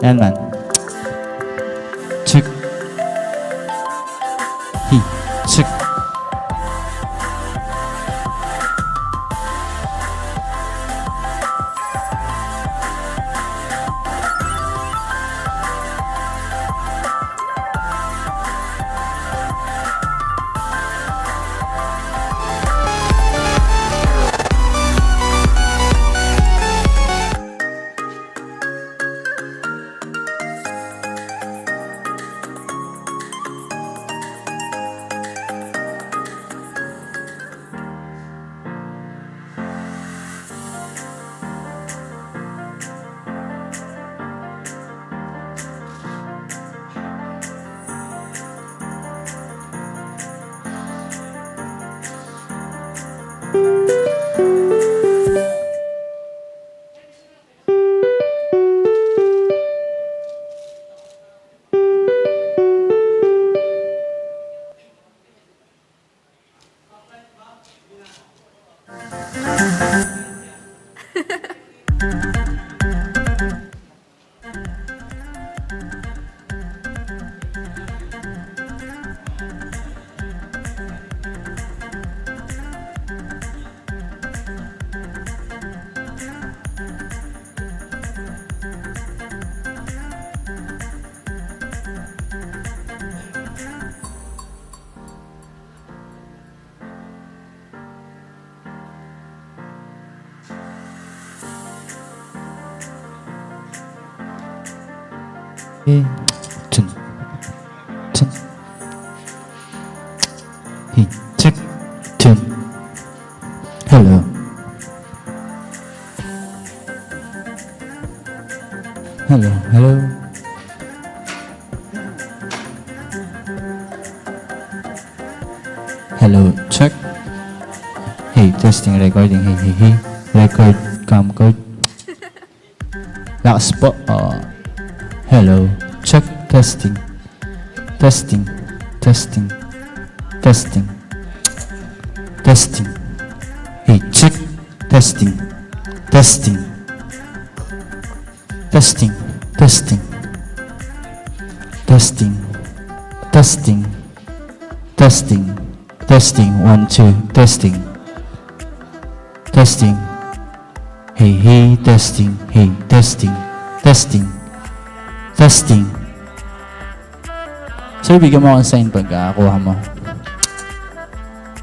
Ayan man. Check. He. Check. Hey, tun, tun. Hey, check, tun. Hello. Hello, hello. Hello, check. Hey, testing, recording. Hey, hey, hey. Record, camcode. Lakas po. Hello, check, testing, testing, testing, testing, testing. Hey, check, testing, testing, testing, testing, testing, testing, testing, testing, 1, 2, testing, testing. Hey, hey, testing, hey, testing, testing. Testing. So, bigyan mo akong sign pagkakuha mo.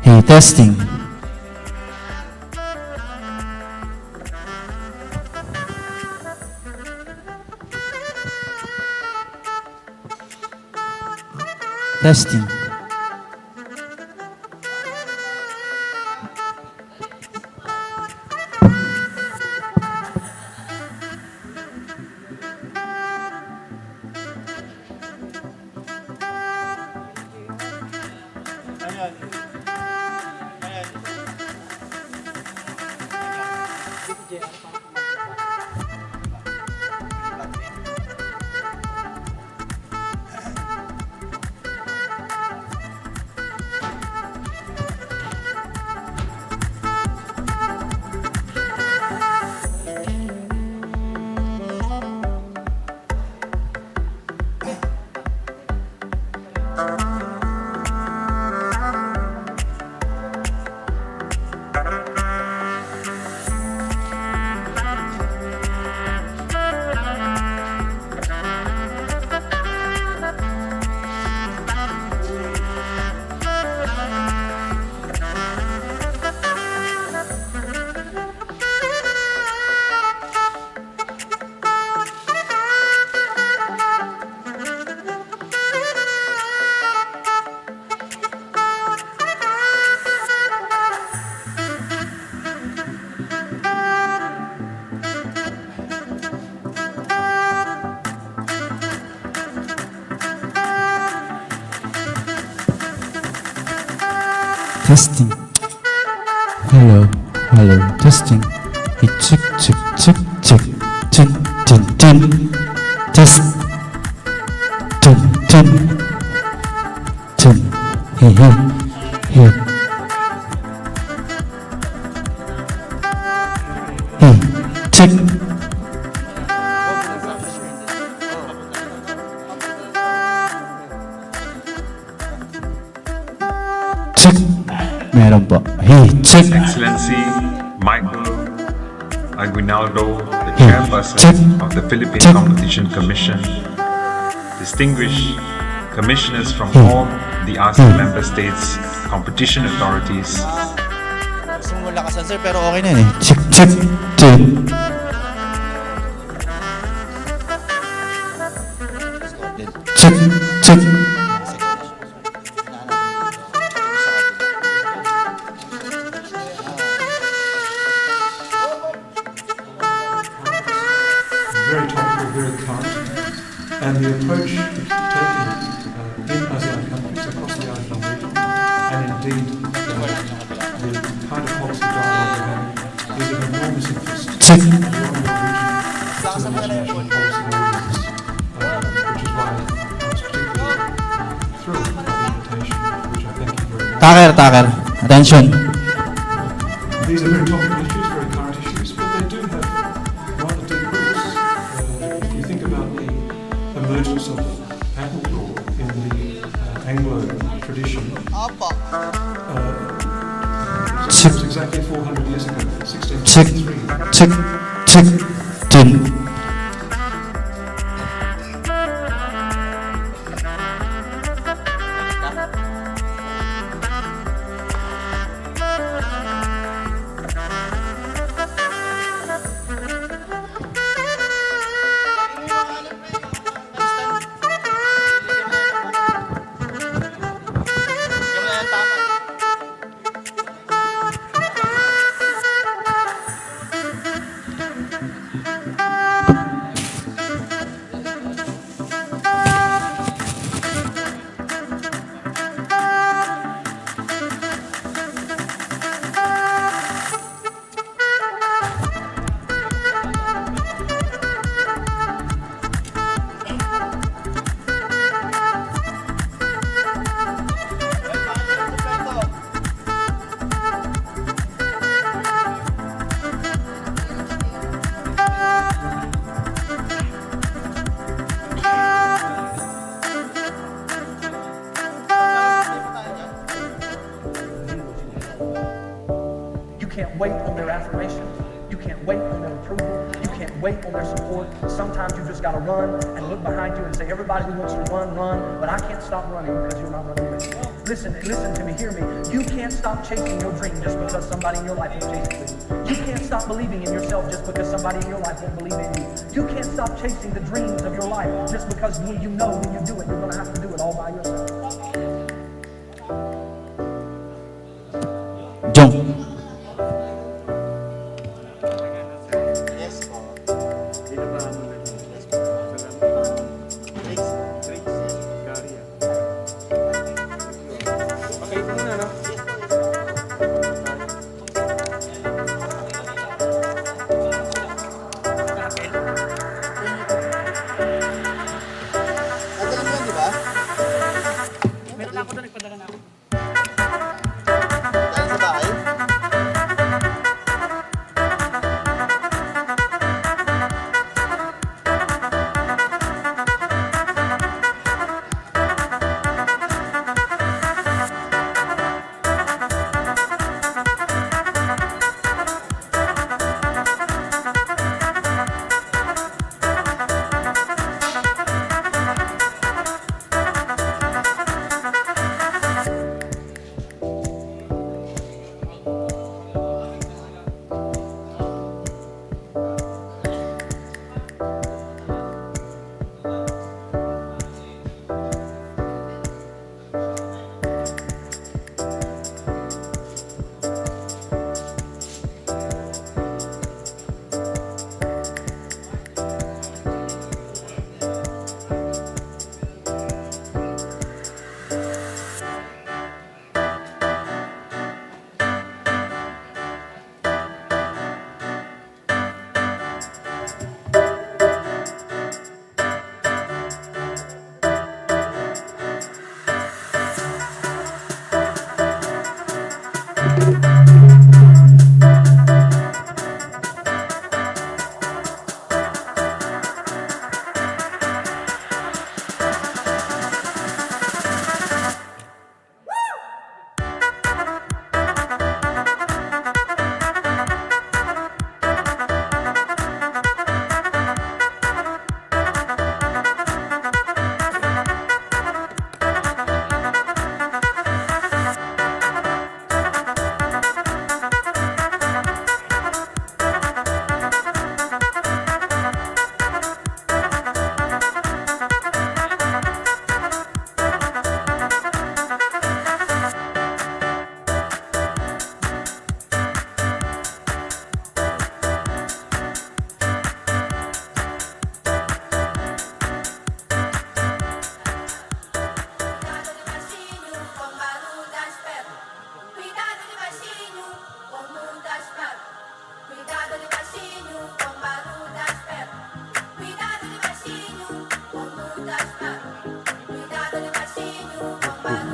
Hey, testing. Testing. Testing. Hello, hello, testing. Hey, check, check, check, check. Tun, tun, tun. Test. Tun, tun. Tun. Hey, hey, hey. Hey, check. check. Meron po. Hey, check. Excellency Michael Aguinaldo, the Check. chairperson of the Philippine Check. Competition Commission, distinguished commissioners from Hmm. all the ASEAN member states, competition authorities, Gusto mo lakasan sir, pero okay na eh. Check, check, check. Check, check. Very topical, very current, and the approach taken in ASEAN countries across the ASEAN region, and indeed the kind of policy dialogue we're having, is of enormous interest Check. to the region, to the international policy audience, which is why I was particularly thrilled by the invitation, which I thank you very much. Taker. Attention. These are very topical issues, very current issues, but they do have rather deep roots. If you think about the emergence of patent law in the Anglo tradition, it was exactly 400 years ago, Check, 1653. check, check, check. You can't wait on their affirmation. You can't wait on their approval. You can't wait on their support. Sometimes you just got to run and look behind you and say, everybody who wants to run, run, but I can't stop running because you're not running with me. Listen to me, hear me. You can't stop chasing your dream just because somebody in your life won't chase it with you. You can't stop believing in yourself just because somebody in your life won't believe in you. You can't stop chasing the dreams of your life just because you know when you do it, you're going to have to do it all by yourself. Jump.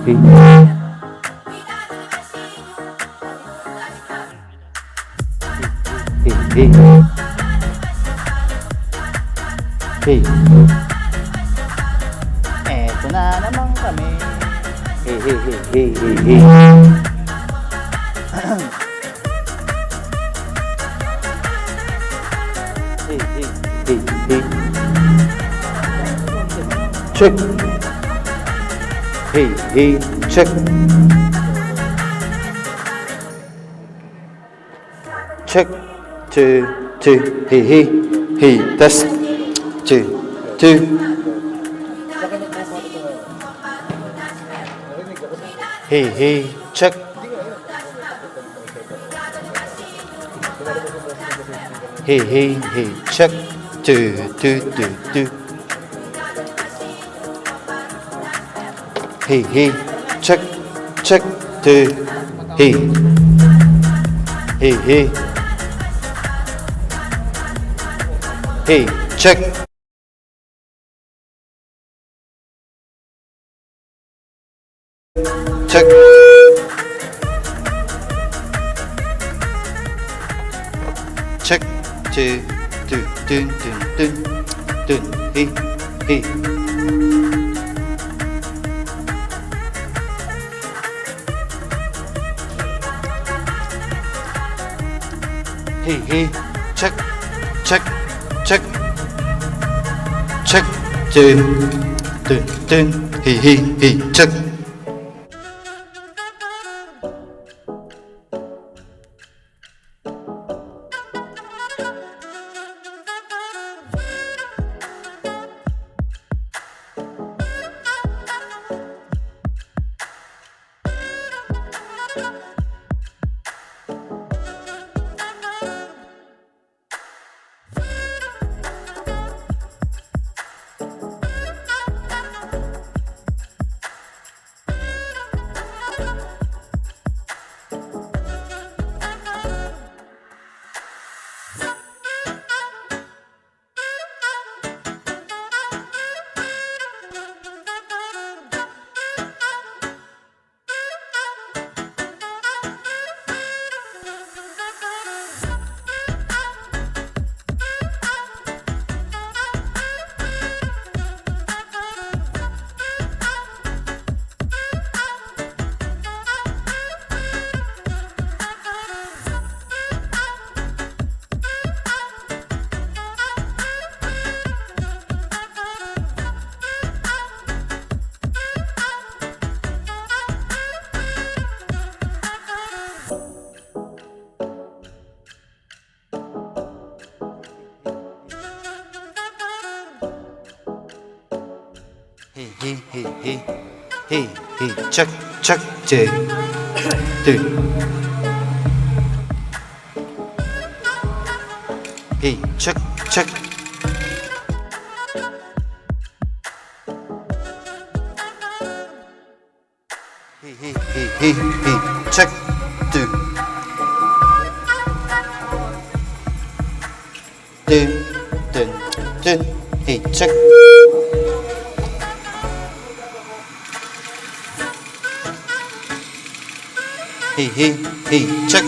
hey, hey, Eto na naman kami. hey, hey, hey, hey, hey, hey. Hey, hey, hey, hey. Check. Hey, hey, check. Check. Two. Hey, hey, hey. Test. Two. Hey, hey, check. Hey, hey, hey, check. Two. Hey, hey, check. Two. Hey, hey, hey, check. Check. Check. Two. Hey, hey. Hey, hey, check. Check. Two. Hey, check. Hey, check, two. Hey, check. Hey, check, two. Two. Hey, check. Hey, check. Hey, check.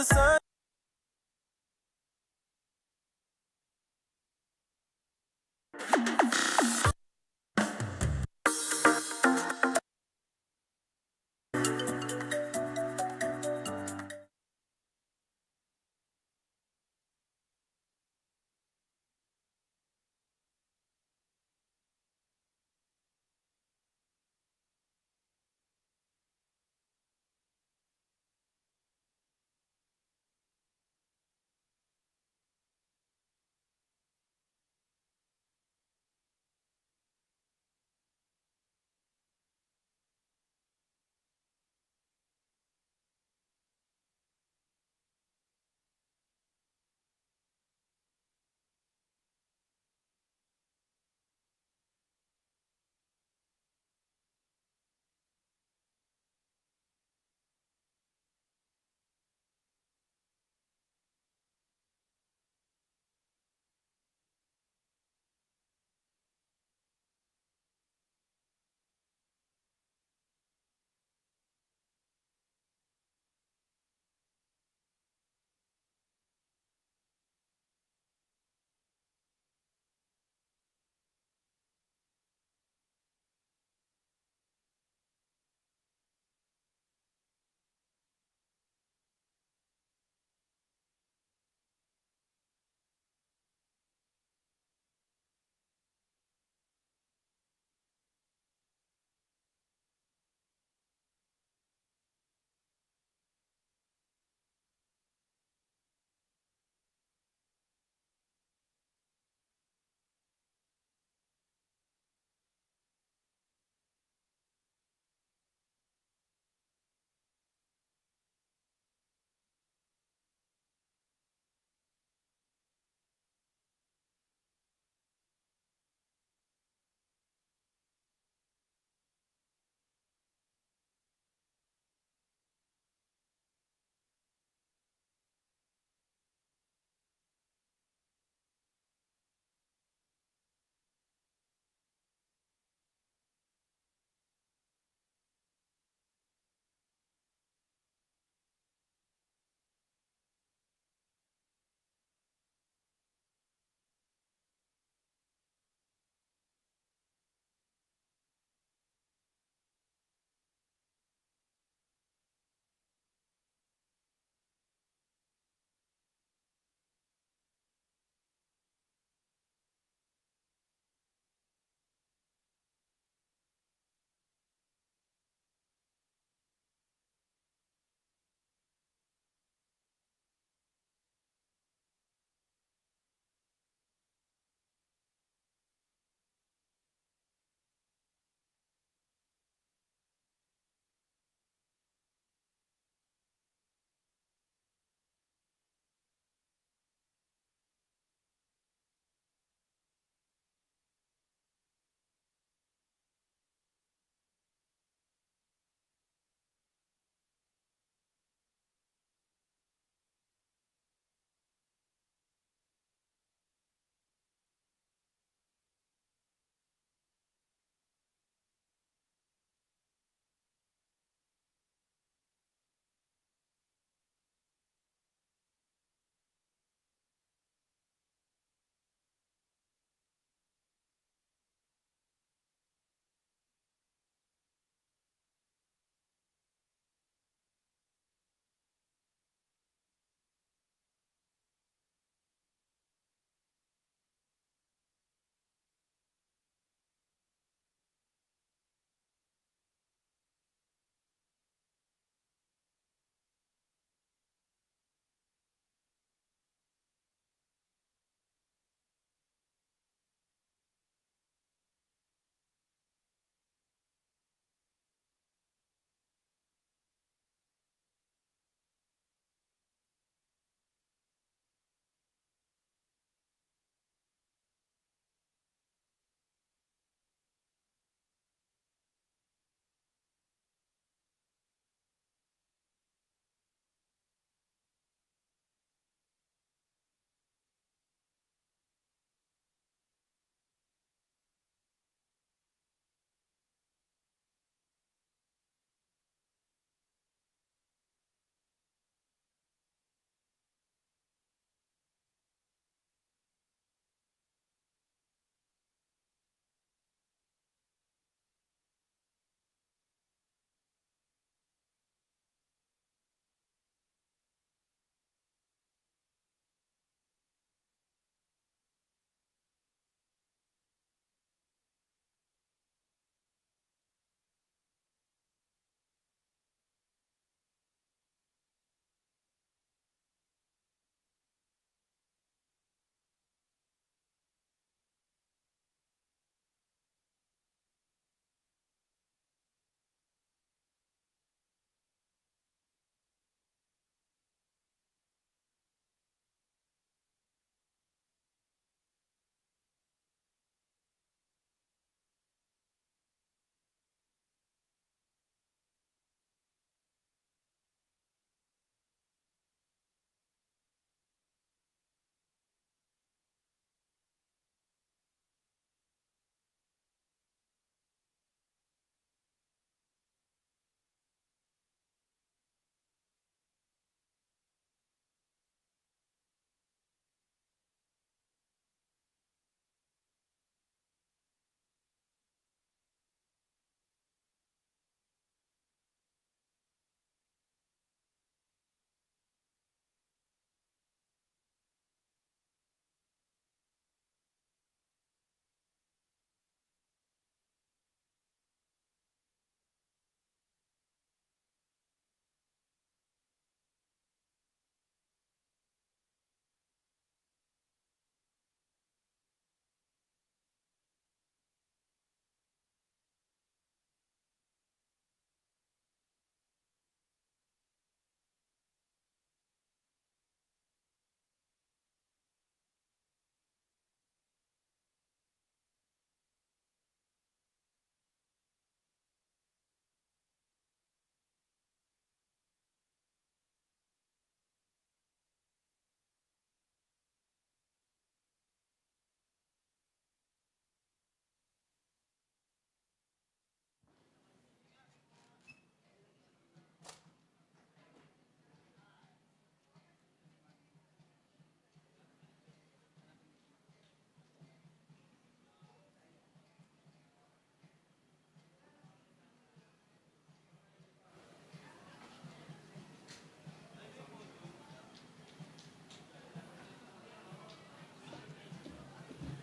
the sun.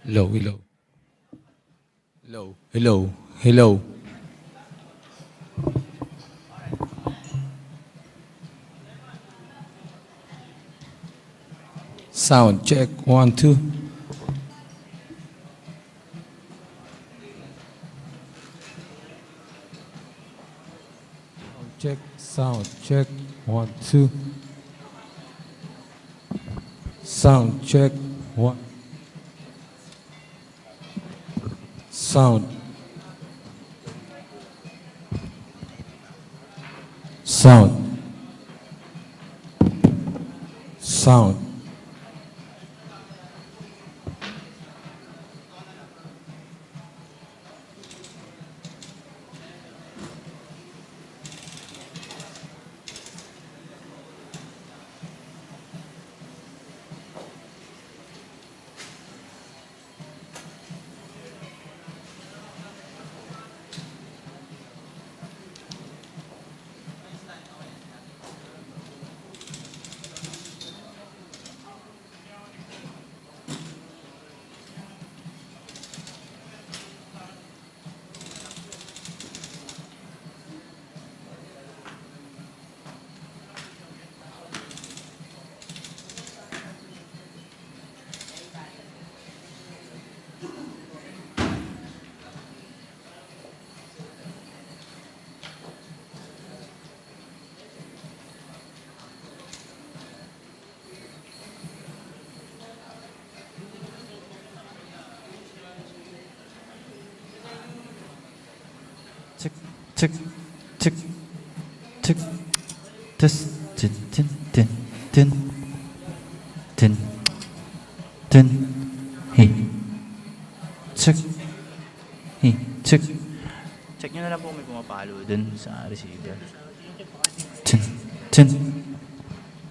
Hello, hello. Hello, hello, hello. Sound check, 1, 2. Check, sound check, 1, 2. Sound check, 1. Sound, sound, sound. Check, check, check, check. Test, tin, tin, tin, tin, tin, tin. Hey, check, hey, check. Check nyo na lang po kung may pumapalo dun sa receiver. Tin, tin.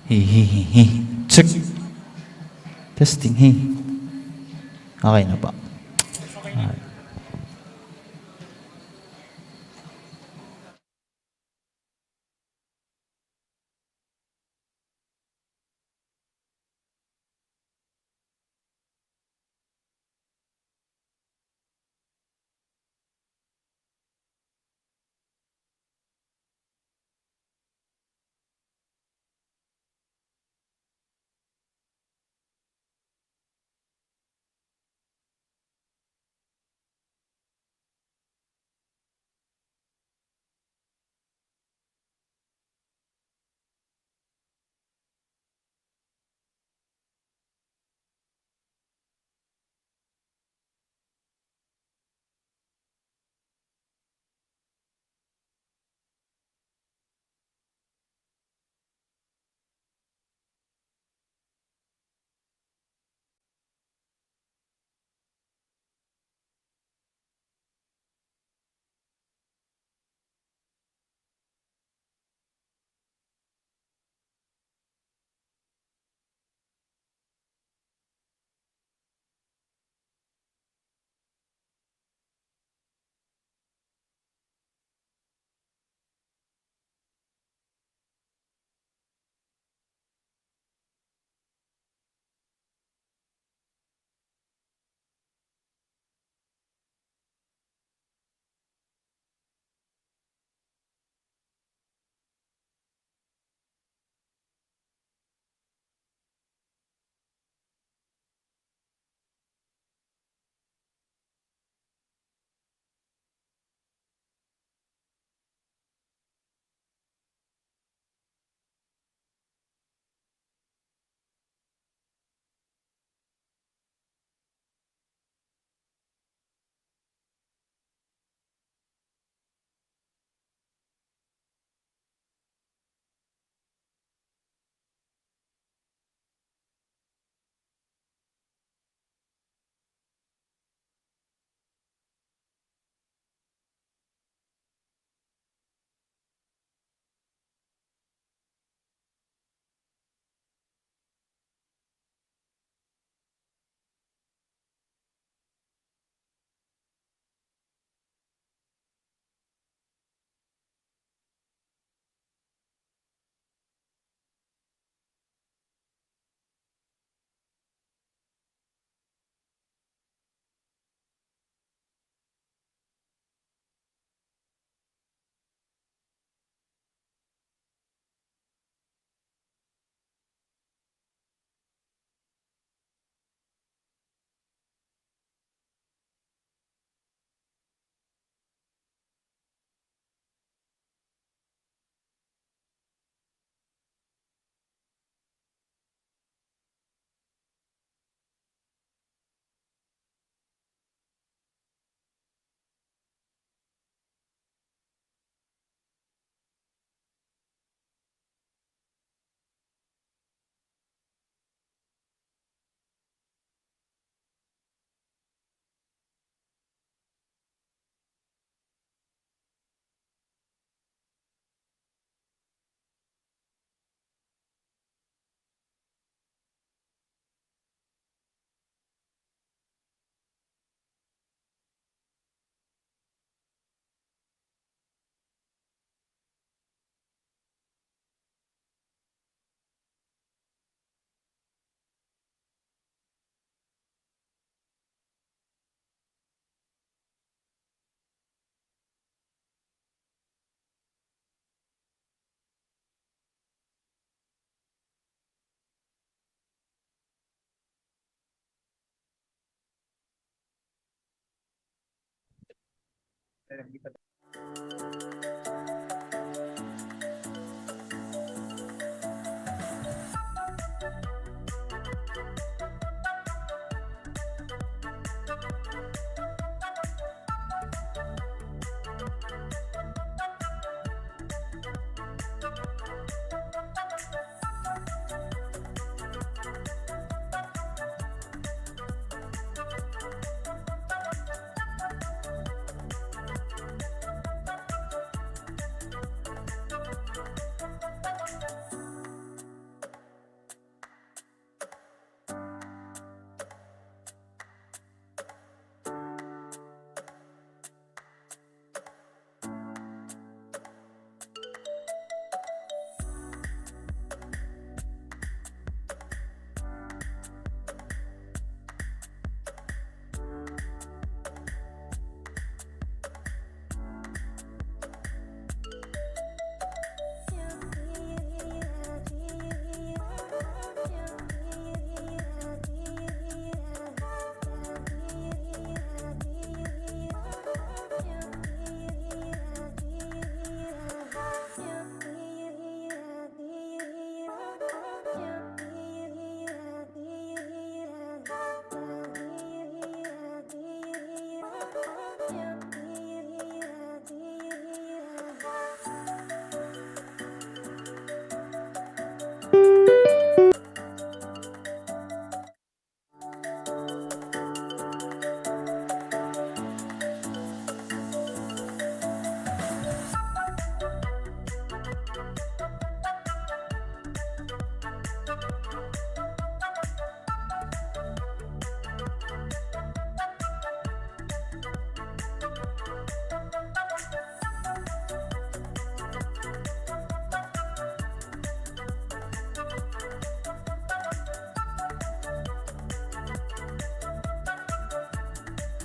Hey, hey, hey, hey. Check. Testing, hey. Okay na pa.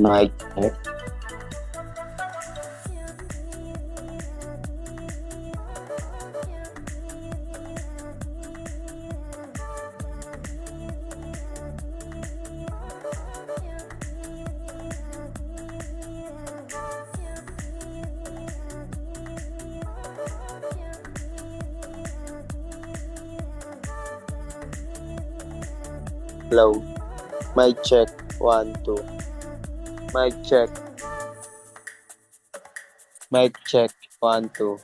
Mic check. Hello. Mic check. 1, 2. Mic check. Mic check. 1, 2.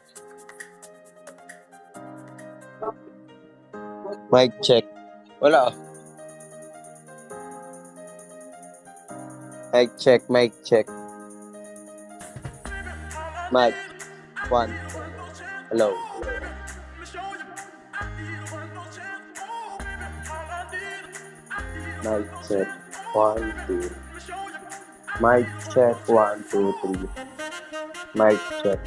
Mic check. Wala. Mic check. Mic check. Mic. 1. Hello. Mic check. 1, 2. Mic check. 1, 2, 3. Mic check.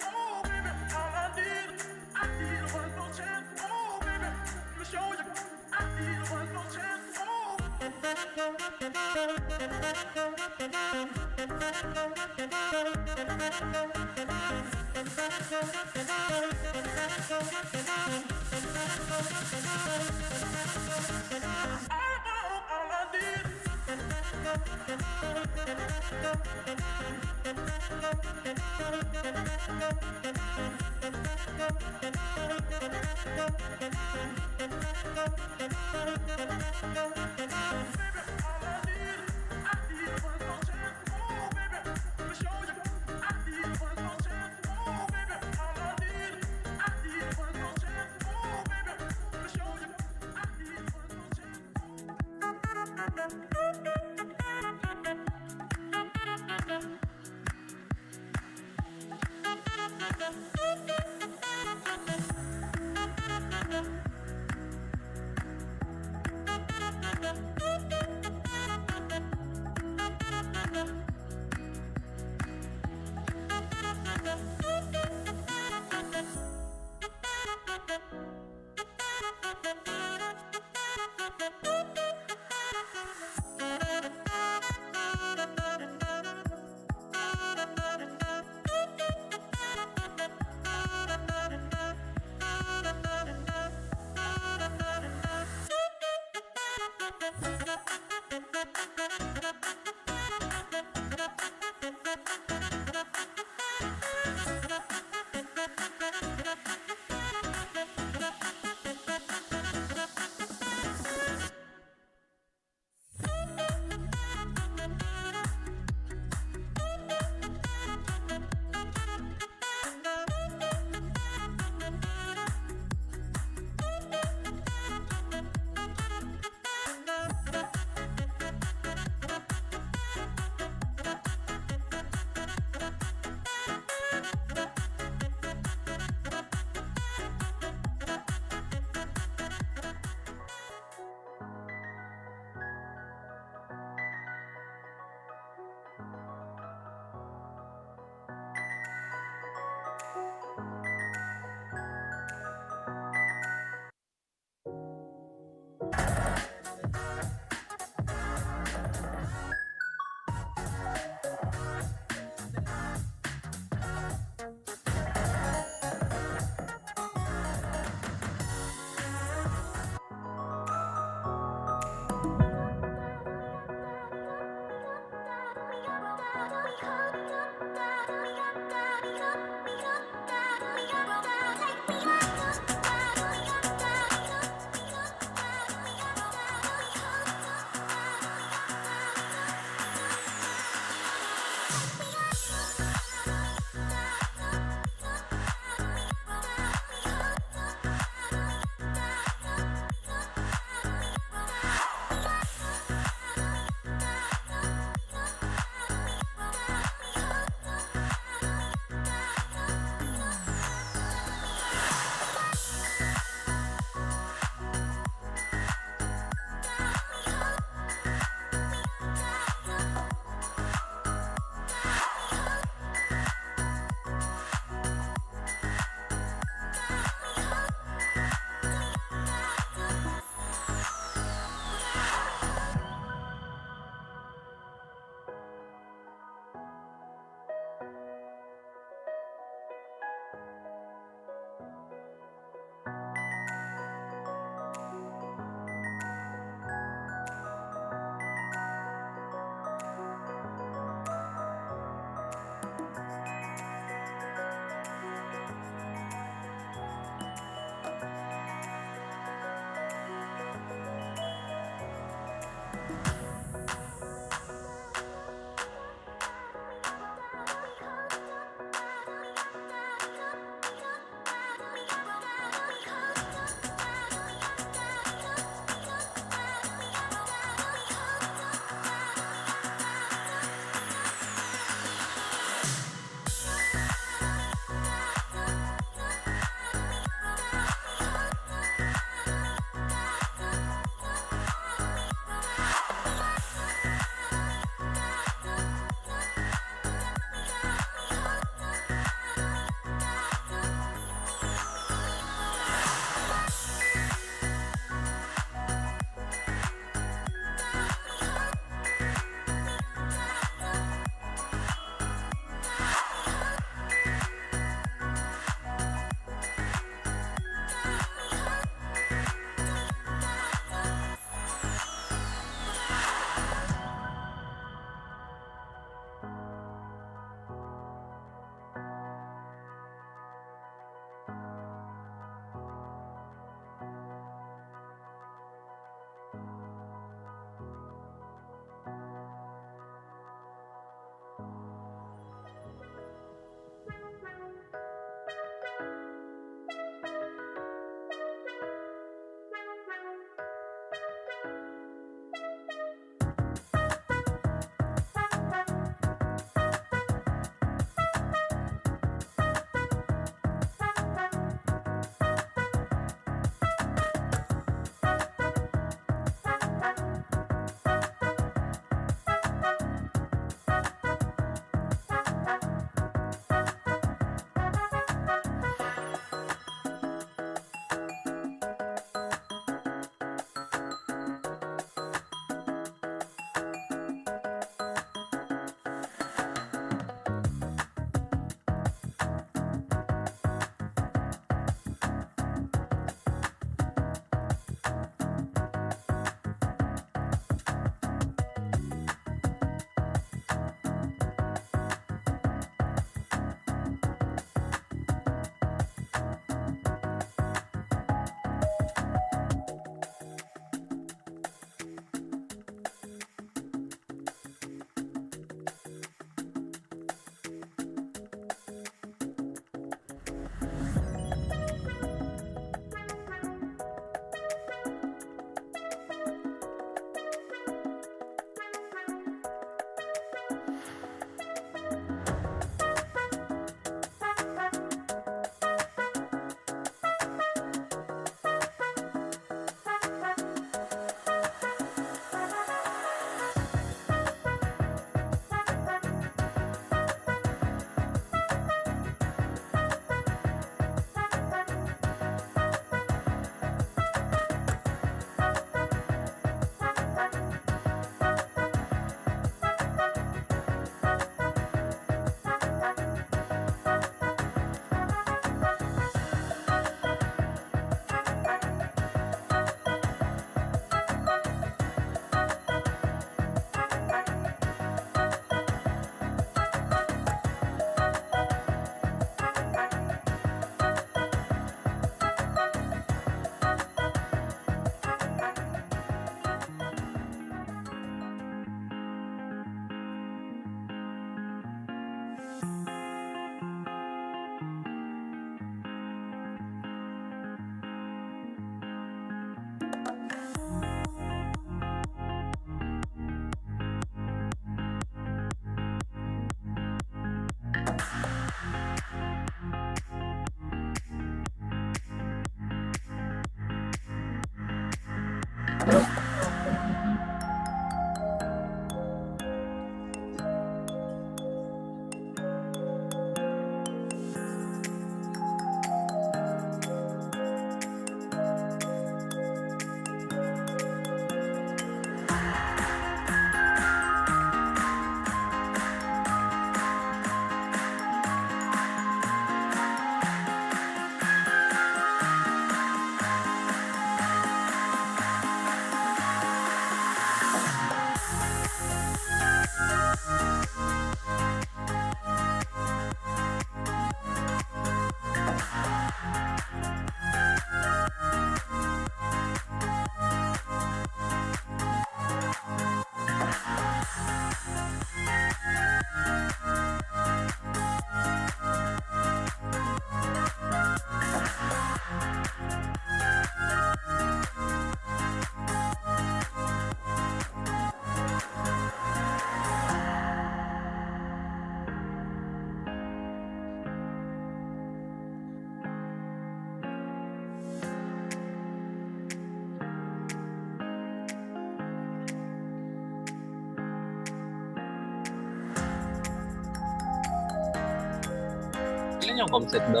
Ilan yung concept daw?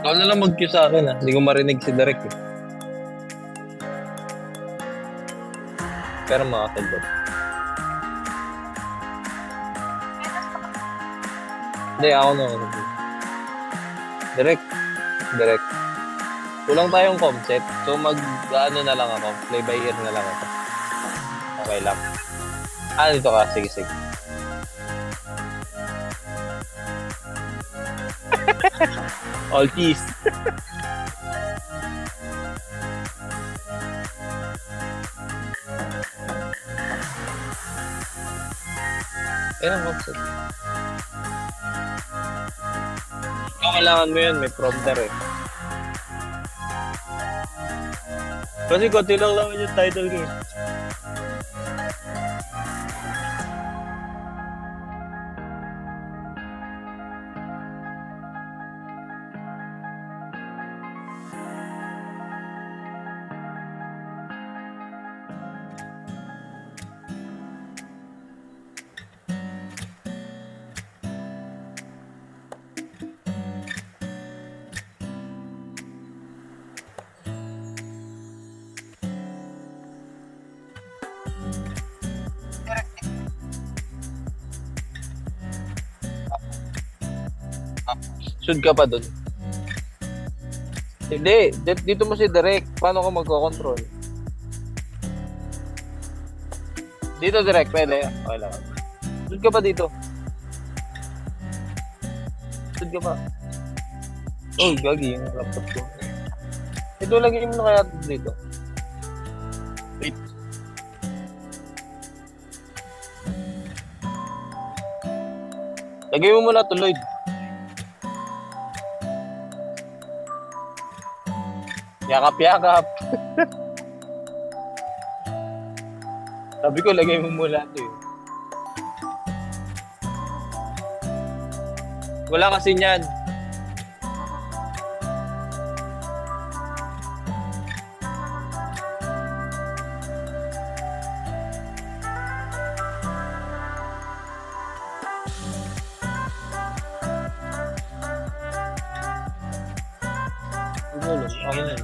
Ikaw na lang mag-cue sa akin Hindi ko marinig si Derek eh. Pero makakagot. Hindi, ako na. Direct. Kulang tayong concept. So ano na lang ako. Play by ear na lang ako. Okay lang. Dito ka. Sige. All peace. Ang concept. Kailangan mo yun. May prompter eh. Kasi konti lang naman yung title ko. Should ka pa dun? Hindi. Dito mo si Direct. Paano ka magko-control? Dito Direct. Pwede. Okay lang. Should ka pa dito? Should ka pa? Oh, gagi yung laptop ko. Ito, lagyan mo na kaya dito. Wait. Lagyan mo muna to, Lloyd. Yakap. Sabi ko, lagay mo mula ito eh. Wala kasi niyan. Ayun.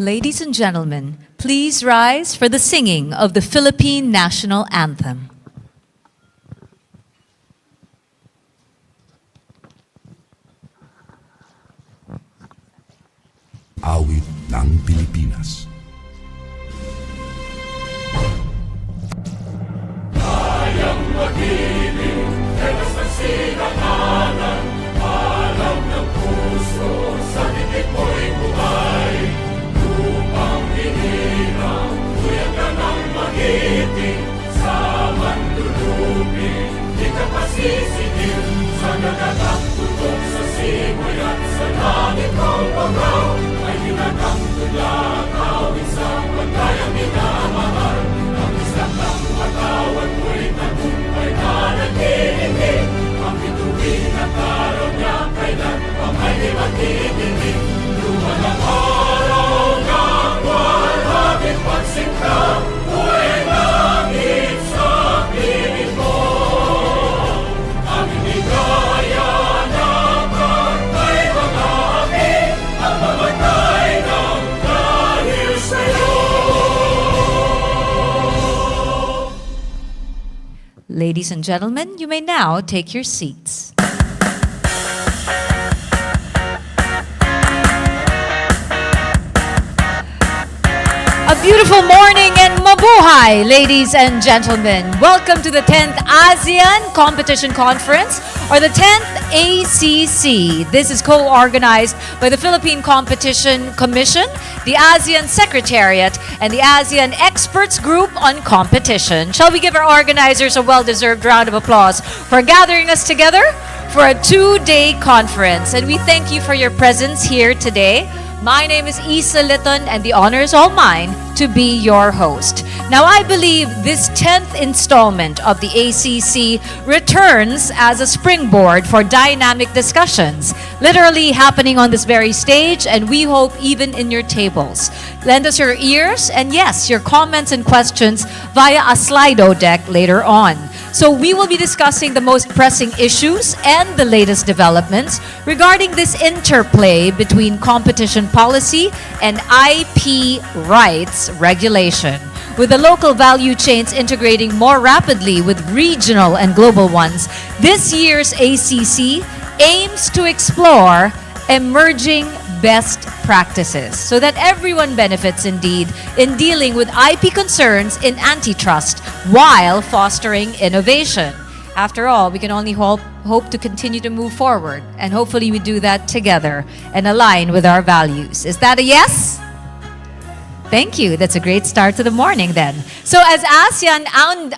Ladies and gentlemen, please rise for the singing of the Philippine National Anthem. Awit ng Pilipinas. Kayang mag-ibig, telas ng sinangalan, alam ng puso, sa titik mo'y buhay. Lupang hinirang, tuyag ka ng magiting, sa mandulupin, di ka pasisigil, sa nagagang tutok sa simoy at sa langit kong pangaw, ay hinagang tulad, awit sa pagkayang minamahal, ang isang ng katawan mo'y tagumpay na nag-iibig, ang bituin at araw niya kailan pa may di magtitigil. Luha ng araw ng walhagin pagsinta, buhay langit sa piling mo. Ang inigaya ng pagkay mga api, ang mamatay ng dahil sa'yo. Ladies and gentlemen, you may now take your seats. A beautiful morning and mabuhay, ladies and gentlemen. Welcome to the 10th ASEAN Competition Conference, or the 10th ACC. This is co-organized by the Philippine Competition Commission, the ASEAN Secretariat, and the ASEAN Experts Group on Competition. Shall we give our organizers a well-deserved round of applause for gathering us together for a 2-day conference? And we thank you for your presence here today. My name is Isa Litton, and the honor is all mine to be your host. Now, I believe this 10th installment of the ACC returns as a springboard for dynamic discussions, literally happening on this very stage, and we hope even in your tables. Lend us your ears, and yes, your comments and questions via a Slido deck later on. So we will be discussing the most pressing issues and the latest developments regarding this interplay between competition policy and IP rights regulation. With the local value chains integrating more rapidly with regional and global ones, this year's ACC aims to explore emerging best practices so that everyone benefits indeed in dealing with IP concerns in antitrust while fostering innovation. After all, we can only hope to continue to move forward, and hopefully we do that together and align with our values. Is that a yes? Thank you. That's a great start to the morning then. So as ASEAN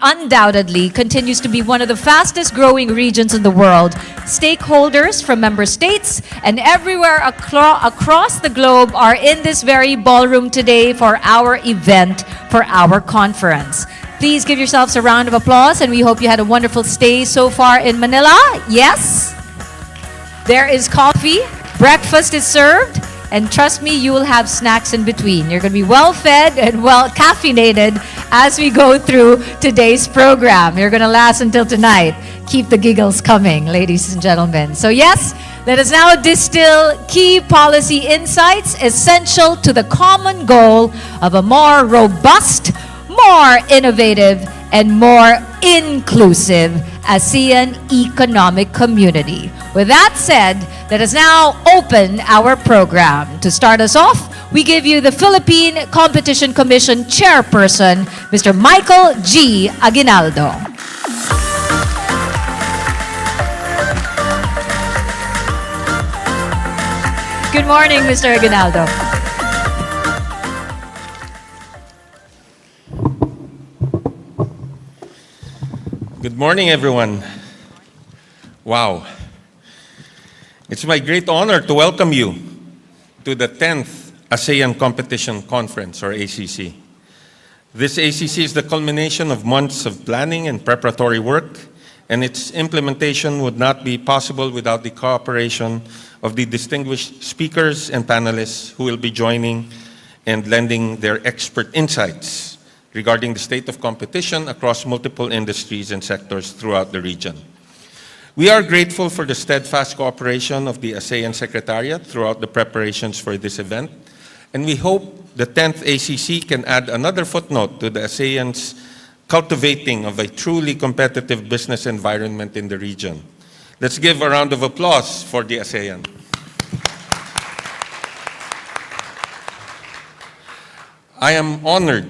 undoubtedly continues to be one of the fastest growing regions in the world, stakeholders from member states and everywhere across the globe are in this very ballroom today for our event, for our conference. Please give yourselves a round of applause, and we hope you had a wonderful stay so far in Manila. Yes? There is coffee, breakfast is served, and trust me, you will have snacks in between. You're going to be well fed and well caffeinated as we go through today's program. You're going to last until tonight. Keep the giggles coming, ladies and gentlemen. So yes, let us now distill key policy insights essential to the common goal of a more robust, more innovative, and more inclusive ASEAN economic community. With that said, let us now open our program. To start us off, we give you the Philippine Competition Commission Chairperson, Mr. Michael G. Aguinaldo. Good morning, Mr. Aguinaldo. Good morning, everyone. Wow. It's my great honor to welcome you to the 10th ASEAN Competition Conference, or ACC. This ACC is the culmination of months of planning and preparatory work, and its implementation would not be possible without the cooperation of the distinguished speakers and panelists who will be joining and lending their expert insights regarding the state of competition across multiple industries and sectors throughout the region. We are grateful for the steadfast cooperation of the ASEAN Secretariat throughout the preparations for this event, and we hope the 10th ACC can add another footnote to the ASEAN's cultivating of a truly competitive business environment in the region. Let's give a round of applause for the ASEAN. I am honored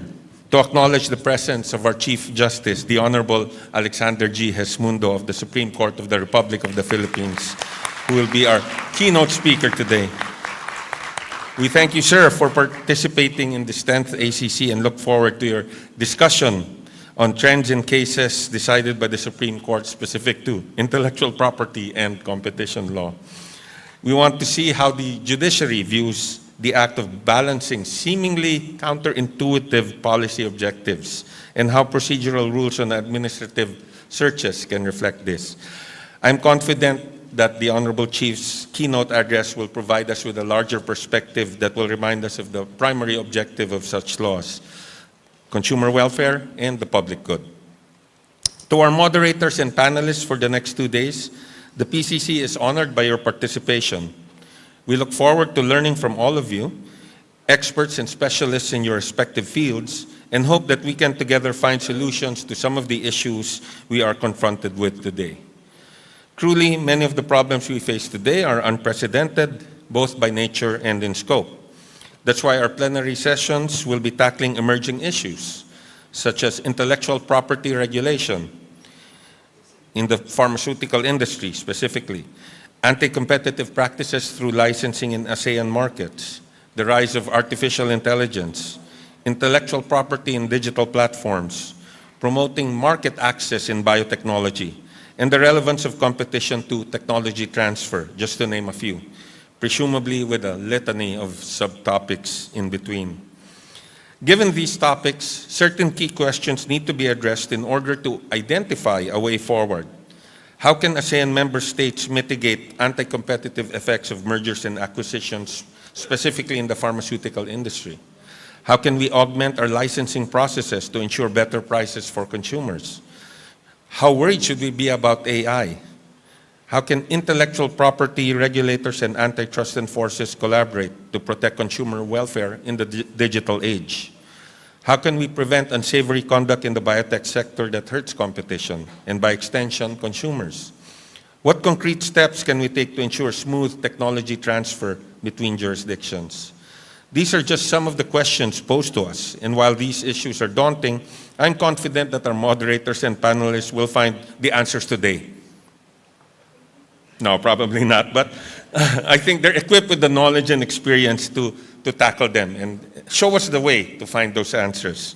to acknowledge the presence of our Chief Justice, the Honorable Alexander G. Hesmundo of the Supreme Court of the Republic of the Philippines, who will be our keynote speaker today. We thank you, sir, for participating in this 10th ACC and look forward to your discussion on trends in cases decided by the Supreme Court specific to intellectual property and competition law. We want to see how the judiciary views the act of balancing seemingly counterintuitive policy objectives and how procedural rules on administrative searches can reflect this. I'm confident that the Honorable Chief's keynote address will provide us with a larger perspective that will remind us of the primary objective of such laws: consumer welfare and the public good. To our moderators and panelists for the next 2 days, the PCC is honored by your participation. We look forward to learning from all of you, experts and specialists in your respective fields, and hope that we can together find solutions to some of the issues we are confronted with today. Truly, many of the problems we face today are unprecedented, both by nature and in scope. That's why our plenary sessions will be tackling emerging issues, such as intellectual property regulation in the pharmaceutical industry specifically, anti-competitive practices through licensing in ASEAN markets, the rise of artificial intelligence, intellectual property in digital platforms, promoting market access in biotechnology, and the relevance of competition to technology transfer, just to name a few, presumably with a litany of subtopics in between. Given these topics, certain key questions need to be addressed in order to identify a way forward. How can ASEAN member states mitigate anti-competitive effects of mergers and acquisitions, specifically in the pharmaceutical industry? How can we augment our licensing processes to ensure better prices for consumers? How worried should we be about AI? How can intellectual property regulators and antitrust enforcers collaborate to protect consumer welfare in the digital age? How can we prevent unsavory conduct in the biotech sector that hurts competition and, by extension, consumers? What concrete steps can we take to ensure smooth technology transfer between jurisdictions? These are just some of the questions posed to us, and while these issues are daunting, I'm confident that our moderators and panelists will find the answers today. No, probably not, but I think they're equipped with the knowledge and experience to tackle them and show us the way to find those answers.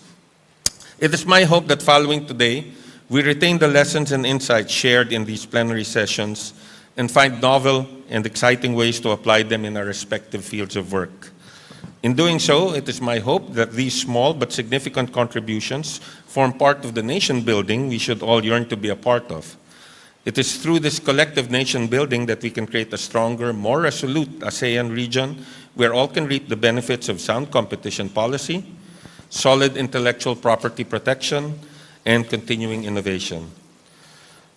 It is my hope that following today, we retain the lessons and insights shared in these plenary sessions and find novel and exciting ways to apply them in our respective fields of work. In doing so, it is my hope that these small but significant contributions form part of the nation building we should all yearn to be a part of. It is through this collective nation building that we can create a stronger, more resolute ASEAN region where all can reap the benefits of sound competition policy, solid intellectual property protection, and continuing innovation.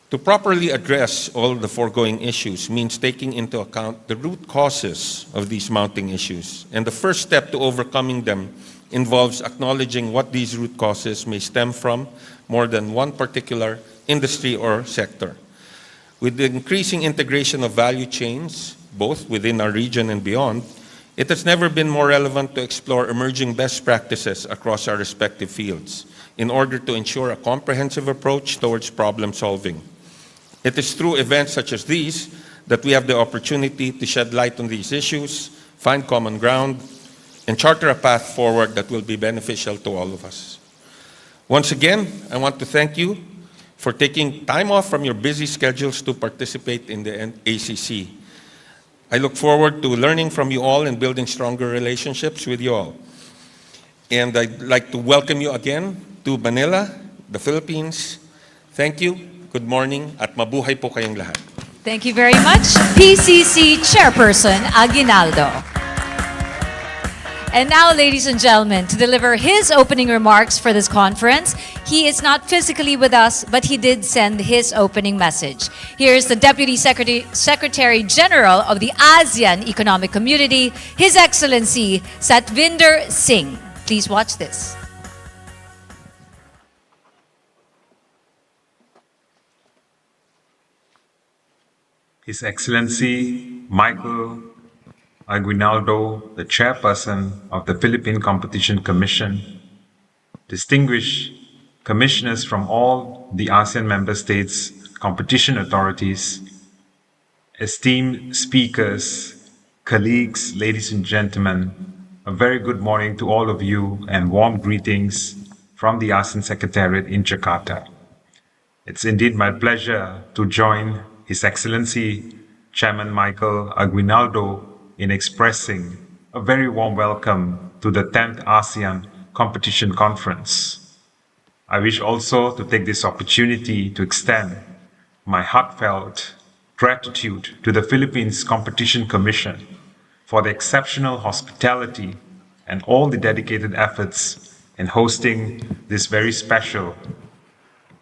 To properly address all the foregoing issues means taking into account the root causes of these mounting issues, and the first step to overcoming them involves acknowledging what these root causes may stem from more than one particular industry or sector. With the increasing integration of value chains, both within our region and beyond, it has never been more relevant to explore emerging best practices across our respective fields in order to ensure a comprehensive approach towards problem solving. It is through events such as these that we have the opportunity to shed light on these issues, find common ground, and charter a path forward that will be beneficial to all of us. Once again, I want to thank you for taking time off from your busy schedules to participate in the ACC. I look forward to learning from you all and building stronger relationships with you all. And I'd like to welcome you again to Manila, the Philippines. Thank you, good morning, at mabuhay po kayong lahat. Thank you very much, PCC Chairperson Aguinaldo. And now, ladies and gentlemen, to deliver his opening remarks for this conference, he is not physically with us, but he did send his opening message. Here is the Deputy Secretary General of the ASEAN Economic Community, His Excellency Satvinder Singh. Please watch this. His Excellency Michael Aguinaldo, the Chairperson of the Philippine Competition Commission, distinguished commissioners from all the ASEAN member states' competition authorities, esteemed speakers, colleagues, ladies and gentlemen, a very good morning to all of you and warm greetings from the ASEAN Secretariat in Jakarta. It's indeed my pleasure to join His Excellency Chairman Michael Aguinaldo in expressing a very warm welcome to the 10th ASEAN Competition Conference. I wish also to take this opportunity to extend my heartfelt gratitude to the Philippines Competition Commission for the exceptional hospitality and all the dedicated efforts in hosting this very special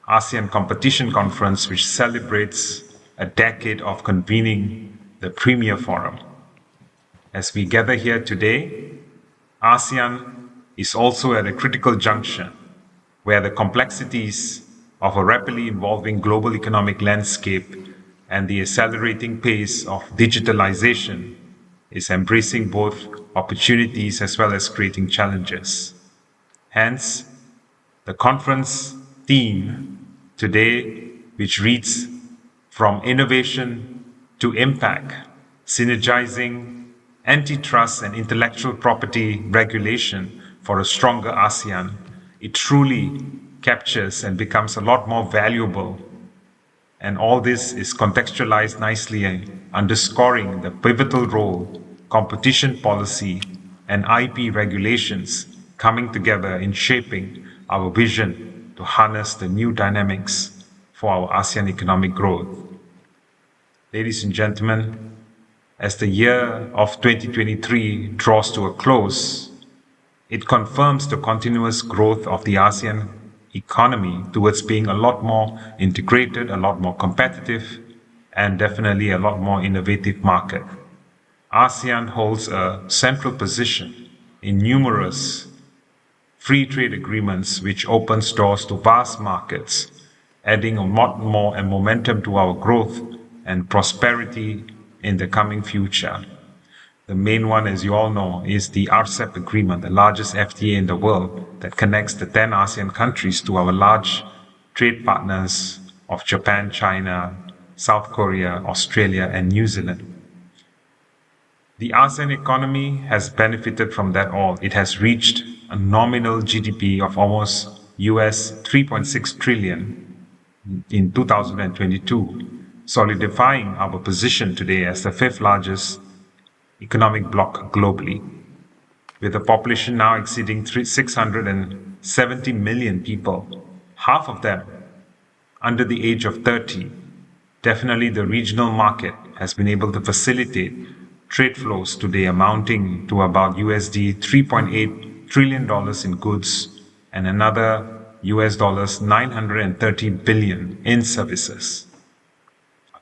ASEAN Competition Conference, which celebrates a decade of convening the premier forum. As we gather here today, ASEAN is also at a critical junction where the complexities of a rapidly evolving global economic landscape and the accelerating pace of digitalization is embracing both opportunities as well as creating challenges. Hence, the conference theme today, which reads From Innovation to Impact, Synergizing Antitrust and Intellectual Property Regulation for a Stronger ASEAN, it truly captures and becomes a lot more valuable. And all this is contextualized nicely, underscoring the pivotal role competition policy and IP regulations coming together in shaping our vision to harness the new dynamics for our ASEAN economic growth. Ladies and gentlemen, as the year of 2023 draws to a close, it confirms the continuous growth of the ASEAN economy towards being a lot more integrated, a lot more competitive, and definitely a lot more innovative market. ASEAN holds a central position in numerous free trade agreements which opens doors to vast markets, adding a lot more and momentum to our growth and prosperity in the coming future. The main one, as you all know, is the RCEP agreement, the largest FTA in the world that connects the 10 ASEAN countries to our large trade partners of Japan, China, South Korea, Australia, and New Zealand. The ASEAN economy has benefited from that all. It has reached a nominal GDP of almost US 3.6 trillion in 2022, solidifying our position today as the 5th largest economic bloc globally, with a population now exceeding 670 million people, half of them under the age of 30. Definitely the regional market has been able to facilitate trade flows today amounting to about USD 3.8 trillion in goods and another US dollars 930 billion in services.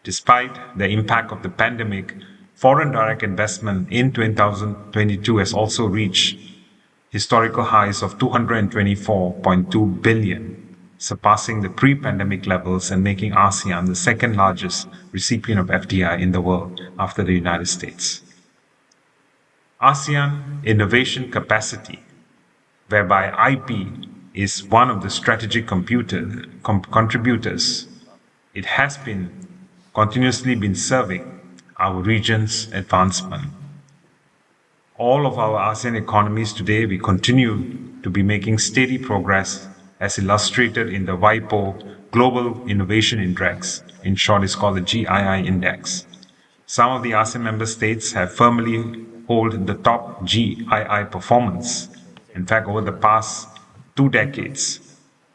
Despite the impact of the pandemic, foreign direct investment in 2022 has also reached historical highs of 224.2 billion, surpassing the pre-pandemic levels and making ASEAN the second largest recipient of FDI in the world after the United States. ASEAN innovation capacity, whereby IP is one of the strategic contributors, it has continuously been serving our region's advancement. All of our ASEAN economies today, we continue to be making steady progress as illustrated in the WIPO Global Innovation Index. In short, it's called the GII Index. Some of the ASEAN member states have firmly hold the top GII performance. In fact, over the past 2 decades,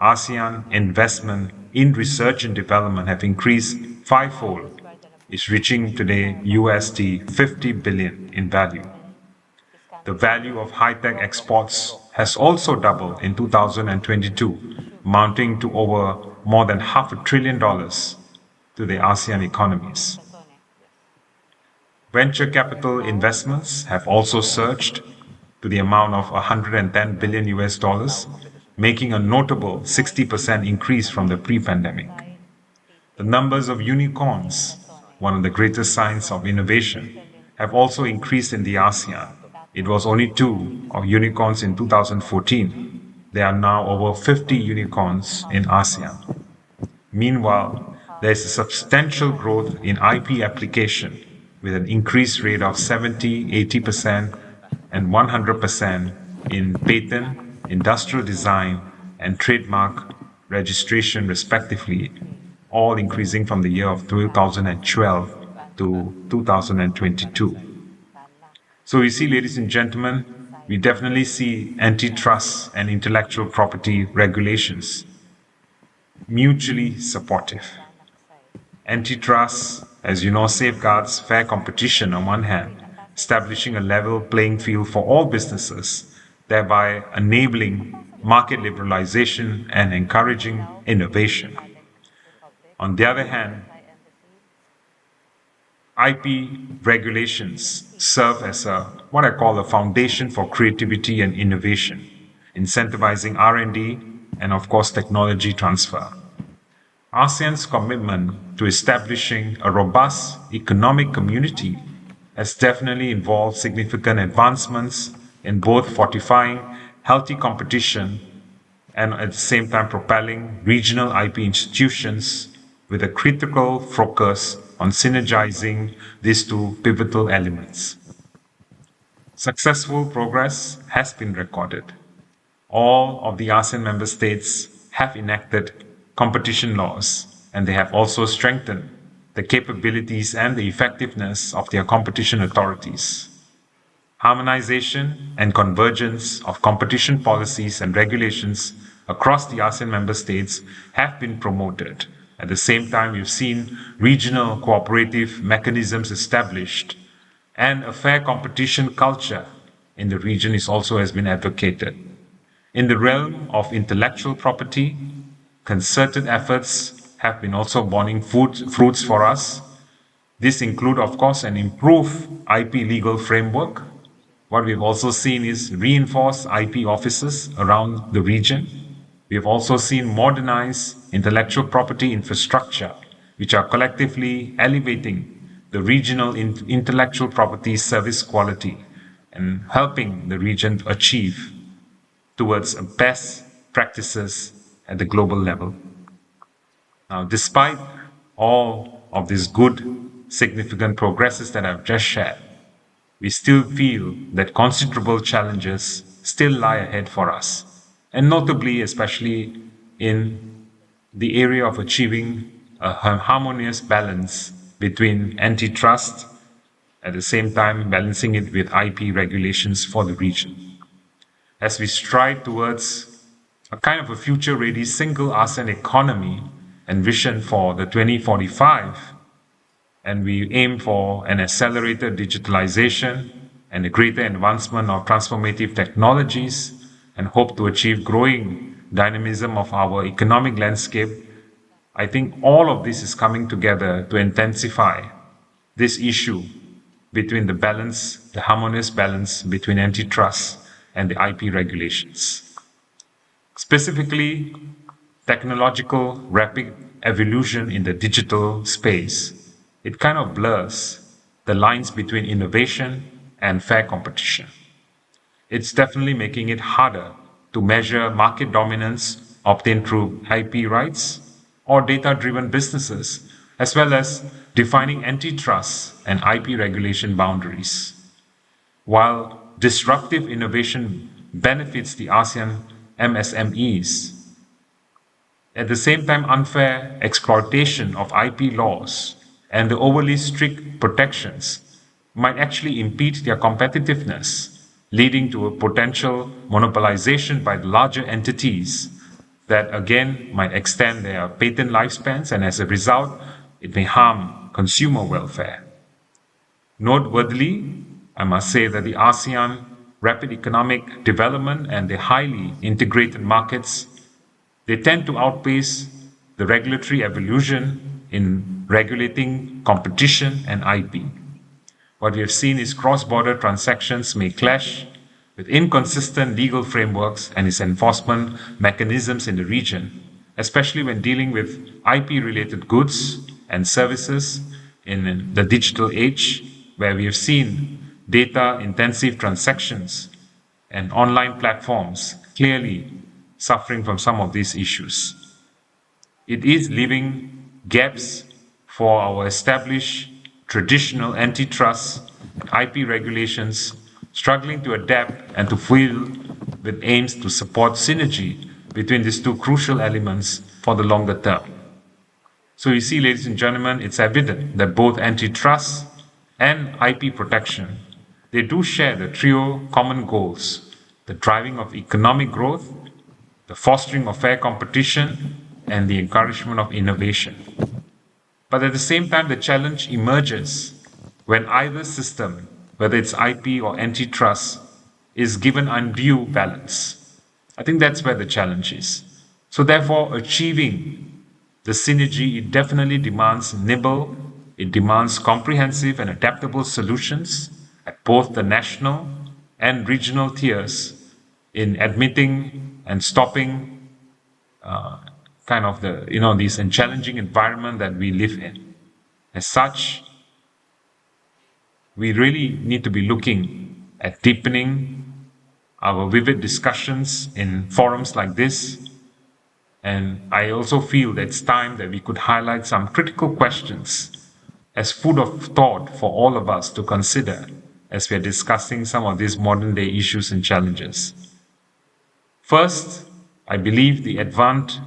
ASEAN investment in research and development have increased 5-fold. It's reaching today USD 50 billion in value. The value of high-tech exports has also doubled in 2022, amounting to over more than $500 billion to the ASEAN economies. Venture capital investments have also surged to the amount of $110 billion US dollars, making a notable 60% increase from the pre-pandemic. The numbers of unicorns, one of the greatest signs of innovation, have also increased in the ASEAN. It was only 2 of unicorns in 2014. There are now over 50 unicorns in ASEAN. Meanwhile, there is a substantial growth in IP application with an increased rate of 70, 80%, and 100% in patent, industrial design, and trademark registration, respectively, all increasing from the year of 2012 to 2022. So you see, ladies and gentlemen, we definitely see antitrust and intellectual property regulations mutually supportive. Antitrust, as you know, safeguards fair competition on one hand, establishing a level playing field for all businesses, thereby enabling market liberalization and encouraging innovation. On the other hand, IP regulations serve as what I call a foundation for creativity and innovation, incentivizing R&D and, of course, technology transfer. ASEAN's commitment to establishing a robust economic community has definitely involved significant advancements in both fortifying healthy competition and at the same time propelling regional IP institutions with a critical focus on synergizing these two pivotal elements. Successful progress has been recorded. All of the ASEAN member states have enacted competition laws, and they have also strengthened the capabilities and the effectiveness of their competition authorities. Harmonization and convergence of competition policies and regulations across the ASEAN member states have been promoted. At the same time, we've seen regional cooperative mechanisms established, and a fair competition culture in the region has been advocated. In the realm of intellectual property, concerted efforts have been also bearing fruits for us. This include, of course, an improved IP legal framework. What we've also seen is reinforced IP offices around the region. We've also seen modernized intellectual property infrastructure, which are collectively elevating the regional intellectual property service quality and helping the region to achieve towards best practices at the global level. Now, despite all of these good, significant progresses that I've just shared, we still feel that considerable challenges still lie ahead for us, and notably, especially in the area of achieving a harmonious balance between antitrust, at the same time balancing it with IP regulations for the region. As we strive towards a kind of a future-ready single ASEAN economy and vision for the 2045, and we aim for an accelerated digitalization and a greater advancement of transformative technologies, and hope to achieve growing dynamism of our economic landscape, I think all of this is coming together to intensify this issue between the harmonious balance between antitrust and the IP regulations. Specifically, technological rapid evolution in the digital space, it kind of blurs the lines between innovation and fair competition. It's definitely making it harder to measure market dominance obtained through IP rights or data-driven businesses, as well as defining antitrust and IP regulation boundaries. While disruptive innovation benefits the ASEAN MSMEs, at the same time, unfair exploitation of IP laws and the overly strict protections might actually impede their competitiveness, leading to a potential monopolization by the larger entities that again might extend their patent lifespans, and as a result, it may harm consumer welfare. Noteworthily, I must say that the ASEAN rapid economic development and the highly integrated markets, they tend to outpace the regulatory evolution in regulating competition and IP. What we have seen is cross-border transactions may clash with inconsistent legal frameworks and its enforcement mechanisms in the region, especially when dealing with IP-related goods and services in the digital age, where we have seen data-intensive transactions and online platforms clearly suffering from some of these issues. It is leaving gaps for our established traditional antitrust and IP regulations struggling to adapt and to fulfill with aims to support synergy between these two crucial elements for the longer term. So you see, ladies and gentlemen, it's evident that both antitrust and IP protection, they do share the trio common goals: the driving of economic growth, the fostering of fair competition, and the encouragement of innovation. But at the same time, the challenge emerges when either system, whether it's IP or antitrust, is given undue balance. I think that's where the challenge is. So therefore, achieving the synergy, it definitely demands nimble, it demands comprehensive and adaptable solutions at both the national and regional tiers in admitting and stopping this challenging environment that we live in. As such, we really need to be looking at deepening our vivid discussions in forums like this. And I also feel that it's time that we could highlight some critical questions as food of thought for all of us to consider as we are discussing some of these modern day issues and challenges. First, I believe the advent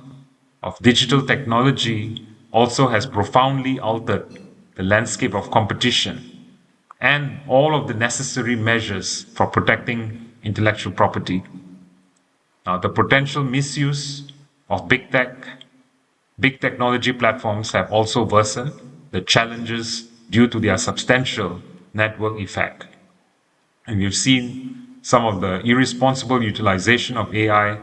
of digital technology also has profoundly altered the landscape of competition and all of the necessary measures for protecting intellectual property. Now, the potential misuse of big technology platforms have also worsened the challenges due to their substantial network effect. And we've seen some of the irresponsible utilization of AI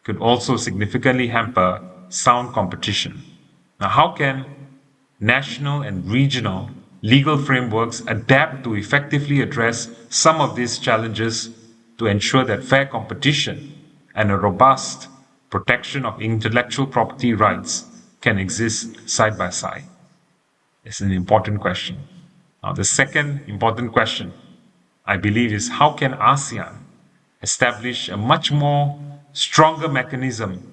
could also significantly hamper sound competition. Now, how can national and regional legal frameworks adapt to effectively address some of these challenges to ensure that fair competition and a robust protection of intellectual property rights can exist side by side? It's an important question. Now, the second important question, I believe, is how can ASEAN establish a much more stronger mechanism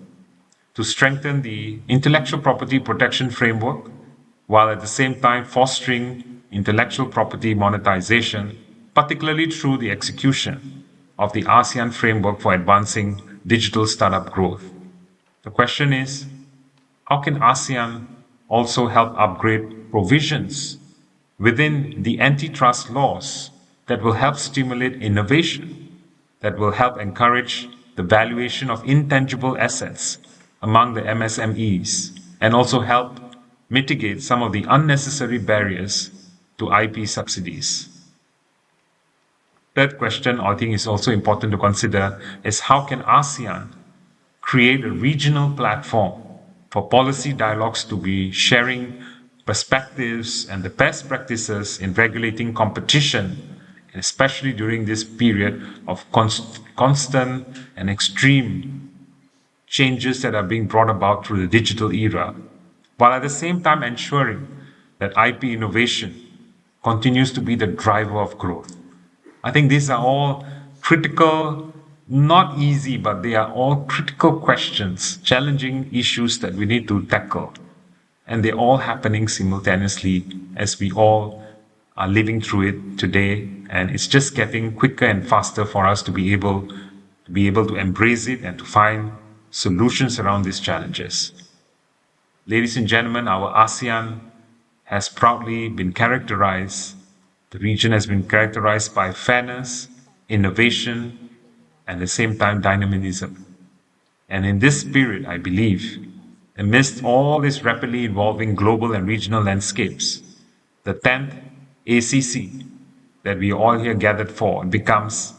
to strengthen the intellectual property protection framework, while at the same time fostering intellectual property monetization, particularly through the execution of the ASEAN framework for advancing digital startup growth. The question is, how can ASEAN also help upgrade provisions within the antitrust laws that will help stimulate innovation, that will help encourage the valuation of intangible assets among the MSMEs, and also help mitigate some of the unnecessary barriers to IP subsidies? Third question I think is also important to consider is how can ASEAN create a regional platform for policy dialogues to be sharing perspectives and the best practices in regulating competition, especially during this period of constant and extreme changes that are being brought about through the digital era, while at the same time ensuring that IP innovation continues to be the driver of growth. I think these are all critical, not easy, but they are all critical questions, challenging issues that we need to tackle. And they're all happening simultaneously as we all are living through it today. And it's just getting quicker and faster for us to be able to embrace it and to find solutions around these challenges. Ladies and gentlemen, our ASEAN has proudly been characterized, the region has been characterized by fairness, innovation, and at the same time dynamism. And in this spirit, I believe, amidst all these rapidly evolving global and regional landscapes, the 10th ACC that we all here gathered for becomes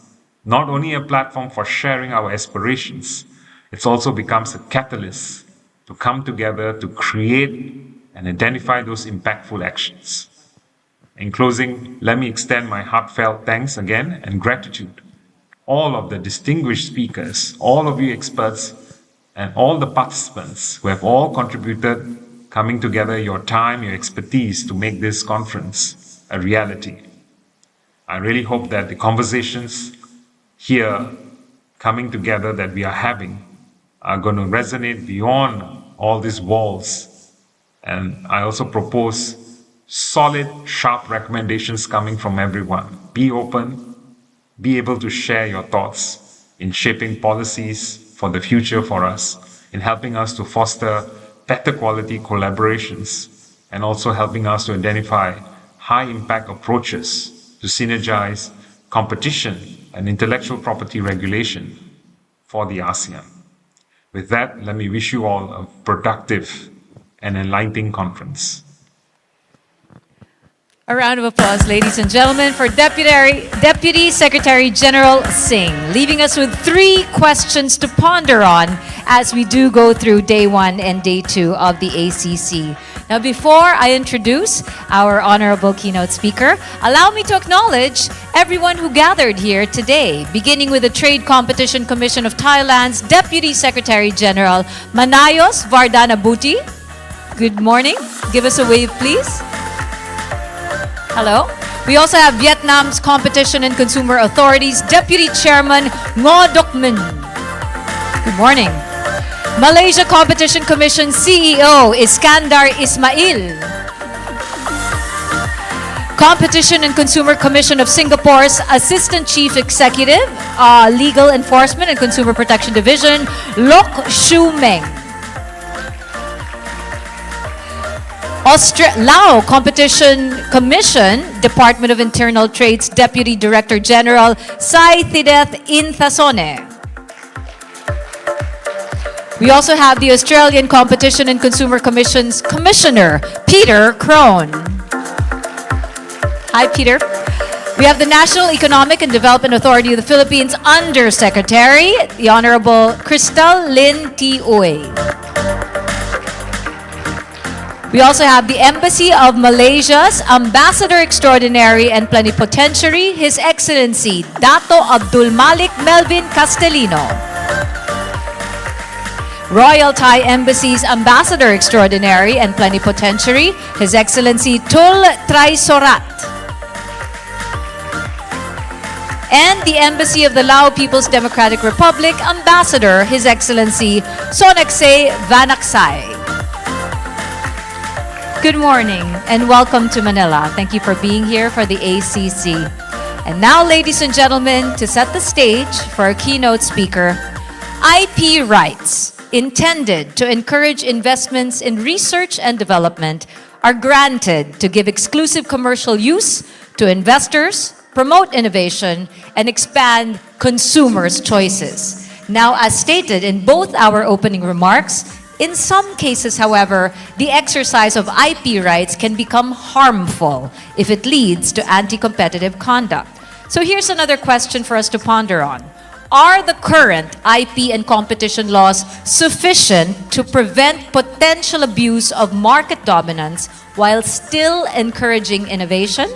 not only a platform for sharing our aspirations, it also becomes a catalyst to come together to create and identify those impactful actions. In closing, let me extend my heartfelt thanks again and gratitude. All of the distinguished speakers, all of you experts, and all the participants who have all contributed, coming together your time, your expertise to make this conference a reality. I really hope that the conversations here coming together that we are having are going to resonate beyond all these walls. And I also propose solid, sharp recommendations coming from everyone. Be open, be able to share your thoughts in shaping policies for the future for us, in helping us to foster better quality collaborations, and also helping us to identify high impact approaches to synergize competition and intellectual property regulation for the ASEAN. With that, let me wish you all a productive and enlightening conference. A round of applause, ladies and gentlemen, for Deputy Secretary General Singh, leaving us with 3 questions to ponder on as we do go through day 1 and day 2 of the ACC. Now, before I introduce our honorable keynote speaker, allow me to acknowledge everyone who gathered here today, beginning with the Trade Competition Commission of Thailand's Deputy Secretary General, Manayos Vardanabuti. Good morning. Give us a wave, please. Hello. We also have Vietnam's Competition and Consumer Authority's Deputy Chairman Ngo Doc Min. Good morning. Malaysia Competition Commission CEO Iskandar Ismail. Competition and Consumer Commission of Singapore's Assistant Chief Executive, Legal Enforcement and Consumer Protection Division, Lok Shu Meng. Lao Competition Commission, Department of Internal Trade's Deputy Director General, Sai Thideth Inthasone. We also have the Australian Competition and Consumer Commission's Commissioner, Peter Crone. Hi, Peter. We have the National Economic and Development Authority of the Philippines Undersecretary, the Honorable Crystal Lin T. Uy. We also have the Embassy of Malaysia's Ambassador Extraordinary and Plenipotentiary, His Excellency Dato Abdul Malik Melvin Castellino. Royal Thai Embassy's Ambassador Extraordinary and Plenipotentiary, His Excellency Tul Traisorat. And the Embassy of the Lao People's Democratic Republic Ambassador, His Excellency Sonaksay Vanaksay. Good morning and welcome to Manila. Thank you for being here for the ACC. And now, ladies and gentlemen, to set the stage for our keynote speaker, IP rights intended to encourage investments in research and development are granted to give exclusive commercial use to investors, promote innovation, and expand consumers' choices. Now, as stated in both our opening remarks, in some cases, however, the exercise of IP rights can become harmful if it leads to anti-competitive conduct. So here's another question for us to ponder on. Are the current IP and competition laws sufficient to prevent potential abuse of market dominance while still encouraging innovation?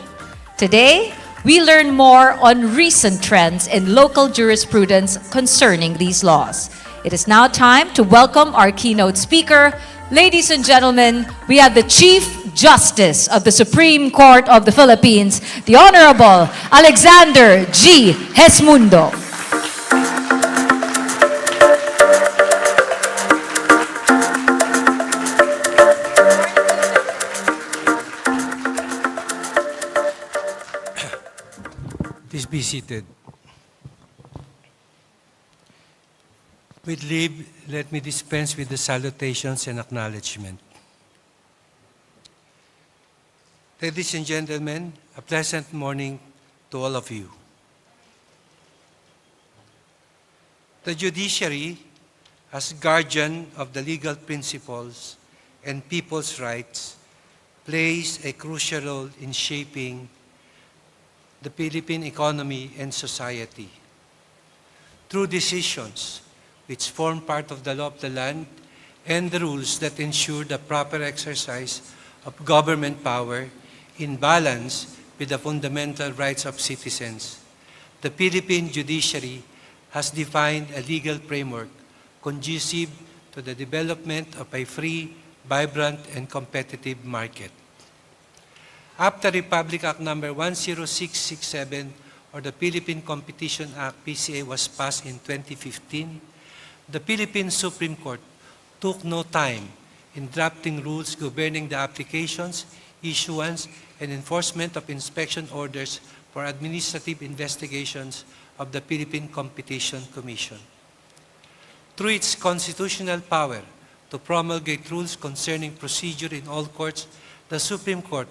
Today, we learn more on recent trends in local jurisprudence concerning these laws. It is now time to welcome our keynote speaker. Ladies and gentlemen, we have the Chief Justice of the Supreme Court of the Philippines, the Honorable Alexander G. Hesmundo. Please be seated. With leave, let me dispense with the salutations and acknowledgement. Ladies and gentlemen, a pleasant morning to all of you. The judiciary, as guardian of the legal principles and people's rights, plays a crucial role in shaping the Philippine economy and society. through decisions which form part of the law of the land and the rules that ensure the proper exercise of government power in balance with the fundamental rights of citizens. The Philippine judiciary has defined a legal framework conducive to the development of a free, vibrant, and competitive market. After Republic Act No. 10667 or the Philippine Competition Act PCA was passed in 2015, the Philippine Supreme Court took no time in drafting rules governing the applications, issuance, and enforcement of inspection orders for administrative investigations of the Philippine Competition Commission. Through its constitutional power to promulgate rules concerning procedure in all courts, the Supreme Court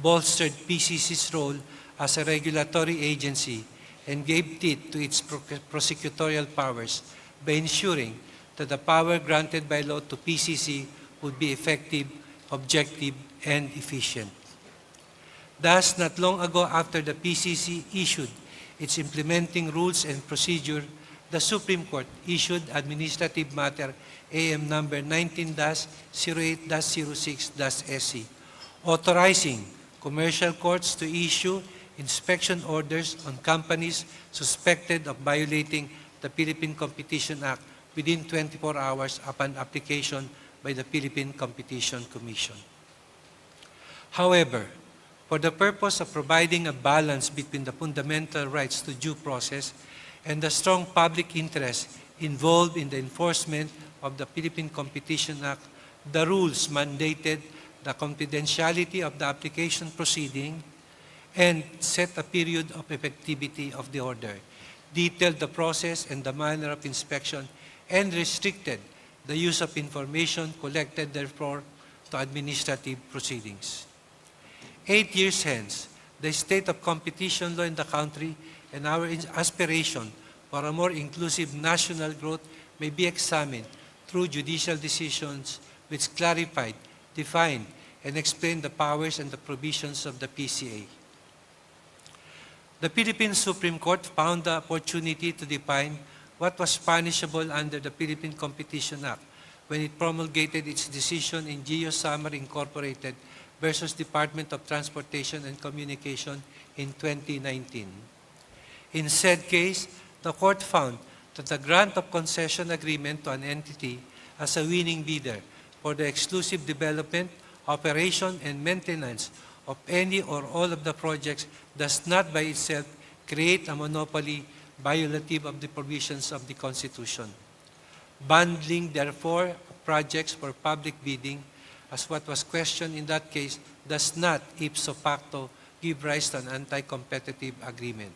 bolstered PCC's role as a regulatory agency and gave teeth to its prosecutorial powers by ensuring that the power granted by law to PCC would be effective, objective, and efficient. Thus, not long ago after the PCC issued its implementing rules and procedure, the Supreme Court issued Administrative Matter AM number 19-08-06-SC, authorizing commercial courts to issue inspection orders on companies suspected of violating the Philippine Competition Act within 24 hours upon application by the Philippine Competition Commission. However, for the purpose of providing a balance between the fundamental rights to due process and the strong public interest involved in the enforcement of the Philippine Competition Act, the rules mandated the confidentiality of the application proceeding and set a period of effectivity of the order, detailed the process and the manner of inspection, and restricted the use of information collected therefore to administrative proceedings. 8 years hence, the state of competition law in the country and our aspiration for a more inclusive national growth may be examined through judicial decisions which clarified, defined, and explained the powers and the provisions of the PCA. The Philippine Supreme Court found the opportunity to define what was punishable under the Philippine Competition Act when it promulgated its decision in Geo Summer Incorporated versus Department of Transportation and Communication in 2019. In said case, the court found that the grant of concession agreement to an entity as a winning bidder for the exclusive development, operation, and maintenance of any or all of the projects does not by itself create a monopoly violative of the provisions of the Constitution. Bundling, therefore, projects for public bidding, as what was questioned in that case, does not ipso facto give rise to an anti-competitive agreement.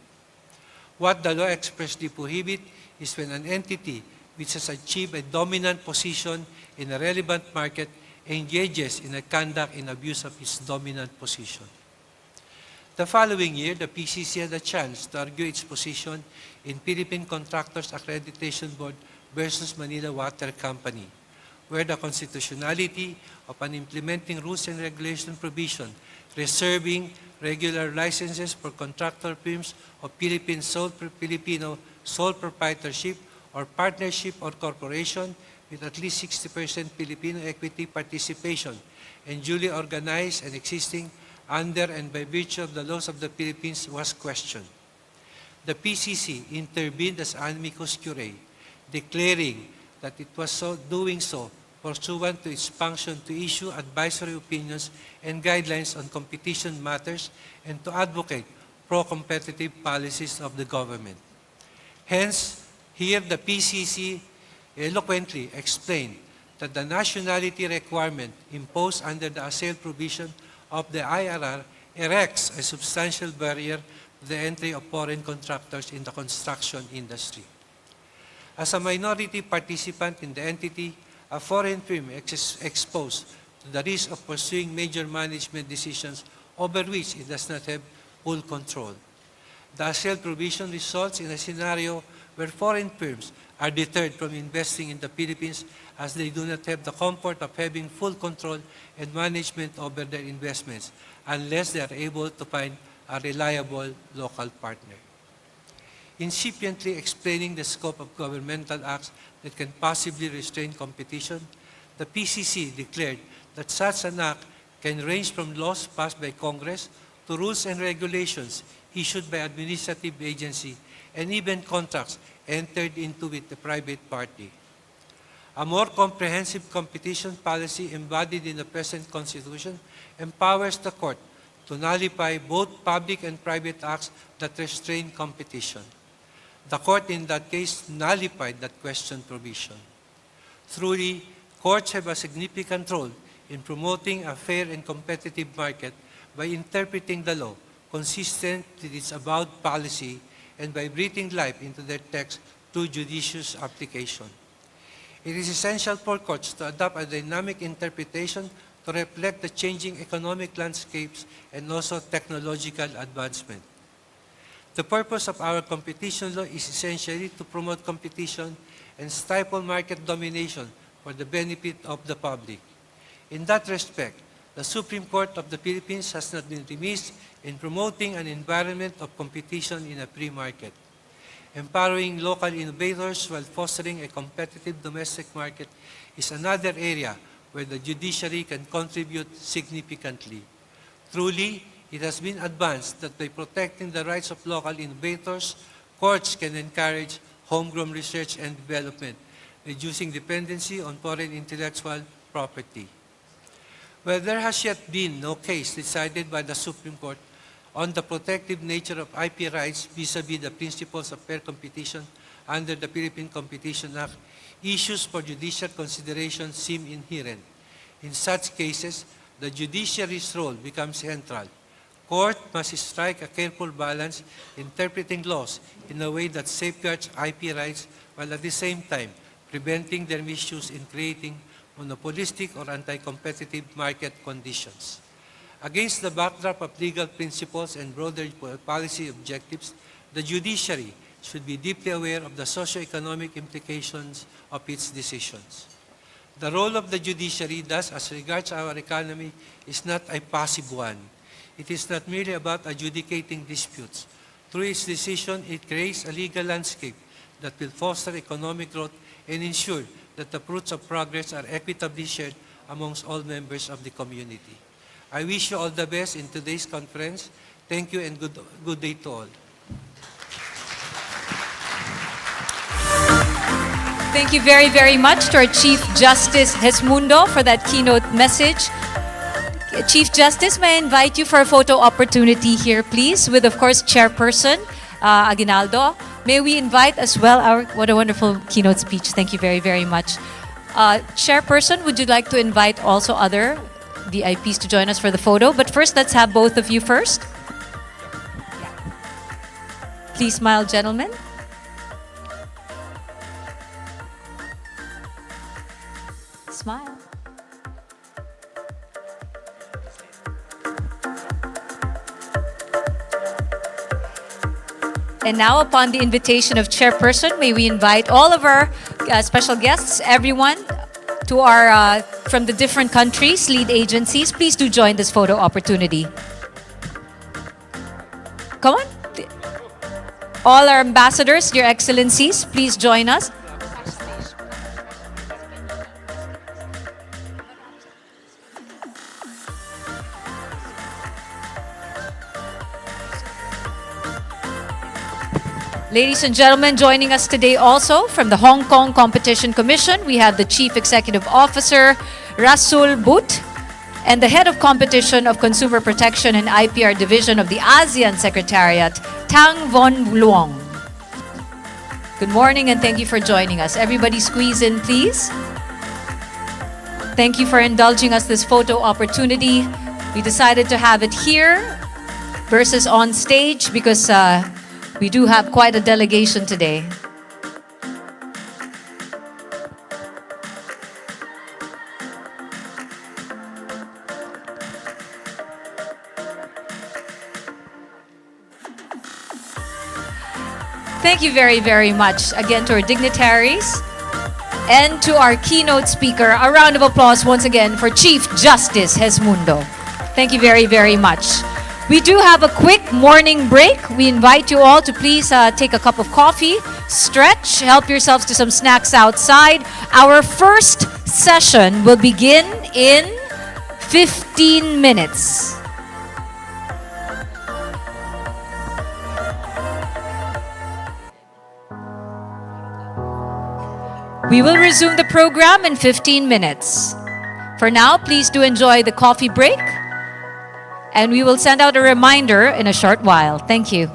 What the law expressly prohibits is when an entity which has achieved a dominant position in a relevant market engages in a conduct in abuse of its dominant position. The following year, the PCC had a chance to argue its position in Philippine Contractors Accreditation Board versus Manila Water Company, where the constitutionality of an implementing rules and regulation provision reserving regular licenses for contractor firms of Filipino sole proprietorship or partnership or corporation with at least 60% Filipino equity participation and duly organized and existing under and by virtue of the laws of the Philippines was questioned. The PCC intervened as amicus curiae, declaring that it was doing so pursuant to its function to issue advisory opinions and guidelines on competition matters and to advocate pro-competitive policies of the government. Hence, here the PCC eloquently explained that the nationality requirement imposed under the ASEL provision of the IRR erects a substantial barrier to the entry of foreign contractors in the construction industry. As a minority participant in the entity, a foreign firm exposed to the risk of pursuing major management decisions over which it does not have full control. The ASEL provision results in a scenario where foreign firms are deterred from investing in the Philippines as they do not have the comfort of having full control and management over their investments unless they are able to find a reliable local partner. incipiently explaining the scope of governmental acts that can possibly restrain competition, the PCC declared that such an act can range from laws passed by Congress to rules and regulations issued by administrative agency and even contracts entered into with the private party. A more comprehensive competition policy embodied in the present Constitution empowers the Court to nullify both public and private acts that restrain competition. The Court in that case nullified that question provision. Truly, courts have a significant role in promoting a fair and competitive market by interpreting the law consistent with its avowed policy and by breathing life into their text through judicious application. It is essential for courts to adopt a dynamic interpretation to reflect the changing economic landscapes and also technological advancement. The purpose of our competition law is essentially to promote competition and stifle market domination for the benefit of the public. In that respect, the Supreme Court of the Philippines has not been remiss in promoting an environment of competition in a free market. Empowering local innovators while fostering a competitive domestic market is another area where the judiciary can contribute significantly. Truly, it has been advanced that by protecting the rights of local innovators, courts can encourage homegrown research and development, reducing dependency on foreign intellectual property. Well, there has yet been no case decided by the Supreme Court on the protective nature of IP rights vis-à-vis the principles of fair competition under the Philippine Competition Act, issues for judicial consideration seem inherent. In such cases, the judiciary's role becomes central. Court must strike a careful balance interpreting laws in a way that safeguards IP rights while at the same time preventing their misuse in creating monopolistic or anti-competitive market conditions. Against the backdrop of legal principles and broader policy objectives, the judiciary should be deeply aware of the socio-economic implications of its decisions. The role of the judiciary, thus, as regards our economy, is not a passive one. It is not merely about adjudicating disputes. Through its decision, it creates a legal landscape that will foster economic growth and ensure that the fruits of progress are equitably shared amongst all members of the community. I wish you all the best in today's conference. Thank you and good day to all. Thank you very, very much to our Chief Justice Hesmundo for that keynote message. Chief Justice, may I invite you for a photo opportunity here, please, with, of course, Chairperson Aguinaldo. May we invite as well what a wonderful keynote speech. Thank you very, very much. Chairperson, would you like to invite also other VIPs to join us for the photo? But first, let's have both of you first. Please smile, gentlemen. Smile. And now, upon the invitation of Chairperson, may we invite all of our special guests, everyone, to our from the different countries, lead agencies. Please do join this photo opportunity. Come on. All our ambassadors, Your Excellencies, please join us. Ladies and gentlemen, joining us today also from the Hong Kong Competition Commission, we have the Chief Executive Officer, Rasul But, and the Head of Competition of Consumer Protection and IPR Division of the ASEAN Secretariat, Tang Von Luong. Good morning and thank you for joining us. Everybody squeeze in, please. Thank you for indulging us this photo opportunity. We decided to have it here versus on stage because we do have quite a delegation today. Thank you very, very much again to our dignitaries and to our keynote speaker. A round of applause once again for Chief Justice Hesmundo. Thank you very, very much. We do have a quick morning break. We invite you all to please take a cup of coffee, stretch, help yourselves to some snacks outside. Our first session will begin in 15 minutes. We will resume the program in 15 minutes. For now, please do enjoy the coffee break, and we will send out a reminder in a short while. Thank you.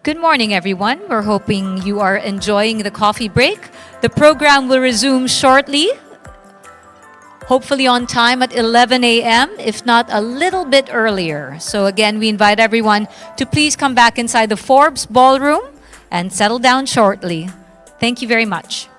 Good morning, everyone. We're hoping you are enjoying the coffee break. The program will resume shortly, hopefully on time at 11 a.m., if not a little bit earlier. So again, we invite everyone to please come back inside the Forbes Ballroom and settle down shortly. Thank you very much.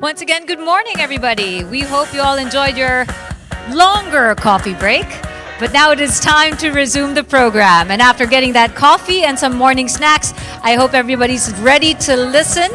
Once again, good morning, everybody. We hope you all enjoyed your longer coffee break. But now it is time to resume the program. And after getting that coffee and some morning snacks, I hope everybody's ready to listen.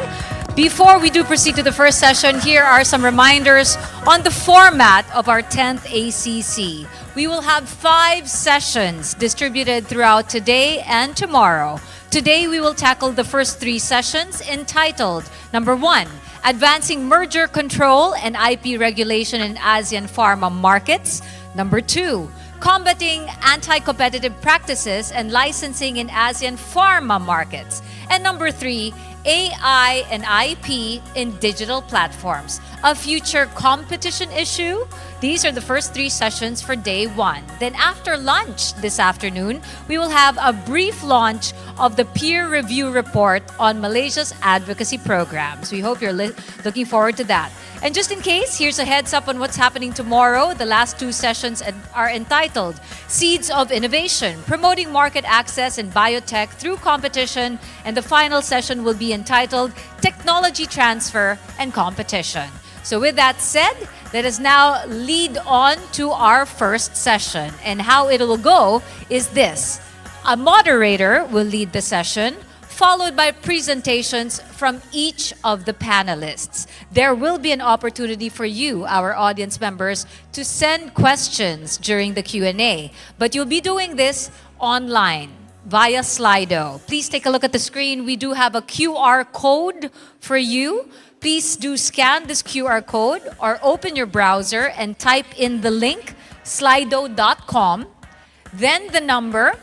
Before we do proceed to the first session, here are some reminders on the format of our 10th ACC. We will have 5 sessions distributed throughout today and tomorrow. Today, we will tackle the first 3 sessions entitled, number 1, Advancing Merger Control and IP Regulation in ASEAN Pharma Markets. Number 2, Combating Anti-Competitive Practices and Licensing in ASEAN Pharma Markets. And number 3, AI and IP in digital platforms, a future competition issue. These are the first 3 sessions for day 1. Then after lunch this afternoon, we will have a brief launch of the peer review report on Malaysia's advocacy programs. We hope you're looking forward to that. And just in case, here's a heads up on what's happening tomorrow. The last 2 sessions are entitled Seeds of Innovation, Promoting Market Access in Biotech Through Competition. And the final session will be entitled Technology Transfer and Competition. So with that said, let us now lead on to our first session. And how it will go is this. A moderator will lead the session, followed by presentations from each of the panelists. There will be an opportunity for you, our audience members, to send questions during the Q&A, but you'll be doing this online via Slido. Please take a look at the screen. We do have a QR code for you. Please do scan this QR code or open your browser and type in the link slido.com, then the number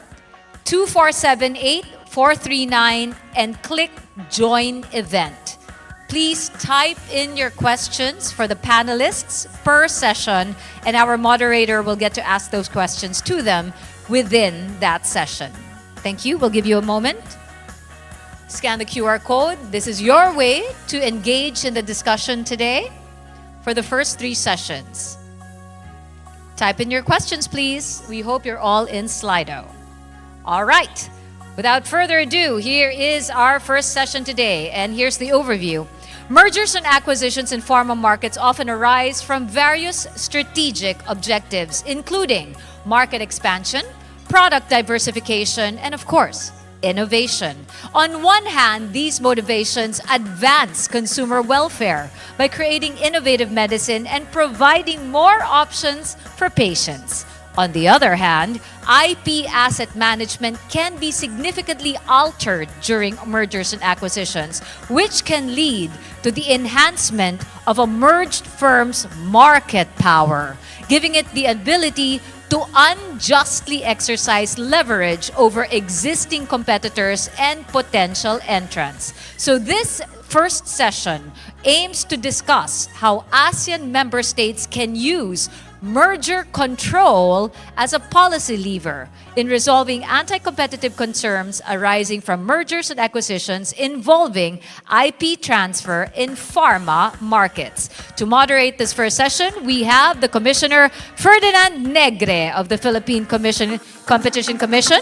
2478439 and click Join Event. Please type in your questions for the panelists per session, and our moderator will get to ask those questions to them within that session. Thank you. We'll give you a moment. Scan the QR code. This is your way to engage in the discussion today for the first 3 sessions. Type in your questions, please. We hope you're all in Slido. All right. Without further ado, here is our first session today, and here's the overview. Mergers and acquisitions in pharma markets often arise from various strategic objectives, including market expansion, product diversification, and of course, innovation. On one hand, these motivations advance consumer welfare by creating innovative medicine and providing more options for patients. On the other hand, IP asset management can be significantly altered during mergers and acquisitions, which can lead to the enhancement of a merged firm's market power, giving it the ability to unjustly exercise leverage over existing competitors and potential entrants. So this first session aims to discuss how ASEAN member states can use merger control as a policy lever in resolving anti-competitive concerns arising from mergers and acquisitions involving IP transfer in pharma markets. To moderate this first session, we have the Commissioner Ferdinand Negre of the Philippine Competition Commission,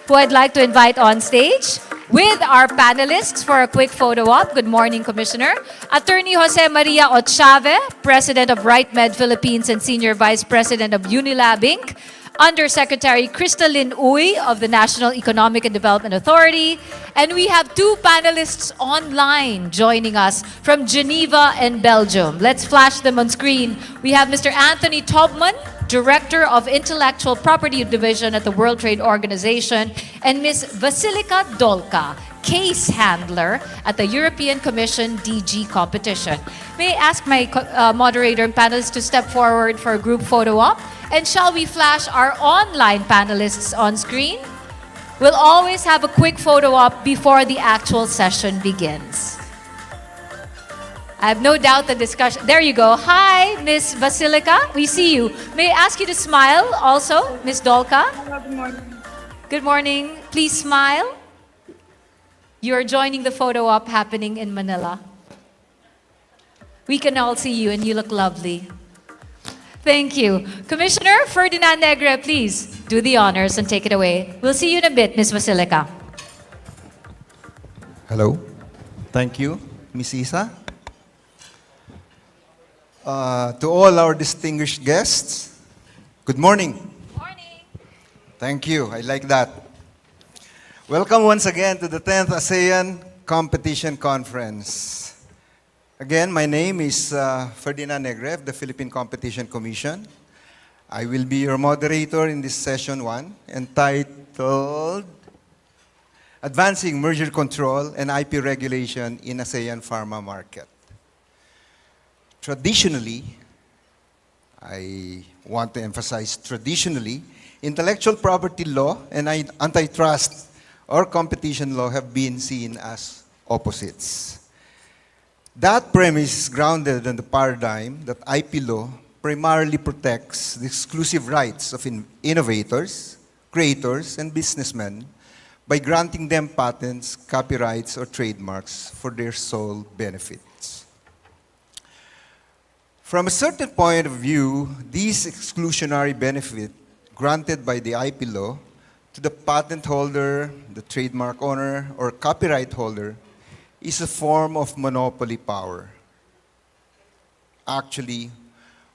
who I'd like to invite on stage with our panelists for a quick photo op. Good morning, Commissioner. Attorney Jose Maria Ochave, President of RightMed Philippines and Senior Vice President of Unilab Inc. Undersecretary Crystalline Uy of the National Economic and Development Authority. And we have 2 panelists online joining us from Geneva and Belgium. Let's flash them on screen. We have Mr. Anthony Tobman, Director of Intellectual Property Division at the World Trade Organization, and Ms. Vasilika Dolka, Case Handler at the European Commission DG Competition. May I ask my moderator and panelists to step forward for a group photo op? And shall we flash our online panelists on screen? We'll always have a quick photo op before the actual session begins. I have no doubt the discussion... There you go. Hi, Ms. Vasilika. We see you. May I ask you to smile also, Ms. Dolka? Hello, good morning. Good morning. Please smile. You are joining the photo op happening in Manila. We can all see you and you look lovely. Thank you. Commissioner Ferdinand Negre, please do the honors and take it away. We'll see you in a bit, Ms. Vasilika. Hello. Thank you, Ms. Isa. To all our distinguished guests, good morning. Morning. Thank you. I like that. Welcome once again to the 10th ASEAN Competition Conference. Again, my name is Ferdinand Negre of the Philippine Competition Commission. I will be your moderator in this session 1, entitled Advancing Merger Control and IP Regulation in ASEAN Pharma Market. Traditionally, I want to emphasize traditionally, intellectual property law and antitrust or competition law have been seen as opposites. That premise is grounded in the paradigm that IP law primarily protects the exclusive rights of innovators, creators, and businessmen by granting them patents, copyrights, or trademarks for their sole benefits. From a certain point of view, these exclusionary benefit granted by the IP law to the patent holder, the trademark owner, or copyright holder is a form of monopoly power. Actually,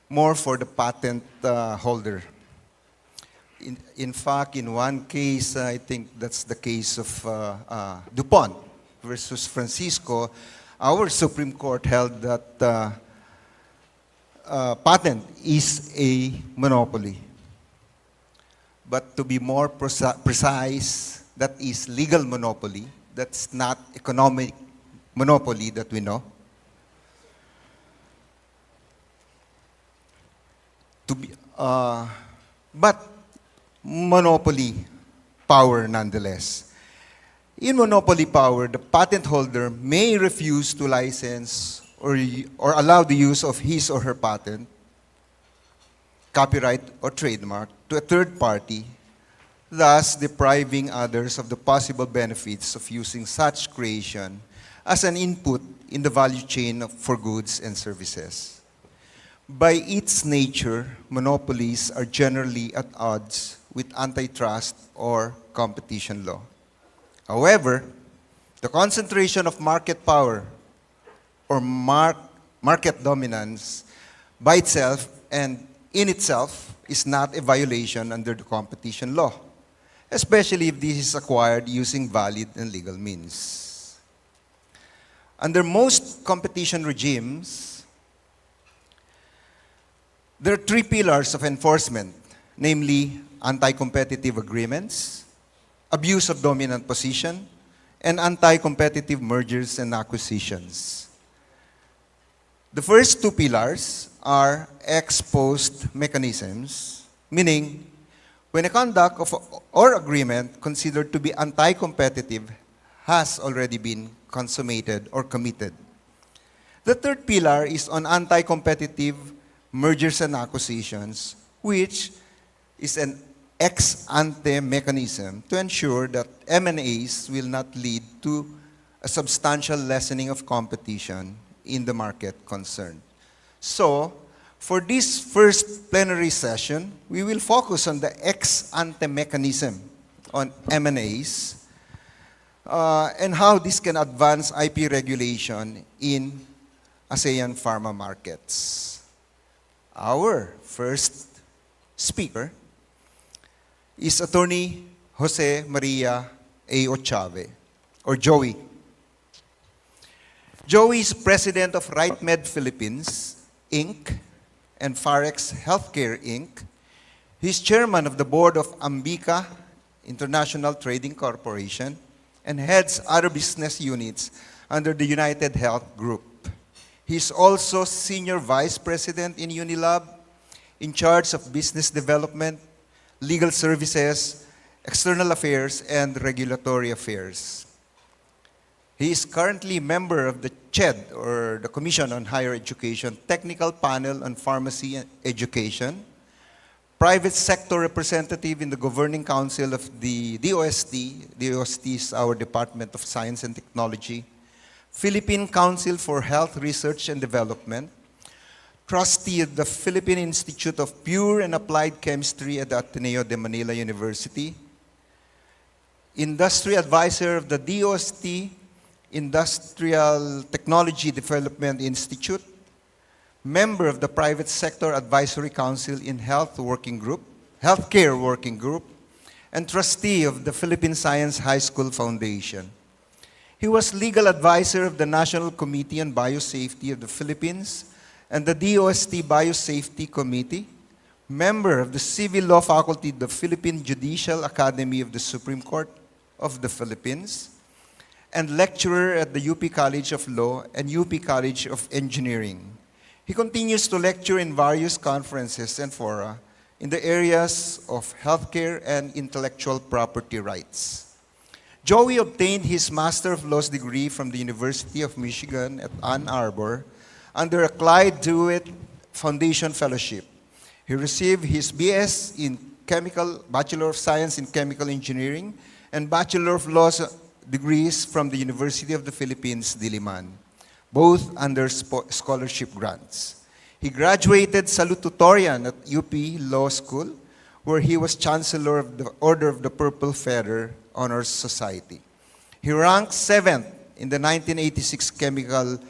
more for the patent holder. In fact, in one case, I think that's the case of DuPont versus Francisco, our Supreme Court held that patent is a monopoly. But to be more precise, that is legal monopoly. That's not economic monopoly that we know. But monopoly power nonetheless. In monopoly power, the patent holder may refuse to license or allow the use of his or her patent, copyright, or trademark to a third party, thus depriving others of the possible benefits of using such creation as an input in the value chain for goods and services. By its nature, monopolies are generally at odds with antitrust or competition law. However, the concentration of market power or market dominance by itself and in itself is not a violation under the competition law, especially if this is acquired using valid and legal means. Under most competition regimes, there are three pillars of enforcement, namely anti-competitive agreements, abuse of dominant position, and anti-competitive mergers and acquisitions. The first two pillars are ex post mechanisms, meaning when a conduct or agreement considered to be anti-competitive has already been consummated or committed. The third pillar is on anti-competitive mergers and acquisitions, which is an ex ante mechanism to ensure that M&As will not lead to a substantial lessening of competition in the market concerned. So, for this first plenary session, we will focus on the ex ante mechanism on M&As and how this can advance IP regulation in ASEAN pharma markets. Our first speaker is Attorney Jose Maria A. Ochave, or Joey. Joey is president of RightMed Philippines, Inc., and Pharex Healthcare, Inc. He's chairman of the board of Ambika International Trading Corporation and heads other business units under the United Health Group. He's also senior vice president in Unilab, in charge of business development, legal services, external affairs, and regulatory affairs. He is currently a member of the CHED, or the Commission on Higher Education, Technical Panel on Pharmacy Education, private sector representative in the Governing Council of the DOST. DOST is our Department of Science and Technology, Philippine Council for Health Research and Development, trustee of the Philippine Institute of Pure and Applied Chemistry at the Ateneo de Manila University, industry advisor of the DOST Industrial Technology Development Institute, member of the Private Sector Advisory Council in Healthcare Working Group, and trustee of the Philippine Science High School Foundation. He was legal advisor of the National Committee on Biosafety of the Philippines and the DOST Biosafety Committee, member of the Civil Law Faculty of the Philippine Judicial Academy of the Supreme Court of the Philippines, and lecturer at the UP College of Law and UP College of Engineering. He continues to lecture in various conferences and fora in the areas of healthcare and intellectual property rights. Joey obtained his Master of Laws degree from the University of Michigan at Ann Arbor under a Clyde DeWitt Foundation Fellowship. He received his BS in Bachelor of Science in Chemical Engineering and Bachelor of Laws degrees from the University of the Philippines, Diliman, both under scholarship grants. He graduated salutatorian at UP Law School, where he was Chancellor of the Order of the Purple Feather Honors Society. He ranked 7th in the 1986 Chemical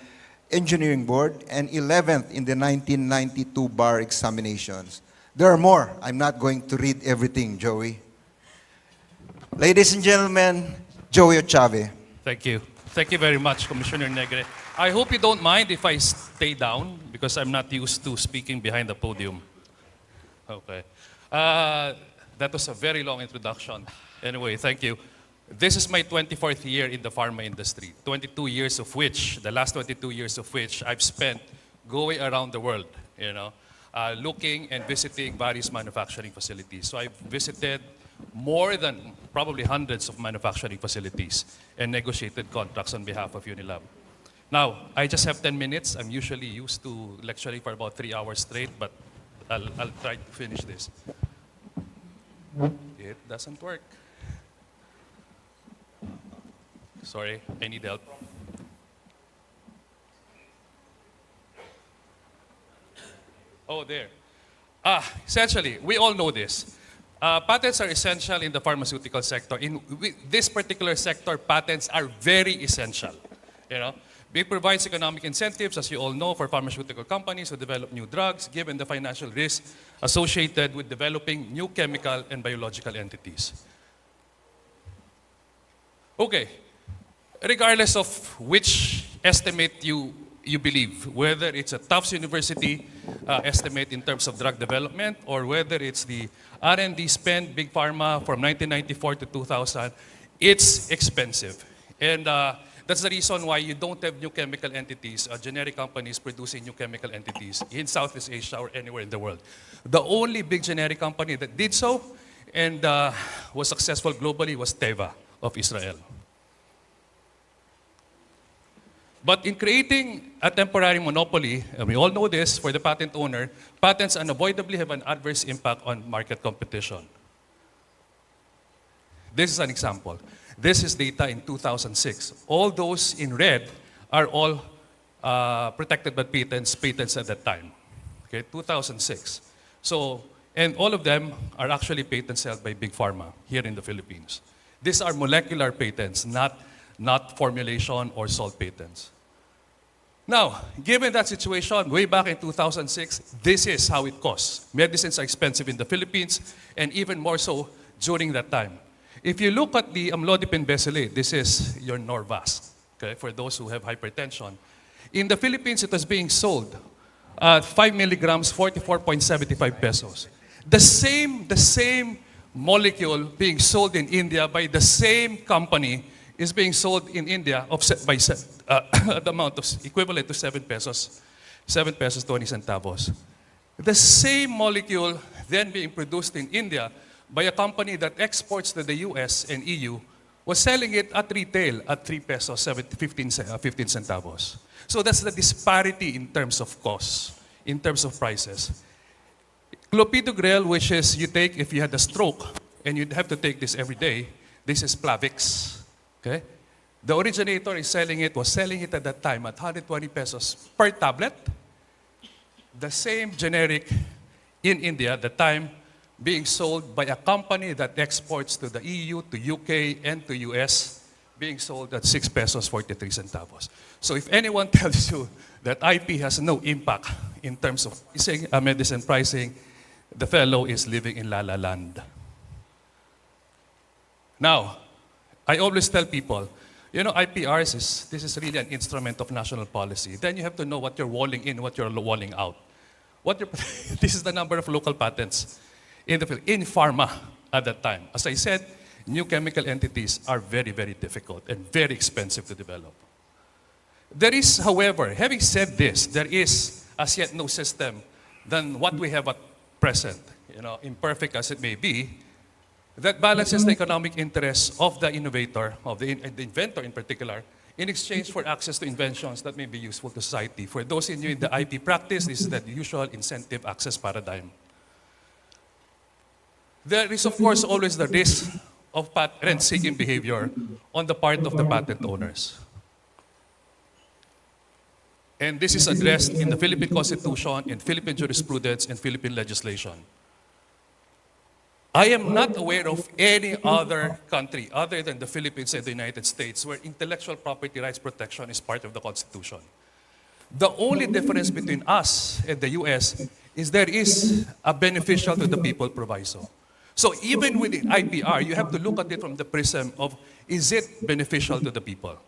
Engineering Board and 11th in the 1992 bar examinations. There are more. I'm not going to read everything, Joey. Ladies and gentlemen, Joey Ochave. Thank you. Thank you very much, Commissioner Negre. I hope you don't mind if I stay down because I'm not used to speaking behind the podium. Okay. That was a very long introduction. Anyway, thank you. This is my 24th year in the pharma industry, 22 years of which, the last 22 years of which, I've spent going around the world, looking and visiting various manufacturing facilities. So I've visited more than probably hundreds of manufacturing facilities and negotiated contracts on behalf of Unilab. Now, I just have 10 minutes. I'm usually used to lecturing for about 3 hours straight, but I'll try to finish this. It doesn't work. Sorry, I need help. Oh, there. Essentially, we all know this. Patents are essential in the pharmaceutical sector. In this particular sector, patents are very essential. It provides economic incentives, as you all know, for pharmaceutical companies to develop new drugs, given the financial risk associated with developing new chemical and biological entities. Okay, regardless of which estimate you believe, whether it's a Tufts University estimate in terms of drug development, or whether it's the R&D spend, Big Pharma from 1994 to 2000, it's expensive. And that's the reason why you don't have new chemical entities, generic companies producing new chemical entities in Southeast Asia or anywhere in the world. The only big generic company that did so and was successful globally was Teva of Israel. But in creating a temporary monopoly, and we all know this for the patent owner, patents unavoidably have an adverse impact on market competition. This is an example. This is data in 2006. All those in red are all protected by patents at that time. Okay, 2006. So, and all of them are actually patents held by Big Pharma here in the Philippines. These are molecular patents, not formulation or salt patents. Now, given that situation, way back in 2006, this is how it costs. Medicines are expensive in the Philippines, and even more so during that time. If you look at the amlodipine benzoate, this is your Norvasc, okay, for those who have hypertension. In the Philippines, it was being sold at 5 milligrams, 44.75 pesos. The same molecule being sold in India by the same company is being sold in India by the amount of equivalent to 7 pesos 20 centavos. The same molecule then being produced in India by a company that exports to the US and EU was selling it at retail at 3 pesos 15 centavos. So that's the disparity in terms of costs, in terms of prices. Clopidogrel, which is you take if you had a stroke and you'd have to take this every day, this is Plavix. Okay? The originator was selling it at that time at 120 pesos per tablet. The same generic in India at the time being sold by a company that exports to the EU, to UK, and to US, being sold at 6 pesos 43 centavos. So if anyone tells you that IP has no impact in terms of medicine pricing, the fellow is living in La La Land. Now, I always tell people, IPRs this is really an instrument of national policy. Then you have to know what you're walling in, what you're walling out. This is the number of local patents in pharma at that time. As I said, new chemical entities are very, very difficult and very expensive to develop. There is, however, having said this, there is as yet no system than what we have at present, imperfect as it may be, that balances the economic interests of the innovator, of the inventor in particular, in exchange for access to inventions that may be useful to society. For those in you in the IP practice, this is the usual incentive access paradigm. There is, of course, always the risk of rent-seeking behavior on the part of the patent owners. And this is addressed in the Philippine Constitution, in Philippine jurisprudence, and Philippine legislation. I am not aware of any other country other than the Philippines and the United States where intellectual property rights protection is part of the Constitution. The only difference between us and the US is there is a beneficial to the people proviso. So even with the IPR, you have to look at it from the prism of, is it beneficial to the people?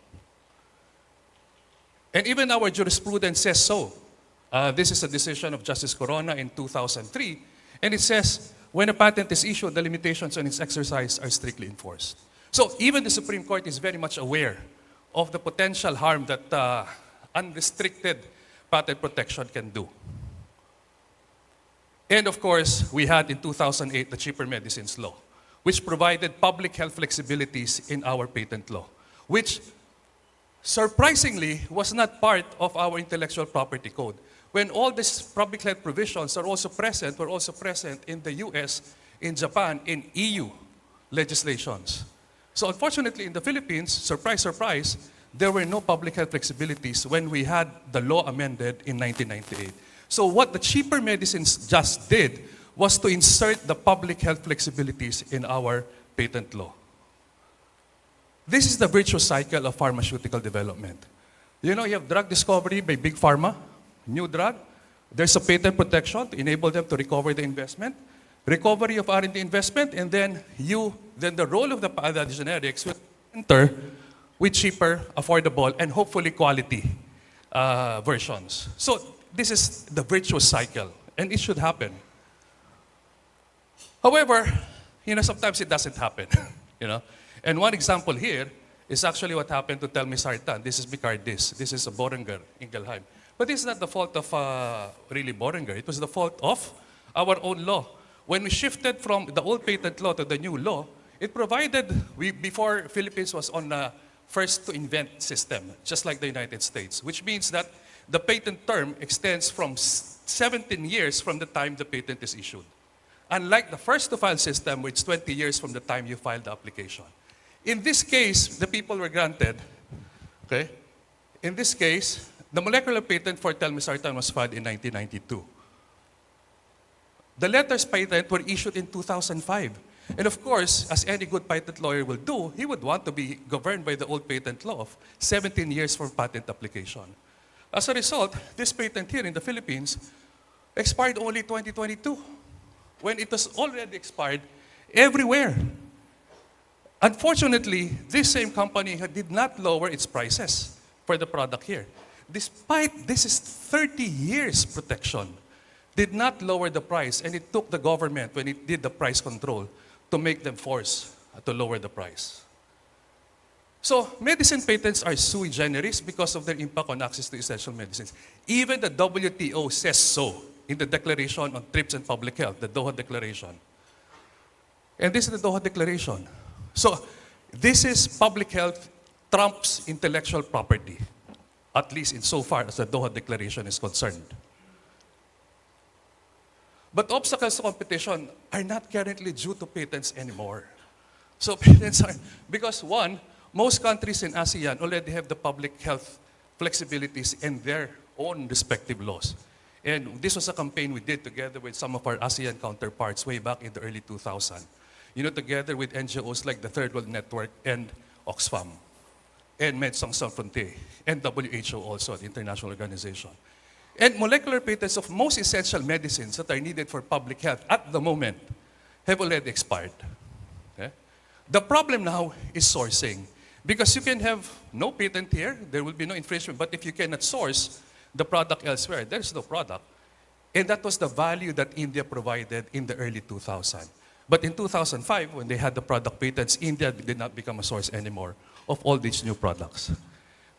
And even our jurisprudence says so. This is a decision of Justice Corona in 2003, and it says, when a patent is issued, the limitations on its exercise are strictly enforced. So even the Supreme Court is very much aware of the potential harm that unrestricted patent protection can do. And of course, we had in 2008 the Cheaper Medicines Law, which provided public health flexibilities in our patent law, which surprisingly was not part of our intellectual property code. When all these public health provisions are also present, were also present in the US, in Japan, in EU legislations. So unfortunately, in the Philippines, surprise, surprise, there were no public health flexibilities when we had the law amended in 1998. So what the Cheaper Medicines just did was to insert the public health flexibilities in our patent law. This is the virtuous cycle of pharmaceutical development. You know, you have drug discovery by Big Pharma, new drug. There's a patent protection to enable them to recover the investment, recovery of R&D investment, and then the role of the generics will enter with cheaper, affordable, and hopefully quality versions. So this is the virtuous cycle, and it should happen. However, you know, sometimes it doesn't happen, you know. And one example here is actually what happened to telmisartan. This is Bicardis. This is a Boehringer Ingelheim. But this is not the fault of really Boehringer. It was the fault of our own law. When we shifted from the old patent law to the new law, it provided, before Philippines was on a first to invent system, just like the United States, which means that the patent term extends from 17 years from the time the patent is issued. Unlike the first to file system, which is 20 years from the time you filed the application. In this case, the people were granted, okay? In this case, the molecular patent for telmisartan was filed in 1992. The letters patent were issued in 2005. And of course, as any good patent lawyer will do, he would want to be governed by the old patent law of 17 years from patent application. As a result, this patent here in the Philippines expired only 2022, when it was already expired everywhere. Unfortunately, this same company did not lower its prices for the product here. Despite this is 30 years protection, did not lower the price, and it took the government, when it did the price control, to make them force to lower the price. So medicine patents are sui generis because of their impact on access to essential medicines. Even the WTO says so in the Declaration on TRIPS and Public Health, the Doha Declaration. And this is the Doha Declaration. So this is public health trumps intellectual property, at least insofar as the Doha Declaration is concerned. But obstacles to competition are not currently due to patents anymore. So patents are, because one, most countries in ASEAN already have the public health flexibilities in their own respective laws. And this was a campaign we did together with some of our ASEAN counterparts way back in the early 2000s. You know, together with NGOs like the Third World Network and Oxfam, and Médecins Sans Frontières, and WHO also, the international organization. And molecular patents of most essential medicines that are needed for public health at the moment have already expired. Okay? The problem now is sourcing. Because you can have no patent here, there will be no infringement, but if you cannot source the product elsewhere, there's no product. And that was the value that India provided in the early 2000s. But in 2005, when they had the product patents, India did not become a source anymore of all these new products.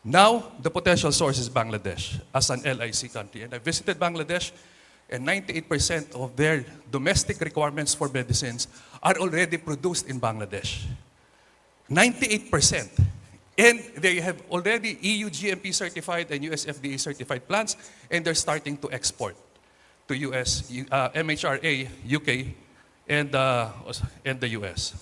Now, the potential source is Bangladesh as an LIC country. And I visited Bangladesh, and 98% of their domestic requirements for medicines are already produced in Bangladesh. 98%. And they have already EU GMP certified and US FDA certified plants, and they're starting to export to US, MHRA, UK, and the US.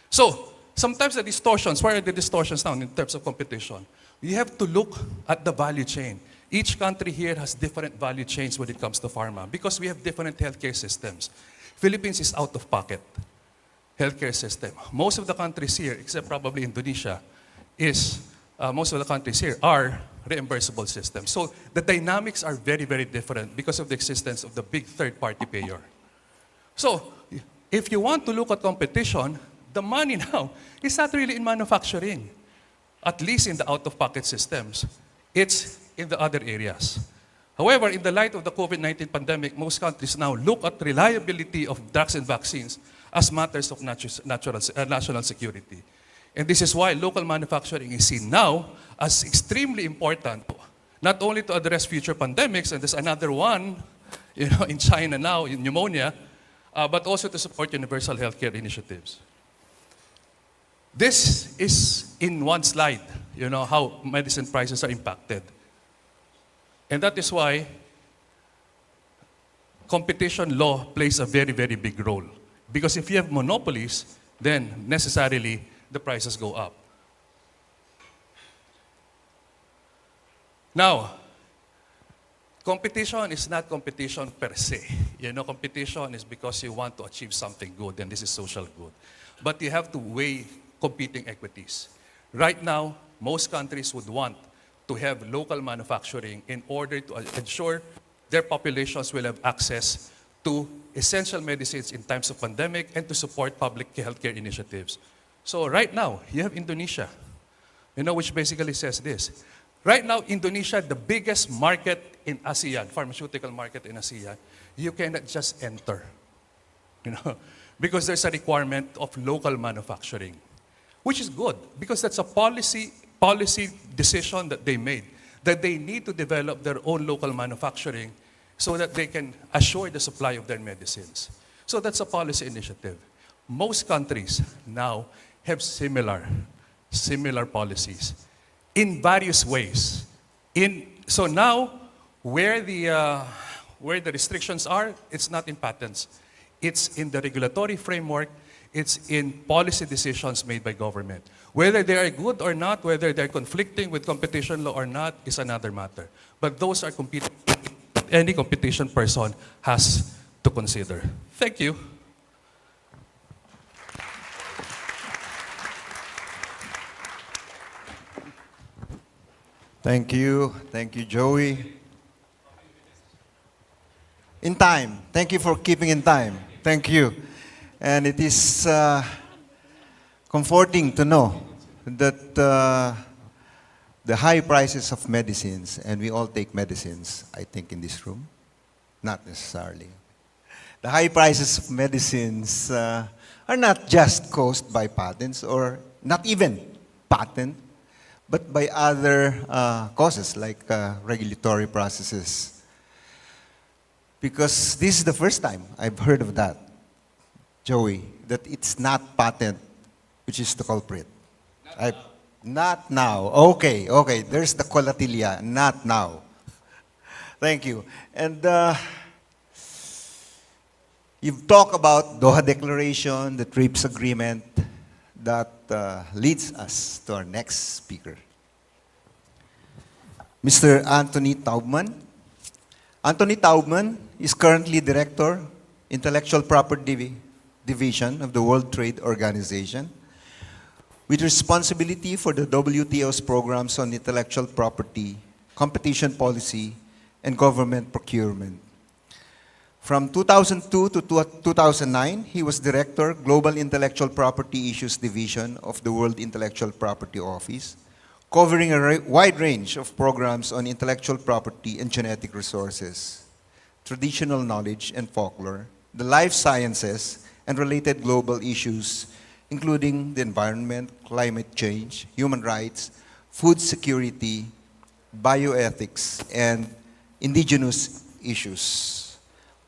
So, sometimes the distortions, where are the distortions now in terms of competition? You have to look at the value chain. Each country here has different value chains when it comes to pharma because we have different healthcare systems. Philippines is out of pocket healthcare system. Most of the countries here, except probably Indonesia, is most of the countries here are reimbursable systems. So the dynamics are very, very different because of the existence of the big third-party payer. So if you want to look at competition, the money now is not really in manufacturing, at least in the out-of-pocket systems. It's in the other areas. However, in the light of the COVID-19 pandemic, most countries now look at reliability of drugs and vaccines as matters of national security. And this is why local manufacturing is seen now as extremely important, not only to address future pandemics, and there's another one in China now, in pneumonia, but also to support universal healthcare initiatives. This is in one slide, how medicine prices are impacted. And that is why competition law plays a very, very big role. Because if you have monopolies, then necessarily the prices go up. Now, competition is not competition per se. Competition is because you want to achieve something good, and this is social good. But you have to weigh competing equities. Right now, most countries would want to have local manufacturing in order to ensure their populations will have access to essential medicines in times of pandemic and to support public healthcare initiatives. So right now, you have Indonesia, which basically says this. Right now, Indonesia, the biggest market in ASEAN, pharmaceutical market in ASEAN, you cannot just enter, because there's a requirement of local manufacturing, which is good, because that's a policy decision that they made, that they need to develop their own local manufacturing so that they can assure the supply of their medicines. So that's a policy initiative. Most countries now have similar policies in various ways. So now, where the restrictions are, it's not in patents. It's in the regulatory framework. It's in policy decisions made by government. Whether they are good or not, whether they're conflicting with competition law or not, is another matter. But those are any competition person has to consider. Thank you. Thank you, Joey. In time. Thank you for keeping in time. Thank you. And it is comforting to know that the high prices of medicines, and we all take medicines, I think, in this room, not necessarily. The high prices of medicines are not just caused by patents, or not even patent, but by other causes like regulatory processes. Because this is the first time I've heard of that, Joey, that it's not patent which is the culprit. Not now. Okay, there's the colatilia, not now. Thank you. And you've talked about Doha Declaration, the TRIPS Agreement, that leads us to our next speaker. Mr. Anthony Taubman. Anthony Taubman is currently Director, Intellectual Property Division of the World Trade Organization, with responsibility for the WTO's programs on intellectual property, competition policy, and government procurement. From 2002 to 2009, he was Director, Global Intellectual Property Issues Division of the World Intellectual Property Office, covering a wide range of programs on intellectual property and genetic resources, traditional knowledge and folklore, the life sciences, and related global issues, including the environment, climate change, human rights, food security, bioethics, and indigenous issues.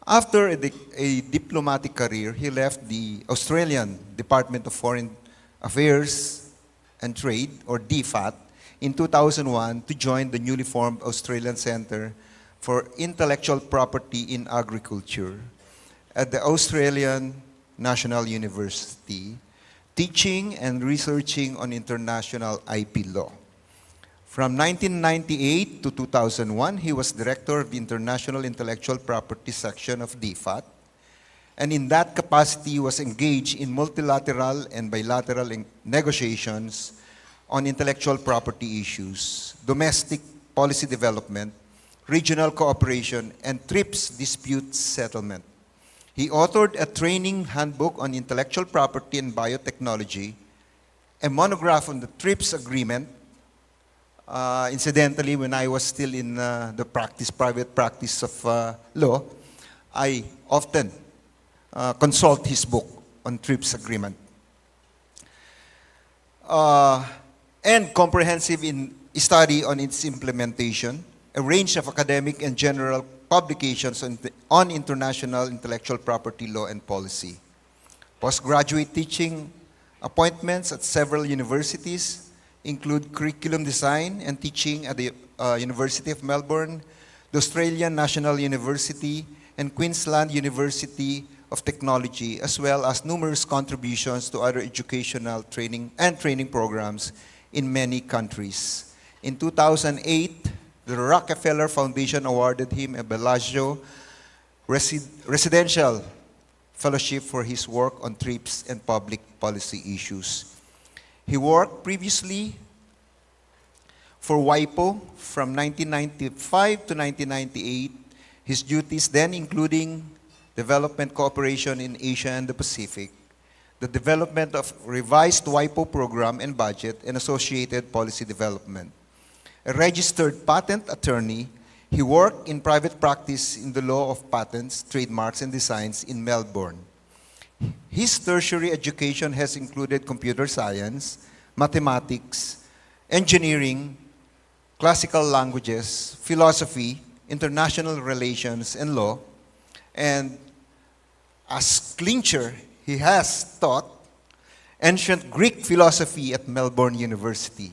After a diplomatic career, he left the Australian Department of Foreign Affairs and Trade, or DFAT, in 2001 to join the newly formed Australian Centre for Intellectual Property in Agriculture at the Australian National University, teaching and researching on international IP law. From 1998 to 2001, he was Director of the International Intellectual Property Section of DFAT, and in that capacity was engaged in multilateral and bilateral negotiations on intellectual property issues, domestic policy development, regional cooperation, and TRIPS dispute settlement. He authored a training handbook on intellectual property and biotechnology, a monograph on the TRIPS agreement. Incidentally, when I was still in the private practice of law, I often consult his book on TRIPS agreement. And comprehensive study on its implementation, a range of academic and general publications on international intellectual property law and policy. Postgraduate teaching appointments at several universities include curriculum design and teaching at the University of Melbourne, the Australian National University, and Queensland University of Technology, as well as numerous contributions to other educational training programs in many countries. In 2008, the Rockefeller Foundation awarded him a Bellagio Residential Fellowship for his work on TRIPS and public policy issues. He worked previously for WIPO from 1995 to 1998. His duties then including development cooperation in Asia and the Pacific, the development of revised WIPO program and budget, and associated policy development. A registered patent attorney, he worked in private practice in the law of patents, trademarks, and designs in Melbourne. His tertiary education has included computer science, mathematics, engineering, classical languages, philosophy, international relations, and law. And as clincher, he has taught ancient Greek philosophy at Melbourne University.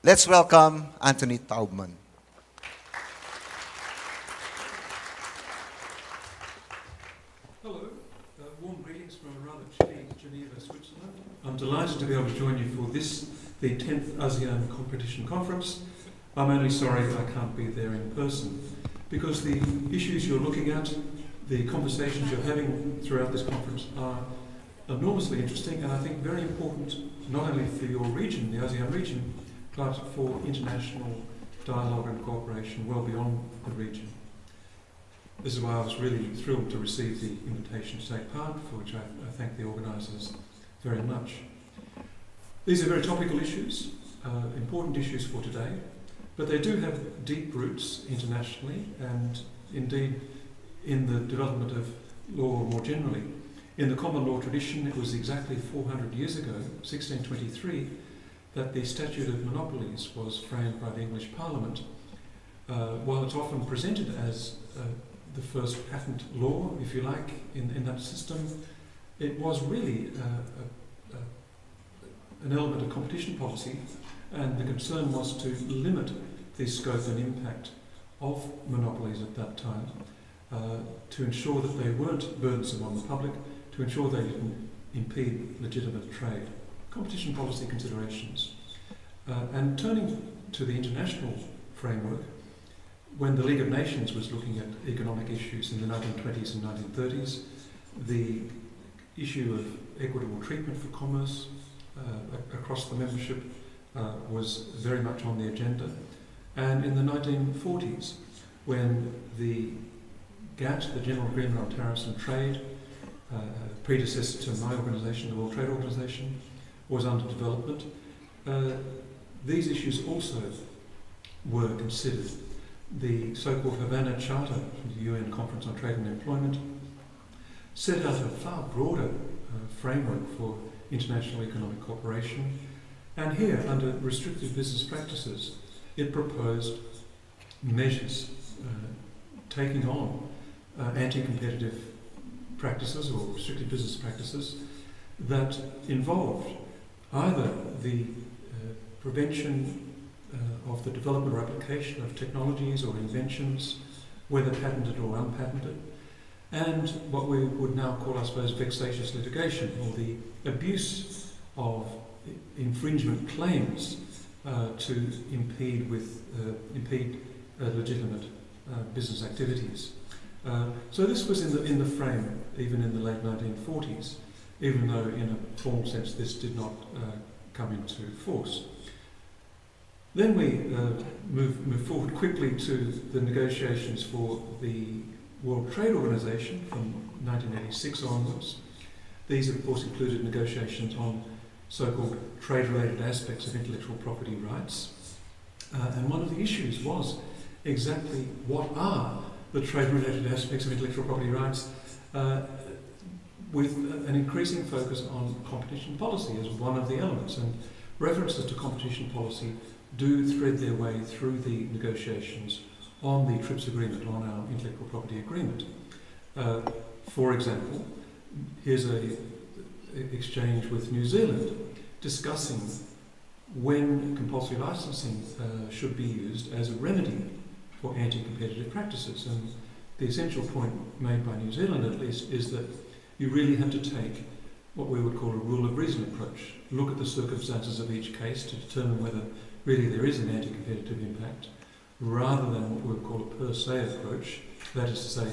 Let's welcome Anthony Taubman. Hello, warm greetings from a rather chilly Geneva, Switzerland. I'm delighted to be able to join you for this, the 10th ASEAN Competition Conference. I'm only sorry that I can't be there in person, because the issues you're looking at, the conversations you're having throughout this conference are enormously interesting and I think very important, not only for your region, the ASEAN region, but for international dialogue and cooperation well beyond the region. This is why I was really thrilled to receive the invitation to take part, for which I thank the organisers very much. These are very topical issues, important issues for today, but they do have deep roots internationally and indeed in the development of law more generally. In the common law tradition, it was exactly 400 years ago, 1623, that the Statute of Monopolies was framed by the English Parliament. While it's often presented as the first patent law, if you like, in that system, it was really an element of competition policy, and the concern was to limit the scope and impact of monopolies at that time, to ensure that they weren't burdensome on the public, to ensure they didn't impede legitimate trade. Competition policy considerations. And turning to the international framework, when the League of Nations was looking at economic issues in the 1920s and 1930s, the issue of equitable treatment for commerce across the membership was very much on the agenda. And in the 1940s, when the GATT, the General Agreement on Tariffs and Trade, predecessor to my organisation, the World Trade Organisation, was under development, these issues also were considered. The so-called Havana Charter from the UN Conference on Trade and Employment set out a far broader framework for international economic cooperation, and here, under restrictive business practices, it proposed measures taking on anti-competitive practices or restrictive business practices that involved either the prevention of the development or application of technologies or inventions, whether patented or unpatented, and what we would now call, I suppose, vexatious litigation, or the abuse of infringement claims to impede legitimate business activities. So this was in the frame, even in the late 1940s, even though in a formal sense this did not come into force. Then we move forward quickly to the negotiations for the World Trade Organization from 1986 onwards. These, of course, included negotiations on so-called trade-related aspects of intellectual property rights. And one of the issues was exactly what are the trade-related aspects of intellectual property rights, with an increasing focus on competition policy as one of the elements. And references to competition policy do thread their way through the negotiations on the TRIPS agreement, on our intellectual property agreement. For example, here's an exchange with New Zealand discussing when compulsory licensing should be used as a remedy for anti-competitive practices. And the essential point made by New Zealand, at least, is that you really have to take what we would call a rule of reason approach. Look at the circumstances of each case to determine whether really there is an anti-competitive impact, rather than what we would call a per se approach, that is to say,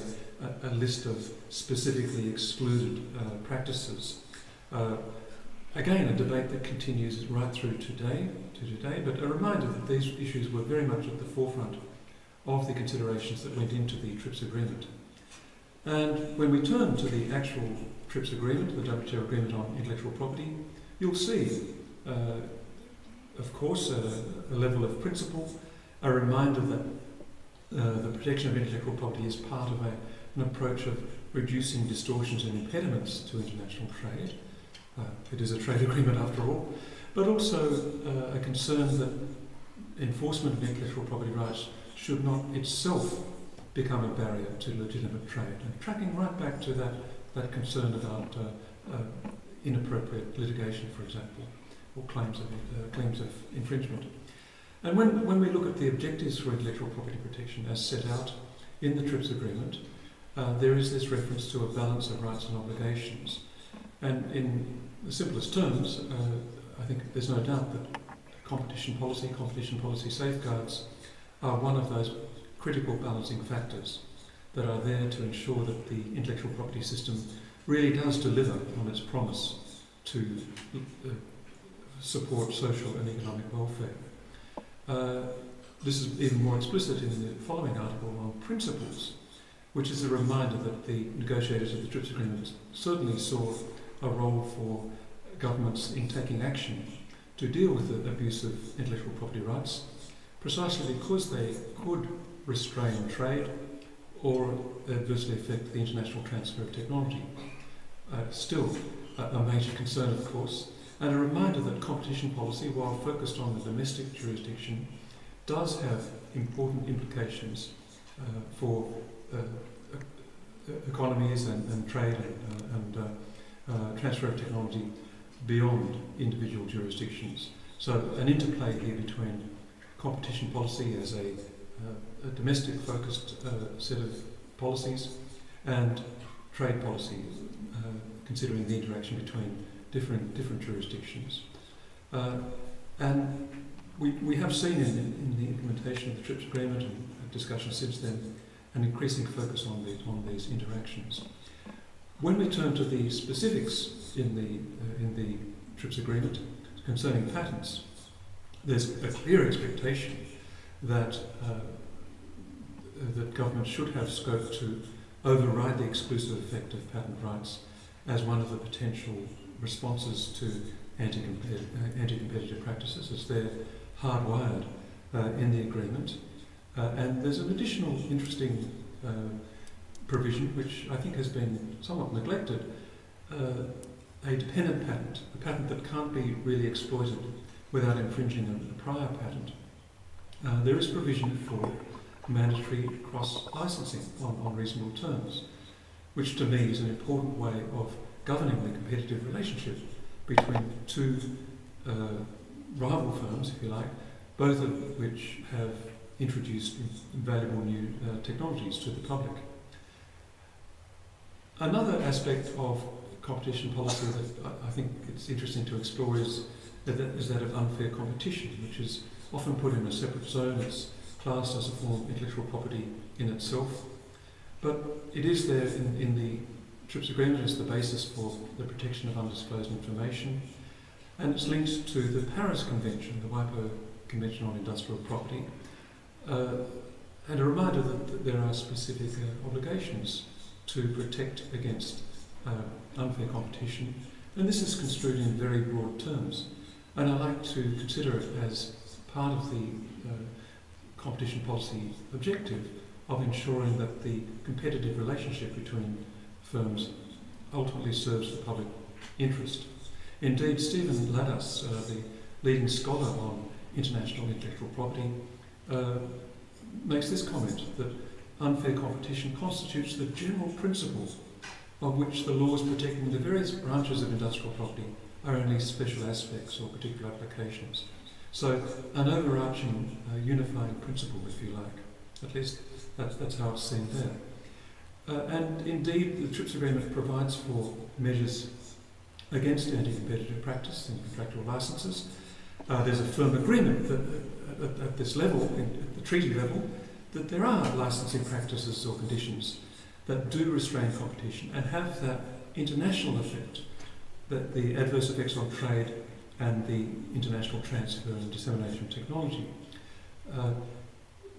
a list of specifically excluded practices. Again, a debate that continues right through today, but a reminder that these issues were very much at the forefront of the considerations that went into the TRIPS agreement. And when we turn to the actual TRIPS agreement, the WTO agreement on intellectual property, you'll see, of course, a level of principle, a reminder that the protection of intellectual property is part of an approach of reducing distortions and impediments to international trade. It is a trade agreement after all, but also a concern that enforcement of intellectual property rights should not itself become a barrier to legitimate trade. And tracking right back to that concern about inappropriate litigation, for example, or claims of infringement. And when we look at the objectives for intellectual property protection as set out in the TRIPS agreement, there is this reference to a balance of rights and obligations. And in the simplest terms, I think there's no doubt that competition policy safeguards are one of those critical balancing factors that are there to ensure that the intellectual property system really does deliver on its promise to support social and economic welfare. This is even more explicit in the following article on principles, which is a reminder that the negotiators of the TRIPS agreement certainly saw a role for governments in taking action to deal with the abuse of intellectual property rights, precisely because they could restrain trade or adversely affect the international transfer of technology. Still a major concern, of course, and a reminder that competition policy, while focused on the domestic jurisdiction, does have important implications for economies and trade and transfer of technology beyond individual jurisdictions. So an interplay here between competition policy as a domestic-focused set of policies and trade policy, considering the interaction between different jurisdictions. And we have seen in the implementation of the TRIPS agreement and discussion since then an increasing focus on these interactions. When we turn to the specifics in the TRIPS agreement concerning patents, there's a clear expectation that that government should have scope to override the exclusive effect of patent rights as one of the potential responses to anti-competitive practices, as they're hardwired in the agreement. And there's an additional interesting provision, which I think has been somewhat neglected, a dependent patent, a patent that can't be really exploited without infringing a prior patent. There is provision for mandatory cross-licensing on reasonable terms, which to me is an important way of governing the competitive relationship between two rival firms, if you like, both of which have introduced valuable new technologies to the public. Another aspect of competition policy that I think it's interesting to explore is that of unfair competition, which is often put in a separate zone. It's classed as a form of intellectual property in itself, but it is there in the TRIPS agreement as the basis for the protection of undisclosed information. and it's linked to the Paris Convention, the WIPO Convention on Industrial Property, and a reminder that there are specific obligations to protect against unfair competition, and this is construed in very broad terms. And I like to consider it as part of the competition policy objective of ensuring that the competitive relationship between firms ultimately serves the public interest. Indeed, Stephen Ladas, the leading scholar on international intellectual property, makes this comment that unfair competition constitutes the general principle of which the laws protecting the various branches of industrial property are only special aspects or particular applications. So an overarching unifying principle, if you like. At least that's how it's seen there. And indeed, the TRIPS agreement provides for measures against anti-competitive practice in contractual licenses. There's a firm agreement that at this level, at the treaty level, that there are licensing practices or conditions that do restrain competition and have that international effect, that the adverse effects on trade and the international transfer and dissemination of technology.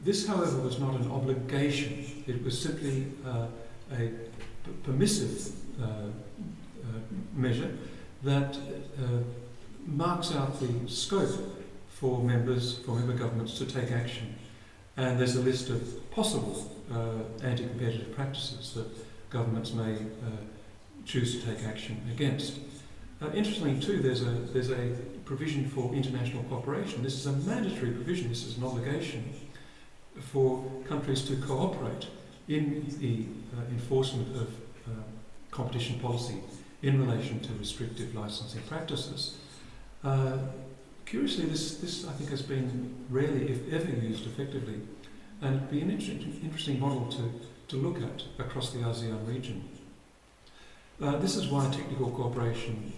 This, however, was not an obligation. It was simply a permissive measure that marks out the scope for member governments to take action. And there's a list of possible anti-competitive practices that governments may choose to take action against. Interestingly too, there's a provision for international cooperation. This is a mandatory provision, this is an obligation for countries to cooperate in the enforcement of competition policy in relation to restrictive licensing practices. Curiously, this I think has been rarely, if ever, used effectively, and it'd be an interesting model to look at across the ASEAN region. This is why technical cooperation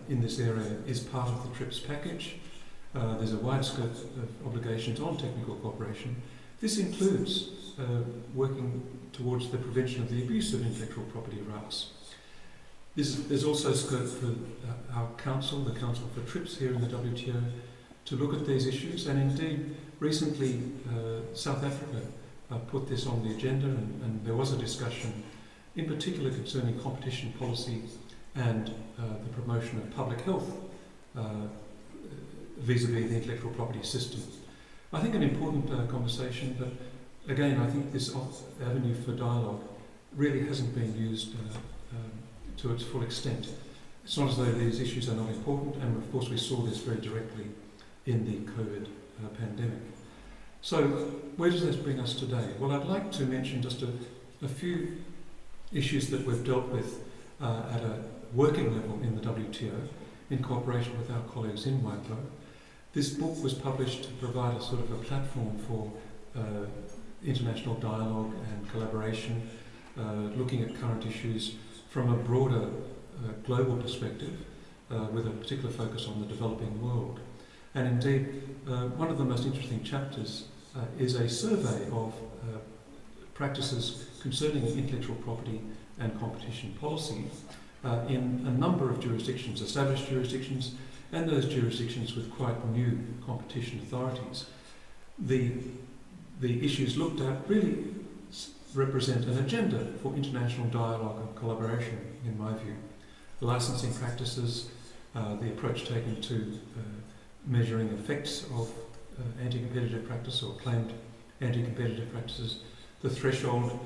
in this area is part of the TRIPS package. There's a wide scope of obligations on technical cooperation. This includes working towards the prevention of the abuse of intellectual property rights. There's also scope for our council, the Council for TRIPS here in the WTO, to look at these issues, and indeed recently South Africa put this on the agenda, and there was a discussion in particular concerning competition policy and the promotion of public health vis-à-vis the intellectual property system. I think an important conversation, but again I think this avenue for dialogue really hasn't been used to its full extent. It's not as though these issues are not important, and of course we saw this very directly in the COVID pandemic. So where does this bring us today? Well, I'd like to mention just a few issues that we've dealt with at a working level in the WTO in cooperation with our colleagues in WIPO. This book was published to provide a sort of a platform for international dialogue and collaboration, looking at current issues from a broader global perspective, with a particular focus on the developing world. And indeed, one of the most interesting chapters is a survey of practices concerning intellectual property and competition policy in a number of jurisdictions, established jurisdictions, and those jurisdictions with quite new competition authorities. The issues looked at really represent an agenda for international dialogue and collaboration, in my view. Licensing practices, the approach taken to measuring effects of anti-competitive practice or claimed anti-competitive practices, the threshold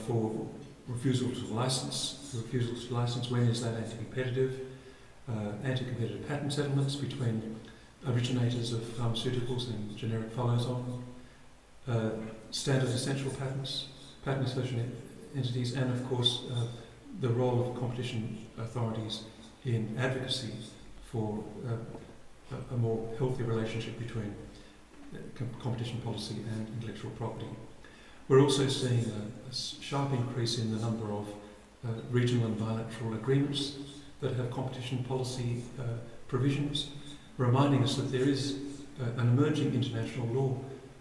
for refusal to license, when is that anti-competitive, anti-competitive patent settlements between originators of pharmaceuticals and generic follows-on, standard essential patents, patent assertion entities, and of course the role of competition authorities in advocacy for a more healthy relationship between competition policy and intellectual property. We're also seeing a sharp increase in the number of regional and bilateral agreements that have competition policy provisions, reminding us that there is an emerging international law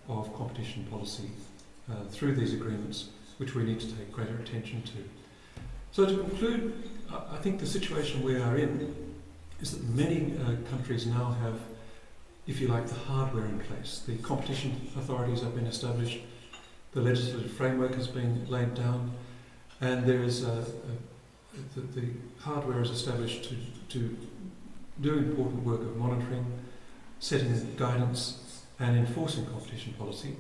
of competition policy through these agreements, which we need to take greater attention to. So to conclude, I think the situation we are in is that many countries now have, if you like, the hardware in place. The competition authorities have been established, the legislative framework has been laid down, and there is the hardware is established to do important work of monitoring, setting guidance, and enforcing competition policy.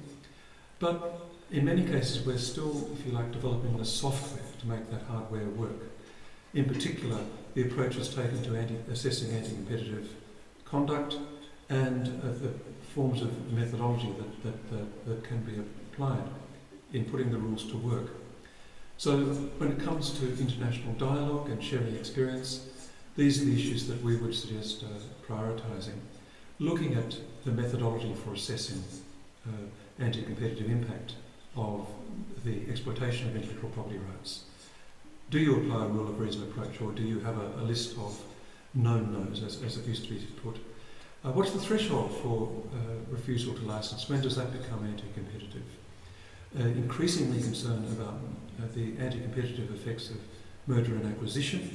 But in many cases, we're still, if you like, developing the software to make that hardware work. In particular, the approach is taken to assessing anti-competitive conduct and the forms of methodology that can be applied in putting the rules to work. So when it comes to international dialogue and sharing experience, these are the issues that we would suggest prioritising. Looking at the methodology for assessing anti-competitive impact of the exploitation of intellectual property rights. Do you apply a rule of reason approach, or do you have a list of known no's, as it used to be put? What's the threshold for refusal to license? When does that become anti-competitive? Increasingly concerned about the anti-competitive effects of merger and acquisition,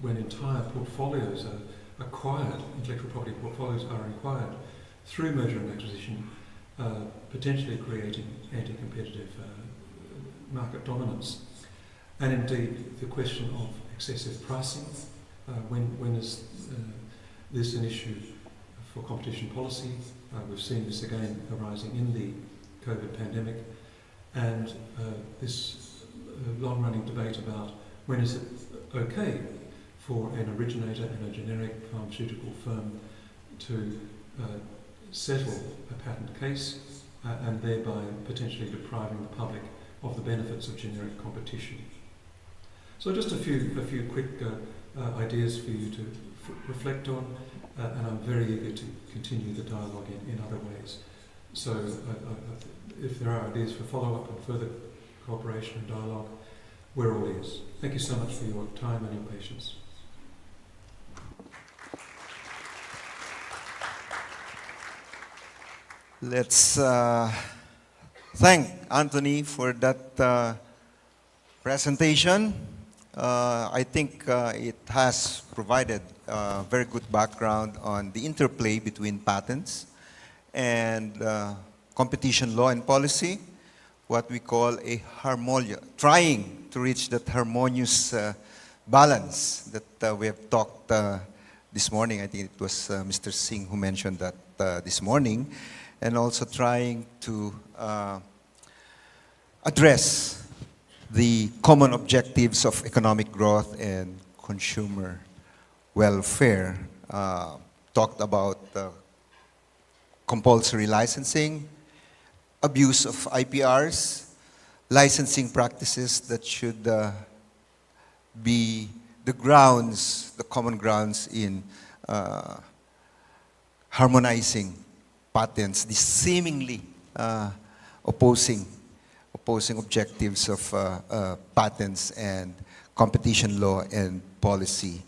when entire portfolios are acquired, intellectual property portfolios are acquired through merger and acquisition, potentially creating anti-competitive market dominance. And indeed, the question of excessive pricing, when is this an issue for competition policy? We've seen this again arising in the COVID pandemic, and this long-running debate about when is it okay for an originator and a generic pharmaceutical firm to settle a patent case and thereby potentially depriving the public of the benefits of generic competition. So just a few quick ideas for you to reflect on, and I'm very eager to continue the dialogue in other ways. So if there are ideas for follow-up and further cooperation and dialogue, we're all ears. Thank you so much for your time and your patience. Let's thank Anthony for that presentation. I think it has provided a very good background on the interplay between patents and competition law and policy, what we call a trying to reach that harmonious balance that we have talked this morning. I think it was Mr. Singh who mentioned that this morning, and also trying to address the common objectives of economic growth and consumer welfare. Talked about compulsory licensing, abuse of IPRs, licensing practices that should be the common grounds in harmonizing patents, the seemingly opposing objectives of patents and competition law and policy.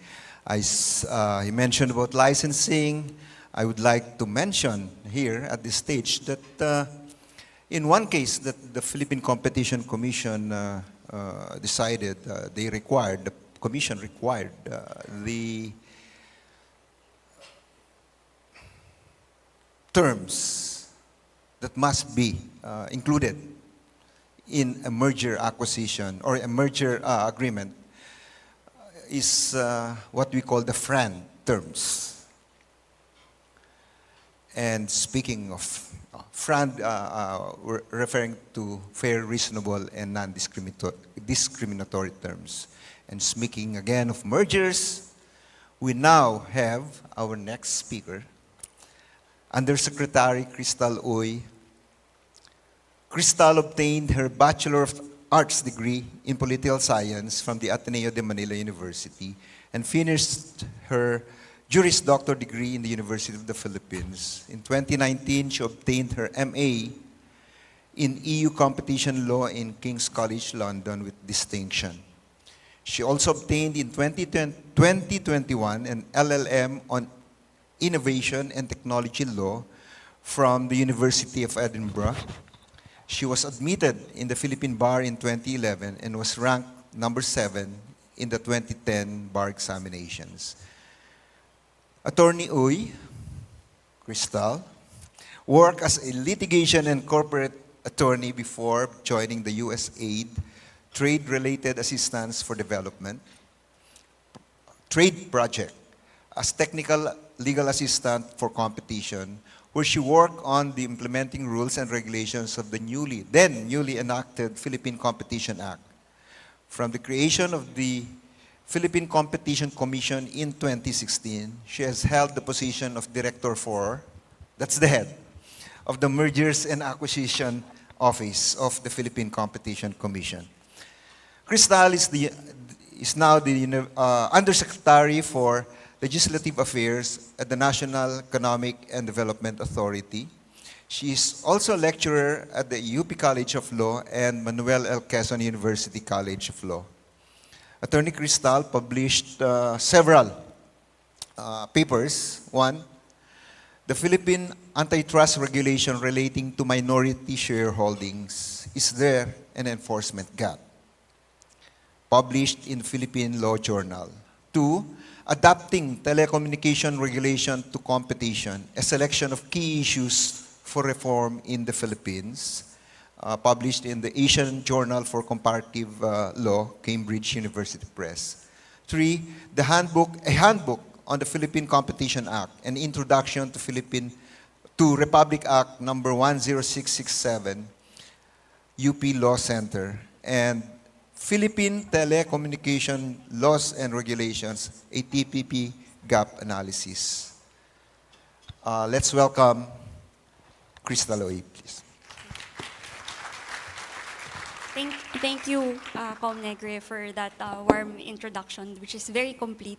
He mentioned about licensing. I would like to mention here at this stage that in one case that the Philippine Competition Commission decided, the Commission required the terms that must be included in a merger acquisition or a merger agreement is what we call the FRAN terms. And speaking of FRAN, we're referring to fair, reasonable, and non-discriminatory terms. And speaking again of mergers, we now have our next speaker, Undersecretary Crystal Uy. Crystal obtained her Bachelor of Arts degree in Political Science from the Ateneo de Manila University and finished her Juris Doctor degree in the University of the Philippines. In 2019, she obtained her MA in EU Competition Law in King's College London with distinction. She also obtained in 2021 an LLM on Innovation and Technology Law from the University of Edinburgh. She was admitted in the Philippine Bar in 2011 and was ranked number 7 in the 2010 bar examinations. Attorney Uy, Crystal, worked as a litigation and corporate attorney before joining the USAID Trade-Related Assistance for Development Trade Project as technical legal assistant for competition, where she worked on the implementing rules and regulations of the newly enacted Philippine Competition Act. From the creation of the Philippine Competition Commission in 2016, she has held the position of Director for, that's the head, of the Mergers and Acquisition Office of the Philippine Competition Commission. Crystal is now the Undersecretary for Legislative Affairs at the National Economic and Development Authority. She is also a lecturer at the UP College of Law and Manuel L. Quezon University College of Law. Attorney Crystal published several papers. One, the Philippine antitrust regulation relating to minority shareholdings. Is there an enforcement gap? Published in Philippine Law Journal. Two, adapting telecommunication regulation to competition, a selection of key issues for reform in the Philippines, published in the Asian Journal for Comparative Law, Cambridge University Press. Three, a handbook on the Philippine Competition Act, an introduction to Republic Act number 10667, UP Law Center, and Philippine Telecommunication Laws and Regulations, a TPP gap analysis. Let's welcome Crystal Uy, please. Thank you, Com Negre, for that warm introduction, which is very complete.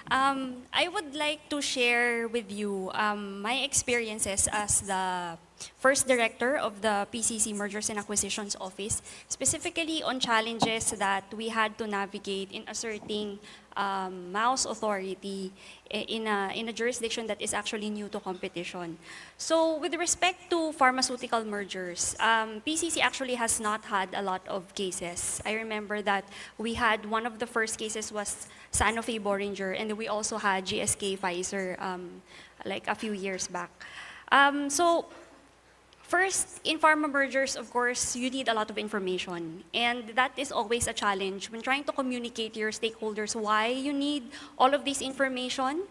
I would like to share with you my experiences as the first director of the PCC Mergers and Acquisitions Office, specifically on challenges that we had to navigate in asserting mouse authority in a jurisdiction that is actually new to competition. So with respect to pharmaceutical mergers, PCC actually has not had a lot of cases. I remember that we had one of the first cases was Sanofi Boehringer, and we also had GSK Pfizer like a few years back. So first, in pharma mergers, of course, you need a lot of information. And that is always a challenge when trying to communicate to your stakeholders why you need all of this information.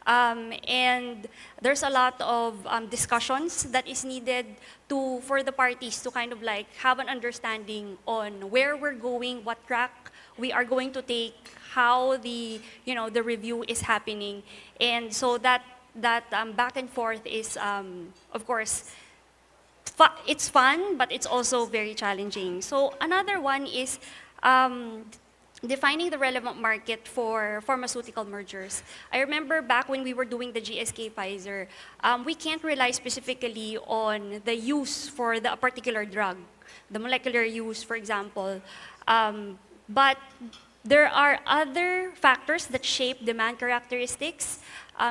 And there's a lot of discussions that is needed for the parties to kind of like have an understanding on where we're going, what track we are going to take, how the review is happening. And so that back and forth is, of course, it's fun, but it's also very challenging. So another one is defining the relevant market for pharmaceutical mergers. I remember back when we were doing the GSK Pfizer, we can't rely specifically on the use for the particular drug, the molecular use, for example. But there are other factors that shape demand characteristics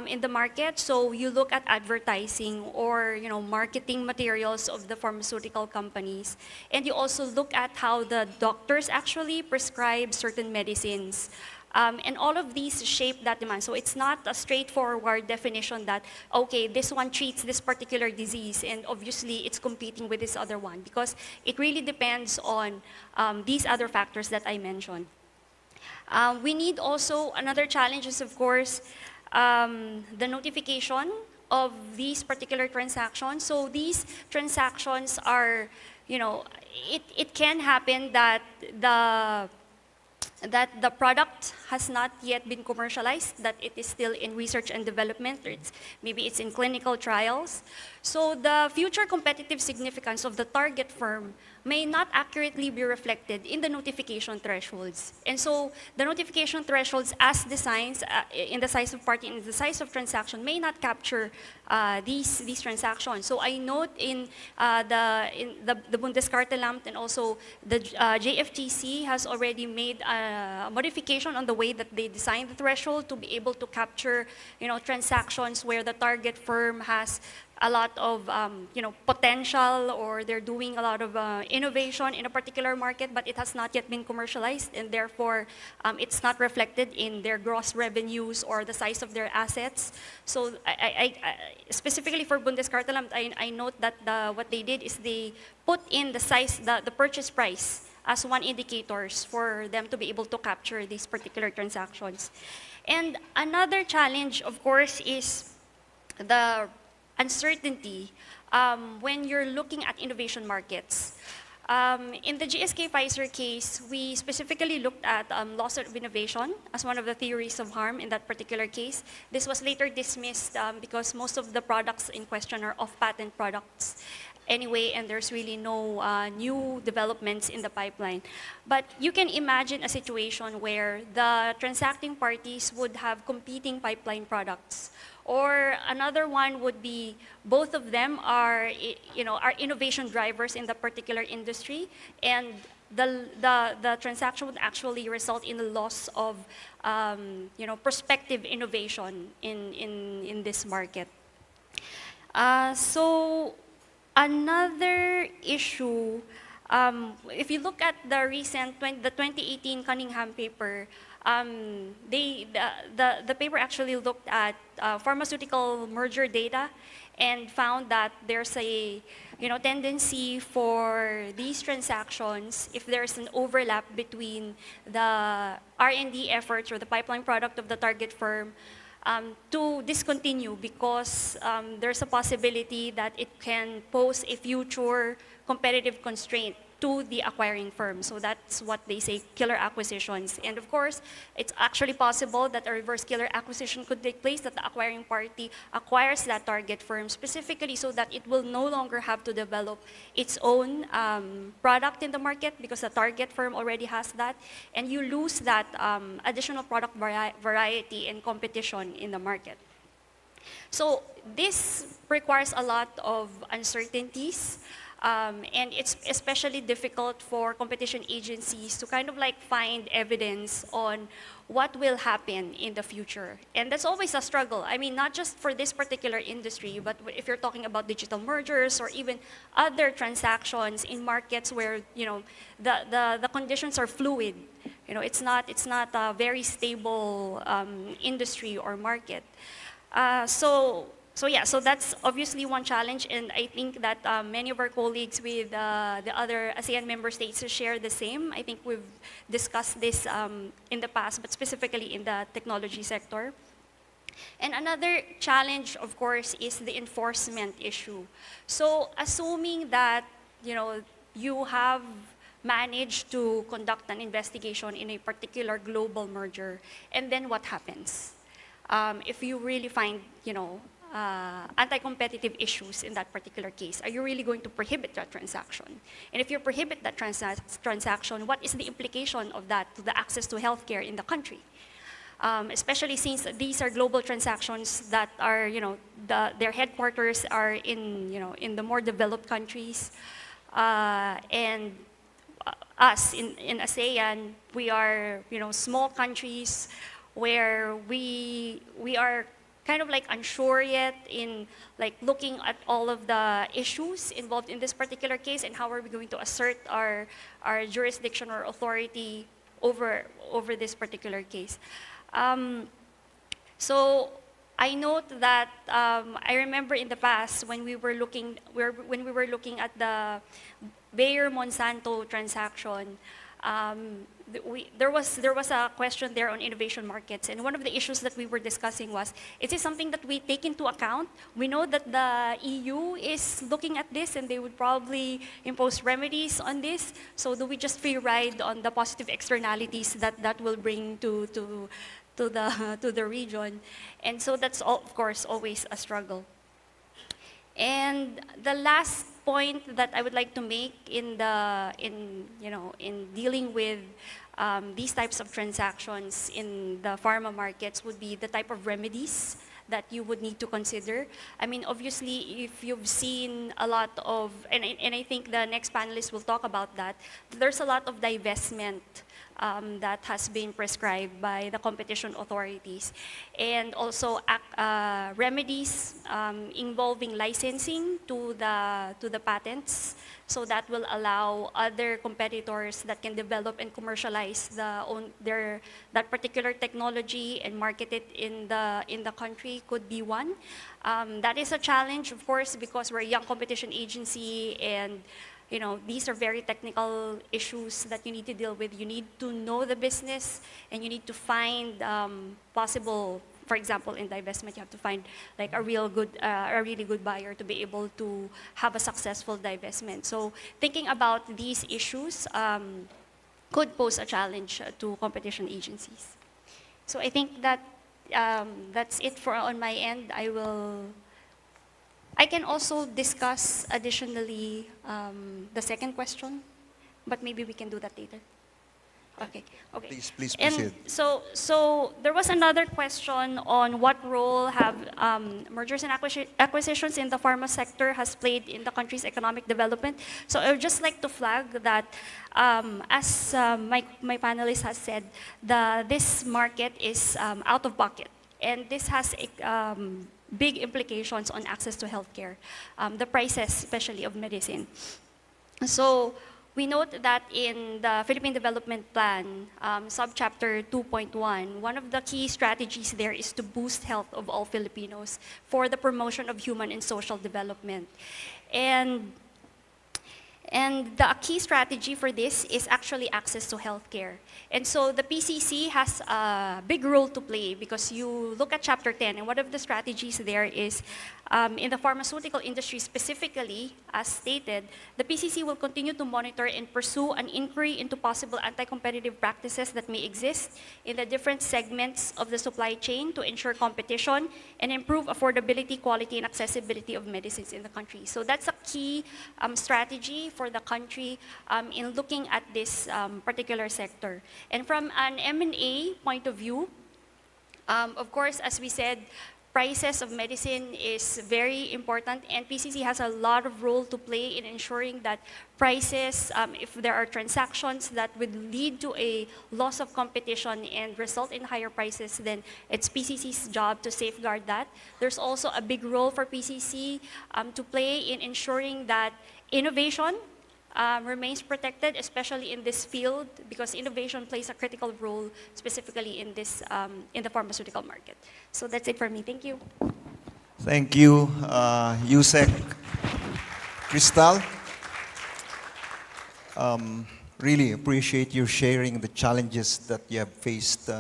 in the market. So you look at advertising or marketing materials of the pharmaceutical companies, and you also look at how the doctors actually prescribe certain medicines. And all of these shape that demand. So it's not a straightforward definition that, okay, this one treats this particular disease and obviously it's competing with this other one, because it really depends on these other factors that I mentioned. We need also, another challenge is, of course, the notification of these particular transactions. So these transactions are, it can happen that the product has not yet been commercialized, that it is still in research and development, or maybe it's in clinical trials. So the future competitive significance of the target firm may not accurately be reflected in the notification thresholds. And so the notification thresholds as designs in the size of party and the size of transaction may not capture these transactions. So I note in the Bundeskartellamt and also the JFTC has already made a modification on the way that they design the threshold to be able to capture transactions where the target firm has a lot of potential, or they're doing a lot of innovation in a particular market, but it has not yet been commercialized, and therefore it's not reflected in their gross revenues or the size of their assets. So specifically for Bundeskartellamt, I note that what they did is they put in the size, the purchase price as one indicators for them to be able to capture these particular transactions. And another challenge, of course, is the uncertainty when you're looking at innovation markets. In the GSK Pfizer case, we specifically looked at loss of innovation as one of the theories of harm in that particular case. This was later dismissed because most of the products in question are off-patent products anyway, and there's really no new developments in the pipeline. But you can imagine a situation where the transacting parties would have competing pipeline products. Or another one would be both of them are innovation drivers in the particular industry, and the transaction would actually result in the loss of prospective innovation in this market. So another issue, if you look at the recent the 2018 Cunningham paper, the paper actually looked at pharmaceutical merger data and found that there's a tendency for these transactions, if there's an overlap between the R&D efforts or the pipeline product of the target firm, to discontinue because there's a possibility that it can pose a future competitive constraint to the acquiring firm. So that's what they say, killer acquisitions. And of course, it's actually possible that a reverse killer acquisition could take place, that the acquiring party acquires that target firm specifically so that it will no longer have to develop its own product in the market because the target firm already has that, and you lose that additional product variety and competition in the market. So this requires a lot of uncertainties. And it's especially difficult for competition agencies to kind of like find evidence on what will happen in the future. And that's always a struggle. I mean, not just for this particular industry, but if you're talking about digital mergers or even other transactions in markets where, the conditions are fluid. It's not a very stable industry or market. So that's obviously one challenge, and I think that many of our colleagues with the other ASEAN member states share the same. I think we've discussed this in the past, but specifically in the technology sector. And another challenge, of course, is the enforcement issue. So assuming that, you have managed to conduct an investigation in a particular global merger, and then what happens? If you really find, anti-competitive issues in that particular case, are you really going to prohibit that transaction? And if you prohibit that transaction, what is the implication of that to the access to healthcare in the country? Especially since these are global transactions that are, their headquarters are in the more developed countries, and us in ASEAN, we are, small countries where we are kind of like unsure yet in like looking at all of the issues involved in this particular case and how are we going to assert our jurisdiction or authority over this particular case. So I note that I remember in the past when we were looking at the Bayer Monsanto transaction. There was a question there on innovation markets, and one of the issues that we were discussing was, is this something that we take into account? We know that the EU is looking at this and they would probably impose remedies on this, so do we just free ride on the positive externalities that will bring to the region? And so that's of course always a struggle. And the last point that I would like to make in dealing with these types of transactions in the pharma markets would be the type of remedies that you would need to consider. I mean, obviously, if you've seen a lot of, and I think the next panelist will talk about that, there's a lot of divestment that has been prescribed by the competition authorities, and also remedies involving licensing to the patents, so that will allow other competitors that can develop and commercialize that particular technology and market it in the country could be one. That is a challenge, of course, because we're a young competition agency, and these are very technical issues that you need to deal with. You need to know the business, and you need to find possible, for example, in divestment, you have to find like a really good buyer to be able to have a successful divestment. So thinking about these issues could pose a challenge to competition agencies. So I think that that's it on my end. I can also discuss additionally the second question, but maybe we can do that later. Okay. Please proceed. And so there was another question on what role have mergers and acquisitions in the pharma sector has played in the country's economic development. So I would just like to flag that, as my panelist has said, this market is out of pocket, and this has big implications on access to healthcare, the prices, especially of medicine. So we note that in the Philippine Development Plan, subchapter 2.1, one of the key strategies there is to boost health of all Filipinos for the promotion of human and social development. And the key strategy for this is actually access to healthcare. And so the PCC has a big role to play, because you look at Chapter 10, and one of the strategies there is, in the pharmaceutical industry specifically, as stated, the PCC will continue to monitor and pursue an inquiry into possible anti-competitive practices that may exist in the different segments of the supply chain to ensure competition and improve affordability, quality, and accessibility of medicines in the country. So that's a key strategy for the country in looking at this particular sector. And from an M&A point of view, of course, as we said, prices of medicine is very important, and PCC has a lot of role to play in ensuring that prices, if there are transactions that would lead to a loss of competition and result in higher prices, then it's PCC's job to safeguard that. There's also a big role for PCC to play in ensuring that innovation remains protected, especially in this field, because innovation plays a critical role specifically in this in the pharmaceutical market. So that's it for me. Thank you. Thank you, Yusek. Crystal, really appreciate your sharing the challenges that you have faced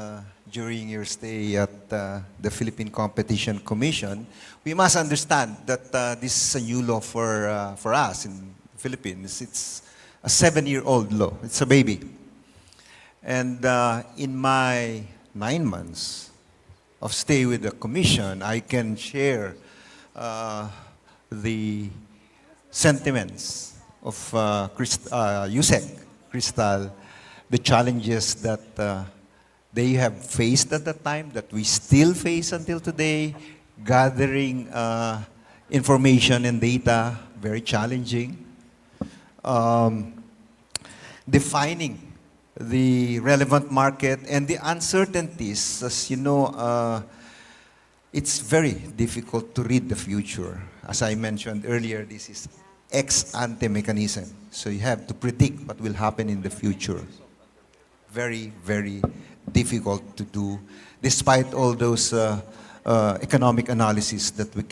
during your stay at the Philippine Competition Commission. We must understand that this is a new law for us in Philippines. It's a 7-year-old law. It's a baby. And in my 9 months of stay with the commission, I can share the sentiments of Yusek, Crystal, the challenges that they have faced at the time, that we still face until today, gathering information and data, very challenging. Defining the relevant market and the uncertainties. As you know, it's very difficult to read the future. As I mentioned earlier, this is ex-ante mechanism. So you have to predict what will happen in the future. Very, very difficult to do, despite all those economic analysis that we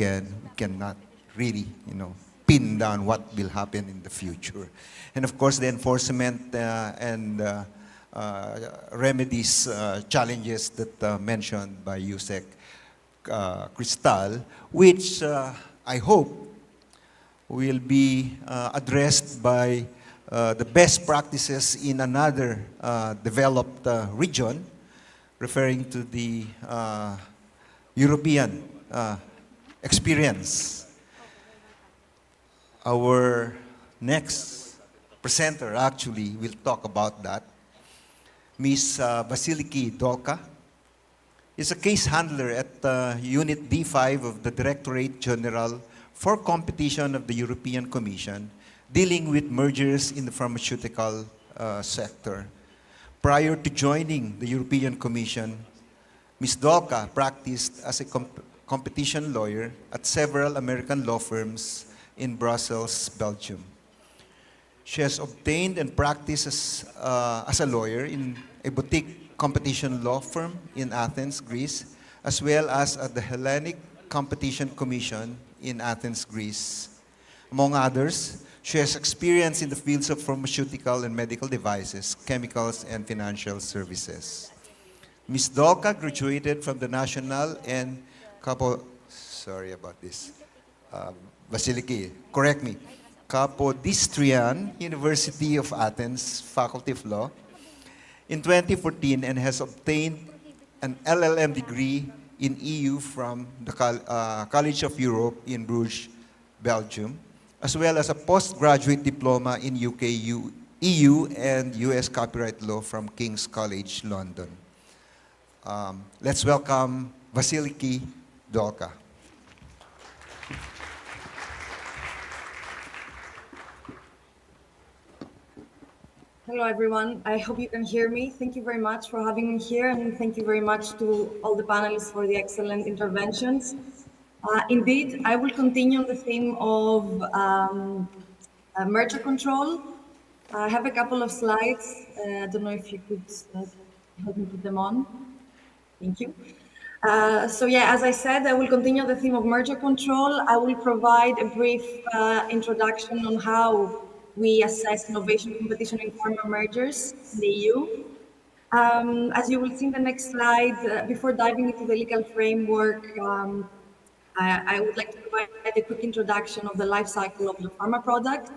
cannot really, pin down what will happen in the future. And of course, the enforcement and remedies challenges that mentioned by Yusek, Crystal, which I hope will be addressed by the best practices in another developed region, referring to the European experience. Our next presenter actually will talk about that. Ms. Vasiliki Dolka is a case handler at Unit D5 of the Directorate General for Competition of the European Commission, dealing with mergers in the pharmaceutical sector. Prior to joining the European Commission, Ms. Dolka practiced as a competition lawyer at several American law firms in Brussels, Belgium. She has obtained and practiced as a lawyer in a boutique competition law firm in Athens, Greece, as well as at the Hellenic Competition Commission in Athens, Greece. Among others, she has experience in the fields of pharmaceutical and medical devices, chemicals, and financial services. Ms. Dolka graduated from the National and sorry about this, Vasiliki, correct me, Kapodistrian University of Athens, Faculty of Law, in 2014 and has obtained an LLM degree in EU from the College of Europe in Bruges, Belgium, as well as a postgraduate diploma in UK, EU, and US copyright law from King's College, London. Let's welcome Vasiliki Dolka. Hello, everyone. I hope you can hear me. Thank you very much for having me here, and thank you very much to all the panelists for the excellent interventions. Indeed, I will continue on the theme of merger control. I have a couple of slides. I don't know if you could help me put them on. Thank you. So yeah, as I said, I will continue the theme of merger control. I will provide a brief introduction on how we assess innovation competition in pharma mergers in the EU. As you will see in the next slide, before diving into the legal framework, I would like to provide a quick introduction of the life cycle of the pharma product.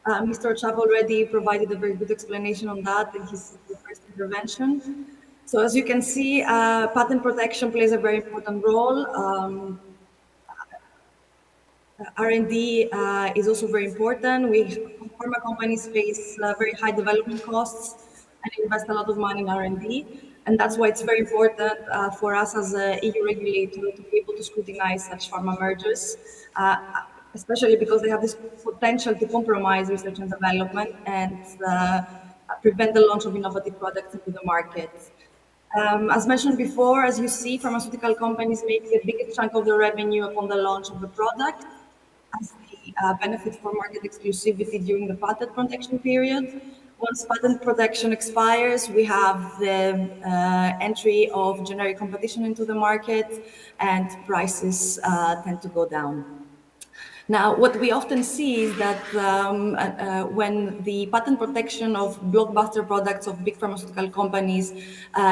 Mr. Chap already provided a very good explanation on that in his first intervention. So as you can see, patent protection plays a very important role. R&D is also very important. Pharma companies face very high development costs and invest a lot of money in R&D. And that's why it's very important for us as an EU regulator to be able to scrutinize such pharma mergers, especially because they have this potential to compromise research and development and prevent the launch of innovative products into the market. As mentioned before, as you see, pharmaceutical companies make the biggest chunk of the revenue upon the launch of the product, as they benefit from market exclusivity during the patent protection period. Once patent protection expires, we have the entry of generic competition into the market, and prices tend to go down. Now, what we often see is that when the patent protection of blockbuster products of big pharmaceutical companies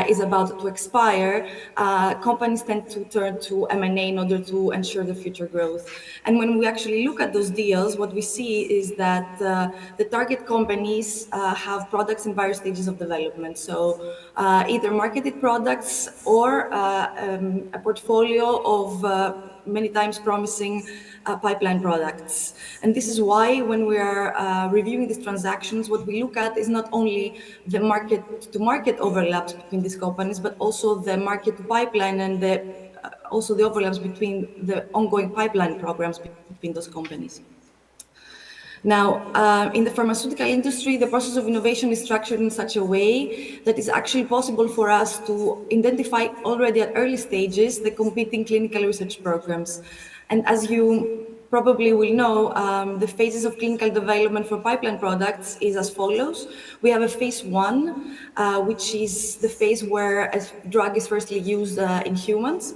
is about to expire, companies tend to turn to M&A in order to ensure the future growth. And when we actually look at those deals, what we see is that the target companies have products in various stages of development. So either marketed products or a portfolio of many times promising pipeline products. And this is why when we are reviewing these transactions, what we look at is not only the market-to-market overlaps between these companies, but also the market-to-pipeline and also the overlaps between the ongoing pipeline programs between those companies. Now, in the pharmaceutical industry, the process of innovation is structured in such a way that it's actually possible for us to identify already at early stages the competing clinical research programs. And as you probably will know, the phases of clinical development for pipeline products is as follows. We have a phase 1, which is the phase where a drug is firstly used in humans.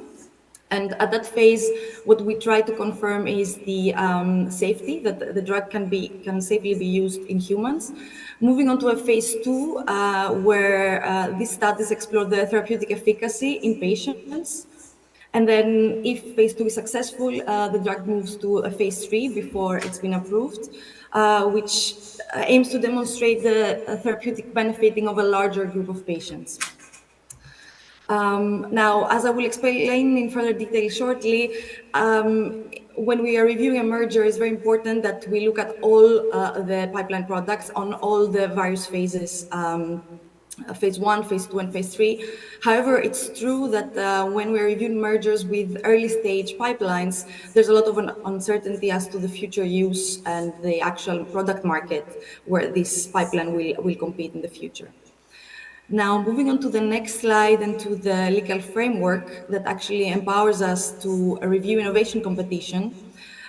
And at that phase, what we try to confirm is the safety, that the drug can safely be used in humans. Moving on to a phase 2, where these studies explore the therapeutic efficacy in patients. And then if phase 2 is successful, the drug moves to a phase 3 before it's been approved, which aims to demonstrate the therapeutic benefiting of a larger group of patients. Now, as I will explain in further detail shortly, when we are reviewing a merger, it's very important that we look at all the pipeline products on all the various phases, phase 1, phase 2, and phase 3. However, it's true that when we're reviewing mergers with early stage pipelines, there's a lot of uncertainty as to the future use and the actual product market where this pipeline will compete in the future. Now, moving on to the next slide and to the legal framework that actually empowers us to review innovation competition,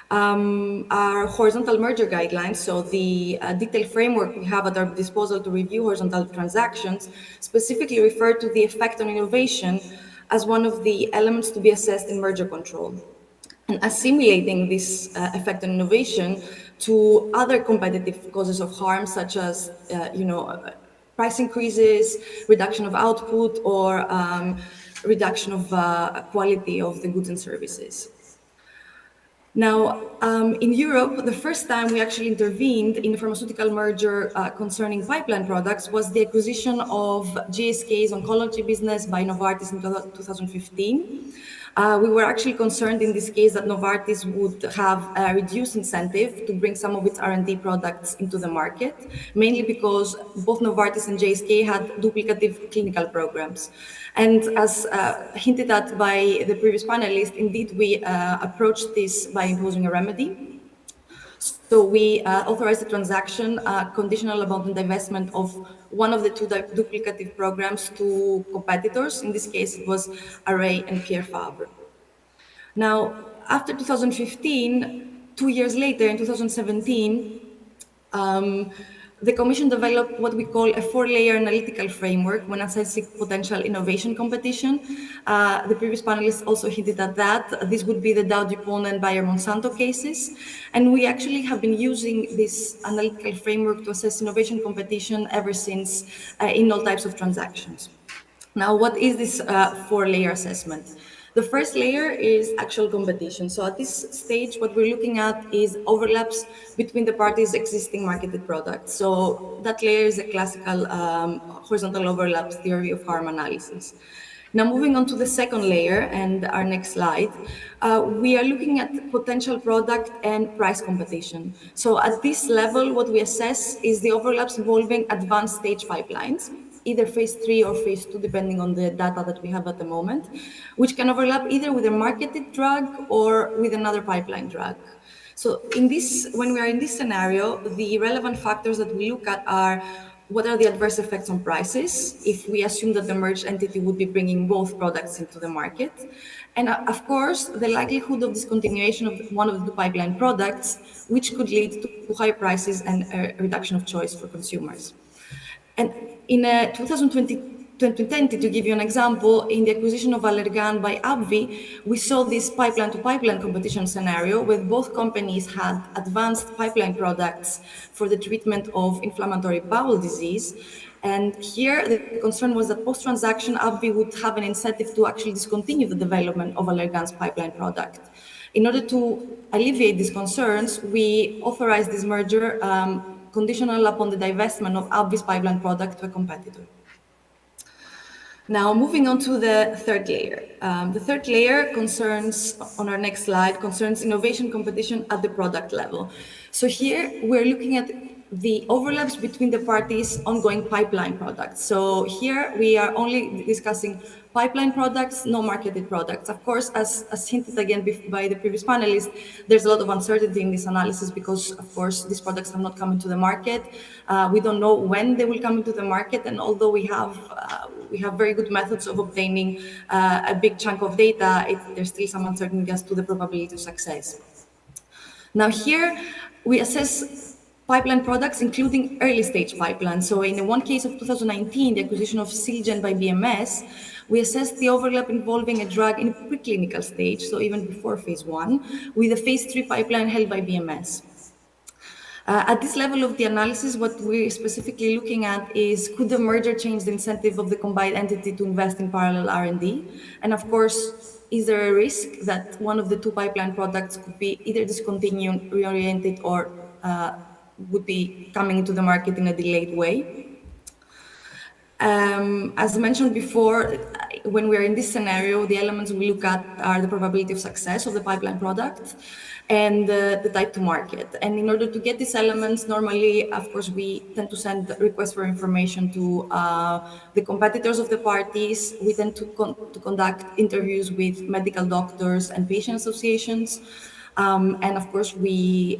our horizontal merger guidelines, so the detailed framework we have at our disposal to review horizontal transactions, specifically refer to the effect on innovation as one of the elements to be assessed in merger control, and assimilating this effect on innovation to other competitive causes of harm, such as, price increases, reduction of output, or reduction of quality of the goods and services. Now, in Europe, the first time we actually intervened in a pharmaceutical merger concerning pipeline products was the acquisition of GSK's oncology business by Novartis in 2015. We were actually concerned in this case that Novartis would have a reduced incentive to bring some of its R&D products into the market, mainly because both Novartis and GSK had duplicative clinical programs. And as hinted at by the previous panelist, indeed we approached this by imposing a remedy. So we authorized the transaction conditional upon the divestment of one of the two duplicative programs to competitors. In this case, it was Array and Pierre Fabre. Now, after 2015, 2 years later, in 2017, the Commission developed what we call a 4-layer analytical framework when assessing potential innovation competition. The previous panelists also hinted at that. This would be the Dow DuPont and Bayer Monsanto cases. And we actually have been using this analytical framework to assess innovation competition ever since in all types of transactions. Now, what is this 4-layer assessment? The first layer is actual competition. So at this stage, what we're looking at is overlaps between the parties' existing marketed products. So that layer is a classical horizontal overlaps theory of harm analysis. Now, moving on to the second layer and our next slide, we are looking at potential product and price competition. So at this level, what we assess is the overlaps involving advanced stage pipelines, either phase 3 or phase 2, depending on the data that we have at the moment, which can overlap either with a marketed drug or with another pipeline drug. So when we are in this scenario, the relevant factors that we look at are what are the adverse effects on prices, if we assume that the merged entity would be bringing both products into the market, and of course, the likelihood of discontinuation of one of the two pipeline products, which could lead to higher prices and a reduction of choice for consumers. And in 2020, to give you an example, in the acquisition of Allergan by AbbVie, we saw this pipeline-to-pipeline competition scenario where both companies had advanced pipeline products for the treatment of inflammatory bowel disease. And here, the concern was that post-transaction, AbbVie would have an incentive to actually discontinue the development of Allergan's pipeline product. In order to alleviate these concerns, we authorized this merger conditional upon the divestment of AbbVie's pipeline product to a competitor. Now, moving on to the third layer. The third layer concerns, on our next slide, concerns innovation competition at the product level. So here, we're looking at the overlaps between the parties' ongoing pipeline products. So here, we are only discussing pipeline products, no marketed products. Of course, as hinted again by the previous panelist, there's a lot of uncertainty in this analysis because, of course, these products have not come into the market. We don't know when they will come into the market, and although we have very good methods of obtaining a big chunk of data, there's still some uncertainty as to the probability of success. Now here, we assess pipeline products, including early-stage pipelines. So in one case of 2019, the acquisition of Seagen by BMS, we assessed the overlap involving a drug in a preclinical stage, so even before phase 1, with a phase 3 pipeline held by BMS. At this level of the analysis, what we're specifically looking at is, could the merger change the incentive of the combined entity to invest in parallel R&D? And of course, is there a risk that one of the two pipeline products could be either discontinued, reoriented, or would be coming into the market in a delayed way? As mentioned before, when we're in this scenario, the elements we look at are the probability of success of the pipeline product and the type to market. And in order to get these elements, normally, of course, we tend to send requests for information to the competitors of the parties. We tend to conduct interviews with medical doctors and patient associations. And of course, we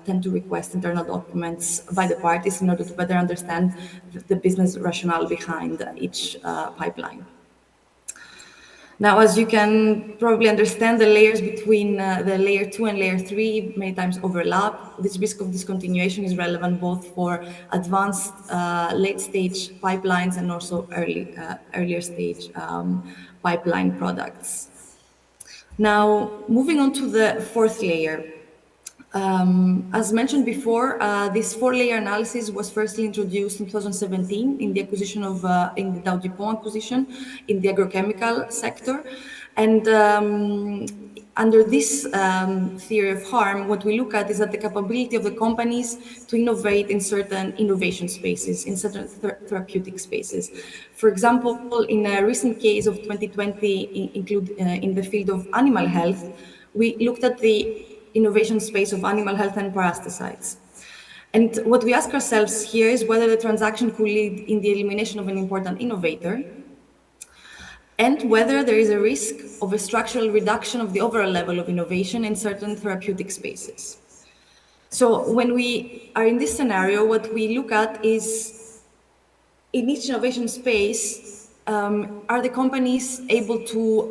tend to request internal documents by the parties in order to better understand the business rationale behind each pipeline. Now, as you can probably understand, the layers between the layer 2 and layer 3 many times overlap. This risk of discontinuation is relevant both for advanced late-stage pipelines and also earlier stage pipeline products. Now, moving on to the fourth layer. As mentioned before, this four-layer analysis was firstly introduced in 2017 in the acquisition of in the Dow DuPont acquisition in the agrochemical sector, and under this theory of harm, what we look at is at the capability of the companies to innovate in certain innovation spaces, in certain therapeutic spaces. For example, in a recent case of 2020, in the field of animal health, we looked at the innovation space of animal health and parasiticides. And what we ask ourselves here is whether the transaction could lead in the elimination of an important innovator, and whether there is a risk of a structural reduction of the overall level of innovation in certain therapeutic spaces. So when we are in this scenario, what we look at is, in each innovation space, are the companies able to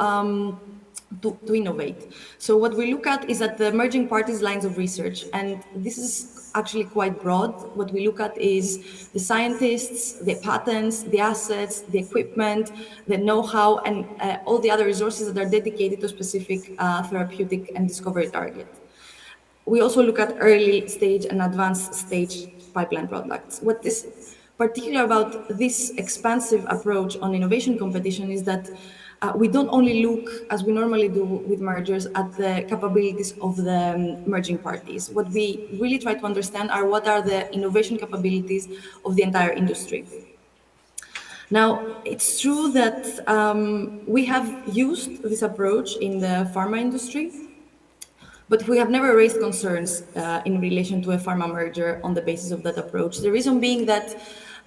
innovate? So what we look at is at the emerging parties lines of research, and this is actually quite broad. What we look at is the scientists, the patents, the assets, the equipment, the know-how, and all the other resources that are dedicated to a specific therapeutic and discovery target. We also look at early stage and advanced stage pipeline products. What is particular about this expansive approach on innovation competition is that we don't only look, as we normally do with mergers, at the capabilities of the merging parties. What we really try to understand are what are the innovation capabilities of the entire industry. Now, it's true that we have used this approach in the pharma industry, but we have never raised concerns in relation to a pharma merger on the basis of that approach. The reason being that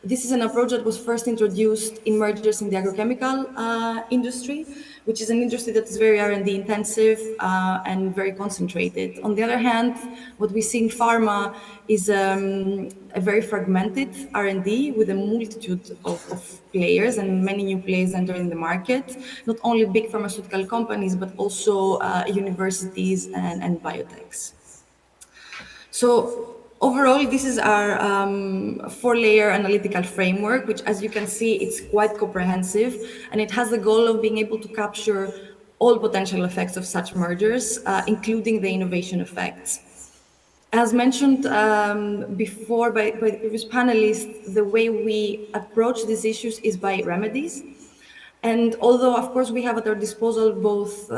this is an approach that was first introduced in mergers in the agrochemical industry, which is an industry that is very R&D intensive and very concentrated. On the other hand, what we see in pharma is a very fragmented R&D with a multitude of players and many new players entering the market, not only big pharmaceutical companies, but also universities and biotechs. So overall, this is our four-layer analytical framework, which, as you can see, it's quite comprehensive, and it has the goal of being able to capture all potential effects of such mergers, including the innovation effects. As mentioned before by the previous panelists, the way we approach these issues is by remedies. And although, of course, we have at our disposal both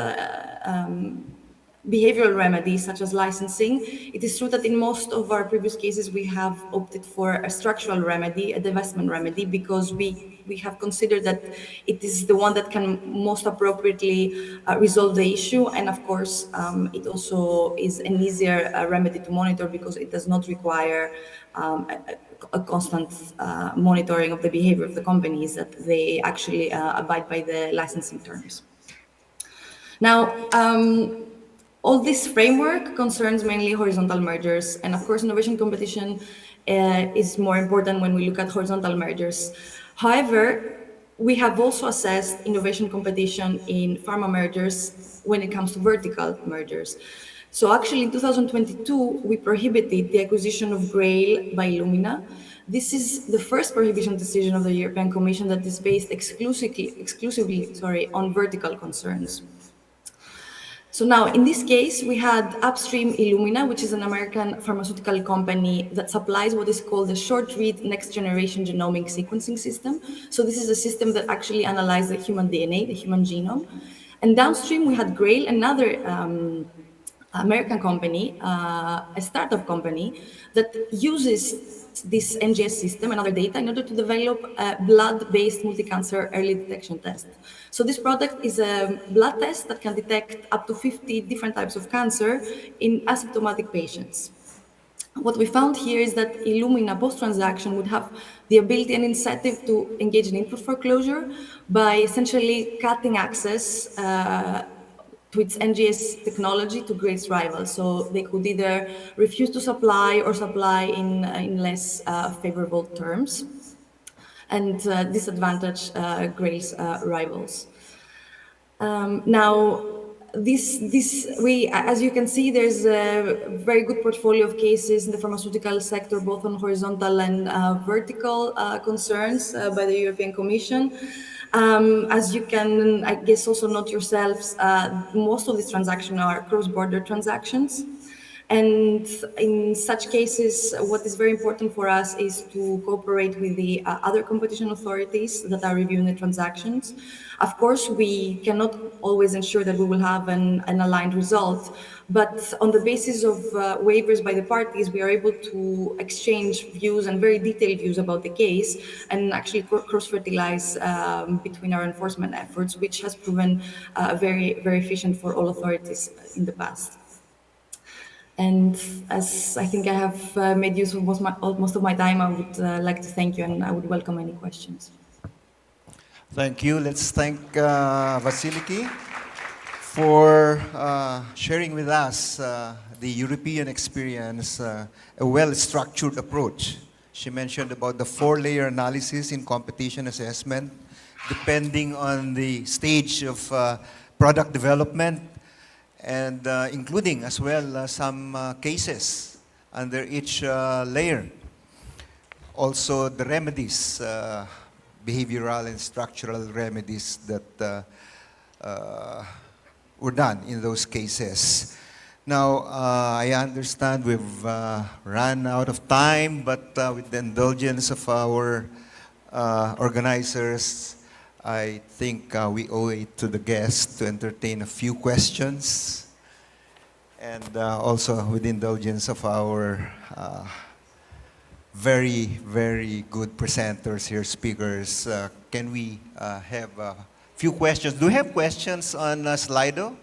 behavioral remedies such as licensing, it is true that in most of our previous cases we have opted for a structural remedy, a divestment remedy, because we have considered that it is the one that can most appropriately resolve the issue. And of course, it also is an easier remedy to monitor because it does not require a constant monitoring of the behavior of the companies, that they actually abide by the licensing terms. Now, all this framework concerns mainly horizontal mergers, and of course, innovation competition is more important when we look at horizontal mergers. However, we have also assessed innovation competition in pharma mergers when it comes to vertical mergers. So actually, in 2022, we prohibited the acquisition of Grail by Illumina. This is the first prohibition decision of the European Commission that is based exclusively on vertical concerns. So now, in this case, we had upstream Illumina, which is an American pharmaceutical company that supplies what is called the short-read next-generation genomic sequencing system. So this is a system that actually analyzes the human DNA, the human genome. And downstream, we had Grail, another American company, a startup company that uses this NGS system and other data in order to develop a blood-based multi-cancer early detection test. So this product is a blood test that can detect up to 50 different types of cancer in asymptomatic patients. What we found here is that Illumina post-transaction would have the ability and incentive to engage in input foreclosure by essentially cutting access to its NGS technology to grace rivals. So they could either refuse to supply or supply in less favorable terms and disadvantage grace rivals. Now, as you can see, there's a very good portfolio of cases in the pharmaceutical sector, both on horizontal and vertical concerns by the European Commission. As you can, I guess, also note yourselves, most of these transactions are cross-border transactions. And in such cases, what is very important for us is to cooperate with the other competition authorities that are reviewing the transactions. Of course, we cannot always ensure that we will have an aligned result, but on the basis of waivers by the parties, we are able to exchange views and very detailed views about the case and actually cross-fertilize between our enforcement efforts, which has proven very, very efficient for all authorities in the past. And as I think I have made use of most of my time, I would like to thank you and I would welcome any questions. Thank you. Let's thank Vasiliki for sharing with us the European experience, a well-structured approach. She mentioned about the 4-layer analysis in competition assessment, depending on the stage of product development, and including as well some cases under each layer. Also the remedies, behavioral and structural remedies that were done in those cases. Now, I understand we've run out of time, but with the indulgence of our organizers, I think we owe it to the guests to entertain a few questions. And also with the indulgence of our very, very good presenters here, speakers, can we have a few questions? Do we have questions on Slido?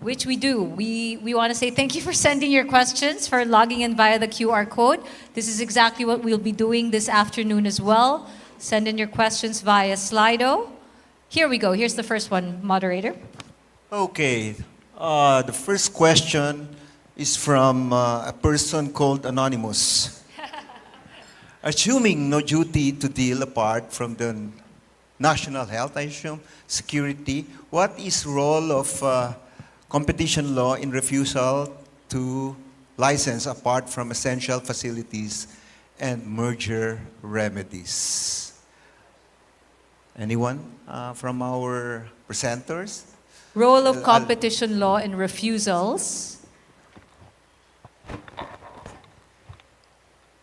Which we do. We want to say thank you for sending your questions, for logging in via the QR code. This is exactly what we'll be doing this afternoon as well. Send in your questions via Slido. Here we go. Here's the first one, moderator. Okay. The first question is from a person called Anonymous. Assuming no duty to deal apart from the national health, I assume, security, what is role of competition law in refusal to license apart from essential facilities and merger remedies? Anyone from our presenters? Role of competition law in refusals.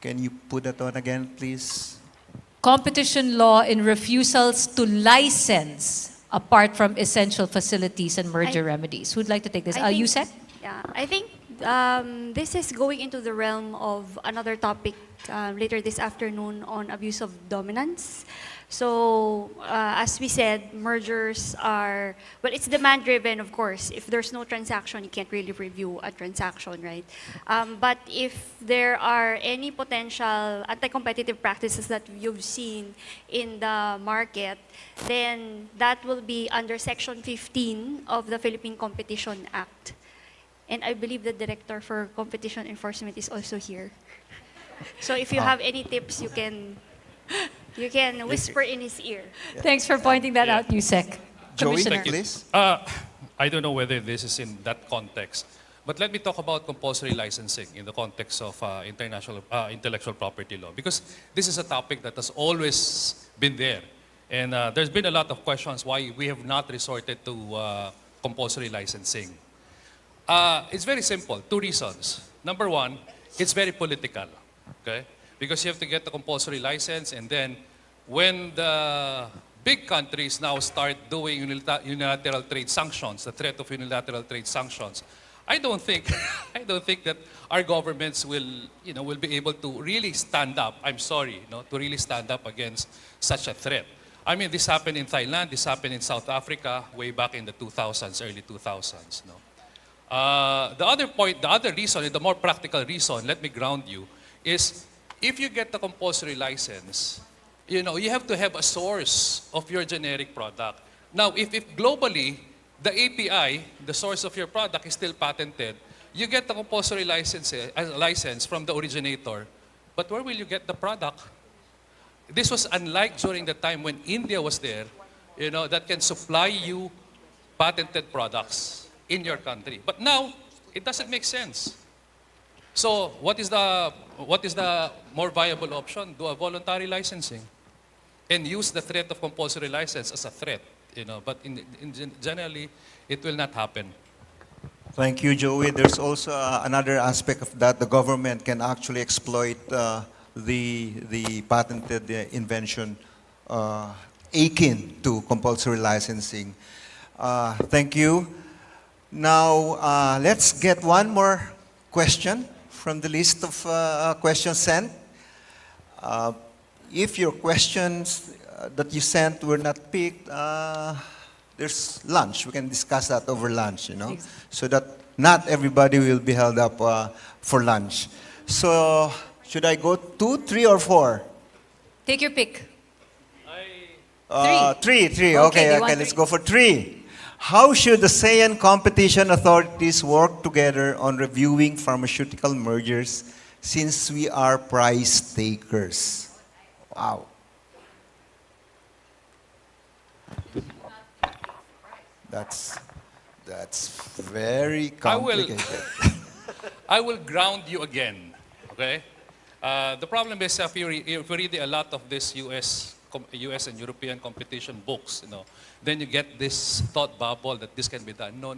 Can you put that on again, please? Competition law in refusals to license apart from essential facilities and merger remedies. Who'd like to take this? Yusek? Yeah, I think this is going into the realm of another topic later this afternoon on abuse of dominance. So, as we said, mergers are, well, it's demand-driven, of course. If there's no transaction, you can't really review a transaction, right? But if there are any potential anti-competitive practices that you've seen in the market, then that will be under Section 15 of the Philippine Competition Act. And I believe the Director for Competition Enforcement is also here. So if you have any tips, you can whisper in his ear. Thanks for pointing that out, Yusek. Joey, Commissioner. please. I don't know whether this is in that context, but let me talk about compulsory licensing in the context of international intellectual property law, because this is a topic that has always been there. And there's been a lot of questions why we have not resorted to compulsory licensing. It's very simple, 2 reasons. Number one, it's very political, okay? Because you have to get the compulsory license, and then when the big countries now start doing unilateral trade sanctions, the threat of unilateral trade sanctions, I don't think that our governments will be able to really stand up. I'm sorry, to really stand up against such a threat. I mean, this happened in Thailand, this happened in South Africa way back in the 2000s, early 2000s. The other point, the other reason, and the more practical reason, let me ground you, is if you get the compulsory license, you have to have a source of your generic product. Now, if globally, the API, the source of your product, is still patented, you get the compulsory license from the originator. But where will you get the product? This was unlike during the time when India was there, that can supply you patented products in your country. But now, it doesn't make sense. So what is the more viable option? Do a voluntary licensing and use the threat of compulsory license as a threat, but generally, it will not happen. Thank you, Joey. There's also another aspect of that. The government can actually exploit the patented invention akin to compulsory licensing. Thank you. Now, let's get one more question from the list of questions sent. If your questions that you sent were not picked, there's lunch. We can discuss that over lunch, so that not everybody will be held up for lunch. So, should I go 2, 3, or 4? Take your pick. Three. Okay, let's go for 3. How should the ASEAN competition authorities work together on reviewing pharmaceutical mergers since we are price takers? Wow. That's very complicated. I will ground you again, okay? The problem is if you read a lot of this US and European competition books, then you get this thought bubble that this can be done. No.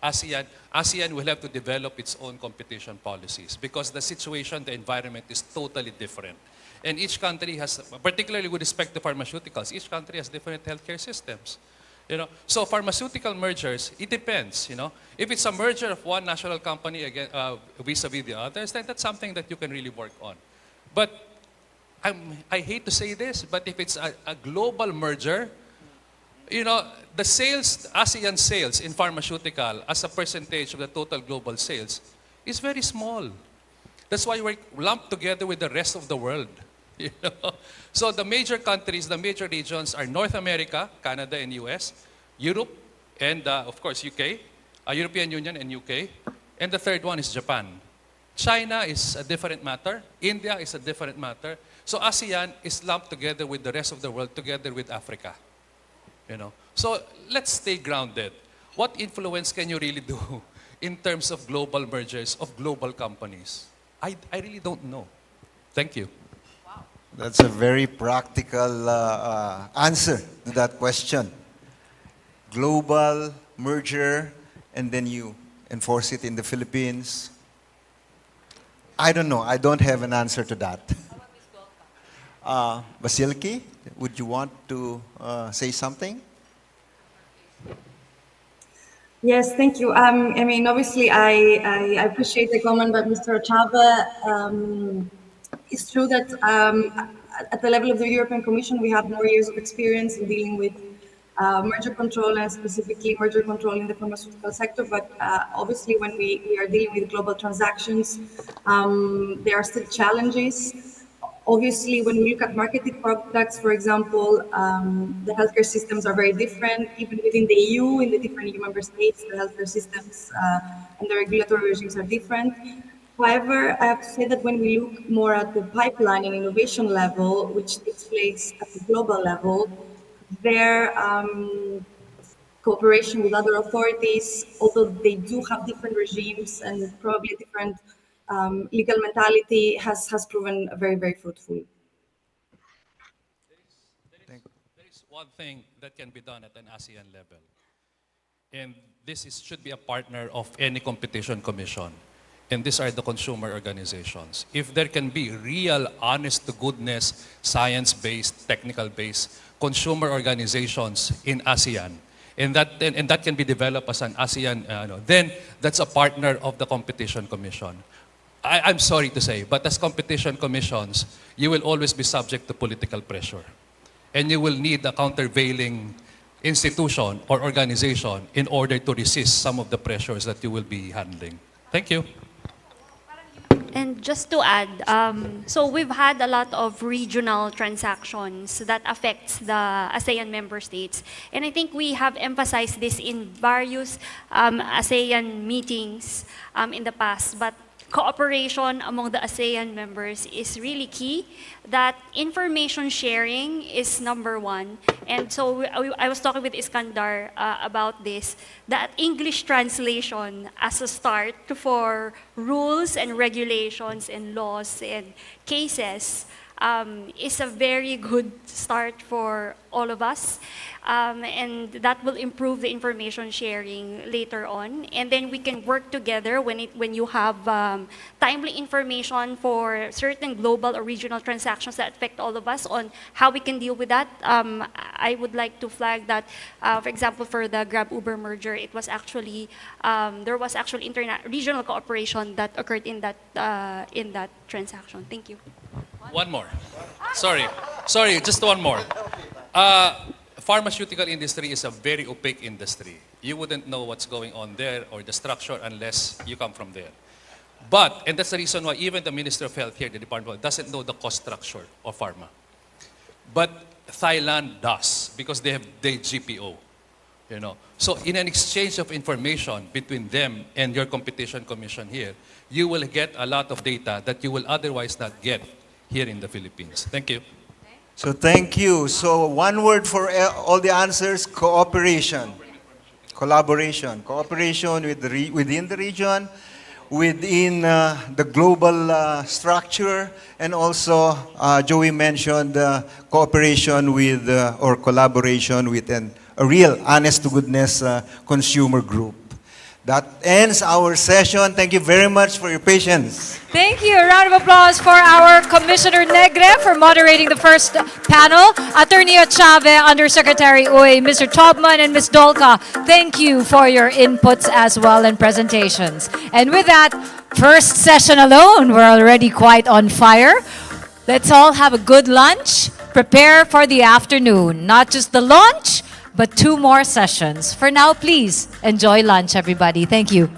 ASEAN will have to develop its own competition policies because the situation, the environment is totally different. And each country has, particularly with respect to pharmaceuticals, each country has different healthcare systems. So pharmaceutical mergers, it depends. If it's a merger of one national company vis-a-vis the others, then that's something that you can really work on. But I hate to say this, but if it's a global merger, the sales, ASEAN sales in pharmaceutical as a percentage of the total global sales is very small. That's why we're lumped together with the rest of the world. So the major countries, the major regions are North America, Canada and US, Europe, and of course UK, European Union and UK, and the third one is Japan. China is a different matter. India is a different matter. So ASEAN is lumped together with the rest of the world, together with Africa. So let's stay grounded. What influence can you really do in terms of global mergers of global companies? I really don't know. Thank you. That's a very practical answer to that question. Global merger, and then you enforce it in the Philippines. I don't know. I don't have an answer to that. Vasiliki, would you want to say something? Yes, thank you. Obviously, I appreciate the comment by Mr. Chava. It's true that at the level of the European Commission, we have more years of experience in dealing with merger control and specifically merger control in the pharmaceutical sector. But obviously, when we are dealing with global transactions, there are still challenges. Obviously, when we look at marketed products, for example, the healthcare systems are very different. Even within the EU, in the different EU member states, the healthcare systems and the regulatory regimes are different. However, I have to say that when we look more at the pipeline and innovation level, which takes place at the global level, their cooperation with other authorities, although they do have different regimes and probably different legal mentality, has proven very, very fruitful. There is one thing that can be done at an ASEAN level, and should be a partner of any competition commission. And these are the consumer organizations. If there can be real, honest-to-goodness, science-based, technical-based consumer organizations in ASEAN, and that can be developed as an ASEAN, then that's a partner of the Competition Commission. I'm sorry to say, but as competition commissions, you will always be subject to political pressure. And you will need a countervailing institution or organization in order to resist some of the pressures that you will be handling. Thank you. And just to add, so we've had a lot of regional transactions that affects the ASEAN member states. And I think we have emphasized this in various ASEAN meetings in the past. But cooperation among the ASEAN members is really key, that information sharing is number one. And so I was talking with Iskandar about this, that English translation as a start for rules and regulations and laws and cases is a very good start for all of us. And that will improve the information sharing later on. And then we can work together when you have timely information for certain global or regional transactions that affect all of us on how we can deal with that. I would like to flag that, for example, for the Grab-Uber merger, it was actually, there was actually regional cooperation that occurred in that transaction. Thank you. One more. Sorry, just one more. Pharmaceutical industry is a very opaque industry. You wouldn't know what's going on there or the structure unless you come from there. But, and that's the reason why even the Minister of Health here, the Department of Health, doesn't know the cost structure of pharma. But Thailand does, because they have their GPO. You know. So in an exchange of information between them and your competition commission here, you will get a lot of data that you will otherwise not get here in the Philippines. Thank you. So thank you. So one word for all the answers: cooperation, collaboration, cooperation with within the region, within the global structure, and also Joey mentioned cooperation with or collaboration with a real honest-to-goodness consumer group. That ends our session. Thank you very much for your patience. Thank you. A round of applause for our Commissioner Negre for moderating the first panel. Attorney Ochave, Undersecretary Uy, Mr. Tobman, and Ms. Dolka, thank you for your inputs as well and presentations. And with that, first session alone, we're already quite on fire. Let's all have a good lunch. Prepare for the afternoon. Not just the launch, but 2 more sessions. For now, please enjoy lunch, everybody. Thank you.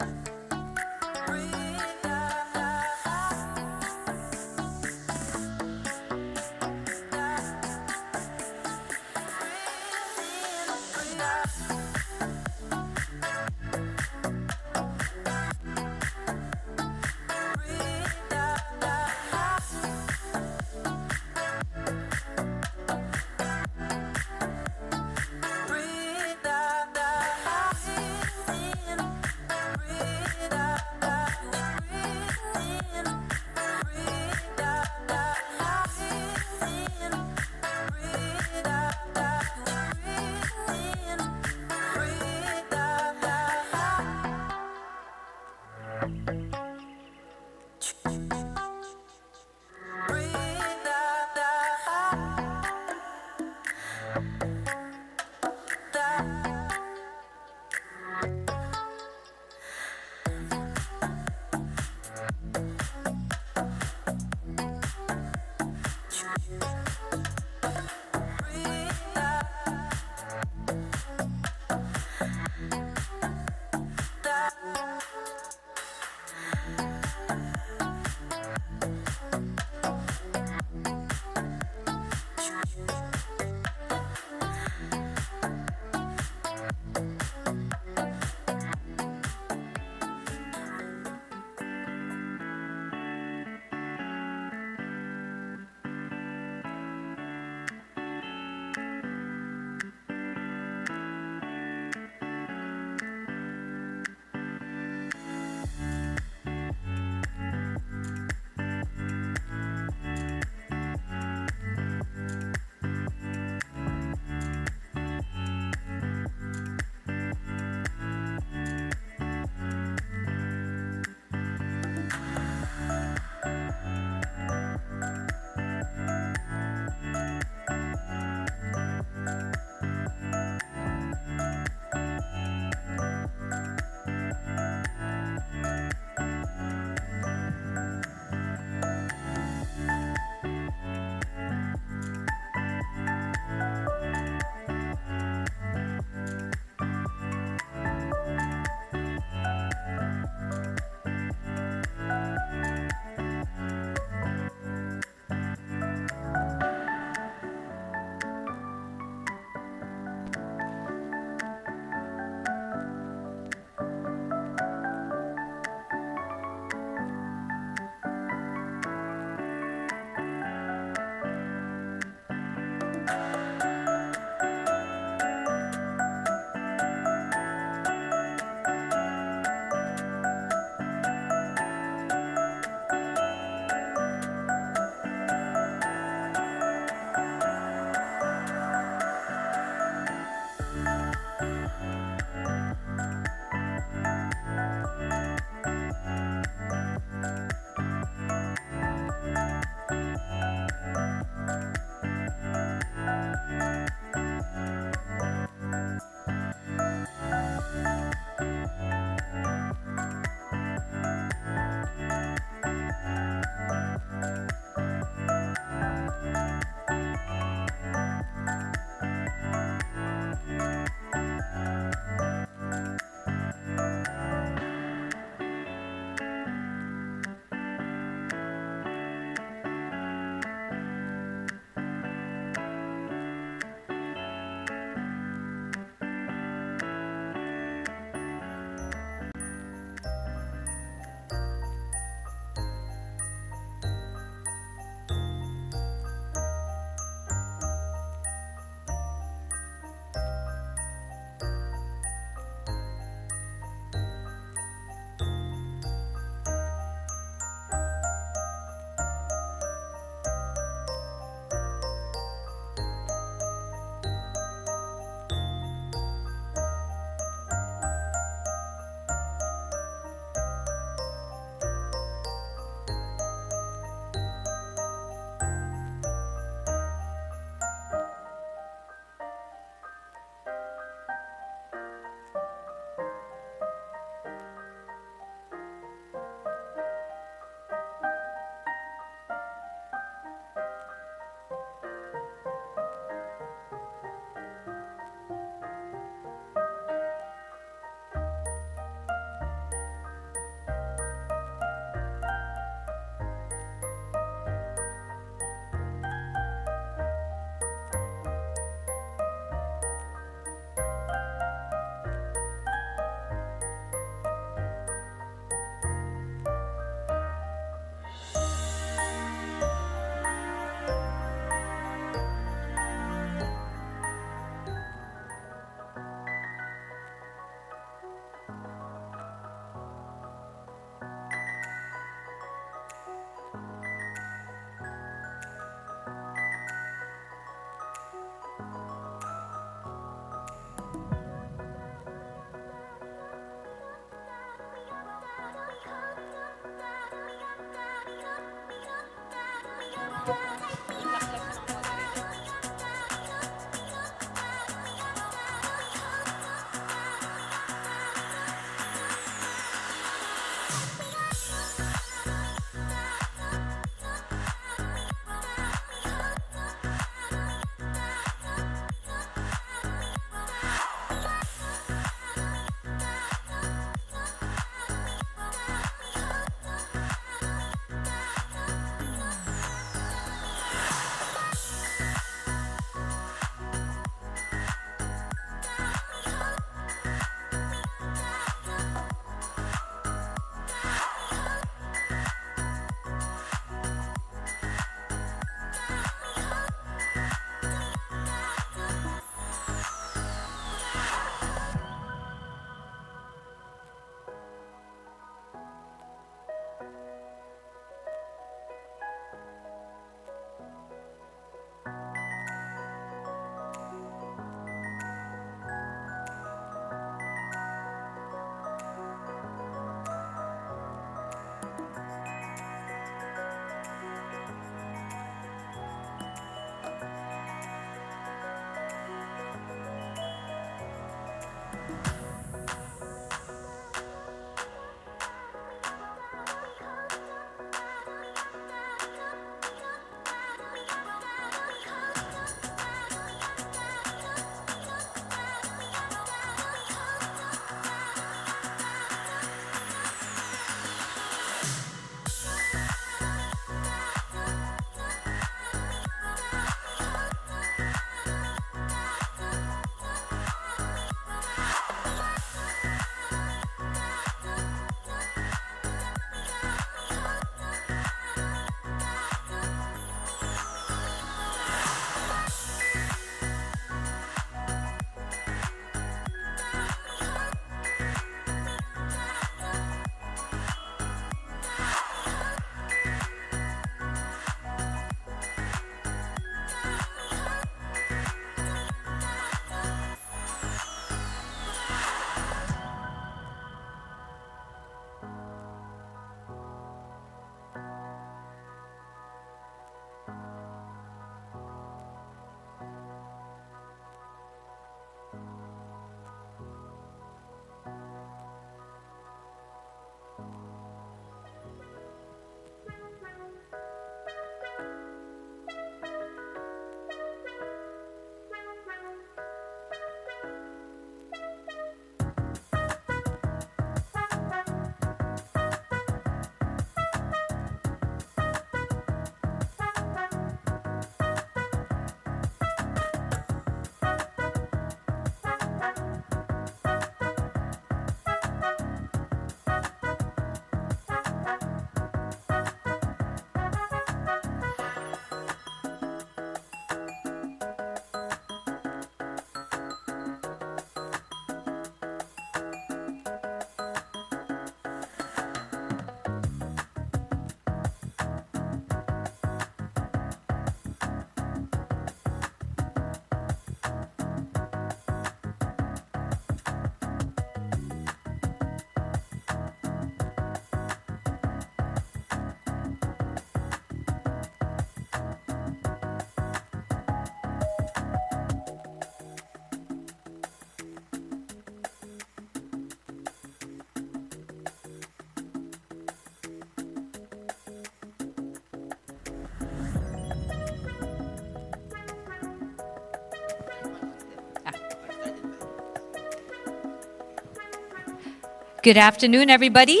Good afternoon, everybody.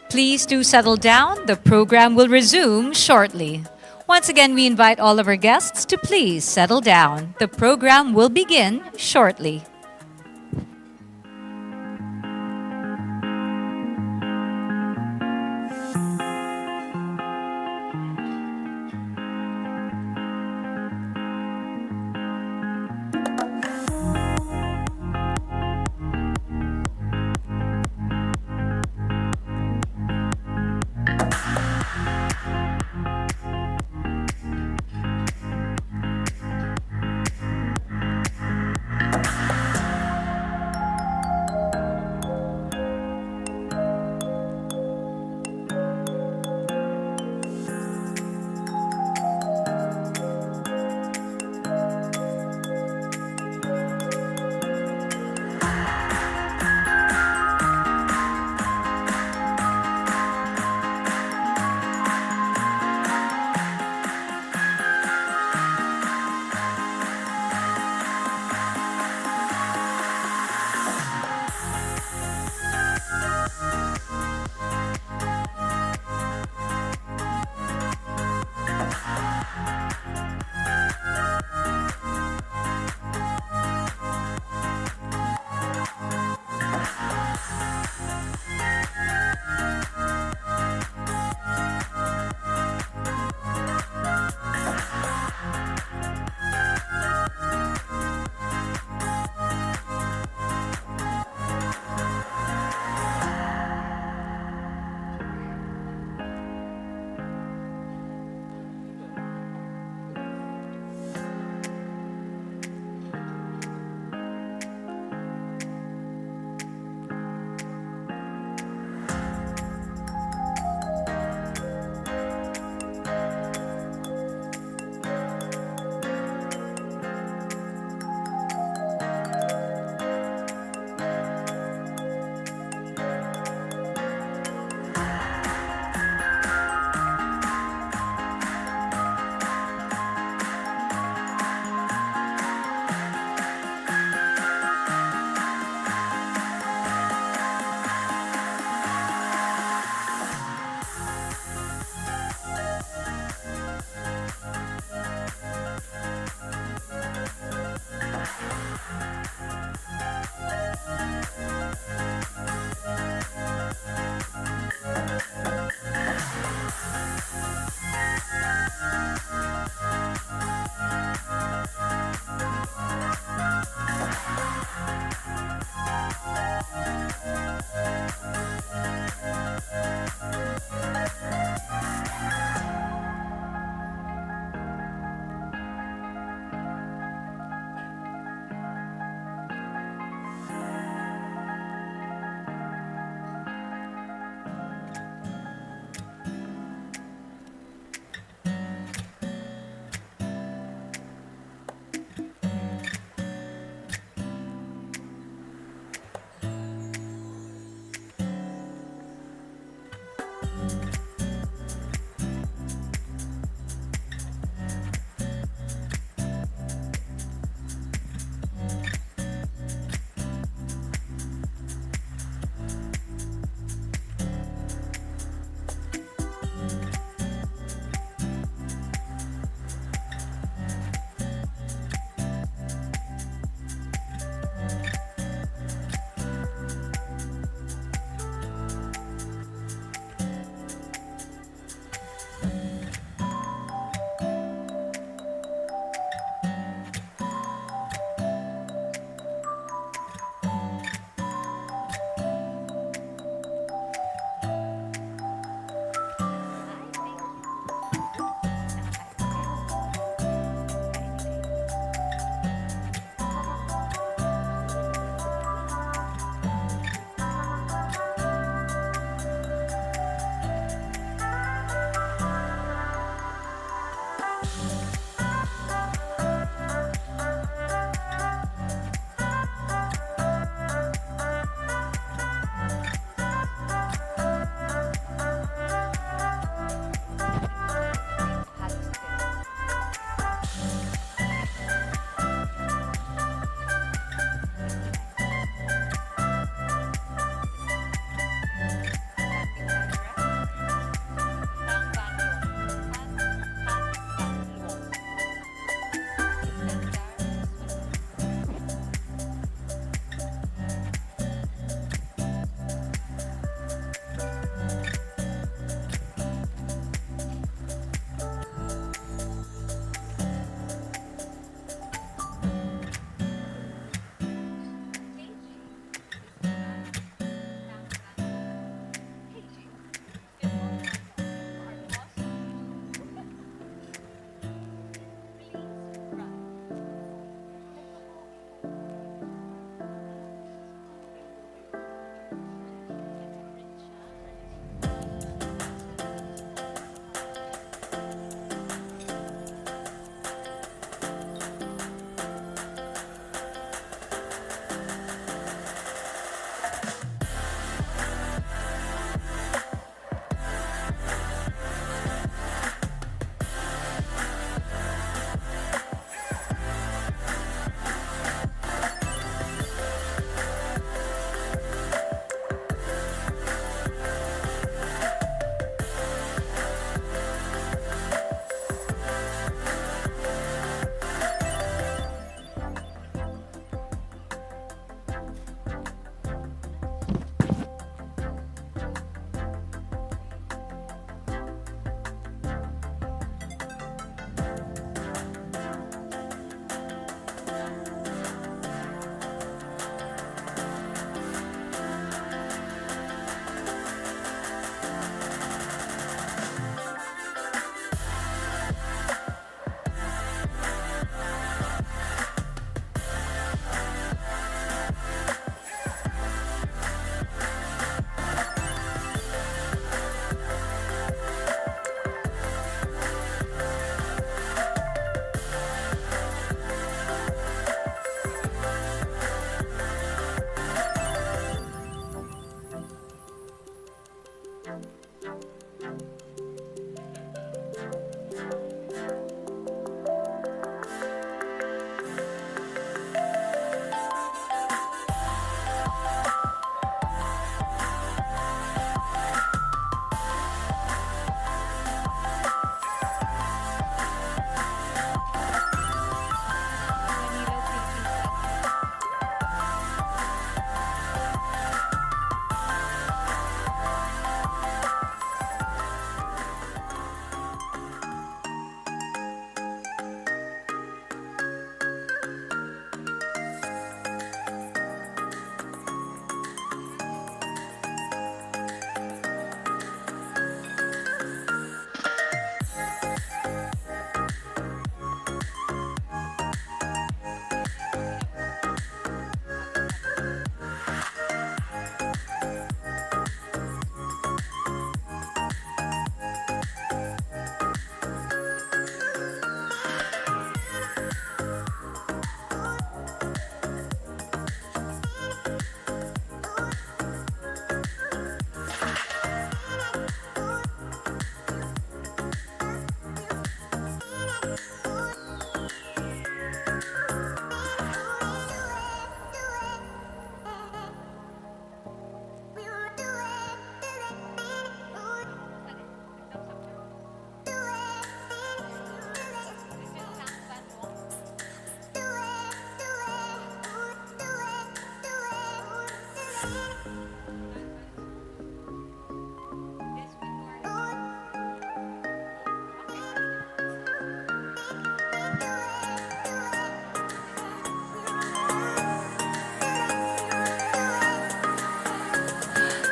Please do settle down. The program will resume shortly. Once again, we invite all of our guests to please settle down. The program will begin shortly.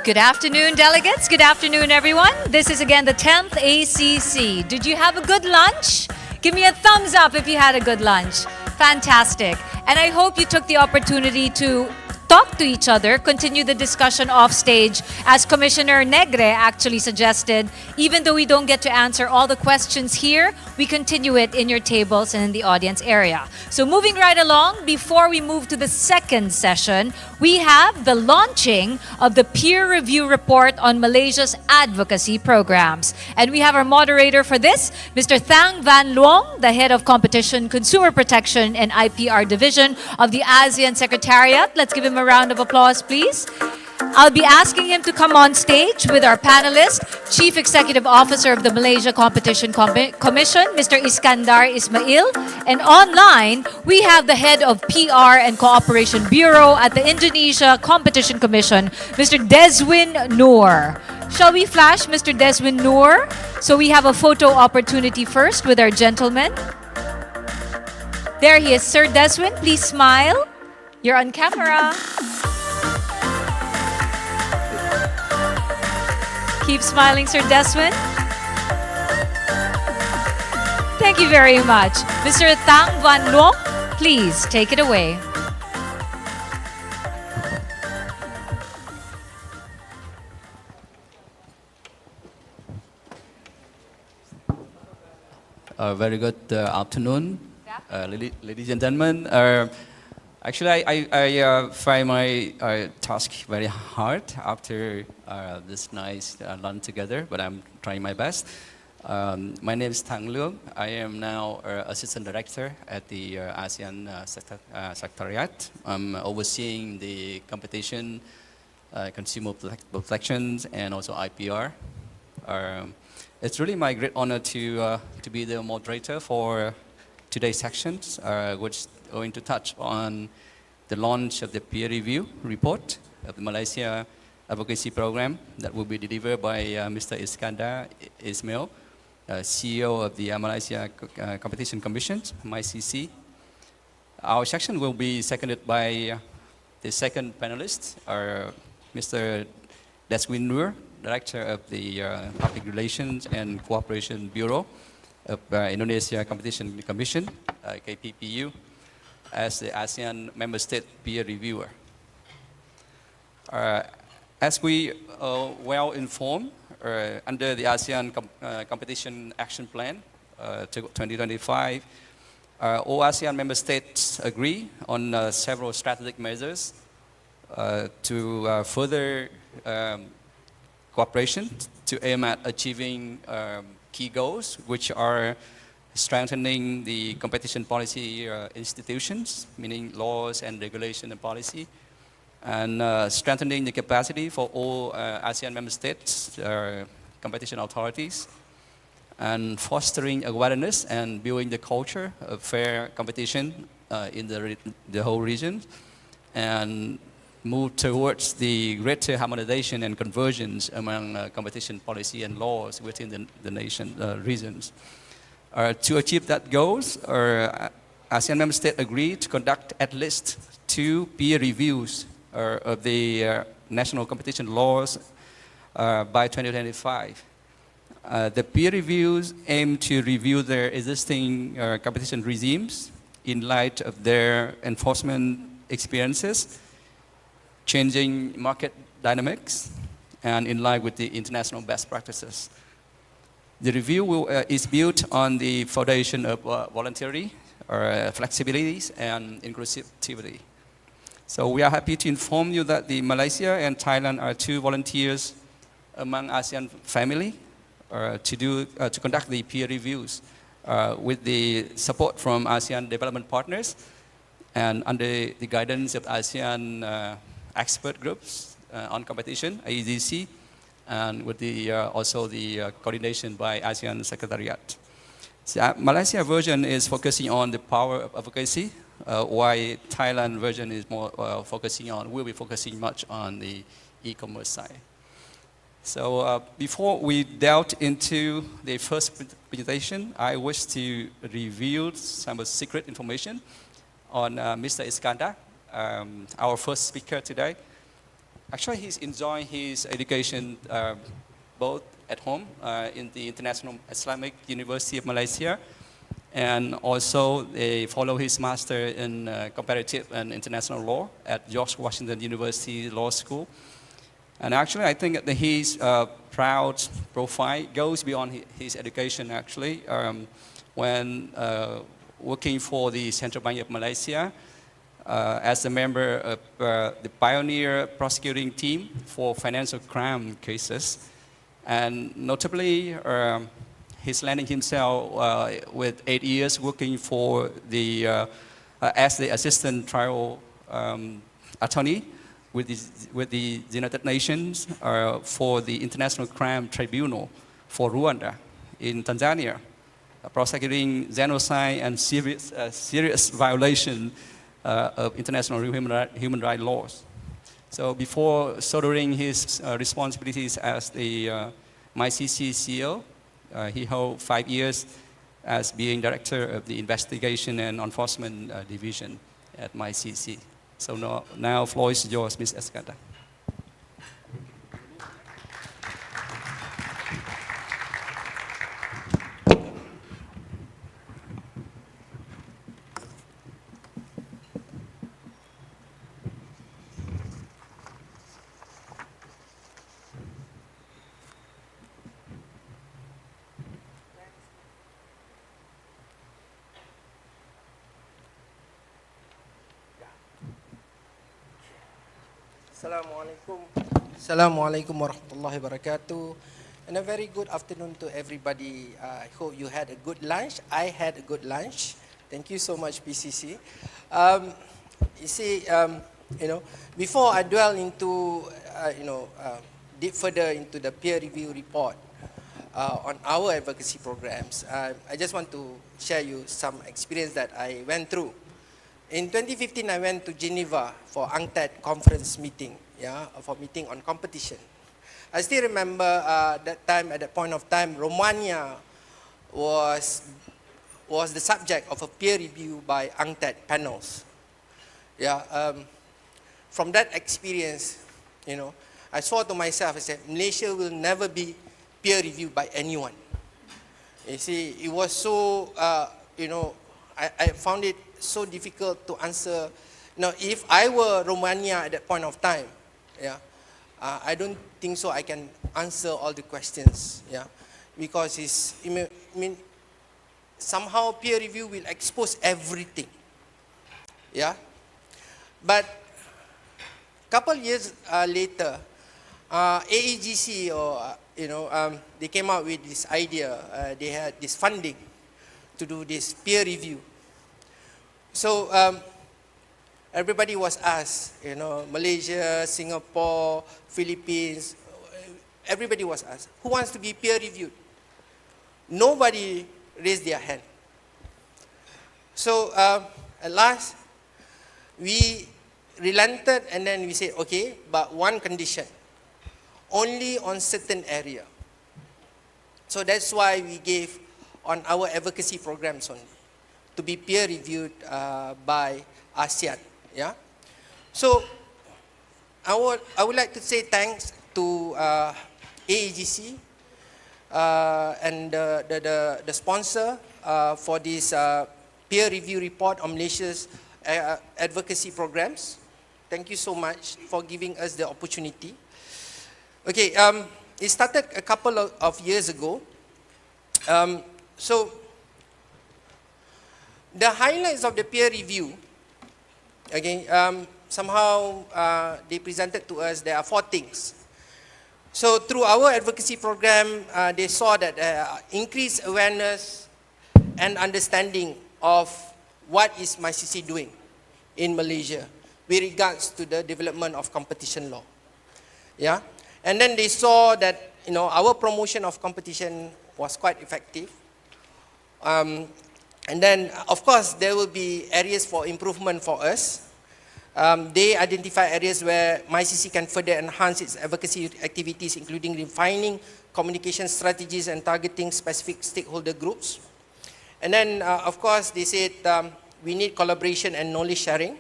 Good afternoon, delegates. Good afternoon, everyone. This is again the 10th ACC. Did you have a good lunch? Give me a thumbs up if you had a good lunch. Fantastic. And I hope you took the opportunity to talk to each other, continue the discussion off stage, as Commissioner Negre actually suggested. Even though we don't get to answer all the questions here, we continue it in your tables and in the audience area. So moving right along, before we move to the second session, we have the launching of the peer review report on Malaysia's advocacy programs. And we have our moderator for this, Mr. Thang Van Luong, the head of Competition, Consumer Protection, and IPR Division of the ASEAN Secretariat. Let's give him a round of applause, please. I'll be asking him to come on stage with our panelist, Chief Executive Officer of the Malaysia Competition Commission, Mr. Iskandar Ismail. And online, we have the head of PR and Cooperation Bureau at the Indonesia Competition Commission, Mr. Deswin Noor. Shall we flash Mr. Deswin Noor? So we have a photo opportunity first with our gentleman. There he is, Sir Deswin. Please smile. You're on camera. Keep smiling, Sir Deswin. Thank you very much. Mr. Thang Van Luong, please take it away. Very good afternoon, ladies and gentlemen. Actually, I find my task very hard after this nice lunch together, but I'm trying my best. My name is Thang Luong. I am now Assistant Director at the ASEAN Secretariat. I'm overseeing the competition, consumer protections, and also IPR. It's really my great honor to be the moderator for today's sections, which is going to touch on the launch of the peer review report of the Malaysia Advocacy Program that will be delivered by Mr. Iskandar Ismail, CEO of the Malaysia Competition Commission, MyCC. Our section will be seconded by the second panelist, Mr. Deswin Noor, Director of the Public Relations and Cooperation Bureau of Indonesia Competition Commission, KPPU, as the ASEAN Member State Peer Reviewer. As we are well informed, under the ASEAN Competition Action Plan 2025, all ASEAN Member States agree on several strategic measures to further cooperation to aim at achieving key goals, which are strengthening the competition policy institutions, meaning laws and regulation and policy, and strengthening the capacity for all ASEAN member states, competition authorities, and fostering awareness and building the culture of fair competition in the whole region, and move towards the greater harmonization and convergence among competition policy and laws within the nation regions. To achieve that goals, ASEAN member states agreed to conduct at least 2 peer reviews of the national competition laws by 2025. The peer reviews aim to review their existing competition regimes in light of their enforcement experiences, changing market dynamics, and in line with the international best practices. The review is built on the foundation of voluntary flexibilities and inclusivity. So we are happy to inform you that Malaysia and Thailand are 2 volunteers among ASEAN family to conduct the peer reviews with the support from ASEAN development partners and under the guidance of ASEAN expert groups on competition, AEDC, and with also the coordination by ASEAN Secretariat. So Malaysia version is focusing on the power of advocacy why Thailand version is more will be focusing much on the e-commerce side. So before we delve into the first presentation, I wish to reveal some secret information on Mr. Iskandar, our first speaker today. Actually, he's enjoying his education both at home in the International Islamic University of Malaysia, and also they follow his master in comparative and international law at George Washington University Law School. And actually, I think that his proud profile goes beyond his education, actually. When working for the Central Bank of Malaysia as a member of the pioneer prosecuting team for financial crime cases. And notably, he's landing himself with 8 years working for as the assistant trial attorney with the United Nations for the International Crime Tribunal for Rwanda in Tanzania, prosecuting genocide and serious violation of international human rights laws. So before shouldering his responsibilities as the MyCC CEO, he held 5 years as being director of the Investigation and Enforcement Division at MyCC. So now floor is yours, Ms. Iskandar. Assalamualaikum warahmatullahi wabarakatuh. And a very good afternoon to everybody. I hope you had a good lunch. I had a good lunch. Thank you so much, PCC. You see, before I dwell into, deep further into the peer review report on our advocacy programs, I just want to share you some experience that I went through. In 2015, I went to Geneva for UNCTAD conference meeting, for meeting on competition. I still remember at that point of time, Romania was the subject of a peer review by UNCTAD panels. From that experience, I swore to myself, I said, Malaysia will never be peer reviewed by anyone. You see, it was so, I found it so difficult to answer. If I were Romania at that point of time, I don't think so I can answer all the questions, because somehow peer review will expose everything, But couple years later, AEGC, they came out with this idea. They had this funding to do this peer review. So everybody was asked, Malaysia, Singapore, Philippines, everybody was asked, who wants to be peer reviewed? Nobody raised their hand. So at last, we relented and then we said, okay, but one condition, only on certain area. So that's why we gave on our advocacy programs only, to be peer reviewed by ASEAN. So I would like to say thanks to AEGC and the sponsor for this peer review report on Malaysia's advocacy programs. Thank you so much for giving us the opportunity. Okay, it started a couple of years ago. So the highlights of the peer review, somehow they presented to us, there are 4 things. So through our advocacy program, they saw that increased awareness and understanding of what is MyCC doing in Malaysia with regards to the development of competition law. And then they saw that our promotion of competition was quite effective. And then, of course, there will be areas for improvement for us. They identify areas where MyCC can further enhance its advocacy activities, including refining communication strategies and targeting specific stakeholder groups. And then, of course, they said we need collaboration and knowledge sharing.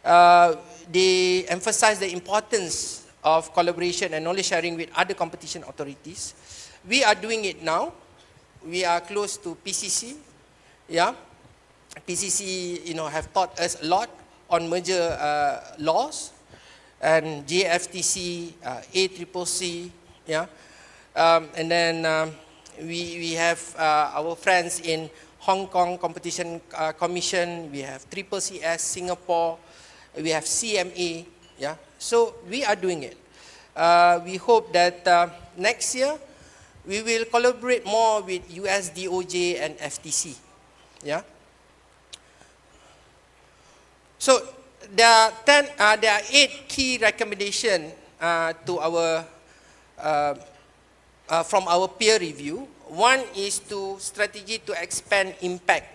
They emphasize the importance of collaboration and knowledge sharing with other competition authorities. We are doing it now. We are close to PCC. Yeah, PCC, have taught us a lot on merger laws, and JFTC, ACCC, yeah, and then we have our friends in Hong Kong Competition Commission. We have CCCS Singapore. We have CMA. Yeah, so we are doing it. We hope that next year we will collaborate more with US DOJ and FTC. Yeah. So there are 8 key recommendations to our from our peer review. One is to strategy to expand impact.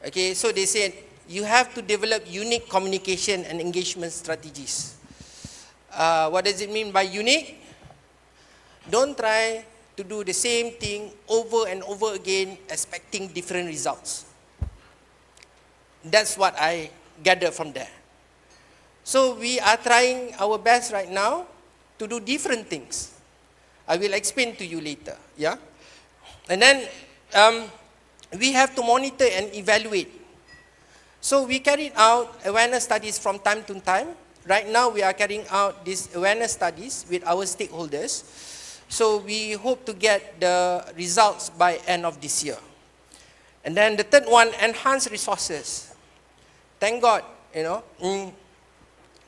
Okay, so they said you have to develop unique communication and engagement strategies. What does it mean by unique? Don't try to do the same thing over and over again, expecting different results. That's what I gather from there. So we are trying our best right now to do different things. I will explain to you later. Yeah, and then we have to monitor and evaluate. So we carried out awareness studies from time to time. Right now we are carrying out these awareness studies with our stakeholders. So we hope to get the results by end of this year. And then the third one, enhance resources. Thank God,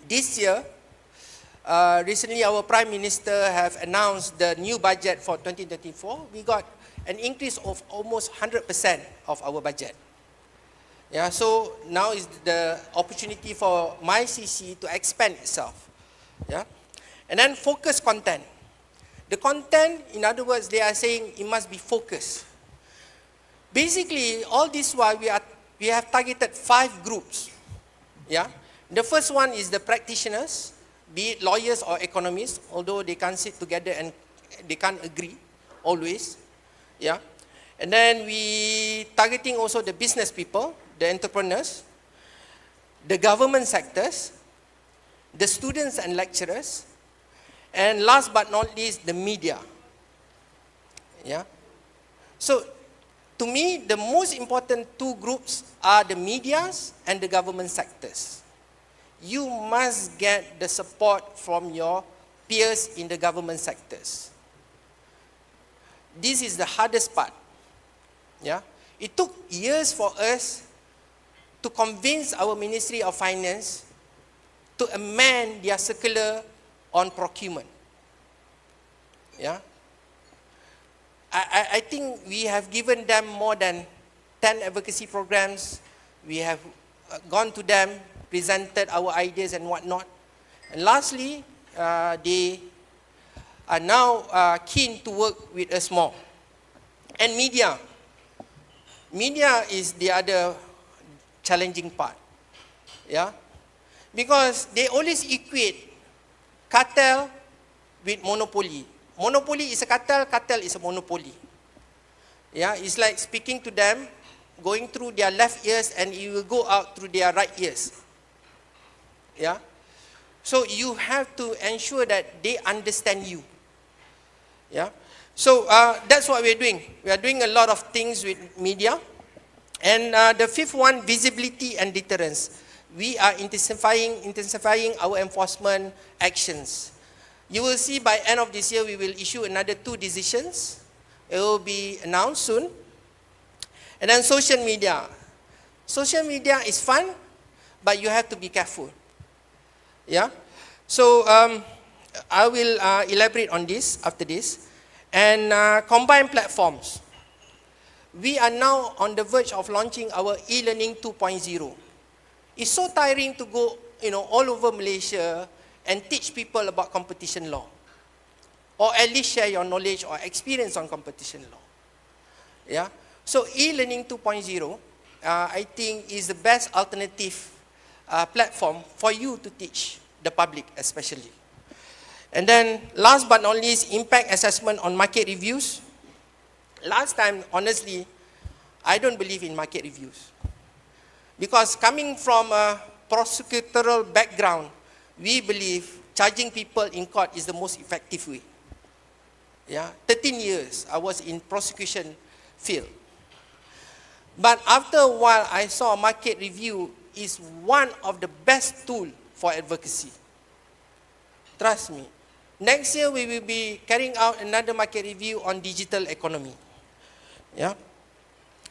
this year, recently our Prime Minister have announced the new budget for 2024. We got an increase of almost 100% of our budget. Yeah, so now is the opportunity for MyCC to expand itself. Yeah, and then focus content. The content, in other words, they are saying it must be focused. Basically, all this while we have targeted 5 groups. Yeah, the first one is the practitioners, be it lawyers or economists, although they can't sit together and they can't agree always. Yeah, and then we targeting also the business people, the entrepreneurs, the government sectors, the students and lecturers, and last but not least, the media. Yeah. So, to me, the most important 2 groups are the medias and the government sectors. You must get the support from your peers in the government sectors. This is the hardest part. Yeah. It took years for us to convince our Ministry of Finance to amend their circular on procurement. Yeah. I think we have given them more than 10 advocacy programs. We have gone to them, presented our ideas and whatnot. And lastly, they are now keen to work with us more. And media. Media is the other challenging part. Yeah. Because they always equate cartel with monopoly. Monopoly is a cartel, cartel is a monopoly. Yeah, it's like speaking to them, going through their left ears and it will go out through their right ears. Yeah. So you have to ensure that they understand you. Yeah. So that's what we're doing. We are doing a lot of things with media. And the fifth one, visibility and deterrence. We are intensifying our enforcement actions. You will see by end of this year, we will issue another 2 decisions. It will be announced soon. And then social media. Social media is fun, but you have to be careful. Yeah. So I will elaborate on this after this. And combined platforms. We are now on the verge of launching our e-learning 2.0. It's so tiring to go, all over Malaysia and teach people about competition law. Or at least share your knowledge or experience on competition law. Yeah. So e-learning 2.0, I think is the best alternative platform for you to teach the public especially. And then last but not least, impact assessment on market reviews. Last time, honestly, I don't believe in market reviews. Because coming from a prosecutorial background, we believe charging people in court is the most effective way. Yeah, 13 years I was in prosecution field. But after a while, I saw market review is one of the best tool for advocacy. Trust me. Next year, we will be carrying out another market review on digital economy. Yeah.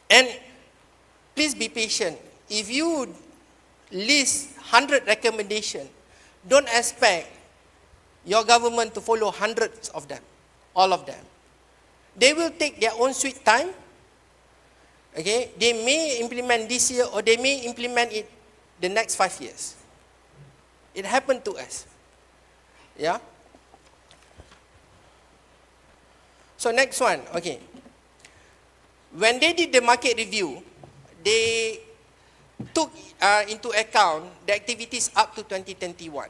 And please be patient. If you list 100 recommendations, don't expect your government to follow hundreds of them, all of them. They will take their own sweet time. Okay, they may implement this year or they may implement it the next 5 years. It happened to us. Yeah. So next one, okay. When they did the market review, they took into account the activities up to 2021.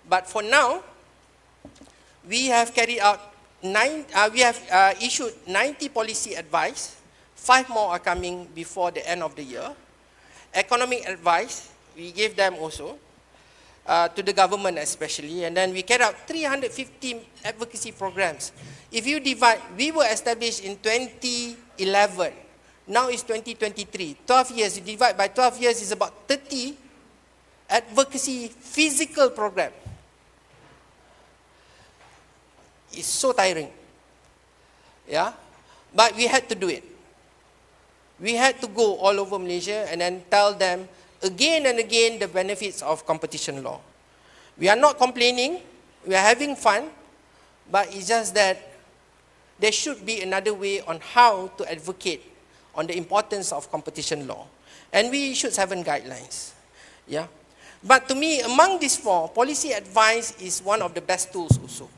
But for now, we have carried out issued 90 policy advice. 5 more are coming before the end of the year. Economic advice, we gave them also, to the government especially, and then we carried out 350 advocacy programs. If you divide, we were established in 2011, now it's 2023, 12 years, you divide by 12 years is about 30 advocacy physical program. It's so tiring, yeah, but we had to do it. We had to go all over Malaysia and then tell them again and again the benefits of competition law. We are not complaining, we are having fun, but it's just that there should be another way on how to advocate on the importance of competition law. And we issued 7 guidelines. Yeah. But to me, among these 4, policy advice is one of the best tools also.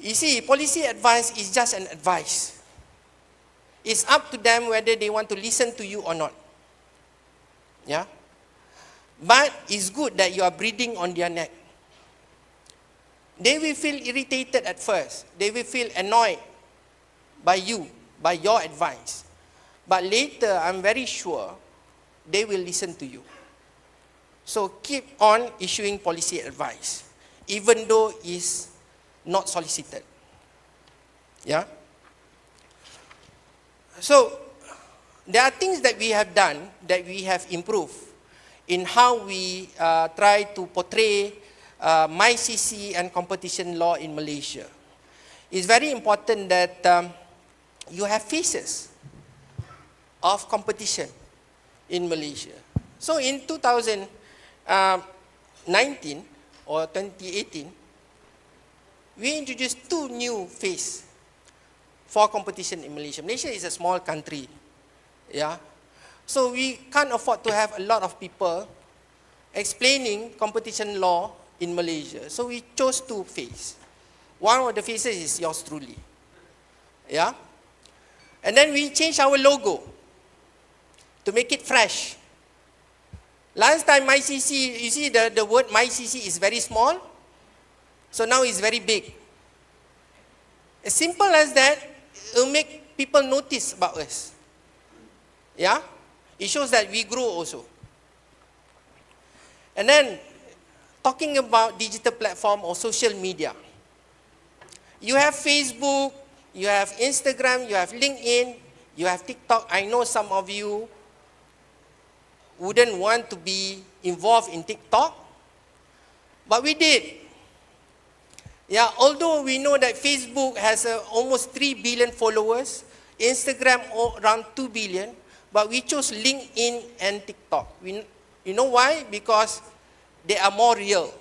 You see, policy advice is just an advice. It's up to them whether they want to listen to you or not. Yeah? But it's good that you are breathing on their neck. They will feel irritated at first. They will feel annoyed by you, by your advice. But later, I'm very sure, they will listen to you. So keep on issuing policy advice, even though it's not solicited. Yeah? So, there are things that we have done, that we have improved in how we try to portray MyCC and competition law in Malaysia. It's very important that you have faces of competition in Malaysia. So in 2019 or 2018, we introduced 2 new faces for competition in Malaysia. Malaysia is a small country, yeah. So we can't afford to have a lot of people explaining competition law in Malaysia. So we chose 2 faces. One of the faces is yours truly, yeah. And then we changed our logo to make it fresh. Last time MyCC, you see the word MyCC is very small, so now it's very big. As simple as that, it will make people notice about us. Yeah? It shows that we grow also. And then, talking about digital platform or social media. You have Facebook, you have Instagram, you have LinkedIn, you have TikTok. I know some of you wouldn't want to be involved in TikTok, but we did. Yeah, although we know that Facebook has almost 3 billion followers, Instagram around 2 billion, but we chose LinkedIn and TikTok. You know why? Because they are more real.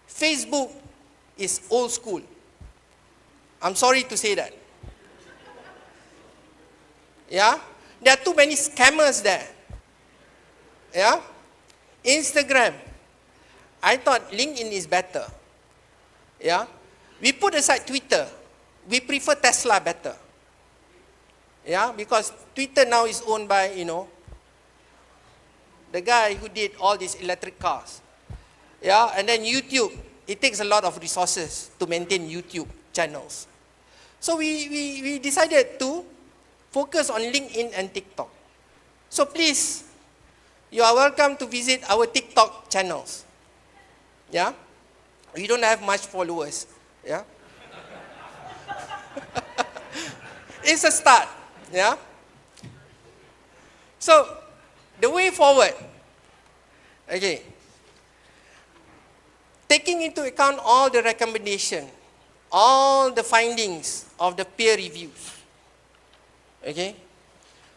Facebook is old school. I'm sorry to say that. Yeah? There are too many scammers there. Yeah? Instagram. I thought LinkedIn is better. Yeah? We put aside Twitter. We prefer Tesla better. Yeah, because Twitter now is owned by, you know, the guy who did all these electric cars. Yeah, and then YouTube, it takes a lot of resources to maintain YouTube channels. So we decided to focus on LinkedIn and TikTok. So please, you are welcome to visit our TikTok channels. Yeah, we don't have much followers. Yeah, it's a start. Yeah. So the way forward, okay, taking into account all the recommendation, all the findings of the peer reviews, okay,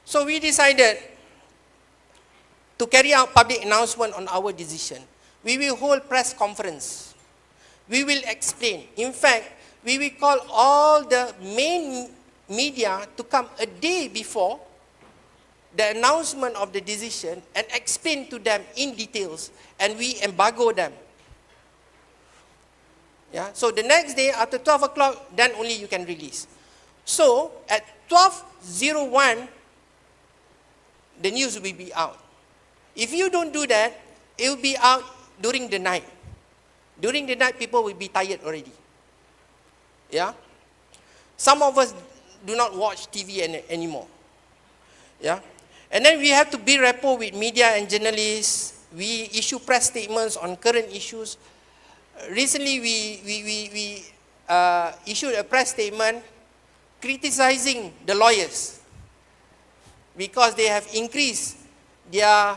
so we decided to carry out public announcement on our decision. We will hold press conference. We will explain. In fact, we will call all the main media to come a day before the announcement of the decision and explain to them in details, and we embargo them. Yeah, so the next day after 12 o'clock, then only you can release. So at 12:01, the news will be out. If you don't do that, it will be out during the night. During the night, people will be tired already. Yeah? Some of us do not watch TV anymore. Yeah? And then we have to be rapport with media and journalists. We issue press statements on current issues. Recently, we issued a press statement criticizing the lawyers because they have increased their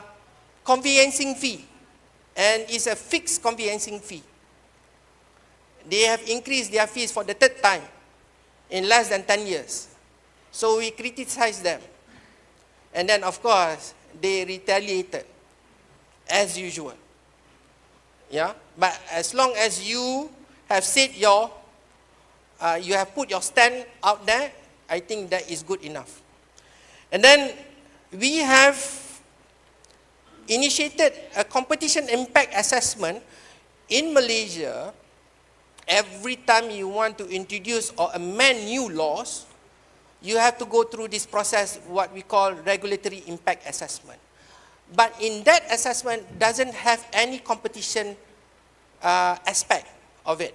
conveyancing fee, and it's a fixed conveyancing fee. They have increased their fees for the third time in less than 10 years. So we criticized them. And then, of course, they retaliated, as usual. Yeah? But as long as you have said you have put your stand out there, I think that is good enough. And then we have initiated a competition impact assessment in Malaysia. Every time you want to introduce or amend new laws, you have to go through this process, what we call regulatory impact assessment. But in that assessment, doesn't have any competition aspect of it.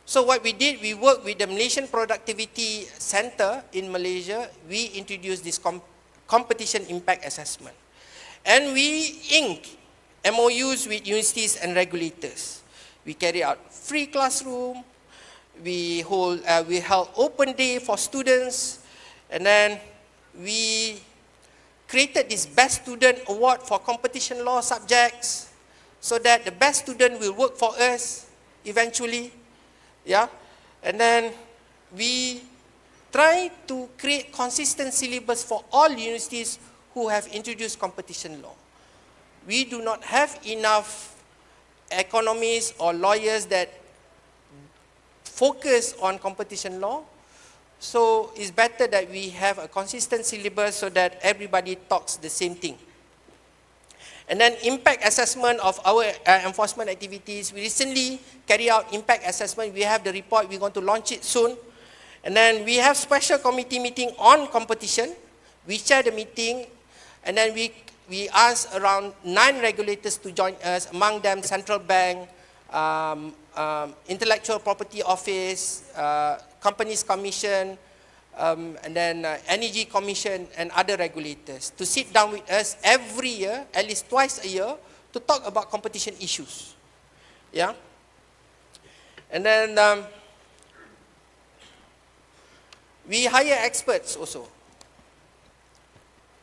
So what we did, we worked with the Malaysian Productivity Center in Malaysia. We introduced this competition impact assessment. And we inked MOUs with universities and regulators. We carry out free classroom. We held open day for students. And then we created this best student award for competition law subjects so that the best student will work for us eventually. Yeah. And then we try to create consistent syllabus for all universities who have introduced competition law. We do not have enough economists or lawyers that focus on competition law. So it's better that we have a consistent syllabus so that everybody talks the same thing. And then impact assessment of our enforcement activities. We recently carry out impact assessment. We have the report. We're going to launch it soon. And then we have special committee meeting on competition. We chair the meeting. And then we ask around 9 regulators to join us, among them Central Bank, Intellectual Property Office, Companies Commission, and then Energy Commission and other regulators to sit down with us every year, at least twice a year, to talk about competition issues. Yeah? And then we hire experts also.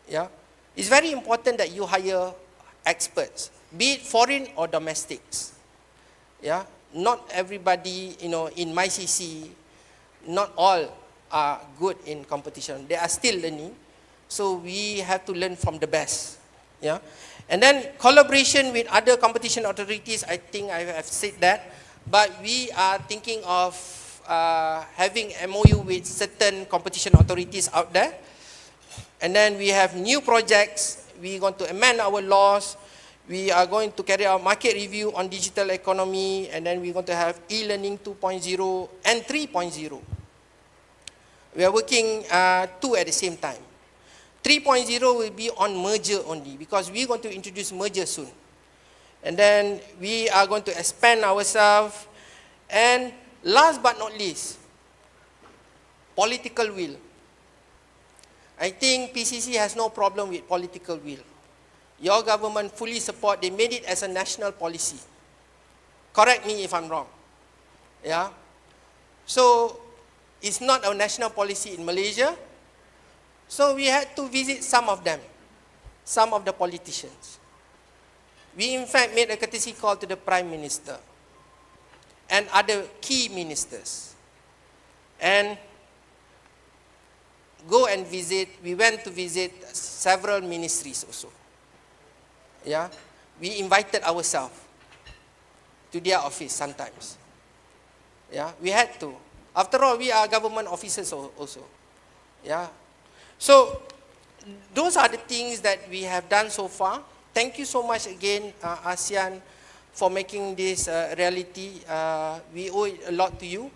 Yeah? It's very important that you hire experts, be it foreign or domestics. Yeah? Not everybody, in MyCC, not all are good in competition. They are still learning. So we have to learn from the best. Yeah? And then collaboration with other competition authorities, I think I have said that. But we are thinking of having MOU with certain competition authorities out there. And then we have new projects. We're going to amend our laws. We are going to carry out market review on digital economy. And then we're going to have e-learning 2.0 and 3.0. We are working two at the same time. 3.0 will be on merger only because we're going to introduce merger soon. And then we are going to expand ourselves. And last but not least, political will. I think PCC has no problem with political will. Your government fully support, they made it as a national policy. Correct me if I'm wrong. Yeah? So, it's not a national policy in Malaysia. So we had to visit some of them, some of the politicians. We in fact made a courtesy call to the Prime Minister and other key ministers. And we went to visit several ministries also. Yeah, we invited ourselves to their office sometimes. Yeah, we had to. After all, we are government officers also. Yeah. So, those are the things that we have done so far. Thank you so much again, ASEAN, for making this reality. We owe it a lot to you.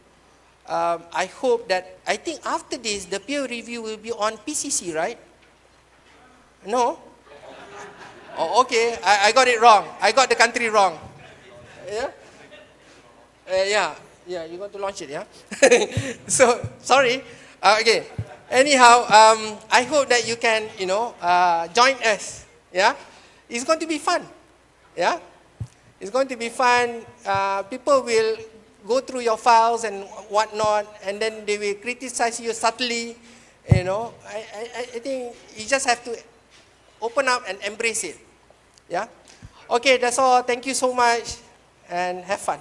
I hope that, I think after this, the peer review will be on PCC, right? No? Oh, okay, I got it wrong. I got the country wrong. Yeah? Yeah, you're going to launch it, yeah? So, sorry. Okay. Anyhow, I hope that you can, join us. Yeah? It's going to be fun. Yeah? It's going to be fun. People will go through your files and whatnot, and then they will criticize you subtly. I think you just have to open up and embrace it. Yeah? Okay, that's all. Thank you so much, and have fun.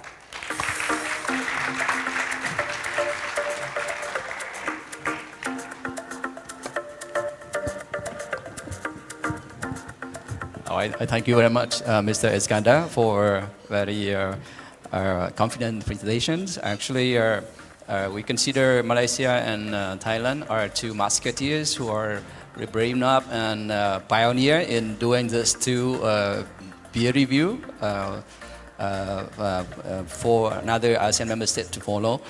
I thank you very much, Mr. Iskandar, for very confident presentations. Actually, we consider Malaysia and Thailand are two musketeers who are brave enough and pioneer in doing this two peer review for another ASEAN member state to follow.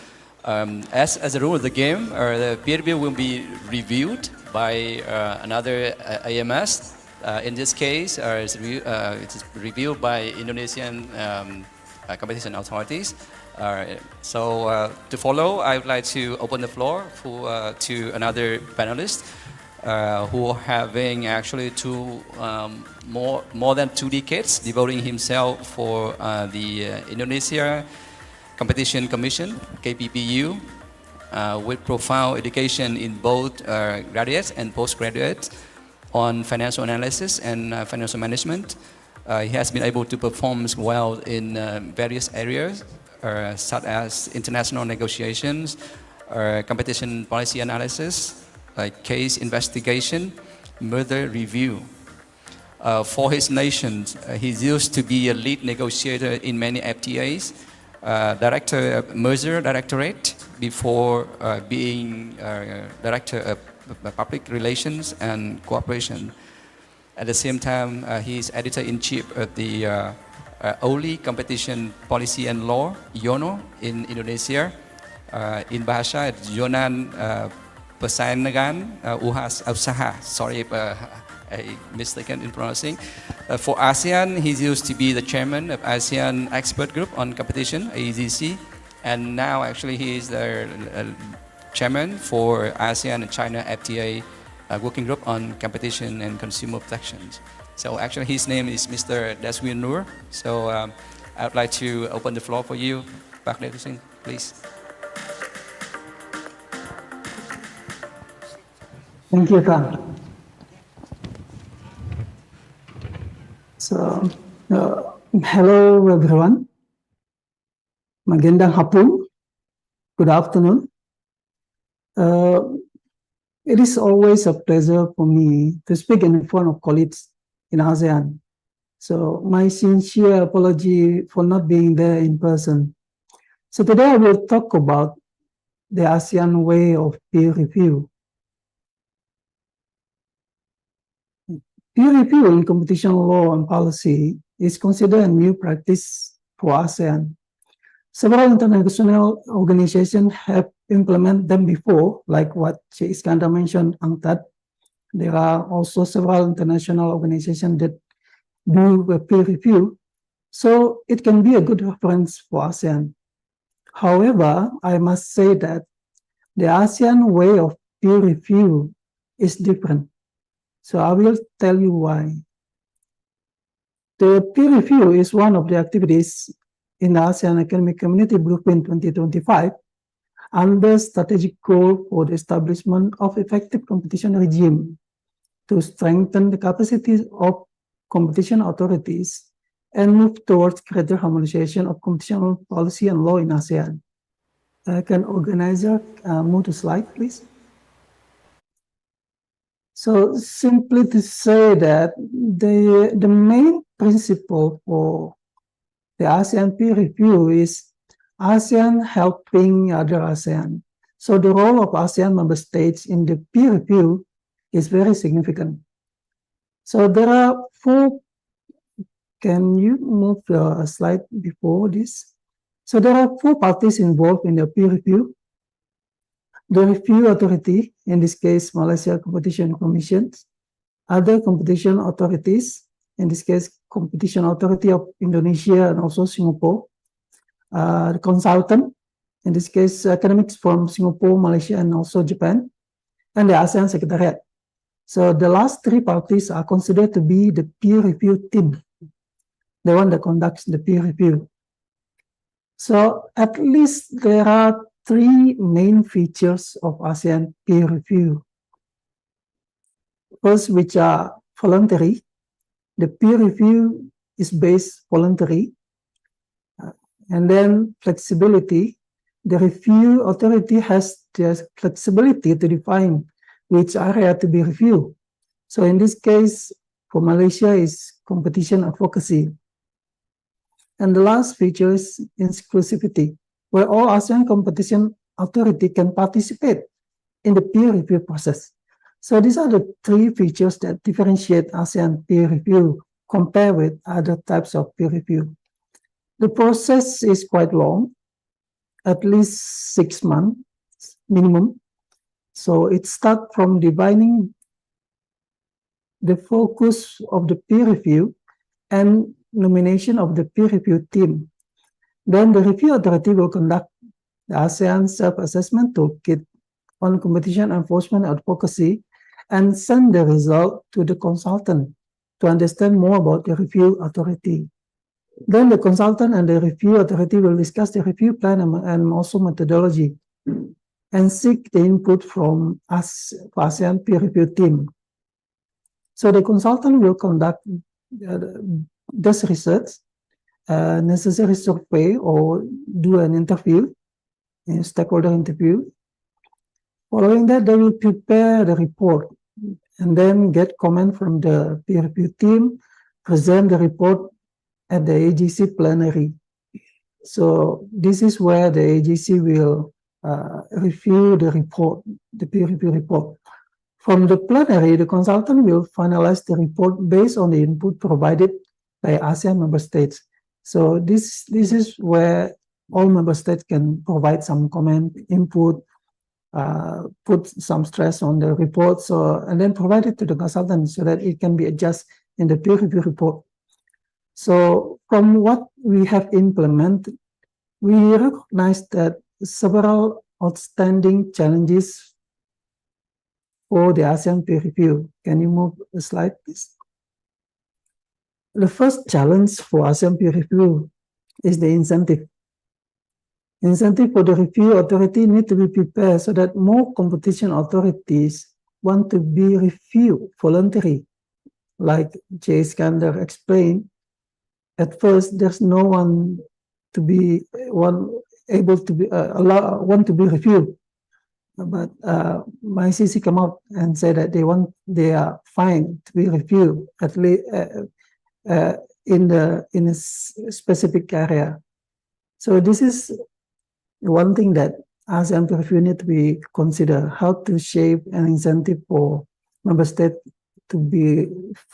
As a rule of the game, the peer review will be reviewed by another AMS. In this case, it's reviewed by Indonesian competition authorities. So to follow, I would like to open the floor to another panelist who having actually more than 2 decades devoting himself for the Indonesia Competition Commission, KPPU, with profound education in both graduates and postgraduates on financial analysis and financial management. He has been able to perform well in various areas, such as international negotiations, competition policy analysis, case investigation, merger review. For his nation, he used to be a lead negotiator in many FTAs, director of merger directorate before being director of public relations and cooperation. At the same time, he is editor-in-chief of the OLI Competition Policy and Law, YONO, in Indonesia. In bahasa, Jonan Pasangan Usaha. Sorry if I mistaken in pronouncing. For ASEAN, he used to be the chairman of ASEAN Expert Group on Competition, AEGC, and now actually he is the chairman for ASEAN and China FTA working group on competition and consumer protections. So actually his name is Mr. Deswin Noor. So I would like to open the floor for you. Pak Deswin, please. Thank you, Kang. So, hello everyone. Magandang hapon. Good afternoon. It is always a pleasure for me to speak in front of colleagues in ASEAN. So my sincere apology for not being there in person. So today I will talk about the ASEAN way of peer review. Peer review in competition law and policy is considered a new practice for ASEAN. Several international organizations have implement them before, like what Sheikh Iskandar mentioned, UNCTAD. There are also several international organizations that do a peer review. So it can be a good reference for ASEAN. However, I must say that the ASEAN way of peer review is different. So I will tell you why. The peer review is one of the activities in the ASEAN Economic Community Blueprint 2025 under strategic goal for the establishment of effective competition regime to strengthen the capacities of competition authorities and move towards greater harmonization of competition policy and law in ASEAN. Can organizer move to slide, please? So simply to say that the main principle for the ASEAN peer review is ASEAN helping other ASEAN. So the role of ASEAN member states in the peer review is very significant. So there are four, can you move the slide before this? So there are four parties involved in the peer review. The review authority, in this case, Malaysia Competition Commission, other competition authorities, in this case, Competition Authority of Indonesia and also Singapore, the consultant, in this case, academics from Singapore, Malaysia, and also Japan, and the ASEAN Secretariat. So the last three parties are considered to be the peer review team, the one that conducts the peer review. So at least there are three main features of ASEAN peer review. First, which are voluntary. The peer review is based voluntary. And then flexibility. The review authority has the flexibility to define which area to be reviewed. So in this case, for Malaysia is competition advocacy. And the last feature is inclusivity, where all ASEAN competition authority can participate in the peer review process. So these are the three features that differentiate ASEAN peer review compared with other types of peer review. The process is quite long, at least 6 months minimum. So it starts from defining the focus of the peer review and nomination of the peer review team. Then the review authority will conduct the ASEAN self-assessment toolkit on competition enforcement advocacy and send the result to the consultant to understand more about the review authority. Then the consultant and the review authority will discuss the review plan and also methodology and seek the input from us, ASEAN peer review team. So the consultant will conduct this research, necessary survey, or do an interview, a stakeholder interview. Following that, they will prepare the report and then get comment from the peer review team, present the report at the AGC plenary. So this is where the AGC will review the report, the peer review report. From the plenary, the consultant will finalize the report based on the input provided by ASEAN member states. So this is where all member states can provide some comment, input, put some stress on the report, and then provide it to the consultant so that it can be adjusted in the peer review report. So from what we have implemented, we recognize that several outstanding challenges for the ASEAN peer review. Can you move the slide, please? The first challenge for ASEAN peer review is the incentive. Incentive for the review authority need to be prepared so that more competition authorities want to be reviewed voluntarily. Like Jay Iskandar explained, at first there's no one to be able to be want to be reviewed, but my CC come out and say that they are fine to be reviewed at least in a specific area. So this is one thing that ASEAN peer review need to be considered, how to shape an incentive for member states to be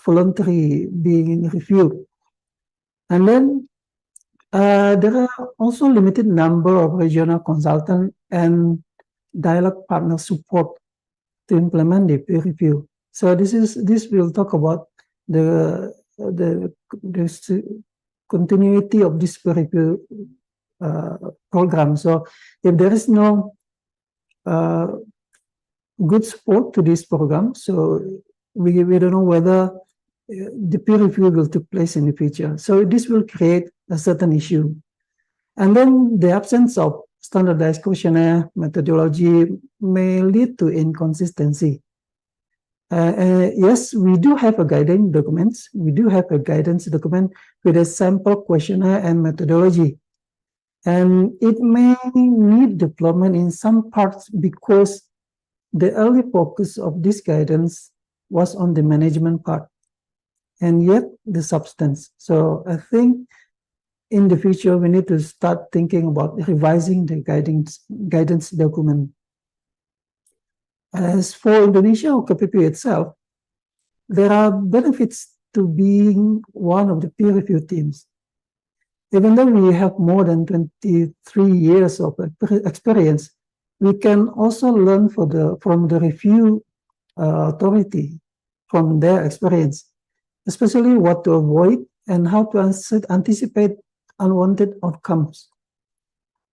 voluntary being reviewed. And then there are also limited number of regional consultants and dialogue partner support to implement the peer review. So this will talk about the continuity of this peer review program. So if there is no good support to this program, so we don't know whether the peer review will take place in the future. So this will create a certain issue. And then the absence of standardized questionnaire methodology may lead to inconsistency. Yes, we do have a guidance documents. We do have a guidance document with a sample questionnaire and methodology. And it may need development in some parts because the early focus of this guidance was on the management part and yet the substance. So I think in the future, we need to start thinking about revising the guidance document. As for Indonesia or KPP itself, there are benefits to being one of the peer review teams. Even though we have more than 23 years of experience, we can also learn from the review authority, from their experience, especially what to avoid and how to anticipate unwanted outcomes.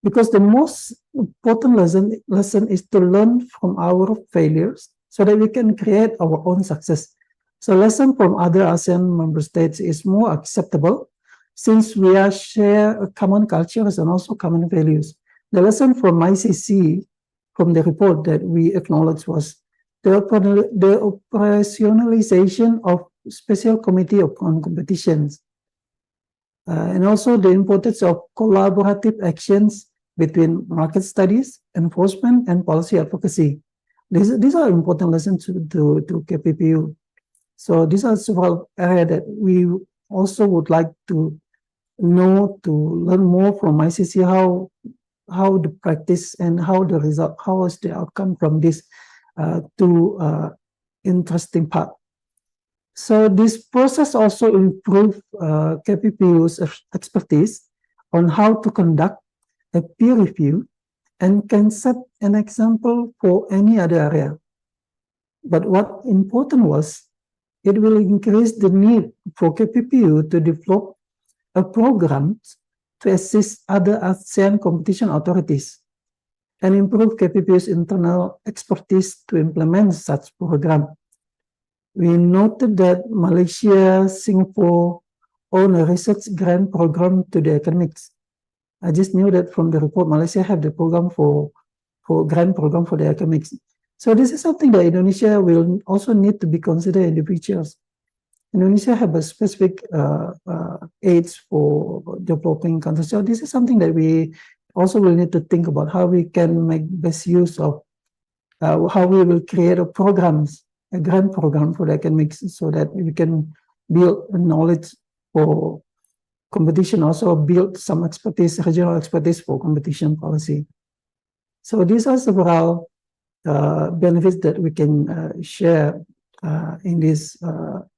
Because the most important lesson is to learn from our failures so that we can create our own success. So lesson from other ASEAN member states is more acceptable since we share common cultures and also common values. The lesson from ICC, from the report that we acknowledged, was the operationalization of special committee on competitions. And also the importance of collaborative actions between market studies, enforcement, and policy advocacy. These are important lessons to KPPU. So these are several areas that we also would like to know, to learn more from ICC, how the practice and how the result, how is the outcome from this interesting part. So this process also improved KPPU's expertise on how to conduct a peer review and can set an example for any other area. But what important was, it will increase the need for KPPU to develop a program to assist other ASEAN competition authorities and improve KPPU's internal expertise to implement such program. We noted that Malaysia, Singapore own a research grant program to the academics. I just knew that from the report, Malaysia have the program for grant program for the academics. So this is something that Indonesia will also need to be considered in the future. Indonesia have a specific aids for developing countries. So this is something that we also will need to think about how we can make best use of how we will create a grant program for the academics so that we can build knowledge for competition, also build some expertise, regional expertise for competition policy. So these are several benefits that we can share in this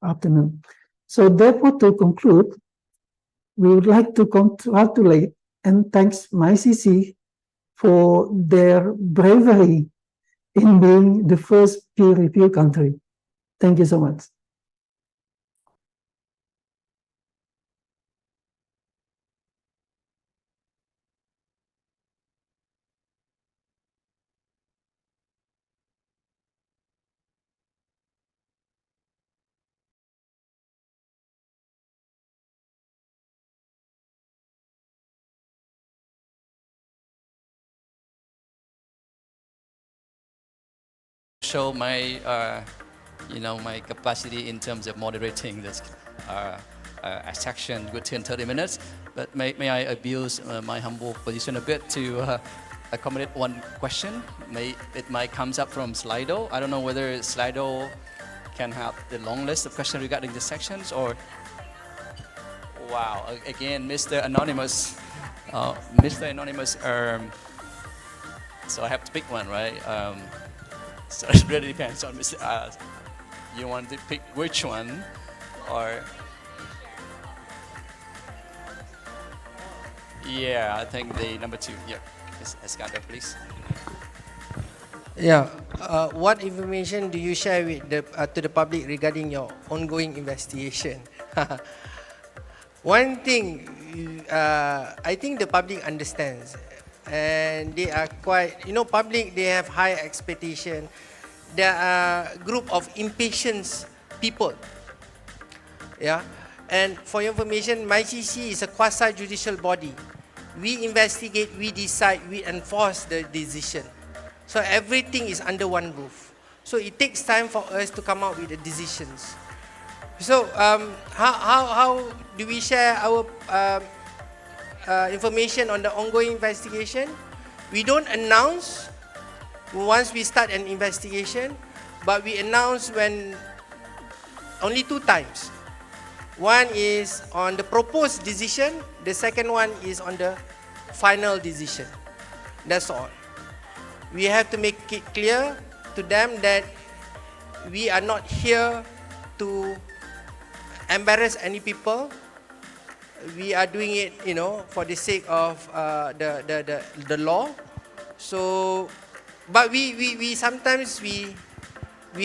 afternoon. So therefore, to conclude, we would like to congratulate and thanks MyCC for their bravery in being the first peer review country. Thank you so much. Show my, my capacity in terms of moderating this a section within 30 minutes. But may I abuse my humble position a bit to accommodate one question? It might comes up from Slido. I don't know whether Slido can have the long list of questions regarding the sections or. Wow, again, Mr. Anonymous. Mr. Anonymous, so I have to pick one, right? So it really depends on Mr. You want to pick which one, or yeah, I think the number 2. Yeah, Escanda, please. Yeah. What information do you share with to the public regarding your ongoing investigation? One thing, I think the public understands, and they are quite, public, they have high expectation. There are a group of impatient people. Yeah. And for your information, MyCC is a quasi-judicial body. We investigate, we decide, we enforce the decision. So everything is under one roof. So it takes time for us to come out with the decisions. So how do we share our information on the ongoing investigation? We don't announce once we start an investigation, but we announce when only 2 times. One is on the proposed decision, the second one is on the final decision. That's all. We have to make it clear to them that we are not here to embarrass any people. We are doing it, for the sake of the law. So, but we sometimes we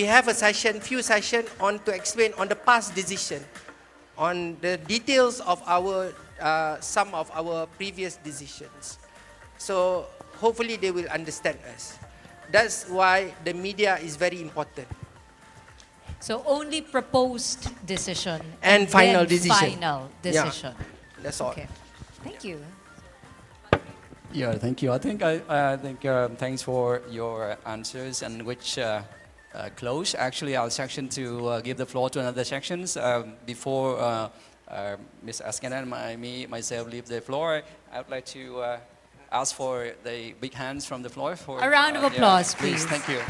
have a few sessions on to explain on the past decision, on the details of some of our previous decisions. So hopefully they will understand us. That's why the media is very important. So only proposed decision And final then decision. Final decision. Yeah, that's all. Okay. Thank you. Yeah, thank you. I think thanks for your answers, and which close actually our section to give the floor to another sections before Ms. Askan and myself leave the floor. I would like to ask for the big hands from the floor for A round of applause, yeah, please. Thank you.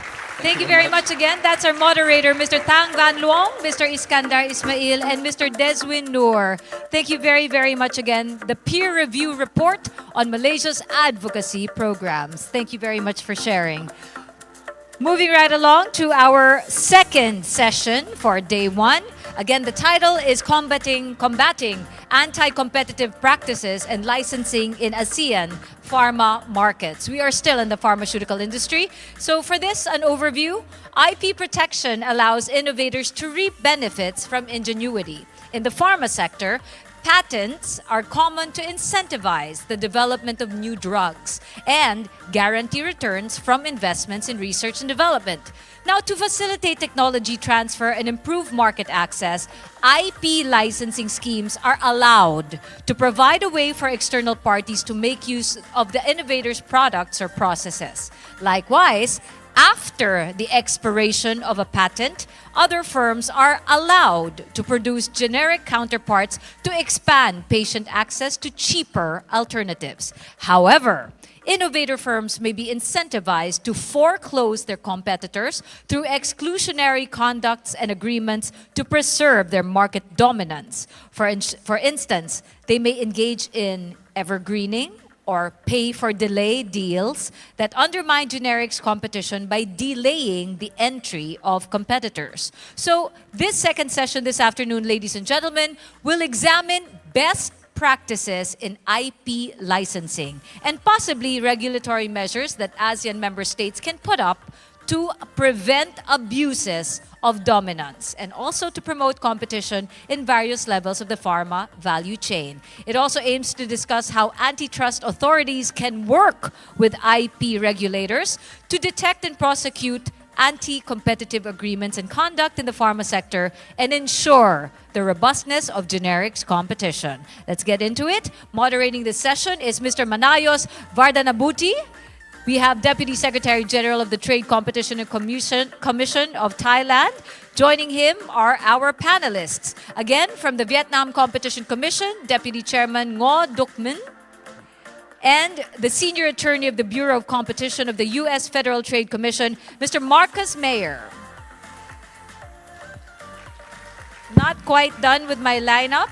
Thank you very much again. That's our moderator, Mr. Thang Van Luong, Mr. Iskandar Ismail, and Mr. Deswin Noor. Thank you very, very much again. The peer review report on Malaysia's advocacy programs. Thank you very much for sharing. Moving right along to our second session for day 1. Again, the title is Combating Anti-Competitive Practices and Licensing in ASEAN Pharma Markets. We are still in the pharmaceutical industry. So for this, an overview. IP protection allows innovators to reap benefits from ingenuity. In the pharma sector, patents are common to incentivize the development of new drugs and guarantee returns from investments in research and development. Now, to facilitate technology transfer and improve market access, IP licensing schemes are allowed to provide a way for external parties to make use of the innovator's products or processes. Likewise, after the expiration of a patent, other firms are allowed to produce generic counterparts to expand patient access to cheaper alternatives. However, innovator firms may be incentivized to foreclose their competitors through exclusionary conducts and agreements to preserve their market dominance. For instance, they may engage in evergreening or pay-for-delay deals that undermine generics competition by delaying the entry of competitors. So this second session this afternoon, ladies and gentlemen, will examine best practices in IP licensing and possibly regulatory measures that ASEAN member states can put up to prevent abuses of dominance and also to promote competition in various levels of the pharma value chain. It also aims to discuss how antitrust authorities can work with IP regulators to detect and prosecute anti-competitive agreements and conduct in the pharma sector and ensure the robustness of generics competition. Let's get into it. Moderating this session is Mr. Manayos Vardanabuti. We have Deputy Secretary General of the Trade Competition and Commission of Thailand. Joining him are our panelists. Again, from the Vietnam Competition Commission, Deputy Chairman Ngo Duc Minh, and the Senior Attorney of the Bureau of Competition of the U.S. Federal Trade Commission, Mr. Marcus Mayer. Not quite done with my lineup.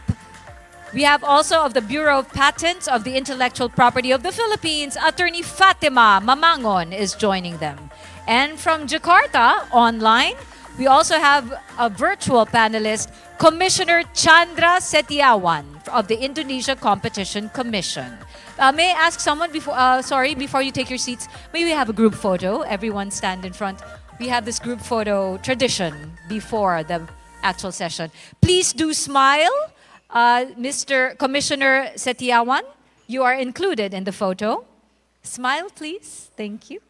We have also of the Bureau of Patents of the Intellectual Property of the Philippines, Attorney Fatima Mamangon is joining them. And from Jakarta, online, we also have a virtual panelist, Commissioner Chandra Setiawan of the Indonesia Competition Commission. May I ask someone before you take your seats, may we have a group photo? Everyone stand in front. We have this group photo tradition before the actual session. Please do smile. Mr. Commissioner Setiawan, you are included in the photo. Smile, please. Thank you.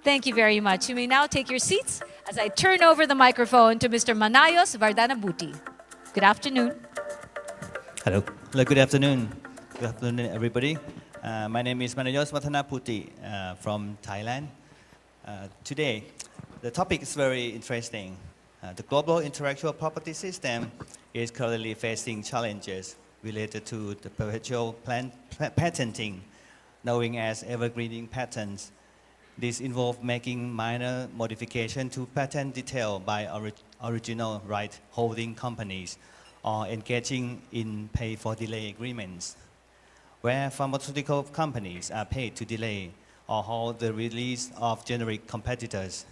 Thank you very much. You may now take your seats as I turn over the microphone to Mr. Manayos Vardanabuti. Good afternoon. Hello. Hello, good afternoon. Good afternoon, everybody. My name is Manayos Vardanabuti from Thailand. Today, the topic is very interesting. The global intellectual property system is currently facing challenges related to the perpetual patenting, known as evergreening patents. This involves making minor modification to patent detail by original right holding companies or engaging in pay-for-delay agreements, where pharmaceutical companies are paid to delay or halt the release of generic competitors.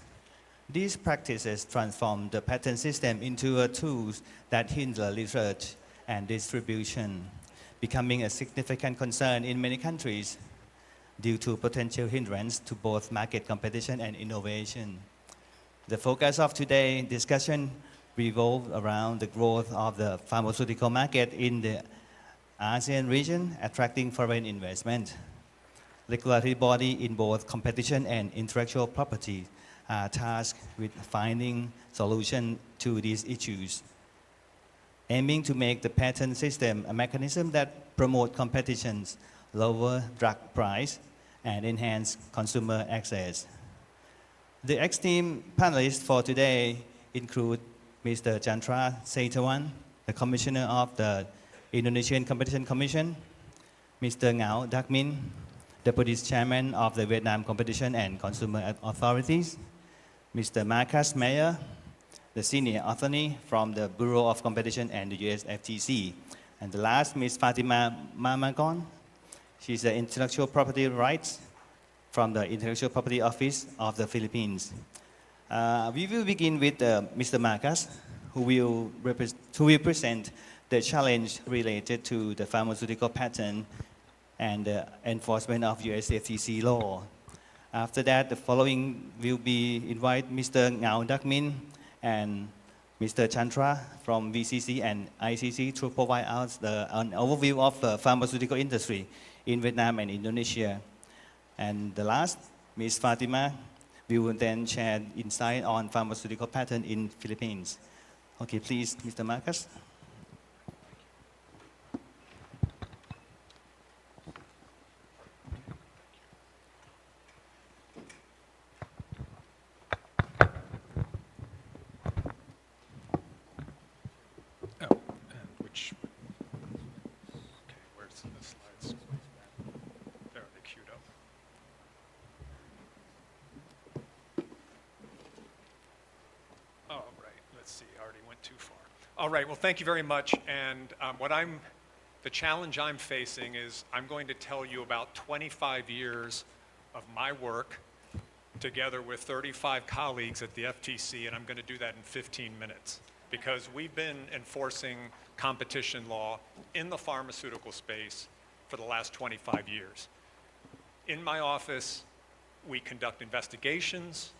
These practices transform the patent system into a tool that hinder research and distribution, becoming a significant concern in many countries due to potential hindrance to both market competition and innovation. The focus of today's discussion revolves around the growth of the pharmaceutical market in the ASEAN region, attracting foreign investment. Regulatory bodies in both competition and intellectual property are tasked with finding solutions to these issues, aiming to make the patent system a mechanism that promotes competitions, lower drug price, and enhance consumer access. The esteemed panelists for today include Mr. Chandra Setiawan, the Commissioner of the Indonesian Competition Commission, Mr. Ngao Dak Min, Deputy Chairman of the Vietnam Competition and Consumer Authorities, Mr. Marcus Meyer, the Senior Attorney from the Bureau of Competition and the US FTC, and the last, Ms. Fatima Mamagon. She's the Intellectual Property Rights from the Intellectual Property Office of the Philippines. We will begin with Mr. Marcus, who will present the challenge related to the pharmaceutical patent and the enforcement of US FTC law. After that, the following will be invite Mr. Ngao Dak Min and Mr. Chandra from VCC and ICC to provide us an overview of the pharmaceutical industry in Vietnam and Indonesia. And the last, Ms. Fatima, will then share insight on pharmaceutical patent in Philippines. Okay, please, Mr. Marcus. All right, well, thank you very much. And the challenge I'm facing is I'm going to tell you about 25 years of my work together with 35 colleagues at the FTC, and I'm going to do that in 15 minutes because we've been enforcing competition law in the pharmaceutical space for the last 25 years. In my office, we conduct investigations,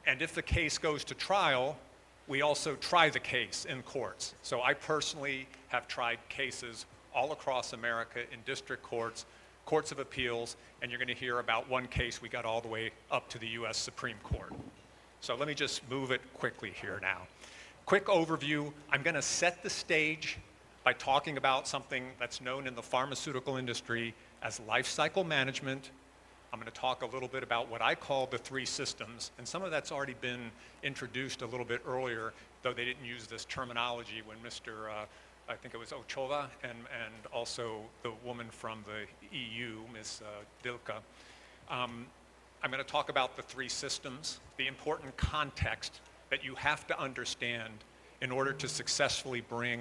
and if the case goes to trial, we also try the case in courts. So I personally have tried cases all across America in district courts, courts of appeals, and you're going to hear about one case we got all the way up to the US Supreme Court. So let me just move it quickly here now. Quick overview, I'm going to set the stage by talking about something that's known in the pharmaceutical industry as life cycle management. I'm going to talk a little bit about what I call the three systems, and some of that's already been introduced a little bit earlier, though they didn't use this terminology when Mr. I think it was Ochoa and also the woman from the EU, Ms. Dilka. I'm going to talk about the three systems, the important context that you have to understand in order to successfully bring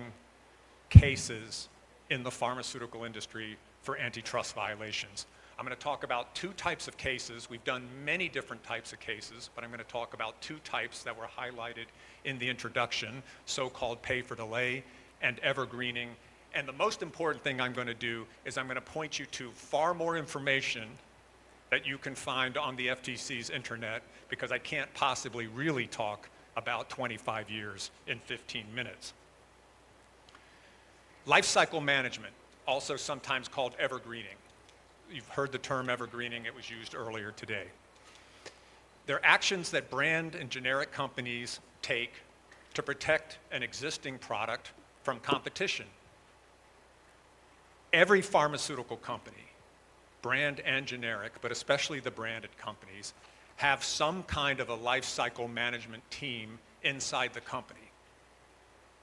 cases in the pharmaceutical industry for antitrust violations. I'm going to talk about two types of cases. We've done many different types of cases, but I'm going to talk about two types that were highlighted in the introduction, so-called pay for delay and evergreening. And the most important thing I'm going to do is I'm going to point you to far more information that you can find on the FTC's internet, because I can't possibly really talk about 25 years in 15 minutes. Life cycle management, also sometimes called evergreening. You've heard the term evergreening, it was used earlier today. They're actions that brand and generic companies take to protect an existing product from competition. Every pharmaceutical company, brand and generic, but especially the branded companies, have some kind of a life cycle management team inside the company.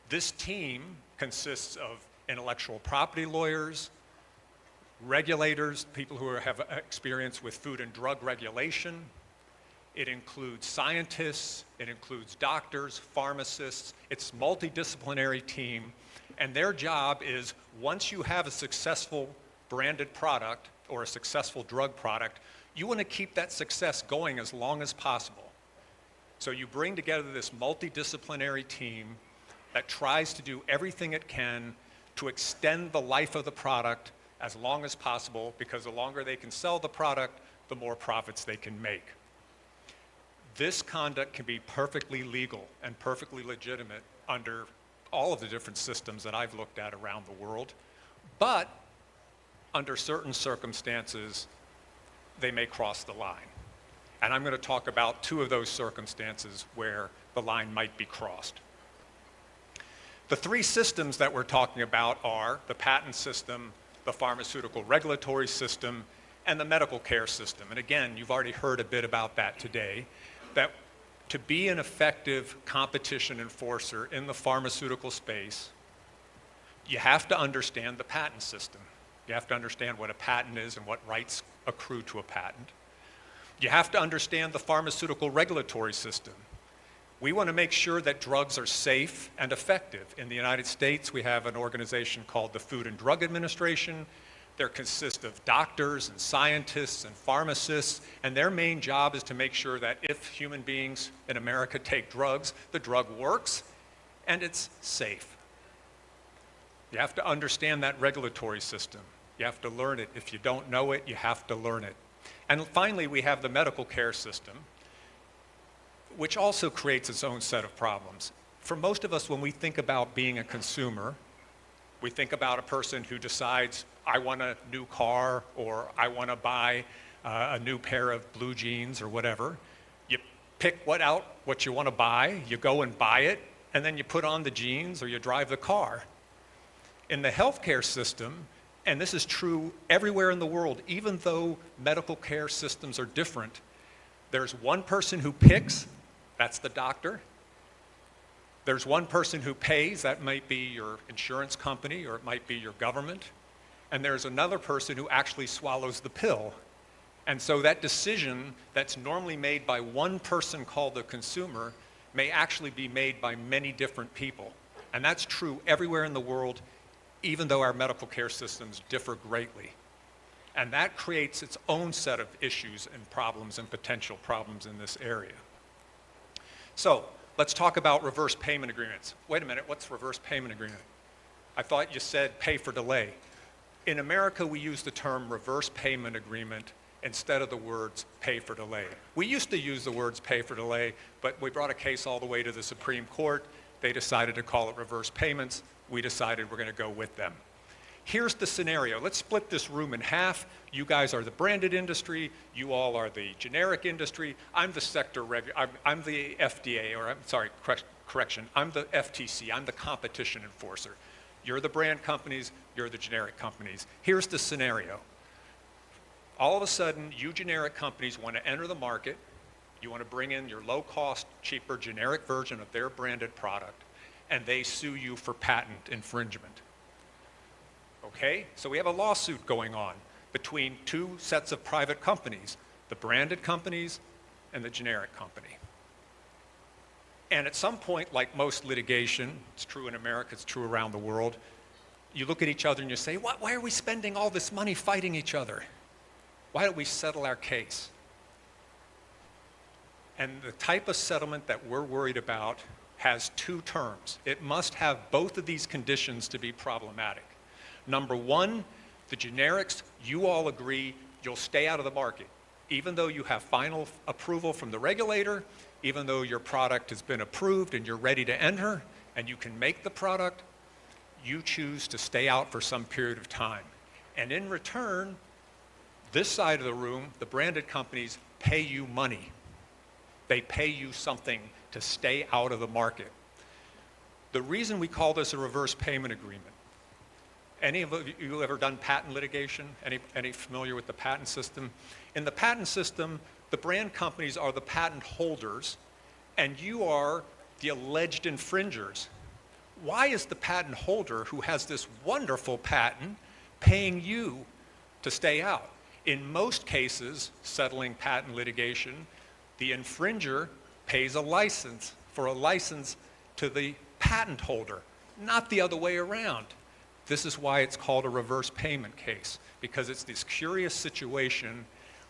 This team consists of intellectual property lawyers, regulators, people who have experience with food and drug regulation. It includes scientists, it includes doctors, pharmacists. It's a multidisciplinary team, and their job is, once you have a successful branded product or a successful drug product, you want to keep that success going as long as possible. So you bring together this multidisciplinary team that tries to do everything it can to extend the life of the product as long as possible, because the longer they can sell the product, the more profits they can make. This conduct can be perfectly legal and perfectly legitimate under all of the different systems that I've looked at around the world, but under certain circumstances, they may cross the line. And I'm going to talk about two of those circumstances where the line might be crossed. The three systems that we're talking about are the patent system, the pharmaceutical regulatory system, and the medical care system. And again, you've already heard a bit about that today, that to be an effective competition enforcer in the pharmaceutical space, you have to understand the patent system. You have to understand what a patent is and what rights accrue to a patent. You have to understand the pharmaceutical regulatory system. We want to make sure that drugs are safe and effective. In the United States, we have an organization called the Food and Drug Administration. They consist of doctors and scientists and pharmacists, and their main job is to make sure that if human beings in America take drugs, the drug works and it's safe. You have to understand that regulatory system. You have to learn it. If you don't know it, you have to learn it. And finally, we have the medical care system, which also creates its own set of problems. For most of us, when we think about being a consumer, we think about a person who decides, I want a new car, or I want to buy a new pair of blue jeans or whatever. You pick what you want to buy, you go and buy it, and then you put on the jeans or you drive the car. In the healthcare system, and this is true everywhere in the world, even though medical care systems are different, there's one person who picks, that's the doctor. There's one person who pays, that might be your insurance company or it might be your government. And there's another person who actually swallows the pill. And so that decision that's normally made by one person called the consumer may actually be made by many different people. And that's true everywhere in the world, even though our medical care systems differ greatly. And that creates its own set of issues and problems and potential problems in this area. So let's talk about reverse payment agreements. Wait a minute, what's reverse payment agreement? I thought you said pay for delay. In America, we use the term reverse payment agreement instead of the words pay for delay. We used to use the words pay for delay, but we brought a case all the way to the Supreme Court. They decided to call it reverse payments. We decided we're going to go with them. Here's the scenario. Let's split this room in half. You guys are the branded industry. You all are the generic industry. I'm the I'm the FDA, or I'm sorry, correction. I'm the FTC. I'm the competition enforcer. You're the brand companies. You're the generic companies. Here's the scenario. All of a sudden, you generic companies want to enter the market. You want to bring in your low-cost, cheaper generic version of their branded product, and they sue you for patent infringement. Okay, so we have a lawsuit going on between two sets of private companies, the branded companies and the generic company. And at some point, like most litigation, it's true in America, it's true around the world, you look at each other and you say, why are we spending all this money fighting each other? Why don't we settle our case? And the type of settlement that we're worried about has two terms. It must have both of these conditions to be problematic. Number one, the generics, you all agree you'll stay out of the market. Even though you have final approval from the regulator, even though your product has been approved and you're ready to enter and you can make the product, you choose to stay out for some period of time. And in return, this side of the room, the branded companies pay you money. They pay you something to stay out of the market. The reason we call this a reverse payment agreement, any of you ever done patent litigation? Any familiar with the patent system? In the patent system, the brand companies are the patent holders and you are the alleged infringers. Why is the patent holder who has this wonderful patent paying you to stay out? In most cases, settling patent litigation, the infringer pays a license for a license to the patent holder, not the other way around. This is why it's called a reverse payment case, because it's this curious situation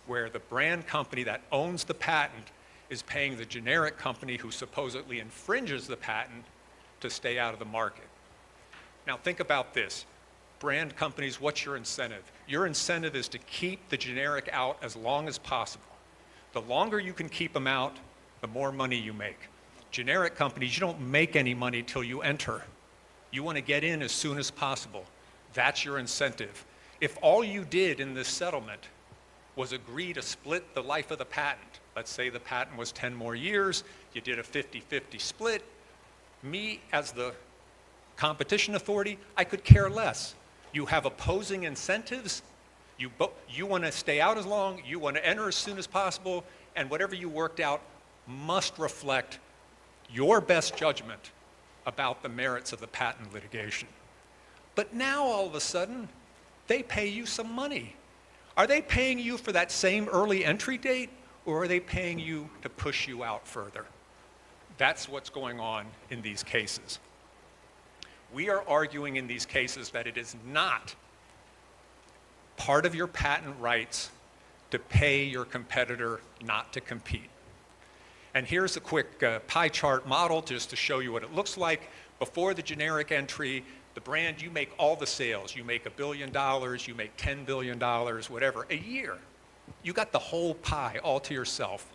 where the brand company that owns the patent is paying the generic company who supposedly infringes the patent to stay out of the market. Now think about this. Brand companies, what's your incentive? Your incentive is to keep the generic out as long as possible. The longer you can keep them out, the more money you make. Generic companies, you don't make any money till you enter. You want to get in as soon as possible. That's your incentive. If all you did in this settlement was agree to split the life of the patent, let's say the patent was 10 more years, you did a 50-50 split, me as the competition authority, I could care less. You have opposing incentives. You want to stay out as long, you want to enter as soon as possible, and whatever you worked out must reflect your best judgment about the merits of the patent litigation. But now all of a sudden, they pay you some money. Are they paying you for that same early entry date, or are they paying you to push you out further? That's what's going on in these cases. We are arguing in these cases that it is not part of your patent rights to pay your competitor not to compete. And here's a quick pie chart model just to show you what it looks like. Before the generic entry, the brand, you make all the sales. You make $1 billion, you make $10 billion, whatever, a year. You got the whole pie all to yourself.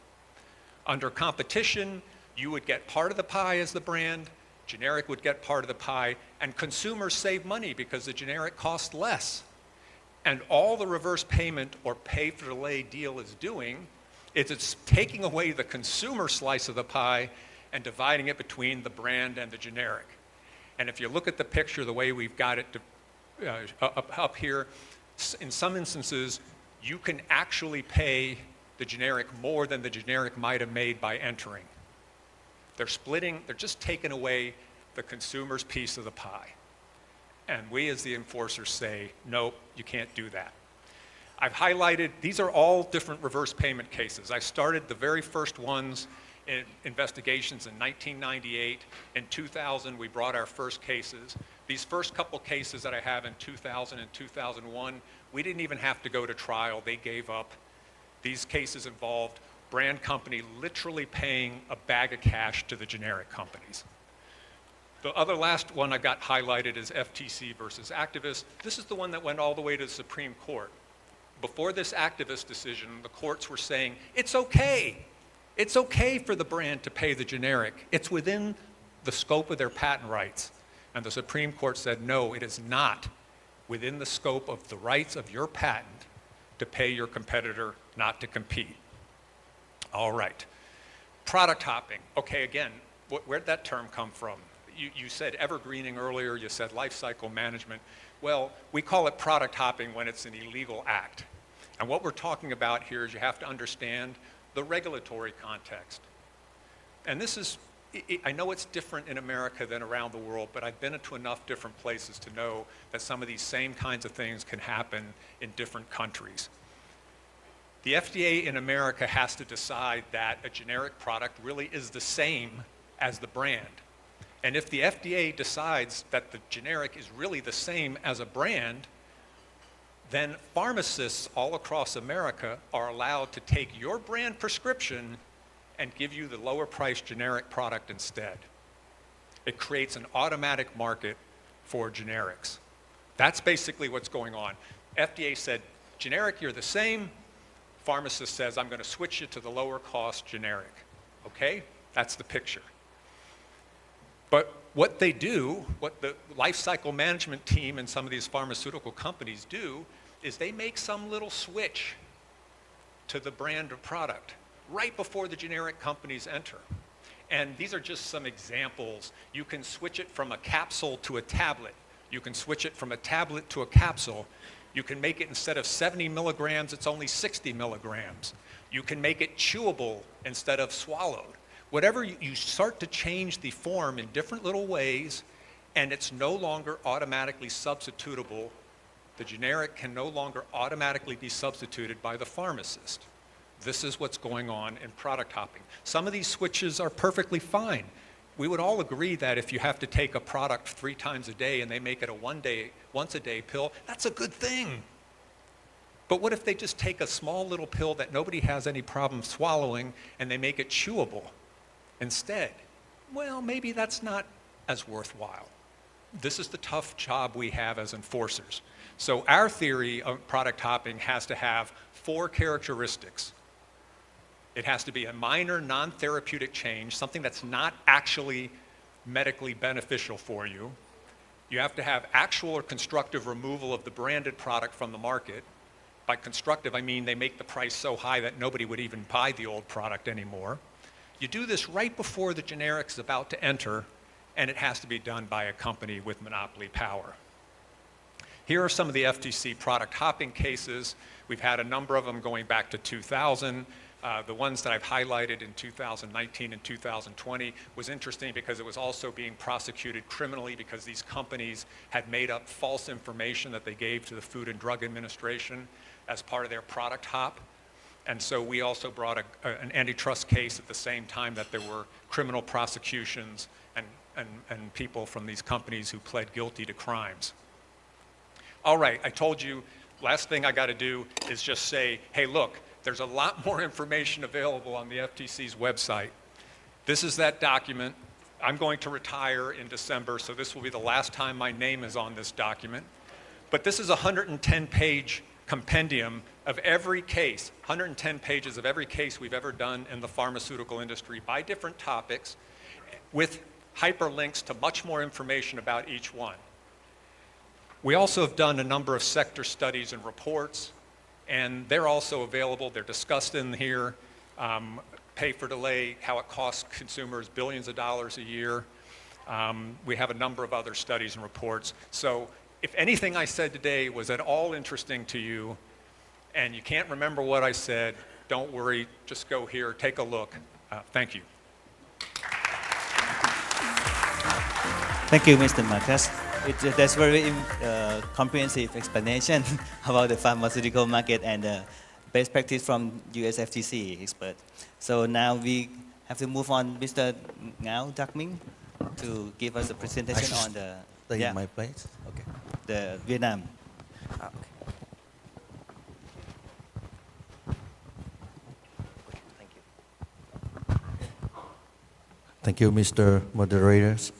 Under competition, you would get part of the pie as the brand, generic would get part of the pie, and consumers save money because the generic costs less. And all the reverse payment or pay for delay deal is doing is it's taking away the consumer slice of the pie and dividing it between the brand and the generic. And if you look at the picture the way we've got it up here, in some instances, you can actually pay the generic more than the generic might have made by entering. They're splitting, they're just taking away the consumer's piece of the pie. And we as the enforcers say, nope, you can't do that. I've highlighted, these are all different reverse payment cases. I started the very first ones in investigations in 1998. In 2000, we brought our first cases. These first couple cases that I have in 2000 and 2001, we didn't even have to go to trial. They gave up. These cases involved brand company literally paying a bag of cash to the generic companies. The other last one I got highlighted is FTC versus activists. This is the one that went all the way to the Supreme Court. Before this activist decision, the courts were saying, it's okay. It's okay for the brand to pay the generic. It's within the scope of their patent rights. And the Supreme Court said, no, it is not within the scope of the rights of your patent to pay your competitor not to compete. All right. Product hopping. Okay, again, where'd that term come from? You said evergreening earlier, you said life cycle management. Well, we call it product hopping when it's an illegal act. And what we're talking about here is you have to understand the regulatory context. And this is, I know it's different in America than around the world, but I've been to enough different places to know that some of these same kinds of things can happen in different countries. The FDA in America has to decide that a generic product really is the same as the brand. And if the FDA decides that the generic is really the same as a brand, then pharmacists all across America are allowed to take your brand prescription and give you the lower priced generic product instead. It creates an automatic market for generics. That's basically what's going on. FDA said, generic, you're the same. Pharmacist says, I'm going to switch you to the lower cost generic. Okay? That's the picture. But what they do, what the life cycle management team and some of these pharmaceutical companies do, is they make some little switch to the brand of product right before the generic companies enter. And these are just some examples. You can switch it from a capsule to a tablet. You can switch it from a tablet to a capsule. You can make it, instead of 70 milligrams, it's only 60 milligrams. You can make it chewable instead of swallowed. Whatever, you start to change the form in different little ways, and it's no longer automatically substitutable. The generic can no longer automatically be substituted by the pharmacist. This is what's going on in product hopping. Some of these switches are perfectly fine. We would all agree that if you have to take a product 3 times a day and they make it a once a day pill, that's a good thing. But what if they just take a small little pill that nobody has any problem swallowing and they make it chewable instead? Well, maybe that's not as worthwhile. This is the tough job we have as enforcers. So our theory of product hopping has to have 4 characteristics. It has to be a minor non-therapeutic change, something that's not actually medically beneficial for you. You have to have actual or constructive removal of the branded product from the market. By constructive, I mean they make the price so high that nobody would even buy the old product anymore. You do this right before the generic is about to enter, and it has to be done by a company with monopoly power. Here are some of the FTC product hopping cases. We've had a number of them going back to 2000. The ones that I've highlighted in 2019 and 2020 was interesting because it was also being prosecuted criminally because these companies had made up false information that they gave to the Food and Drug Administration as part of their product hop. And so we also brought an antitrust case at the same time that there were criminal prosecutions and people from these companies who pled guilty to crimes. All right, I told you, last thing I got to do is just say, hey, look, there's a lot more information available on the FTC's website. This is that document. I'm going to retire in December, so this will be the last time my name is on this document. But this is a 110-page compendium of every case, 110 pages of every case we've ever done in the pharmaceutical industry by different topics, with hyperlinks to much more information about each one. We also have done a number of sector studies and reports, and they're also available. They're discussed in here. Pay for delay, how it costs consumers billions of dollars a year. We have a number of other studies and reports. So if anything I said today was at all interesting to you, and you can't remember what I said, don't worry, just go here, take a look. Thank you. Thank you, Mr. Marcus. That's very comprehensive explanation about the pharmaceutical market and best practice from US FTC expert. So now we have to move on, Mr. Ngao Dak-Ming, to give us a presentation on the my place. Okay. The Vietnam. Okay. Thank you, Mr. Moderators.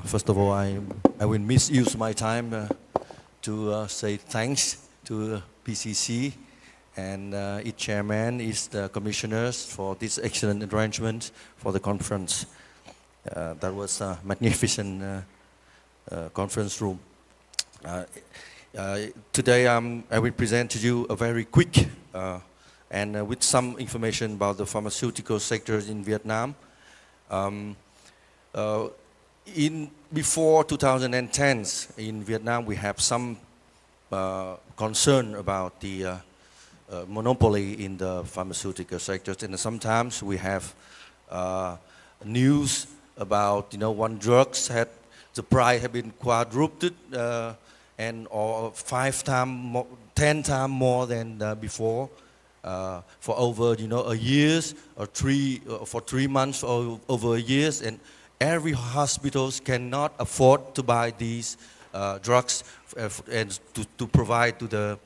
First of all, I will misuse my time to say thanks to PCC and its chairman, its commissioners for this excellent arrangement for the conference. That was a magnificent conference room. Today I will present to you a very quick and with some information about the pharmaceutical sectors in Vietnam. Before 2010s in Vietnam, we have some concern about the monopoly in the pharmaceutical sectors, and sometimes we have news about one drugs had the price have been quadrupled and or 5 times more, 10 times more than before for over a years or for 3 months or over a years, and every hospitals cannot afford to buy these drugs and to provide to the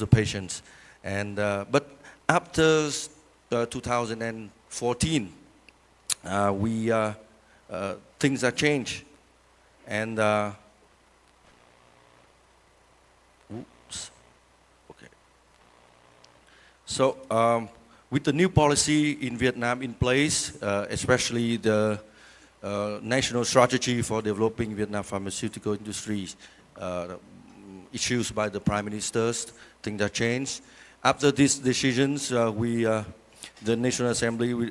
patients. And but after 2014, things have changed, and oops, okay. So with the new policy in Vietnam in place, especially the national strategy for developing Vietnam pharmaceutical industries, issued by the prime ministers, things have changed. After these decisions, the National Assembly will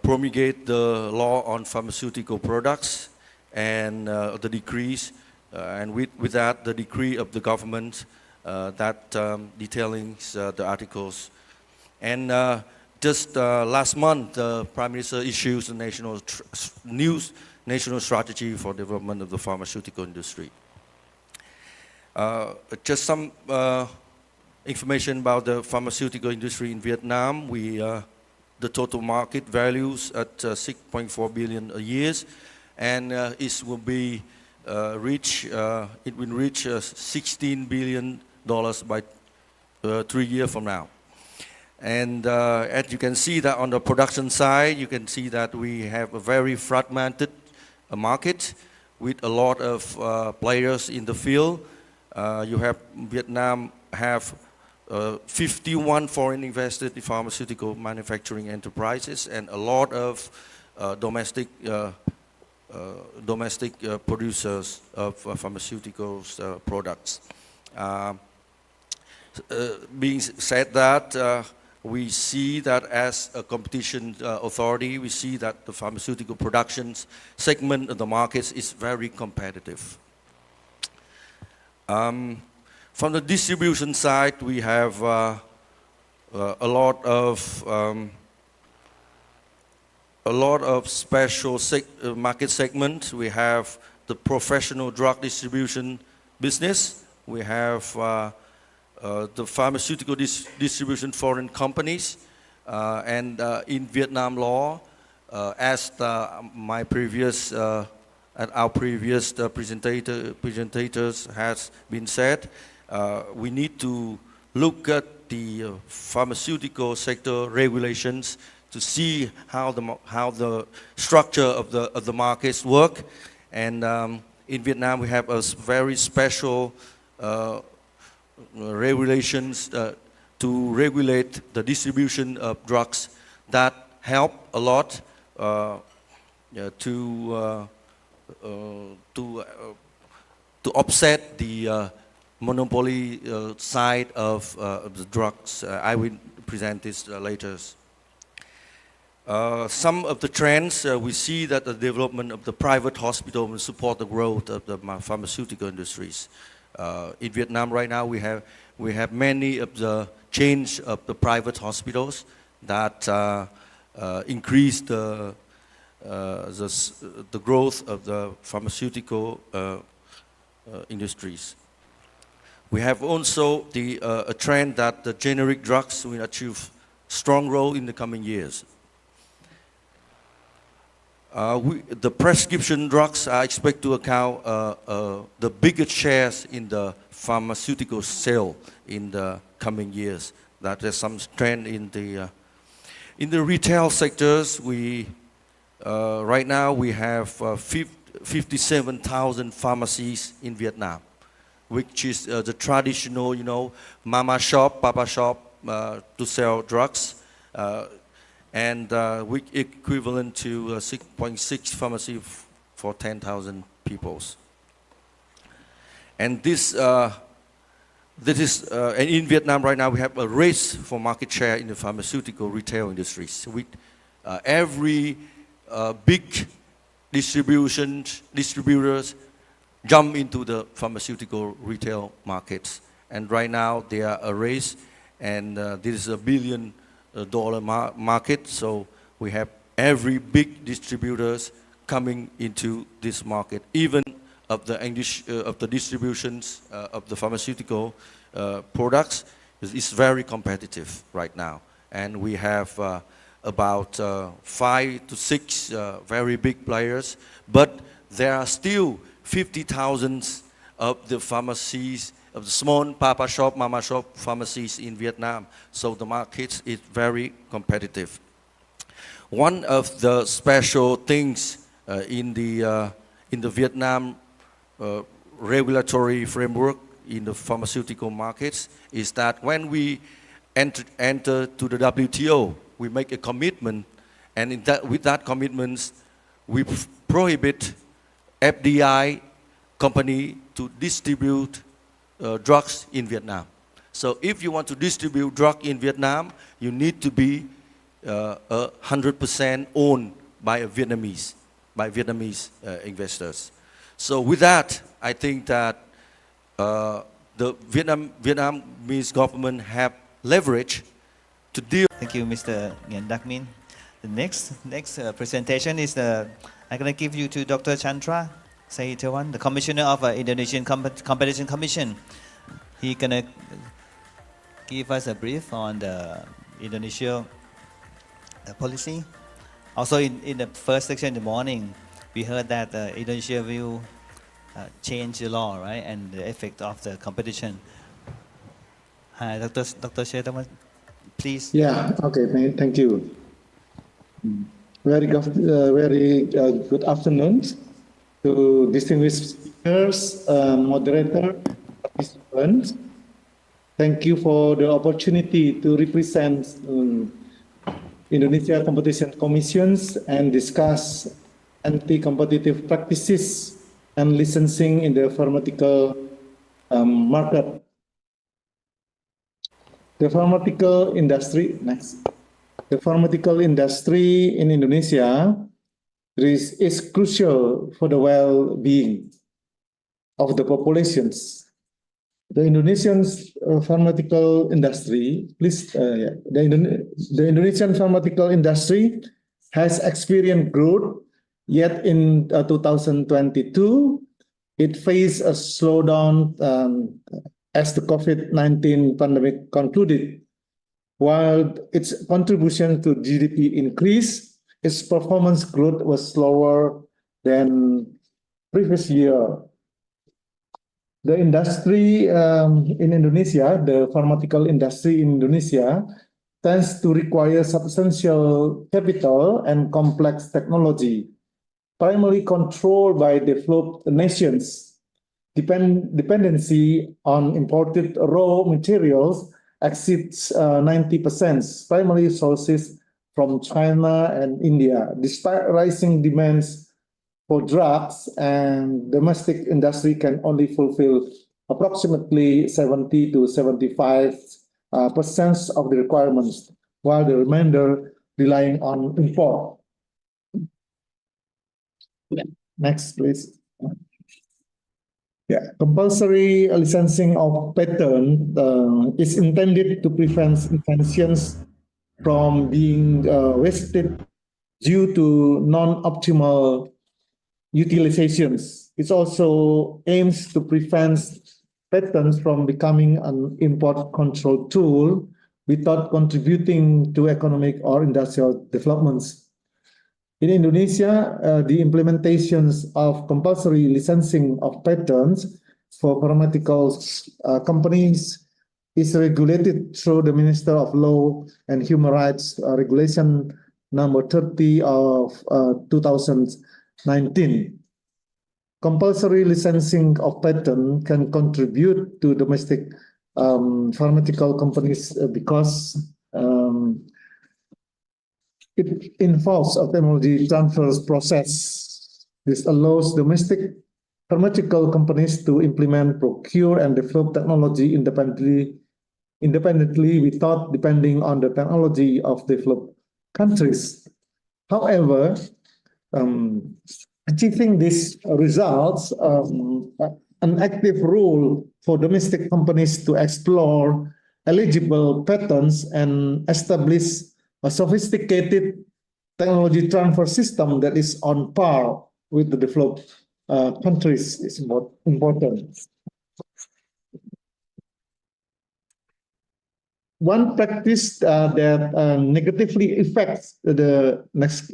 promulgate the law on pharmaceutical products and the decrees, and with that, the decree of the government that detailing the articles. And just last month, the Prime Minister issues the national strategy for development of the pharmaceutical industry. Just some information about the pharmaceutical industry in Vietnam. The total market values at 6.4 billion a year, and it will reach $16 billion by 3 years from now. And as you can see that on the production side, you can see that we have a very fragmented market with a lot of players in the field. Vietnam have 51 foreign invested in pharmaceutical manufacturing enterprises and a lot of domestic producers of pharmaceuticals products. Being said that, we see that as a competition authority, we see that the pharmaceutical production segment of the markets is very competitive. From the distribution side, we have a lot of special market segments. We have the professional drug distribution business. We have the pharmaceutical distribution foreign companies, and in Vietnam law, as our previous presentators has been said, we need to look at the pharmaceutical sector regulations to see how the structure of the markets work. And in Vietnam, we have a very special regulations to regulate the distribution of drugs that help a lot to offset the monopoly side of the drugs. I will present this later. Some of the trends, we see that the development of the private hospital will support the growth of the pharmaceutical industries. In Vietnam right now, we have many of the chains of the private hospitals that increase the growth of the pharmaceutical industries. We have also a trend that the generic drugs will achieve strong role in the coming years. The prescription drugs are expected to account the biggest shares in the pharmaceutical sale in the coming years. That is some trend in the retail sectors. Right now we have 57,000 pharmacies in Vietnam, which is the traditional, mama shop, papa shop to sell drugs. And equivalent to 6.6 pharmacy for 10,000 people. And and in Vietnam right now we have a race for market share in the pharmaceutical retail industries. With every big distributors jump into the pharmaceutical retail markets. And right now they are a race, and this is $1 billion market, so we have every big distributors coming into this market. Even of the distributions of the pharmaceutical products is very competitive right now, and we have about 5 to 6 very big players, but there are still 50,000 of the pharmacies, of the small papa shop, mama shop pharmacies in Vietnam. So the market is very competitive. One of the special things in the Vietnam regulatory framework in the pharmaceutical markets is that when we enter to the WTO, we make a commitment, and with that commitment, we prohibit FDI company to distribute drugs in Vietnam. So if you want to distribute drug in Vietnam, you need to be 100% owned by Vietnamese investors. So with that, I think that the Vietnamese government have leverage to deal. Thank you, Mr. Nguyen Dak Min. The next presentation is I'm going to give you to Dr. Chandra Saitewan, the Commissioner of Indonesian Competition Commission. He's going to give us a brief on the Indonesia policy. Also, in the first section in the morning, we heard that Indonesia will change the law, right, and the effect of the competition. Hi, Dr. Saitewan, please. Yeah. Okay. Thank you. Very good afternoon to distinguished speakers, moderator, participants. Thank you for the opportunity to represent Indonesia Competition Commissions and discuss anti-competitive practices and licensing in the pharmaceutical market. The pharmaceutical industry, next. The pharmaceutical industry in Indonesia is crucial for the well-being of the populations. The Indonesian pharmaceutical industry, the Indonesian pharmaceutical industry has experienced growth, yet in 2022, it faced a slowdown as the COVID-19 pandemic concluded. While its contribution to GDP increased, its performance growth was slower than previous year. The industry in Indonesia, the pharmaceutical industry in Indonesia, tends to require substantial capital and complex technology, primarily controlled by developed nations. Dependency on imported raw materials exceeds 90%, primarily sources from China and India. Despite rising demands for drugs, and domestic industry can only fulfill approximately 70 to 75% of the requirements, while the remainder relying on import. Next, please. Yeah, compulsory licensing of patent is intended to prevent inventions from being wasted due to non-optimal utilizations. It also aims to prevent patents from becoming an import control tool without contributing to economic or industrial developments. In Indonesia, the implementations of compulsory licensing of patents for pharmaceutical companies is regulated through the Minister of Law and Human Rights Regulation number 30 of 2019. Compulsory licensing of patent can contribute to domestic pharmaceutical companies because it involves a technology transfer process. This allows domestic pharmaceutical companies to implement, procure, and develop technology independently without depending on the technology of developed countries. However, achieving these results, an active role for domestic companies to explore eligible patents and establish a sophisticated technology transfer system that is on par with the developed countries is important. One practice that negatively affects the next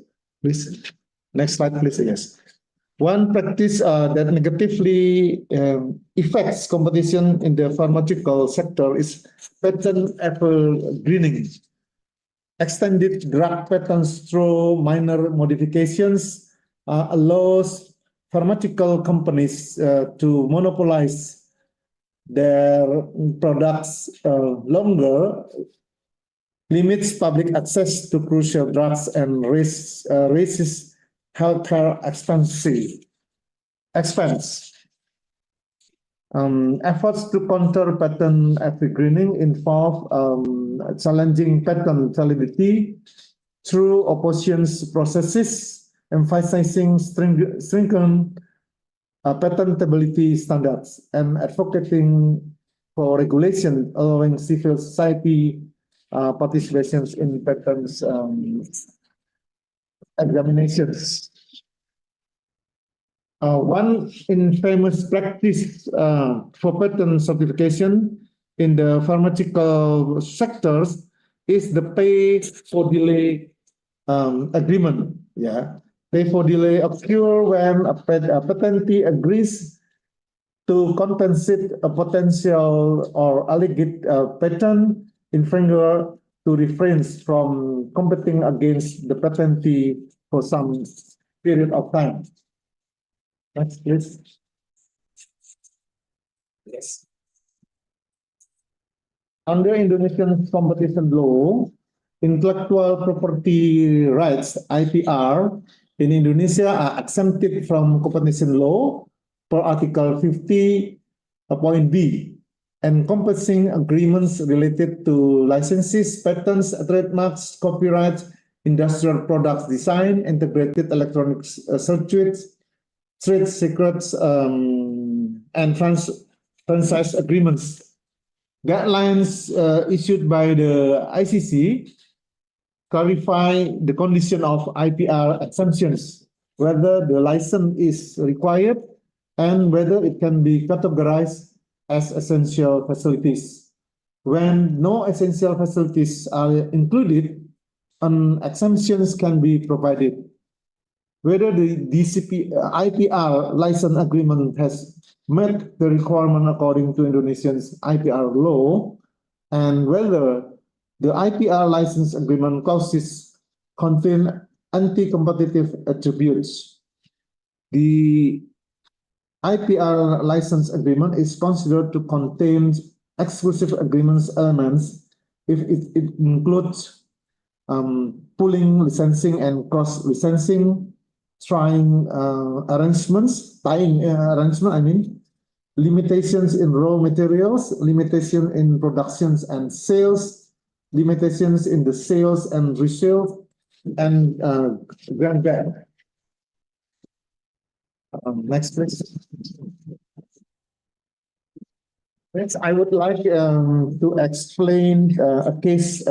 slide, please. Yes. One practice that negatively affects competition in the pharmaceutical sector is patent evergreening. Extended drug patents through minor modifications allows pharmaceutical companies to monopolize their products longer, limits public access to crucial drugs, and raises healthcare expense. Efforts to counter patent evergreening involve challenging patent validity through oppositions processes, emphasizing stringent patentability standards, and advocating for regulation allowing civil society participations in patents examinations. One infamous practice for patent certification in the pharmaceutical sectors is the pay for delay agreement. Yeah, pay for delay occur when a patentee agrees to compensate a potential or alleged patent infringer to refrain from competing against the patentee for some period of time. Next, please. Yes. Under Indonesian competition law, intellectual property rights (IPR) in Indonesia are exempted from competition law per Article 50, point B, encompassing agreements related to licenses, patents, trademarks, copyrights, industrial products design, integrated electronic circuits, trade secrets, and franchise agreements. Guidelines issued by the ICC clarify the condition of IPR exemptions, whether the license is required and whether it can be categorized as essential facilities. When no essential facilities are included, an exemptions can be provided. Whether the IPR license agreement has met the requirement according to Indonesia's IPR law, and whether the IPR license agreement clauses contain anti-competitive attributes. The IPR license agreement is considered to contain exclusive agreements elements if it includes pooling, licensing, and cross-licensing, tying arrangement, limitations in raw materials, limitation in productions and sales, limitations in the sales and resale, and grant back. Next, please. Next, I would like to explain a case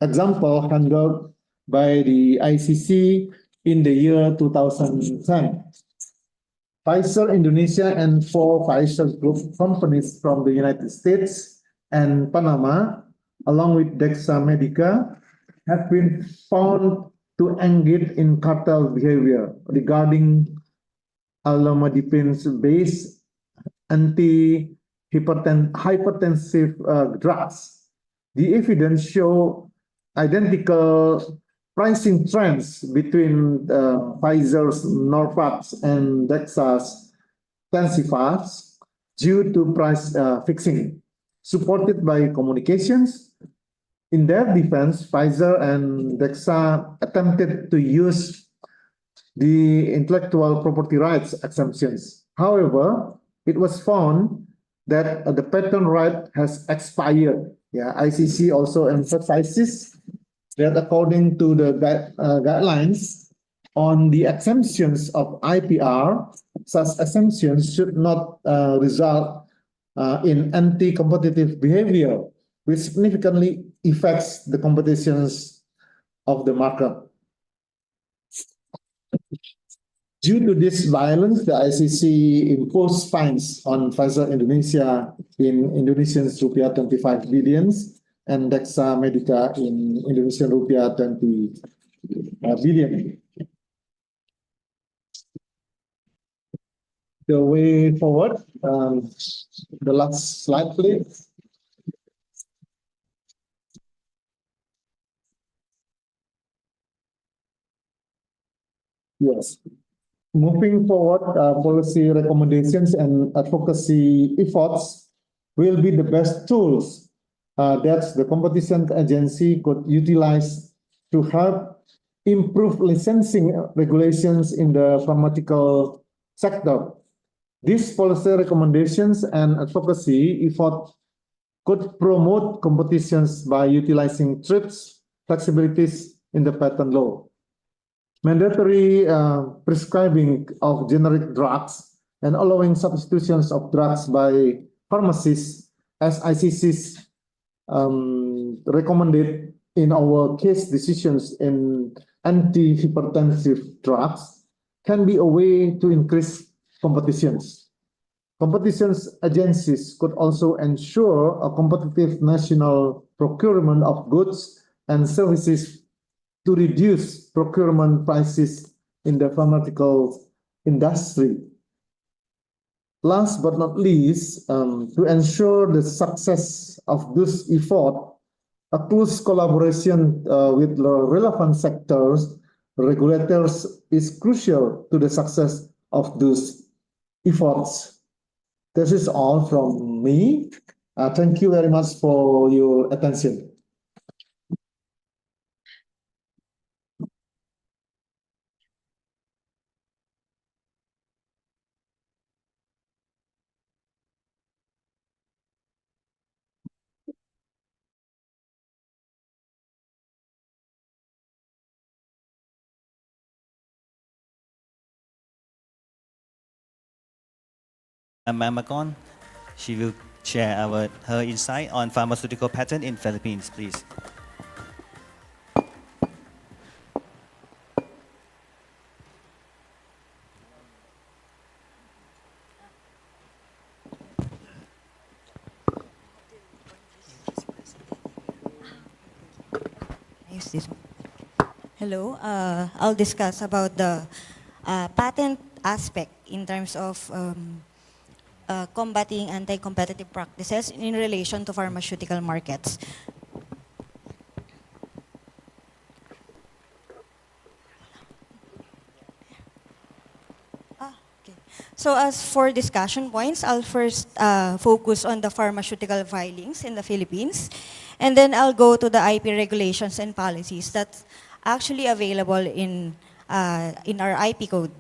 example handled by the ICC in the year 2010. Pfizer Indonesia and 4 Pfizer Group companies from the United States and Panama, along with Dexa Medica, have been found to engage in cartel behavior regarding alomadipine's-based anti-hypertensive drugs. The evidence show identical pricing trends between Pfizer's Norvax and Dexa's Tensifast due to price fixing, supported by communications. In their defense, Pfizer and Dexa attempted to use the intellectual property rights exemptions. However, it was found that the patent right has expired. Yeah, ICC also emphasizes that according to the guidelines on the exemptions of IPR, such exemptions should not result in anti-competitive behavior, which significantly affects the competitions of the market. Due to this violence, the ICC imposed fines on Pfizer Indonesia in Indonesian rupiah 25 billion and Dexa Medica in Indonesian rupiah 20 billion. the way forward. The last slide, please. Yes. Moving forward, policy recommendations and advocacy efforts will be the best tools that the competition agency could utilize to help improve licensing regulations in the pharmaceutical sector. These policy recommendations and advocacy effort could promote competitions by utilizing TRIPS flexibilities in the patent law. Mandatory prescribing of generic drugs and allowing substitutions of drugs by pharmacists, as ICC's recommended in our case decisions in antihypertensive drugs, can be a way to increase competitions. Competitions agencies could also ensure a competitive national procurement of goods and services to reduce procurement prices in the pharmaceutical industry. Last but not least, to ensure the success of this effort, a close collaboration with the relevant sectors, regulators is crucial to the success of those efforts. This is all from me. Thank you very much for your attention. Ma'am Macon, she will share her insight on pharmaceutical patent in Philippines, please. Use this one. Hello, I'll discuss about the patent aspect in terms of combating anti-competitive practices in relation to pharmaceutical markets. So as for discussion points, I'll first focus on the pharmaceutical filings in the Philippines, and then I'll go to the IP regulations and policies that's actually available in our IP code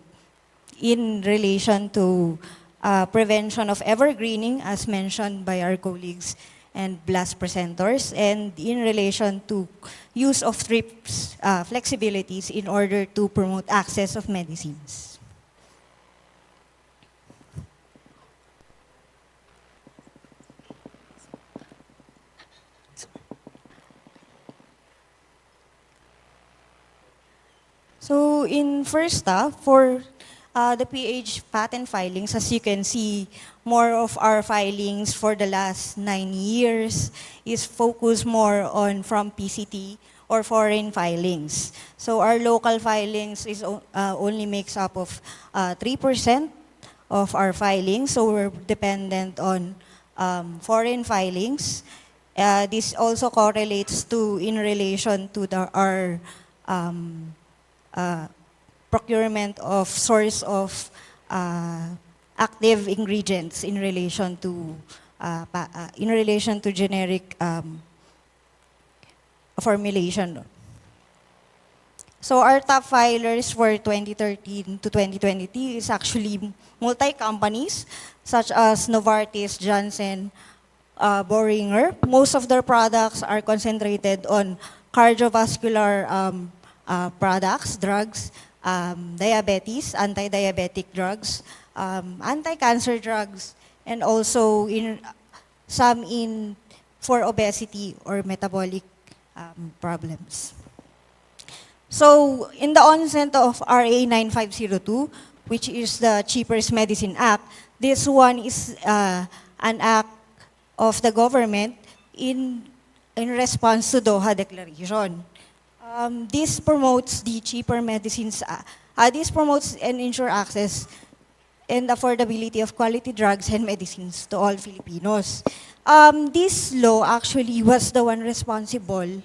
in relation to prevention of evergreening, as mentioned by our colleagues and blast presenters, and in relation to use of TRIPS flexibilities in order to promote access of medicines. So in first for the PH patent filings, as you can see, more of our filings for the last 9 years is focused more on from PCT or foreign filings. So our local filings is only makes up of 3% of our filings, so we're dependent on foreign filings. This also correlates to in relation to our procurement of source of active ingredients in relation to generic formulation. So our top filers for 2013 to 2020 is actually multi-companies such as Novartis, Janssen, Boehringer. Most of their products are concentrated on cardiovascular products, drugs, diabetes, anti-diabetic drugs, anti-cancer drugs, and also some for obesity or metabolic problems. So in the onset of RA 9502, which is the Cheapest Medicine Act, this one is an act of the government in response to Doha Declaration. This promotes the cheaper medicines. This promotes and ensure access and affordability of quality drugs and medicines to all Filipinos. This law actually was the one responsible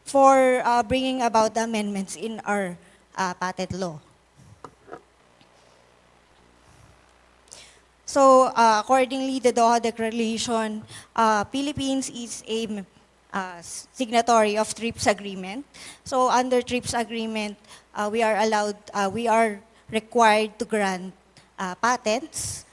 for bringing about the amendments in our patent law. So accordingly, the Doha Declaration, Philippines is a signatory of TRIPS agreement. So under TRIPS agreement, we are required to grant patents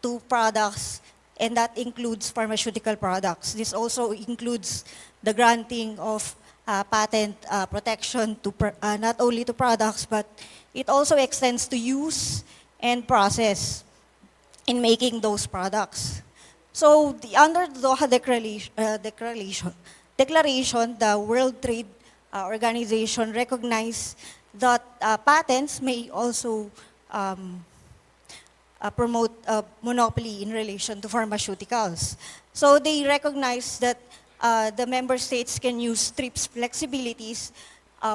to products, and that includes pharmaceutical products. This also includes the granting of patent protection to not only to products, but it also extends to use and process in making those products. So under the Doha Declaration, the World Trade Organization recognized that patents may also promote monopoly in relation to pharmaceuticals. So they recognize that the member states can use TRIPS flexibilities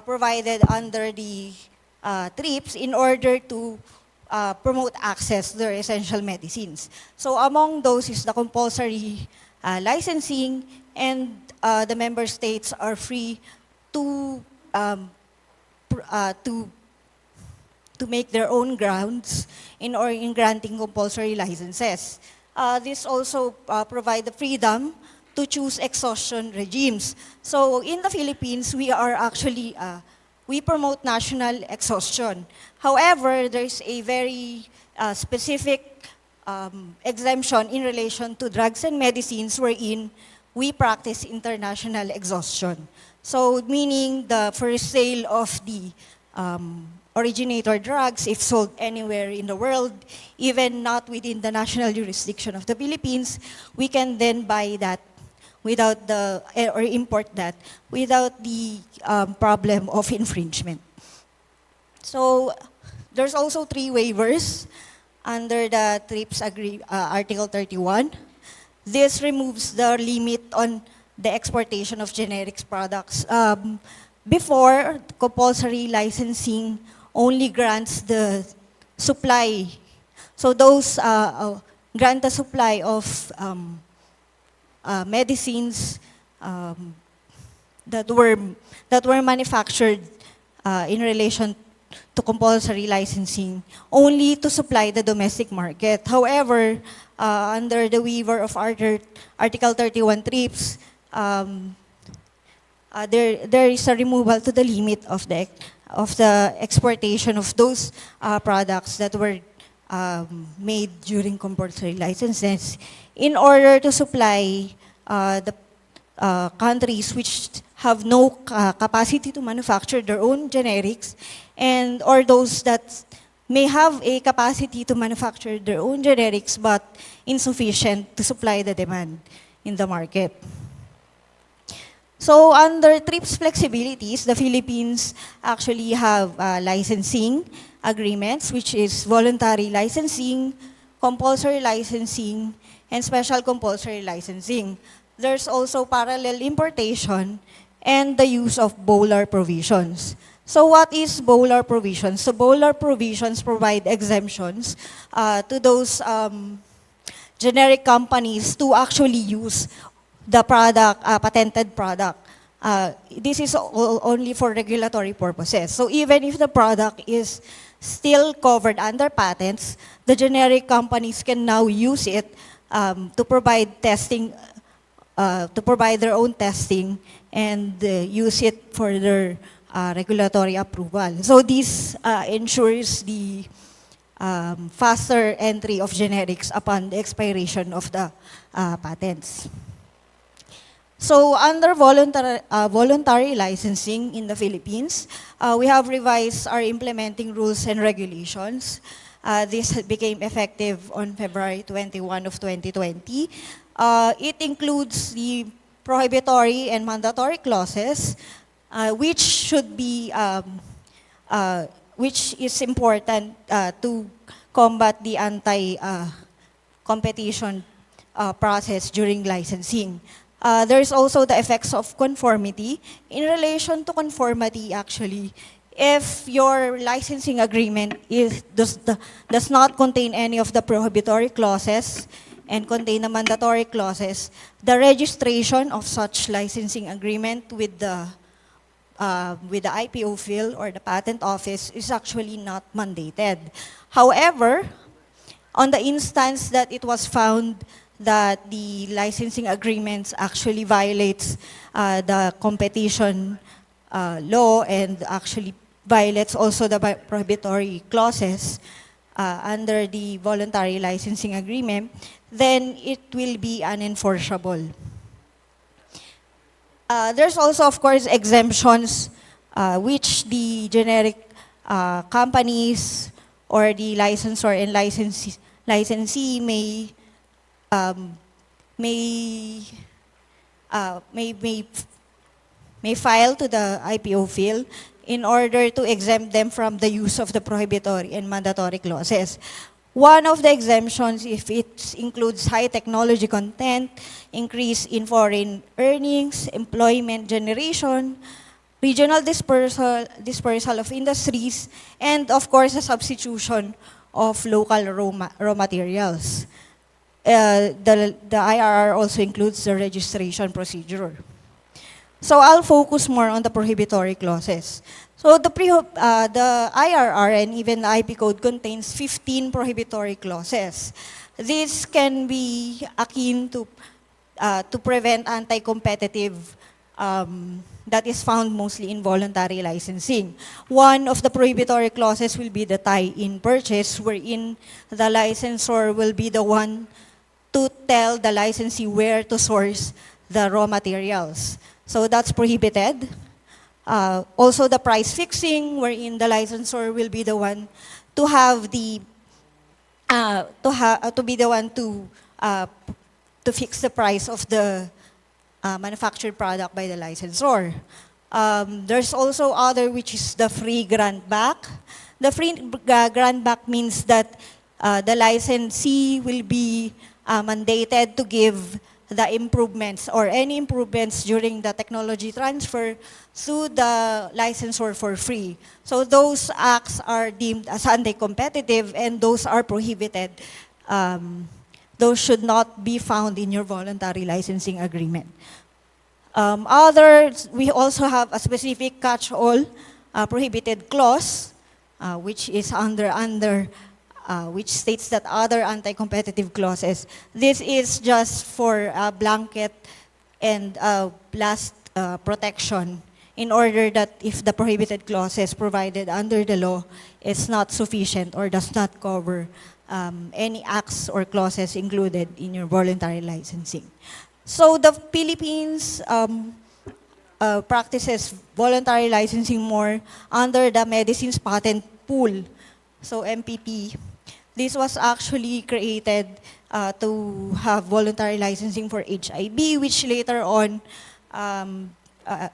provided under the TRIPS in order to promote access to their essential medicines. So among those is the compulsory licensing, and the member states are free to make their own grounds in granting compulsory licenses. This also provide the freedom to choose exhaustion regimes. So in the Philippines, we are actually we promote national exhaustion. However, there's a very specific exemption in relation to drugs and medicines wherein we practice international exhaustion. So meaning the first sale of the originator drugs, if sold anywhere in the world, even not within the national jurisdiction of the Philippines, we can then buy that without or import that without the problem of infringement. So there's also 3 waivers under the TRIPS Article 31. This removes the limit on the exportation of generics products. Before, compulsory licensing only grants the supply. So those grant the supply of medicines that were manufactured in relation to compulsory licensing only to supply the domestic market. However, under the waiver of Article 31 TRIPS, there is a removal to the limit of the exportation of those products that were made during compulsory licenses in order to supply the countries which have no capacity to manufacture their own generics, and or those that may have a capacity to manufacture their own generics but insufficient to supply the demand in the market. So under TRIPS flexibilities, the Philippines actually have licensing agreements, which is voluntary licensing, compulsory licensing, and special compulsory licensing. There's also parallel importation and the use of BOLAR provisions. So what is BOLAR provisions? So BOLAR provisions provide exemptions to those generic companies to actually use the product, patented product. This is only for regulatory purposes. So even if the product is still covered under patents, the generic companies can now use it to provide testing, to provide their own testing and use it for their regulatory approval. So this ensures the faster entry of generics upon the expiration of the patents. So under voluntary licensing in the Philippines, we have revised our implementing rules and regulations. This became effective on February 21 of 2020. It includes the prohibitory and mandatory clauses, which should be, which is important to combat the anti-competition process during licensing. There's also the effects of conformity. In relation to conformity, actually, if your licensing agreement does not contain any of the prohibitory clauses and contain the mandatory clauses, the registration of such licensing agreement with the IPO field or the patent office is actually not mandated. However, on the instance that it was found that the licensing agreements actually violates the competition law and actually violates also the prohibitory clauses under the voluntary licensing agreement, then it will be unenforceable. There's also, of course, exemptions which the generic companies or the licensor and licensee may file to the IPO field in order to exempt them from the use of the prohibitory and mandatory clauses. One of the exemptions, if it includes high technology content, increase in foreign earnings, employment generation, regional dispersal of industries, and of course, the substitution of local raw materials. The IRR also includes the registration procedure. So I'll focus more on the prohibitory clauses. So the IRR and even the IP code contains 15 prohibitory clauses. This can be akin to prevent anti-competitive that is found mostly in voluntary licensing. One of the prohibitory clauses will be the tie-in purchase, wherein the licensor will be the one to tell the licensee where to source the raw materials. So that's prohibited. Also the price fixing, wherein the licensor will be the one to have the to fix the price of the manufactured product by the licensor. There's also other, which is the free grant back. The free grant back means that the licensee will be mandated to give the improvements or any improvements during the technology transfer to the licensor for free. So those acts are deemed as anti-competitive and those are prohibited. Those should not be found in your voluntary licensing agreement. We also have a specific catch-all prohibited clause, which is which states that other anti-competitive clauses. This is just for a blanket and blast protection in order that if the prohibited clauses provided under the law is not sufficient or does not cover any acts or clauses included in your voluntary licensing. So the Philippines practices voluntary licensing more under the Medicines Patent Pool, so MPP. This was actually created to have voluntary licensing for HIV, which later on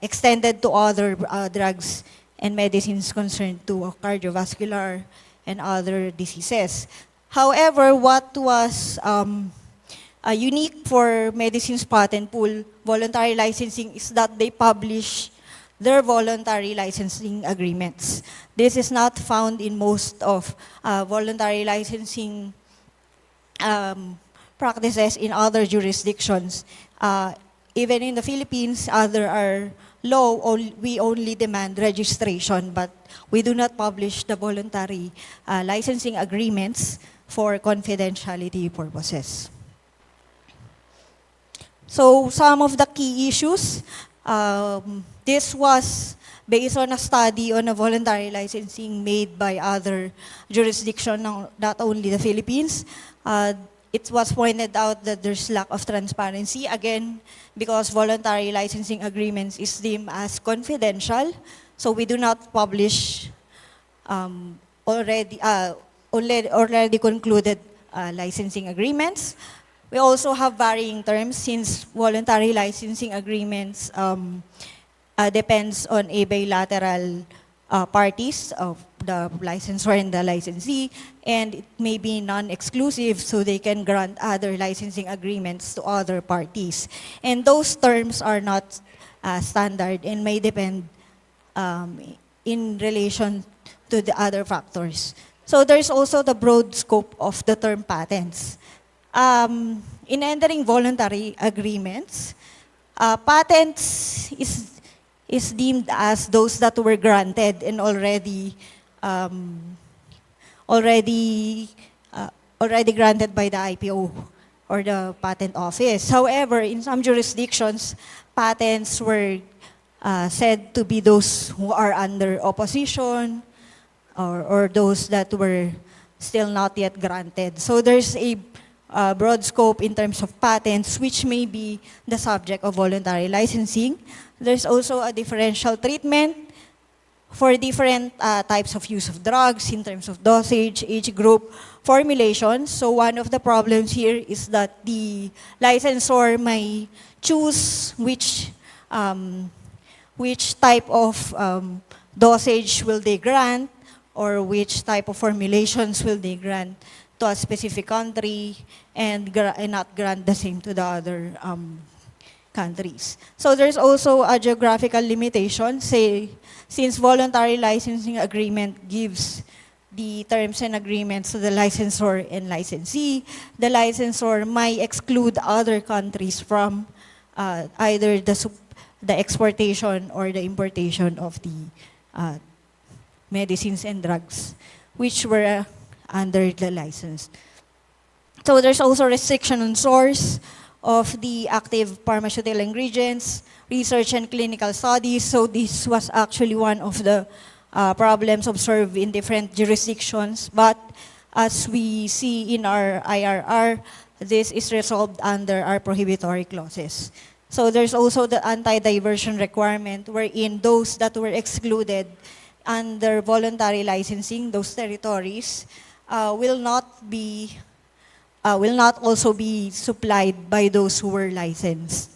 extended to other drugs and medicines concerned to cardiovascular and other diseases. However, what was unique for Medicines Patent Pool voluntary licensing is that they publish their voluntary licensing agreements. This is not found in most of voluntary licensing practices in other jurisdictions. Even in the Philippines, there are we only demand registration, but we do not publish the voluntary licensing agreements for confidentiality purposes. So some of the key issues, this was based on a study on a voluntary licensing made by other jurisdictions, not only the Philippines. It was pointed out that there's lack of transparency, again, because voluntary licensing agreements is deemed as confidential, so we do not publish already concluded licensing agreements. We also have varying terms since voluntary licensing agreements depends on a bilateral parties of the licensor and the licensee, and it may be non-exclusive, so they can grant other licensing agreements to other parties. And those terms are not standard and may depend in relation to the other factors. So there's also the broad scope of the term patents. In entering voluntary agreements, patents is deemed as those that were granted and already already granted by the IPO or the patent office. However, in some jurisdictions, patents were said to be those who are under opposition or those that were still not yet granted. So there's a broad scope in terms of patents, which may be the subject of voluntary licensing. There's also a differential treatment for different types of use of drugs in terms of dosage, age group, formulations. So one of the problems here is that the licensor may choose which type of dosage will they grant or which type of formulations will they grant to a specific country and not grant the same to the other countries. So there's also a geographical limitation, say, since voluntary licensing agreement gives the terms and agreements to the licensor and licensee, the licensor might exclude other countries from either the exportation or the importation of the medicines and drugs, which were under the license. So there's also restriction on source of the active pharmaceutical ingredients, research and clinical studies. So this was actually one of the problems observed in different jurisdictions. But as we see in our IRR, this is resolved under our prohibitory clauses. So there's also the anti-diversion requirement wherein those that were excluded under voluntary licensing, those territories, will not also be supplied by those who were licensed.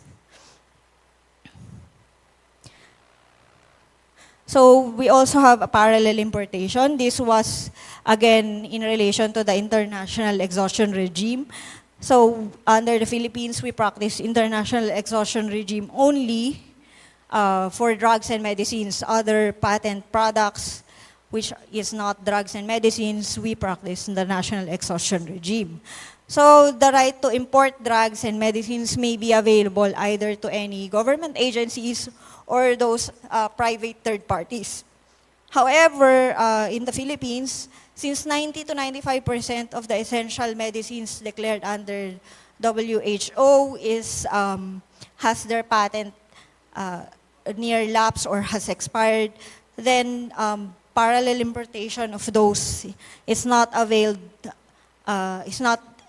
So we also have a parallel importation. This was, again, in relation to the international exhaustion regime. So under the Philippines, we practice international exhaustion regime only for drugs and medicines. Other patent products, which is not drugs and medicines, we practice the national exhaustion regime. So the right to import drugs and medicines may be available either to any government agencies or those private third parties. However, in the Philippines, since 90 to 95% of the essential medicines declared under WHO has their patent near lapse or has expired, then parallel importation of those is not availed,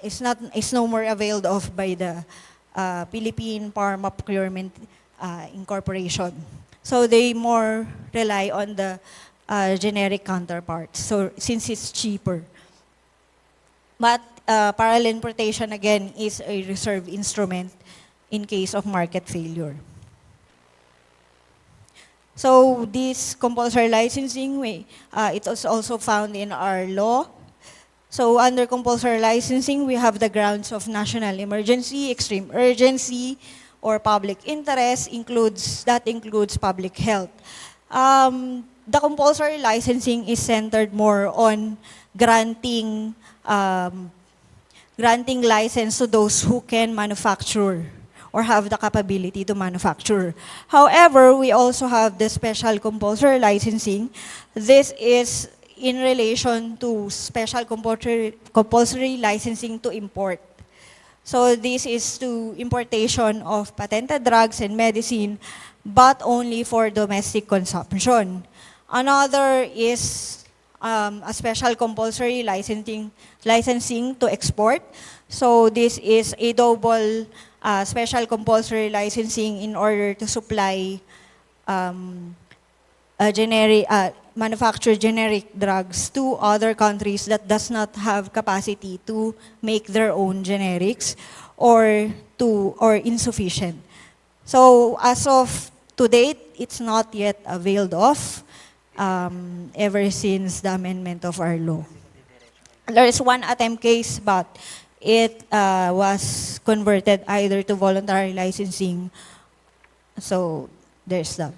is no more availed of by the Philippine Pharma Procurement Incorporation. So they more rely on the generic counterparts, so since it's cheaper. But parallel importation, again, is a reserve instrument in case of market failure. So this compulsory licensing, it is also found in our law. So under compulsory licensing, we have the grounds of national emergency, extreme urgency, or public interest, that includes public health. The compulsory licensing is centered more on granting license to those who can manufacture or have the capability to manufacture. However, we also have the special compulsory licensing. This is in relation to special compulsory licensing to import. So this is to importation of patented drugs and medicine, but only for domestic consumption. Another is a special compulsory licensing to export. So this is a double special compulsory licensing in order to supply manufacture generic drugs to other countries that does not have capacity to make their own generics or insufficient. So as of to date, it's not yet availed of ever since the amendment of our law. There is one attempt case, but it was converted either to voluntary licensing. So there's that.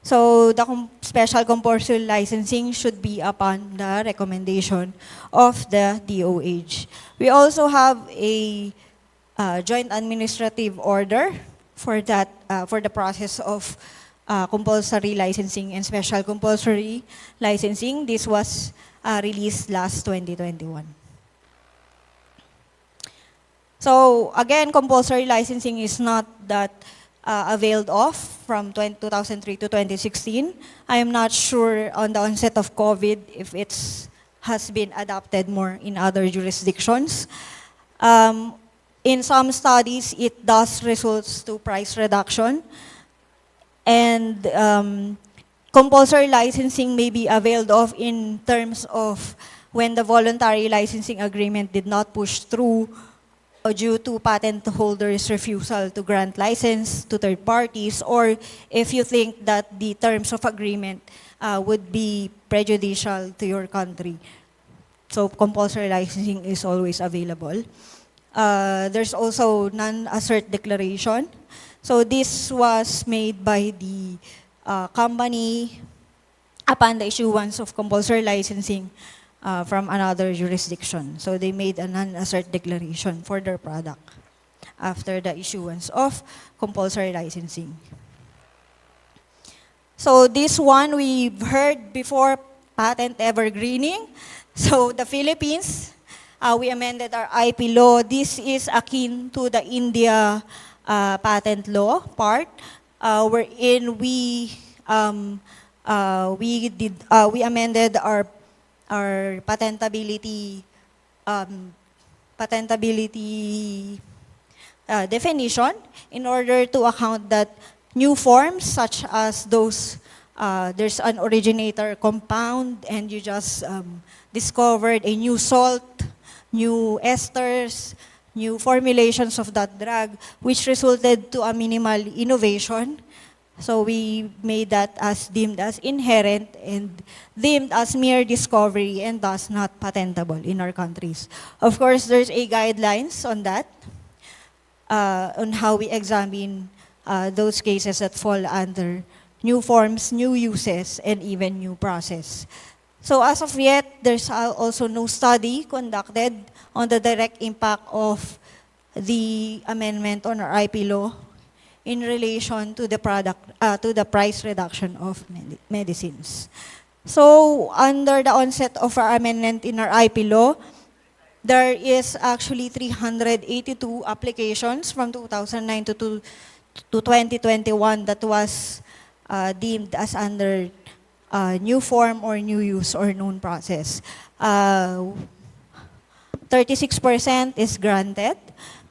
So the special compulsory licensing should be upon the recommendation of the DOH. We also have a joint administrative order for that for the process of compulsory licensing and special compulsory licensing. This was released last 2021. So again, compulsory licensing is not that availed of from 2003 to 2016. I am not sure on the onset of COVID if it's has been adopted more in other jurisdictions. In some studies, it does results to price reduction, and compulsory licensing may be availed of in terms of when the voluntary licensing agreement did not push through due to patent holders' refusal to grant license to third parties, or if you think that the terms of agreement would be prejudicial to your country. So compulsory licensing is always available. There's also non-assert declaration. So this was made by the company upon the issuance of compulsory licensing from another jurisdiction. So they made a non-assert declaration for their product after the issuance of compulsory licensing. So this one we've heard before, patent evergreening. So the Philippines, we amended our IP law. This is akin to the India patent law part, wherein we amended our patentability definition in order to account that new forms such as those there's an originator compound and you just discovered a new salt, new esters, new formulations of that drug, which resulted to a minimal innovation. So we made that as deemed as inherent and deemed as mere discovery and thus not patentable in our countries. Of course, there's a guidelines on that, on how we examine those cases that fall under new forms, new uses, and even new process. So as of yet, there's also no study conducted on the direct impact of the amendment on our IP law in relation to the product, to the price reduction of medicines. So under the onset of our amendment in our IP law, there is actually 382 applications from 2009 to 2021 that was deemed as under new form or new use or known process. 36% is granted.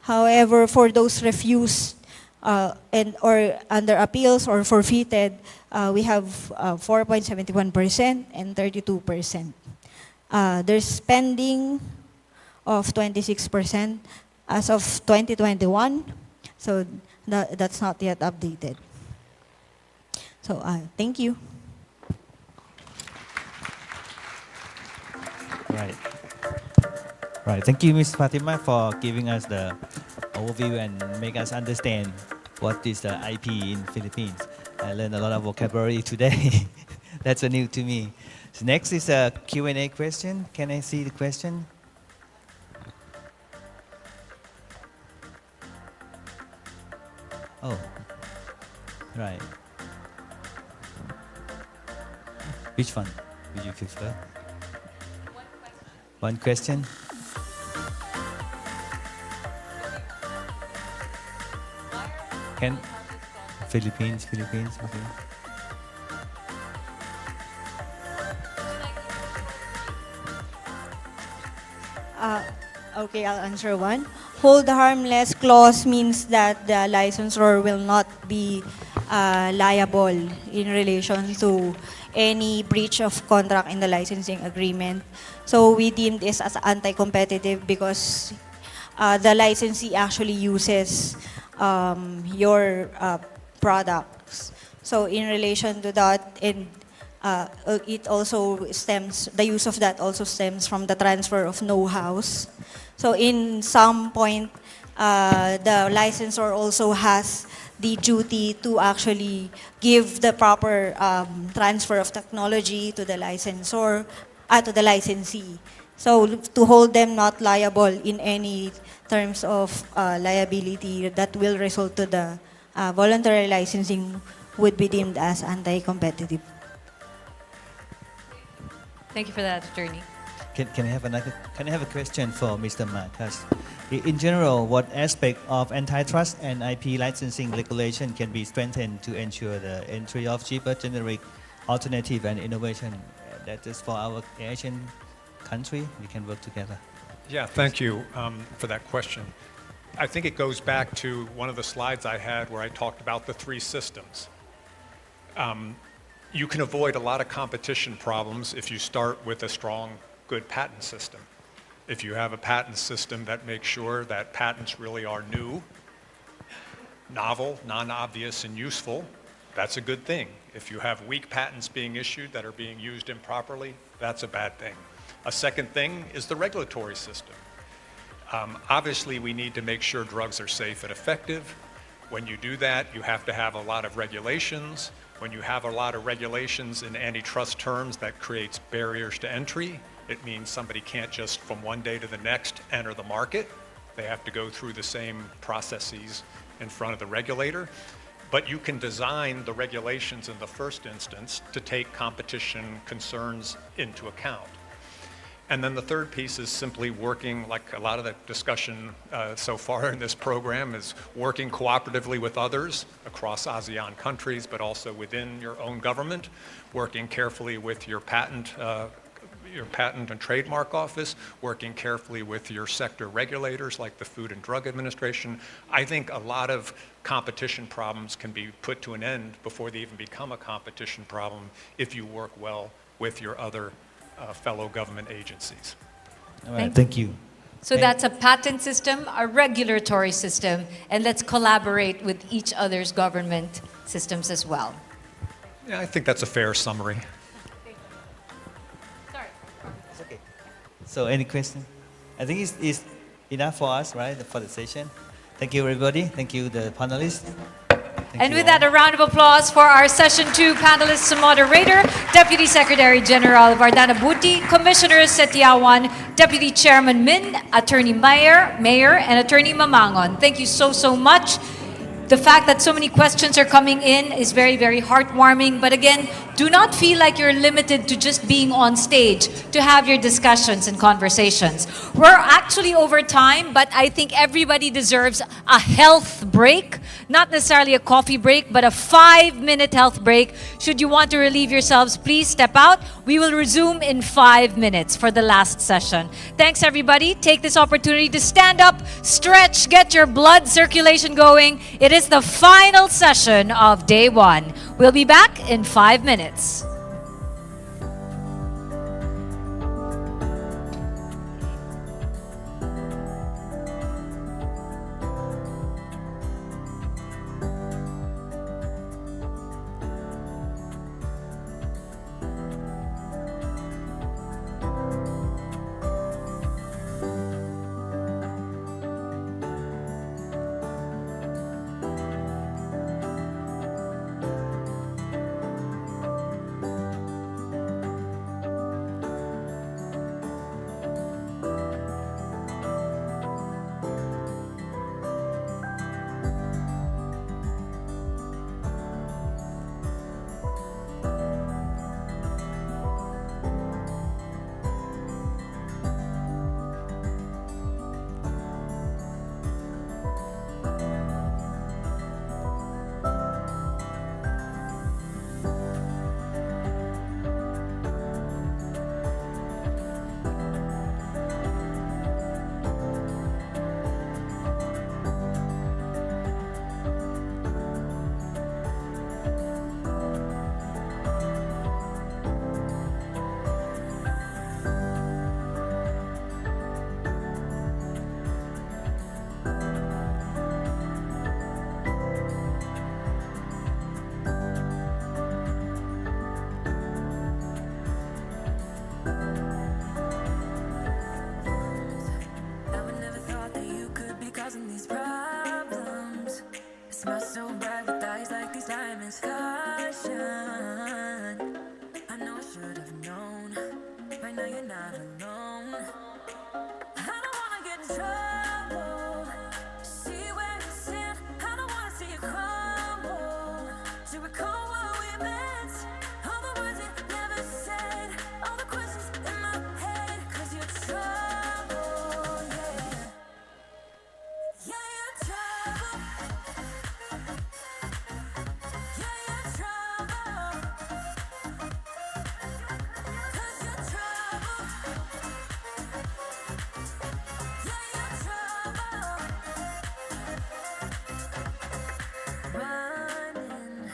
However, for those refused and or under appeals or forfeited, we have 4.71% and 32%. There's spending of 26% as of 2021, so that's not yet updated. So thank you. Right. Right. Thank you, Ms. Fatima, for giving us the overview and make us understand what is the IP in Philippines. I learned a lot of vocabulary today. That's new to me. So next is a Q&A question. Can I see the question? Oh, right. Which one would you prefer? One question. Can Philippines, okay. Okay, I'll answer one. Hold harmless clause means that the licensor will not be liable in relation to any breach of contract in the licensing agreement. So we deemed this as anti-competitive because the licensee actually uses your products. So in relation to that, and it also stems, the use of that also stems from the transfer of know-hows. So in some point, the licensor also has the duty to actually give the proper transfer of technology to the licensor, to the licensee. So to hold them not liable in any terms of liability that will result to the voluntary licensing would be deemed as anti-competitive. Thank you for that, attorney. Can I have a question for Mr. Marcus? In general, what aspect of antitrust and IP licensing regulation can be strengthened to ensure the entry of cheaper generic alternative and innovation? That is for our Asian country, we can work together. Yeah, thank you for that question. I think it goes back to one of the slides I had where I talked about the three systems. You can avoid a lot of competition problems if you start with a strong, good patent system. If you have a patent system that makes sure that patents really are new, novel, non-obvious, and useful, that's a good thing. If you have weak patents being issued that are being used improperly, that's a bad thing. A second thing is the regulatory system. Obviously, we need to make sure drugs are safe and effective. When you do that, you have to have a lot of regulations. When you have a lot of regulations in antitrust terms, that creates barriers to entry. It means somebody can't just from one day to the next enter the market. They have to go through the same processes in front of the regulator. But you can design the regulations in the first instance to take competition concerns into account. And then the third piece is simply working, like a lot of the discussion so far in this program, is working cooperatively with others across ASEAN countries, but also within your own government, working carefully with your patent and trademark office, working carefully with your sector regulators like the Food and Drug Administration. I think a lot of competition problems can be put to an end before they even become a competition problem if you work well with your other fellow government agencies. All right, thank you. So that's a patent system, a regulatory system, and let's collaborate with each other's government systems as well. Yeah, I think that's a fair summary. So any question? I think it's enough for us, right, for the session. Thank you, everybody. Thank you, the panelists. And with that, a round of applause for our Session 2 panelists and moderator, Deputy Secretary General Vardana Buti, Commissioner Setiawan, Deputy Chairman Min, Attorney Mayor, and Attorney Mamangon. Thank you so much. The fact that so many questions are coming in is very, very heartwarming. But again, do not feel like you're limited to just being on stage to have your discussions and conversations. We're actually over time, but I think everybody deserves a health break. Not necessarily a coffee break, but a 5-minute health break. Should you want to relieve yourselves, please step out. We will resume in 5 minutes for the last session. Thanks, everybody. Take this opportunity to stand up, stretch, get your blood circulation going. It is the final session of day 1. We'll be back in 5 minutes. trouble. See where you stand. I don't wanna see you crumble. To recall what we meant, all the words you never said, all the questions in my head. 'Cause you're trouble, yeah. Yeah, you're trouble. Yeah, you're trouble. 'Cause you're trouble. Yeah, you're trouble. Running.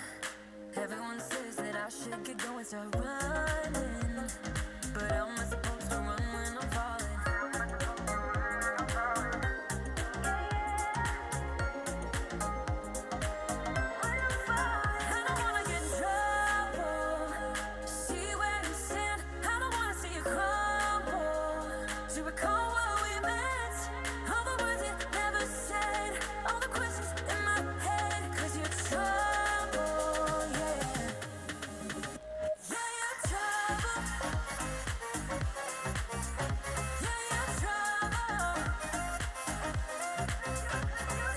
Everyone says that I should get going, start running. But how am I supposed to run when I'm falling? I don't wanna get in trouble. See where you stand. I don't wanna see you crumble. To recall what we meant, all the words you never said, all the questions in my head. 'Cause you're trouble, yeah. Yeah, you're trouble. Yeah, you're trouble.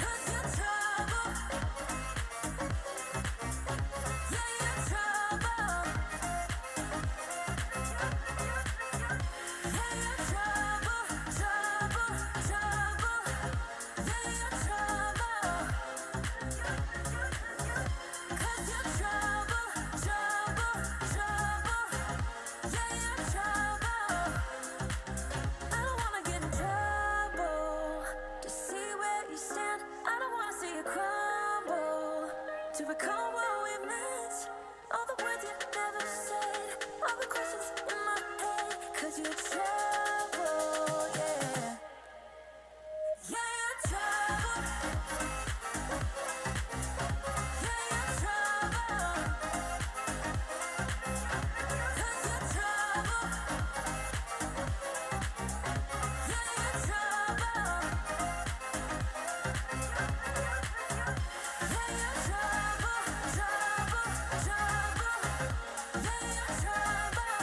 'Cause you're trouble. Yeah, you're trouble. Yeah, you're trouble, trouble, trouble. Yeah, you're trouble. 'Cause you're trouble, trouble, trouble. Yeah, you're trouble. I don't wanna get in trouble. To see where you stand, I don't wanna see you crumble. To recall what we meant, all the words you never said, all the questions in my head. 'Cause you're trouble, yeah. Yeah, you're trouble. Yeah, you're trouble. 'Cause you're trouble. Yeah, you're trouble. Yeah, you're trouble, trouble, trouble. Yeah, you're trouble.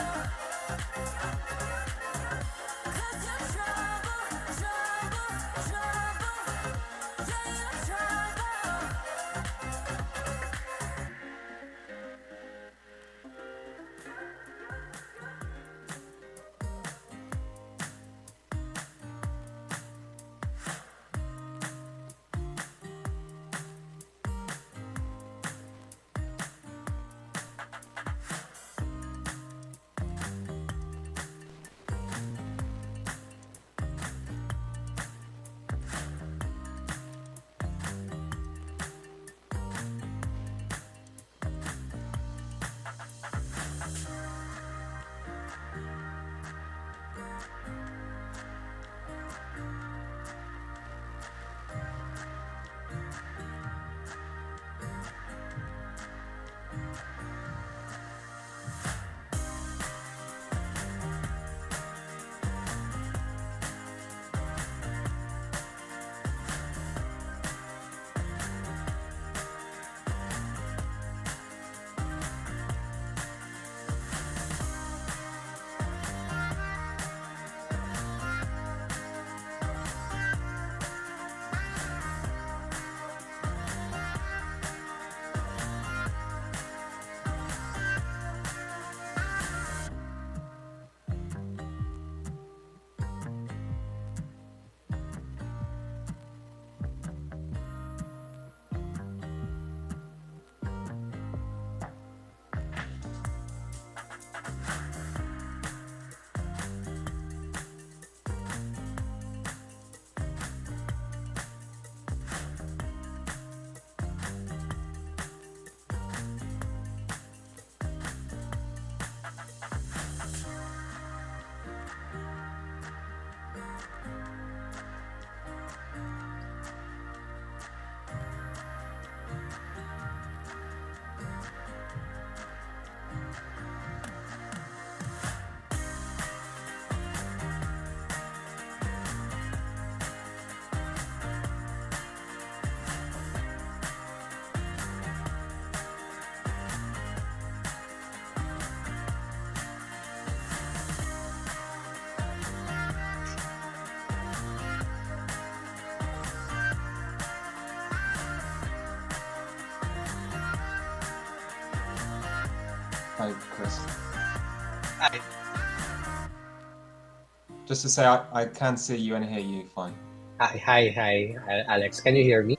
'Cause you're trouble, trouble, trouble. Yeah, you're trouble. Hi, Chris. Hi. Just to say, I can see you and hear you fine. Hi, Alex. Can you hear me?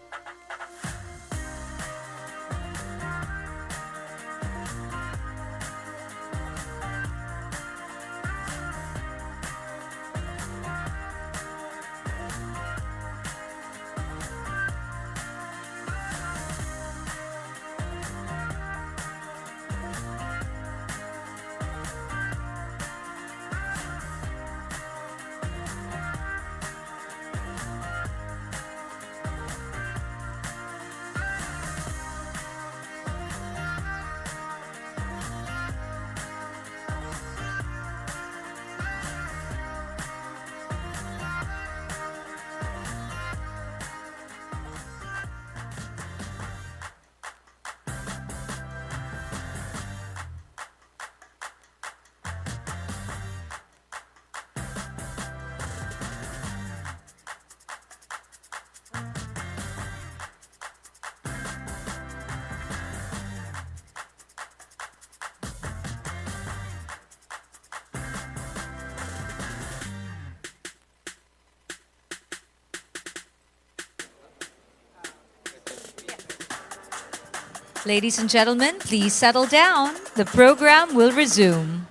Ladies and gentlemen, please settle down. The program will resume.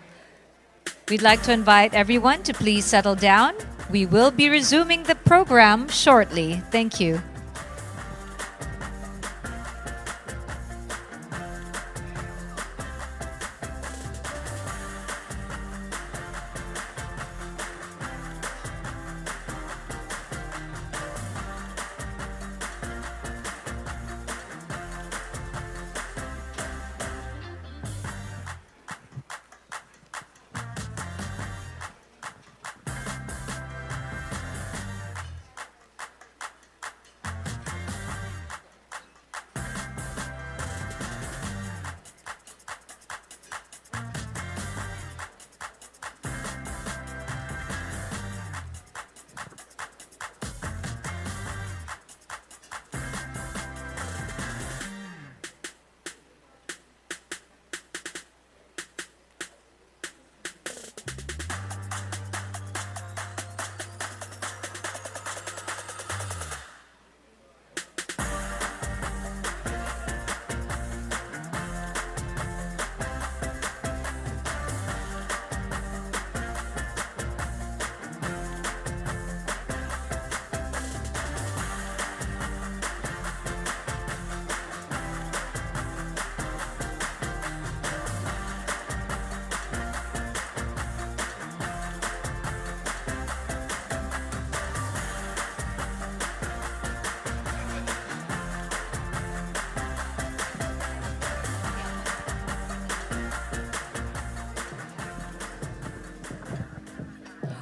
We'd like to invite everyone to please settle down. We will be resuming the program shortly. Thank you.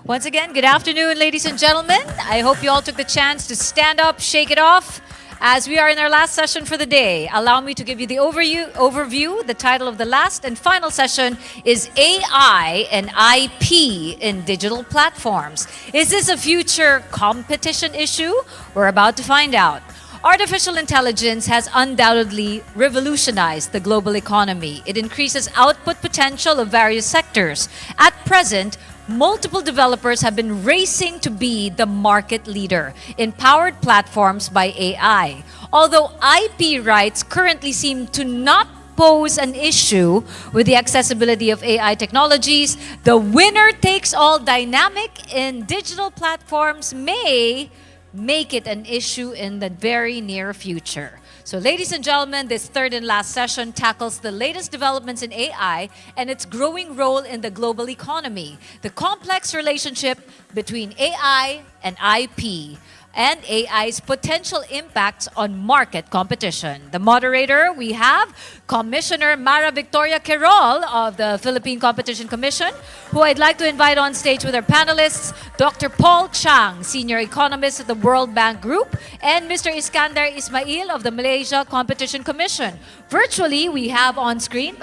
Once again, good afternoon, ladies and gentlemen. I hope you all took the chance to stand up, shake it off, as we are in our last session for the day. Allow me to give you the overview. The title of the last and final session is AI and IP in digital platforms. Is this a future competition issue? We're about to find out. Artificial intelligence has undoubtedly revolutionized the global economy. It increases output potential of various sectors. At present, multiple developers have been racing to be the market leader in powered platforms by AI. Although IP rights currently seem to not pose an issue with the accessibility of AI technologies, the winner-takes-all dynamic in digital platforms may make it an issue in the very near future. So ladies and gentlemen, this third and last session tackles the latest developments in AI and its growing role in the global economy, the complex relationship between AI and IP, and AI's potential impacts on market competition. The moderator, we have Commissioner Mara Victoria Querol of the Philippine Competition Commission, who I'd like to invite on stage with our panelists, Dr. Paul Chang, Senior Economist at the World Bank Group, and Mr. Iskandar Ismail of the Malaysia Competition Commission. Virtually, we have on screen,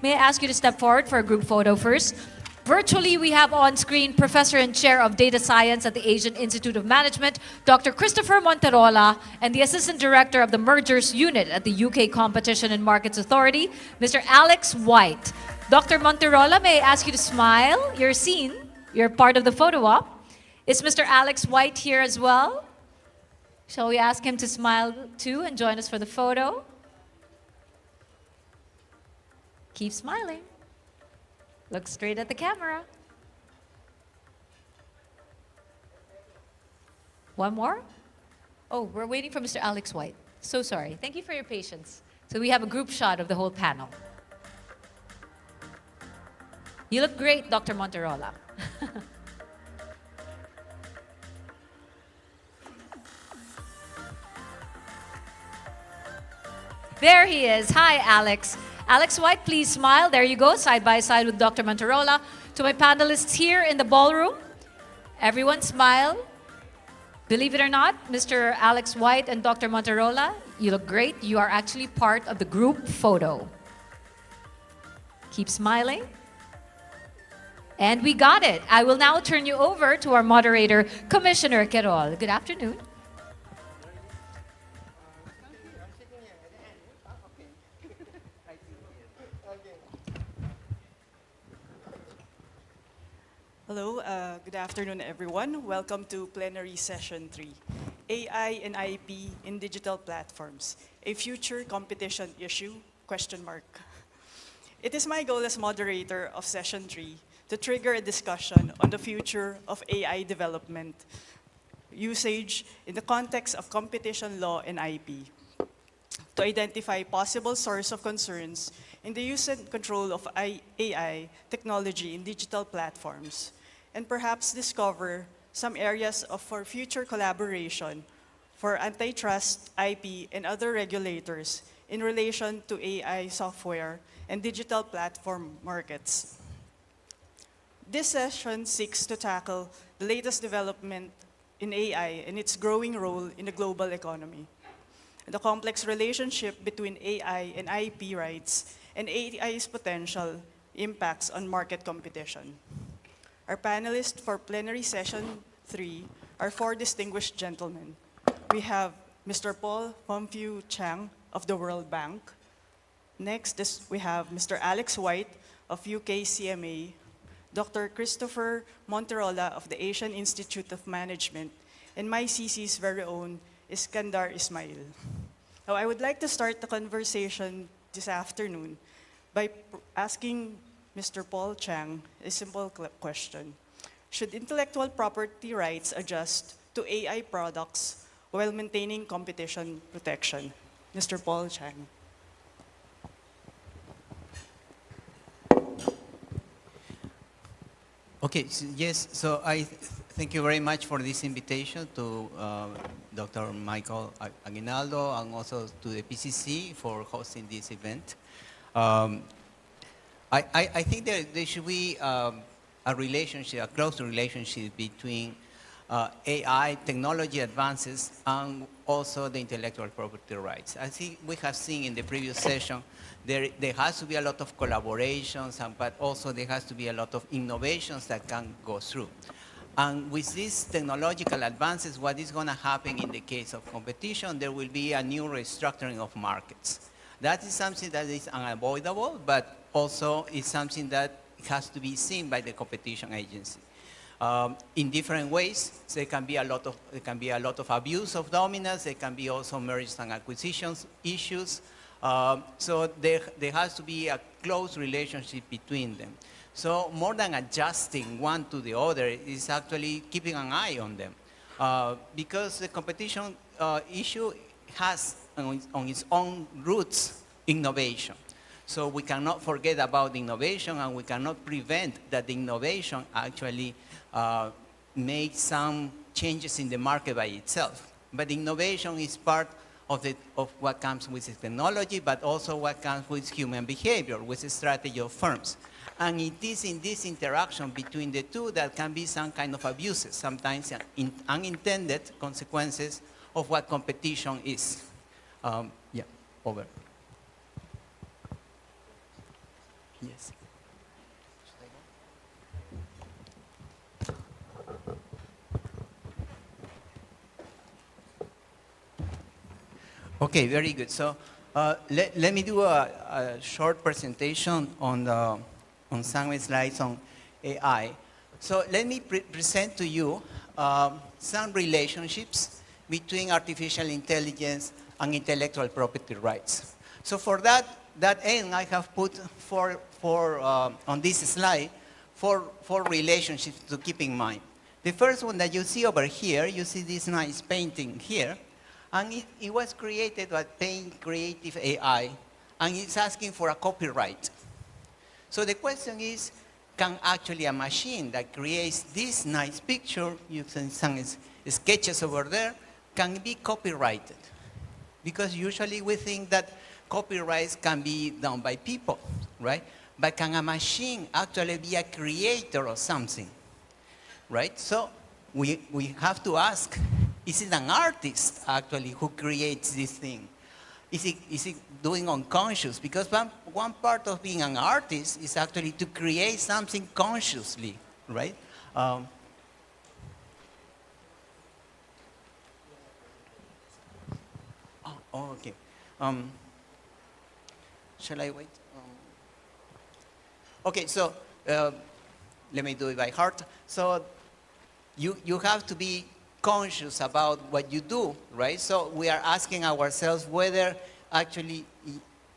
may I ask you to step forward for a group photo first? Virtually, we have on screen Professor and Chair of Data Science at the Asian Institute of Management, Dr. Christopher Monterola, and the Assistant Director of the Mergers Unit at the UK Competition and Markets Authority, Mr. Alex White. Dr. Monterola, may I ask you to smile? You're seen. You're part of the photo op. Is Mr. Alex White here as well? Shall we ask him to smile too and join us for the photo? Keep smiling. Look straight at the camera. One more? Oh, we're waiting for Mr. Alex White. So sorry. Thank you for your patience. So we have a group shot of the whole panel. You look great, Dr. Monterola. There he is. Hi, Alex. Alex White, please smile. There you go, side by side with Dr. Monterola. To my panelists here in the ballroom, everyone smile. Believe it or not, Mr. Alex White and Dr. Monterola, you look great. You are actually part of the group photo. Keep smiling. And we got it. I will now turn you over to our moderator, Commissioner Querol. Good afternoon. Hello, good afternoon everyone. Welcome to Plenary Session 3, AI and IP in Digital Platforms, a future competition issue, question mark. It is my goal as moderator of Session 3 to trigger a discussion on the future of AI development, usage in the context of competition law and IP, to identify possible source of concerns in the use and control of AI technology in digital platforms, and perhaps discover some areas for future collaboration for antitrust, IP, and other regulators in relation to AI software and digital platform markets. This session seeks to tackle the latest development in AI and its growing role in the global economy, the complex relationship between AI and IP rights, and AI's potential impacts on market competition. Our panelists for Plenary Session 3 are four distinguished gentlemen. We have Mr. Paul Pompeu Chang of the World Bank. Next, we have Mr. Alex White of UK CMA, Dr. Christopher Monterola of the Asian Institute of Management, and my CC's very own Iskandar Ismail. Now, I would like to start the conversation this afternoon by asking Mr. Paul Chang a simple question. Should intellectual property rights adjust to AI products while maintaining competition protection? Mr. Paul Chang. Okay, yes, so I thank you very much for this invitation to Dr. Michael Aguinaldo and also to the PCC for hosting this event. I think there should be a relationship, a close relationship between AI technology advances and also the intellectual property rights. I think we have seen in the previous session, there has to be a lot of collaborations, but also there has to be a lot of innovations that can go through. And with these technological advances, what is going to happen in the case of competition, there will be a new restructuring of markets. That is something that is unavoidable, but also is something that has to be seen by the competition agency. In different ways, there can be a lot of abuse of dominance. There can be also mergers and acquisitions issues. So there has to be a close relationship between them. So more than adjusting one to the other is actually keeping an eye on them, because the competition issue has on its own roots innovation. So we cannot forget about innovation, and we cannot prevent that the innovation actually makes some changes in the market by itself. But innovation is part of what comes with the technology, but also what comes with human behavior, with the strategy of firms. And it is in this interaction between the two that can be some kind of abuses, sometimes unintended consequences of what competition is. Yeah, over. Yes. Okay, very good. So let me do a short presentation on some slides on AI. So let me present to you some relationships between artificial intelligence and intellectual property rights. So for that end, I have put on this slide four relationships to keep in mind. The first one that you see over here, you see this nice painting here, and it was created by Paint Creative AI, and it's asking for a copyright. So the question is, can actually a machine that creates this nice picture, using some sketches over there, can be copyrighted? Because usually we think that copyrights can be done by people, right? But can a machine actually be a creator of something, right? So we have to ask, is it an artist actually who creates this thing? Is it doing unconscious? Because one part of being an artist is actually to create something consciously, right? Okay. Shall I wait? Okay, so let me do it by heart. So you have to be conscious about what you do, right? So we are asking ourselves whether actually,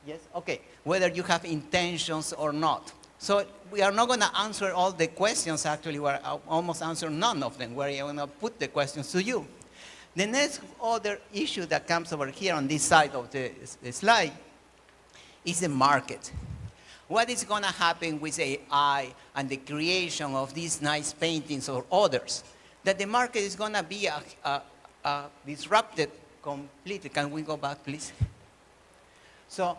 yes, okay, whether you have intentions or not. So we are not going to answer all the questions, actually, we're almost answer none of them. We're going to put the questions to you. The next other issue that comes over here on this side of the slide is the market. What is going to happen with AI and the creation of these nice paintings or others? That the market is going to be disrupted completely. Can we go back, please? So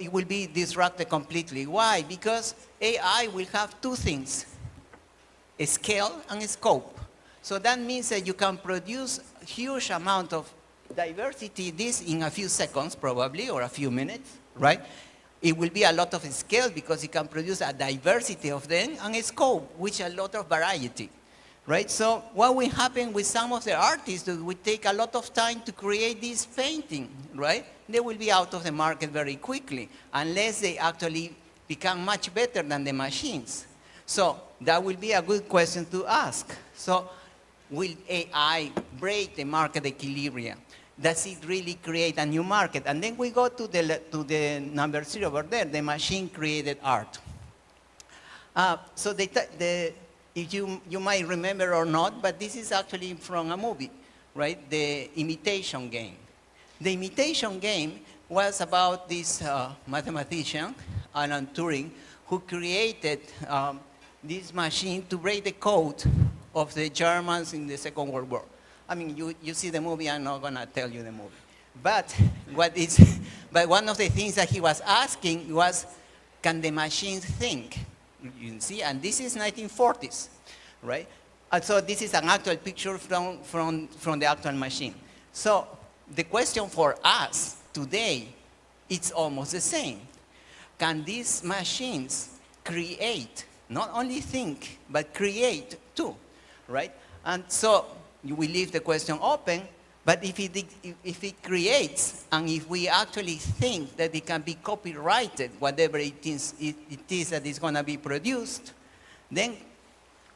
it will be disrupted completely. Why? Because AI will have two things, a scale and a scope. So that means that you can produce a huge amount of diversity, this in a few seconds probably, or a few minutes, right? It will be a lot of scale because it can produce a diversity of them, and a scope, which a lot of variety, right? So what will happen with some of the artists that will take a lot of time to create this painting, right? They will be out of the market very quickly, unless they actually become much better than the machines. So that will be a good question to ask. So will AI break the market equilibrium? Does it really create a new market? And then we go to the number 3 over there, the machine-created art. So if you might remember or not, but this is actually from a movie, right? The Imitation Game. The Imitation Game was about this mathematician, Alan Turing, who created this machine to break the code of the Germans in the Second World War. I mean, you see the movie, I'm not gonna tell you the movie. But but one of the things that he was asking was, can the machine think? You see, and this is 1940s, right? And so this is an actual picture from the actual machine. So the question for us today, it's almost the same. Can these machines create, not only think, but create too, right? And so we leave the question open, but if it creates, and if we actually think that it can be copyrighted, whatever it is that is going to be produced, then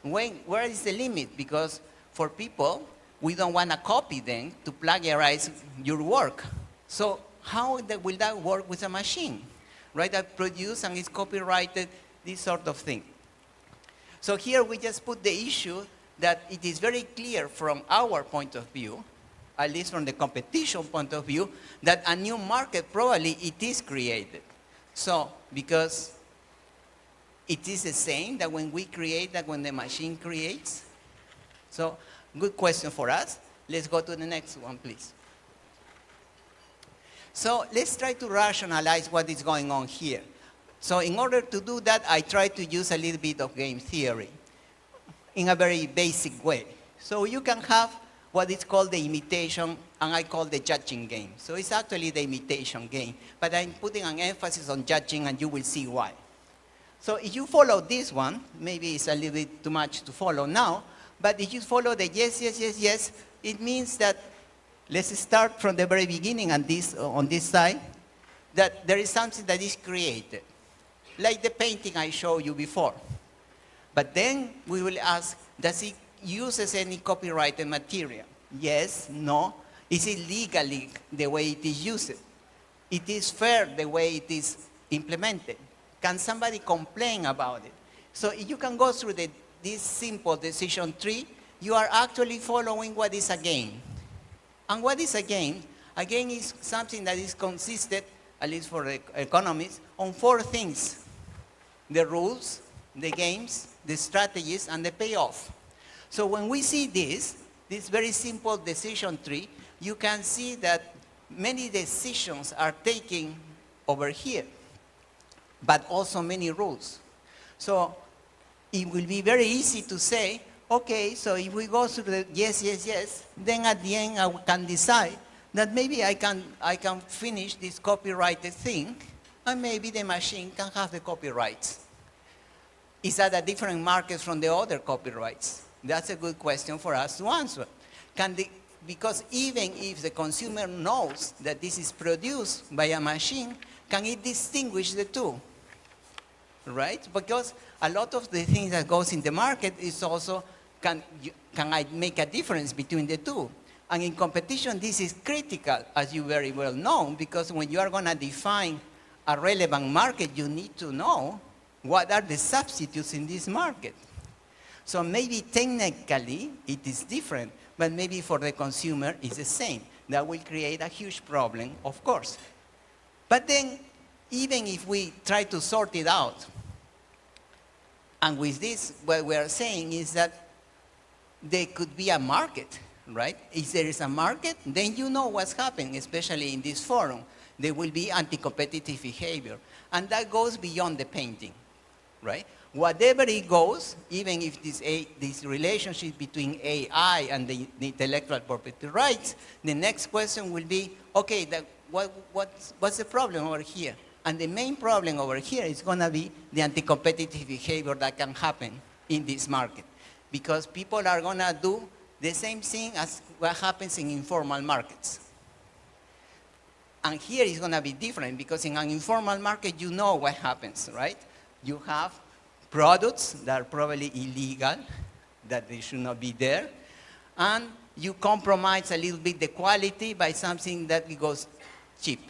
where is the limit? Because for people, we don't want to copy them to plagiarize your work. So how will that work with a machine, right? That produce and is copyrighted, this sort of thing. So here we just put the issue that it is very clear from our point of view, at least from the competition point of view, that a new market probably it is created. So, because it is the same that when we create that when the machine creates. So, good question for us. Let's go to the next one, please. So, let's try to rationalize what is going on here. So, in order to do that, I try to use a little bit of game theory in a very basic way. So you can have what is called the imitation, and I call the judging game. So it's actually the imitation game, but I'm putting an emphasis on judging, and you will see why. So if you follow this one, maybe it's a little bit too much to follow now, but if you follow the yes, yes, yes, yes, it means that let's start from the very beginning on this side, that there is something that is created, like the painting I showed you before. But then we will ask, does it uses any copyrighted material? Yes, no. Is it legally the way it is used? It is fair the way it is implemented. Can somebody complain about it? So if you can go through this simple decision tree, you are actually following what is a game. And what is a game? A game is something that is consisted, at least for the economists, on 4 things: the rules, the games, the strategies, and the payoff. So when we see this very simple decision tree, you can see that many decisions are taken over here, but also many rules. So it will be very easy to say, okay, so if we go through the yes, yes, yes, then at the end I can decide that maybe I can finish this copyrighted thing, and maybe the machine can have the copyrights. Is that a different market from the other copyrights? That's a good question for us to answer. Because even if the consumer knows that this is produced by a machine, can it distinguish the two? Right? Because a lot of the things that goes in the market is also, can I make a difference between the two? And in competition, this is critical, as you very well know, because when you are going to define a relevant market, you need to know what are the substitutes in this market. So maybe technically it is different, but maybe for the consumer it's the same. That will create a huge problem, of course. But then, even if we try to sort it out, and with this, what we are saying is that there could be a market, right? If there is a market, then you know what's happening, especially in this forum. There will be anti-competitive behavior. And that goes beyond the painting, right? Whatever it goes, even if this relationship between AI and the intellectual property rights, the next question will be, okay, what's the problem over here? And the main problem over here is going to be the anti-competitive behavior that can happen in this market. Because people are going to do the same thing as what happens in informal markets. And here it's going to be different, because in an informal market, you know what happens, right? You have products that are probably illegal, that they should not be there, and you compromise a little bit the quality by something that goes cheap.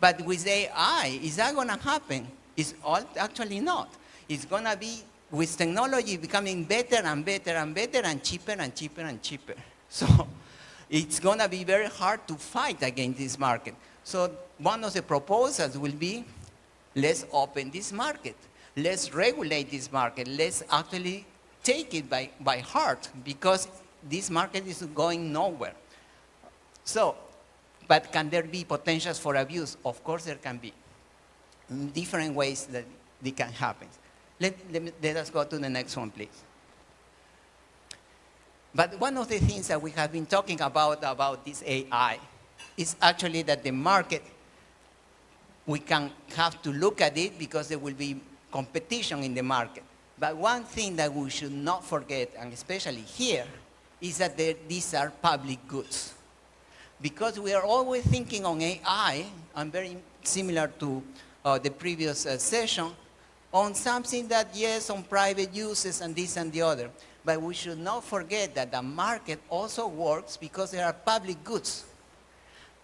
But with AI, is that going to happen? It's actually not. It's going to be, with technology becoming better and better and better, and cheaper and cheaper and cheaper. So it's going to be very hard to fight against this market. So one of the proposals will be, let's open this market. Let's regulate this market. Let's actually take it by heart, because this market is going nowhere. So, but can there be potentials for abuse? Of course there can be. In different ways that they can happen. Let us go to the next one, please. But one of the things that we have been talking about this AI is actually that the market, we can have to look at it because there will be competition in the market. But one thing that we should not forget, and especially here, is that these are public goods. Because we are always thinking on AI, and very similar to the previous session, on something that, yes, on private uses and this and the other. But we should not forget that the market also works because there are public goods.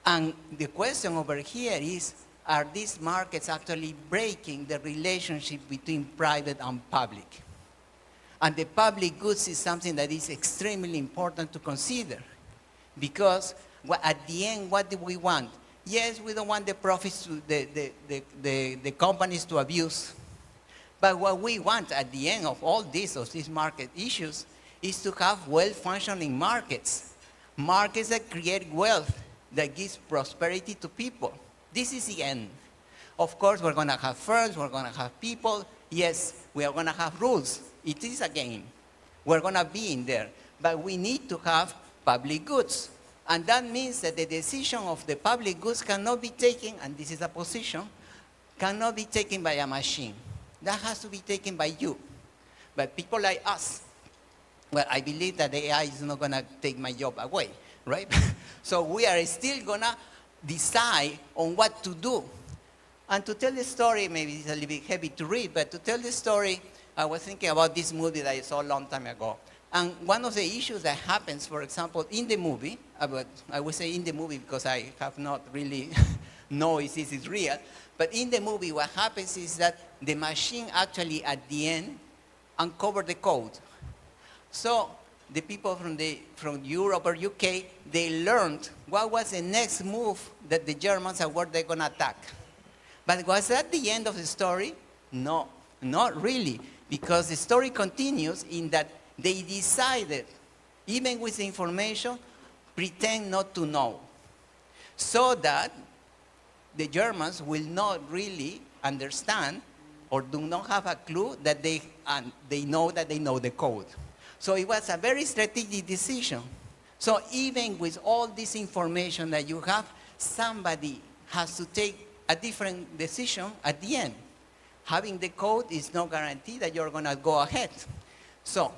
And the question over here is, are these markets actually breaking the relationship between private and public? And the public goods is something that is extremely important to consider, because at the end, what do we want? Yes, we don't want the profits, the companies to abuse. But what we want at the end of all this, of these market issues, is to have well-functioning markets. Markets that create wealth, that gives prosperity to people. This is the end. Of course, we're going to have firms, we're going to have people. Yes, we are going to have rules. It is a game. We're going to be in there. But we need to have public goods. And that means that the decision of the public goods cannot be taken, and this is a position, cannot be taken by a machine. That has to be taken by you. But people like us, well, I believe that the AI is not going to take my job away. right? So we are still gonna decide on what to do. And to tell the story, maybe it's a little bit heavy to read, but to tell the story, I was thinking about this movie that I saw a long time ago. And one of the issues that happens, for example, in the movie, but I would say in the movie because I have not really know if this is real, but in the movie what happens is that the machine actually at the end uncovered the code. So the people from Europe or UK, they learned what was the next move that the Germans were they going to attack. But was that the end of the story? No, not really, because the story continues in that they decided, even with the information, pretend not to know, so that the Germans will not really understand or do not have a clue that they know that they know the code. So it was a very strategic decision. So even with all this information that you have, somebody has to take a different decision at the end. Having the code is no guarantee that you're going to go ahead. So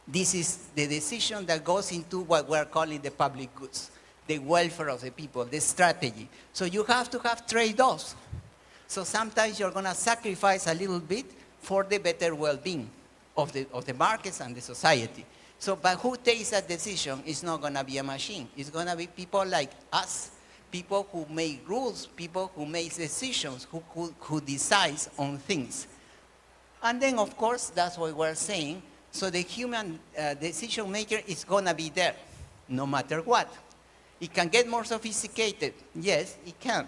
this is the decision that goes into what we're calling the public goods, the welfare of the people, the strategy. So you have to have trade-offs. So sometimes you're going to sacrifice a little bit for the better well-being of the markets and the society. So, but who takes that decision is not going to be a machine. It's going to be people like us, people who make rules, people who make decisions, who decides on things. And then, of course, that's what we're saying. So the human decision maker is going to be there, no matter what. It can get more sophisticated. Yes, it can.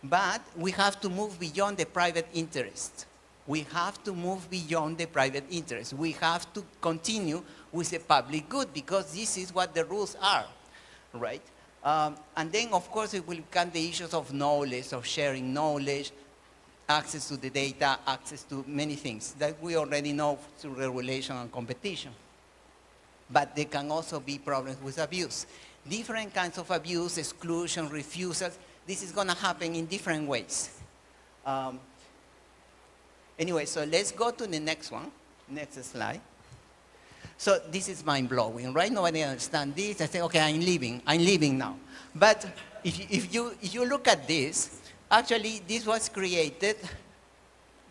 But we have to move beyond the private interest. We have to move beyond the private interest. We have to continue with the public good because this is what the rules are, right? And then, of course, it will come the issues of knowledge, of sharing knowledge, access to the data, access to many things that we already know through regulation and competition. But there can also be problems with abuse. Different kinds of abuse, exclusion, refusals. This is going to happen in different ways. Anyway, so let's go to the next one. Next slide. So this is mind-blowing, right? Nobody understands this. I say, okay, I'm leaving now. But if you look at this, actually this was created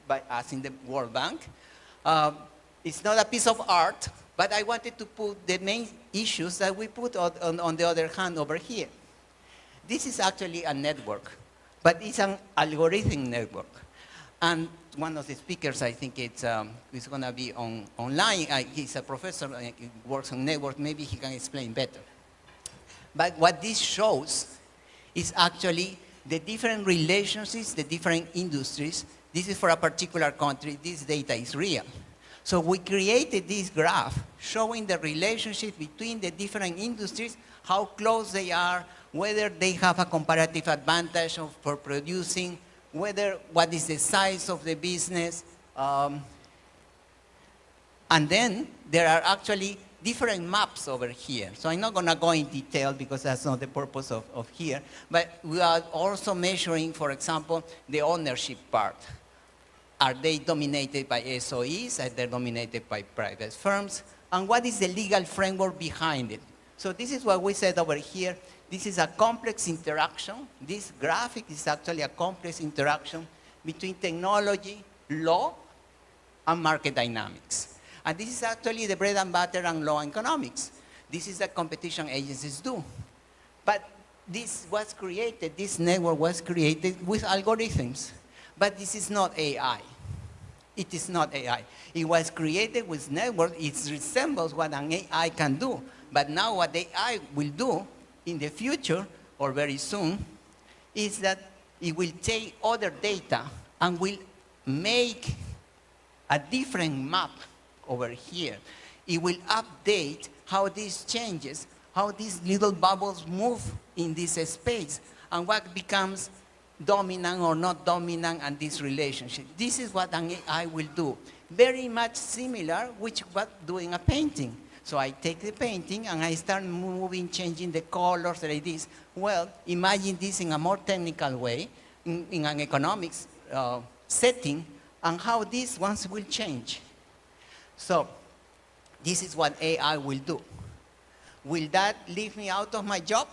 by us in the World Bank. It's not a piece of art, but I wanted to put the main issues that we put on the other hand over here. This is actually a network, but it's an algorithmic network. And one of the speakers, I think it's going to be online. He's a professor, he works on network. Maybe he can explain better. But what this shows is actually the different relationships, the different industries. This is for a particular country. This data is real. So we created this graph showing the relationship between the different industries, how close they are, whether they have a comparative advantage for producing, what is the size of the business. And then there are actually different maps over here. So I'm not going to go in detail because that's not the purpose of here. But we are also measuring, for example, the ownership part. Are they dominated by SOEs? Are they dominated by private firms? And what is the legal framework behind it? So this is what we said over here. This is a complex interaction. This graphic is actually a complex interaction between technology, law, and market dynamics. And this is actually the bread and butter and law economics. This is what competition agencies do. But this was created, this network was created with algorithms. But this is not AI. It is not AI. It was created with network. It resembles what an AI can do. But now what AI will do in the future, or very soon, is that it will take other data and will make a different map over here. It will update how this changes, how these little bubbles move in this space, and what becomes dominant or not dominant and this relationship. This is what an AI will do. Very much similar with what doing a painting. So I take the painting and I start moving, changing the colors like this. Well, imagine this in a more technical way, in an economics setting, and how these ones will change. So this is what AI will do. Will that leave me out of my job?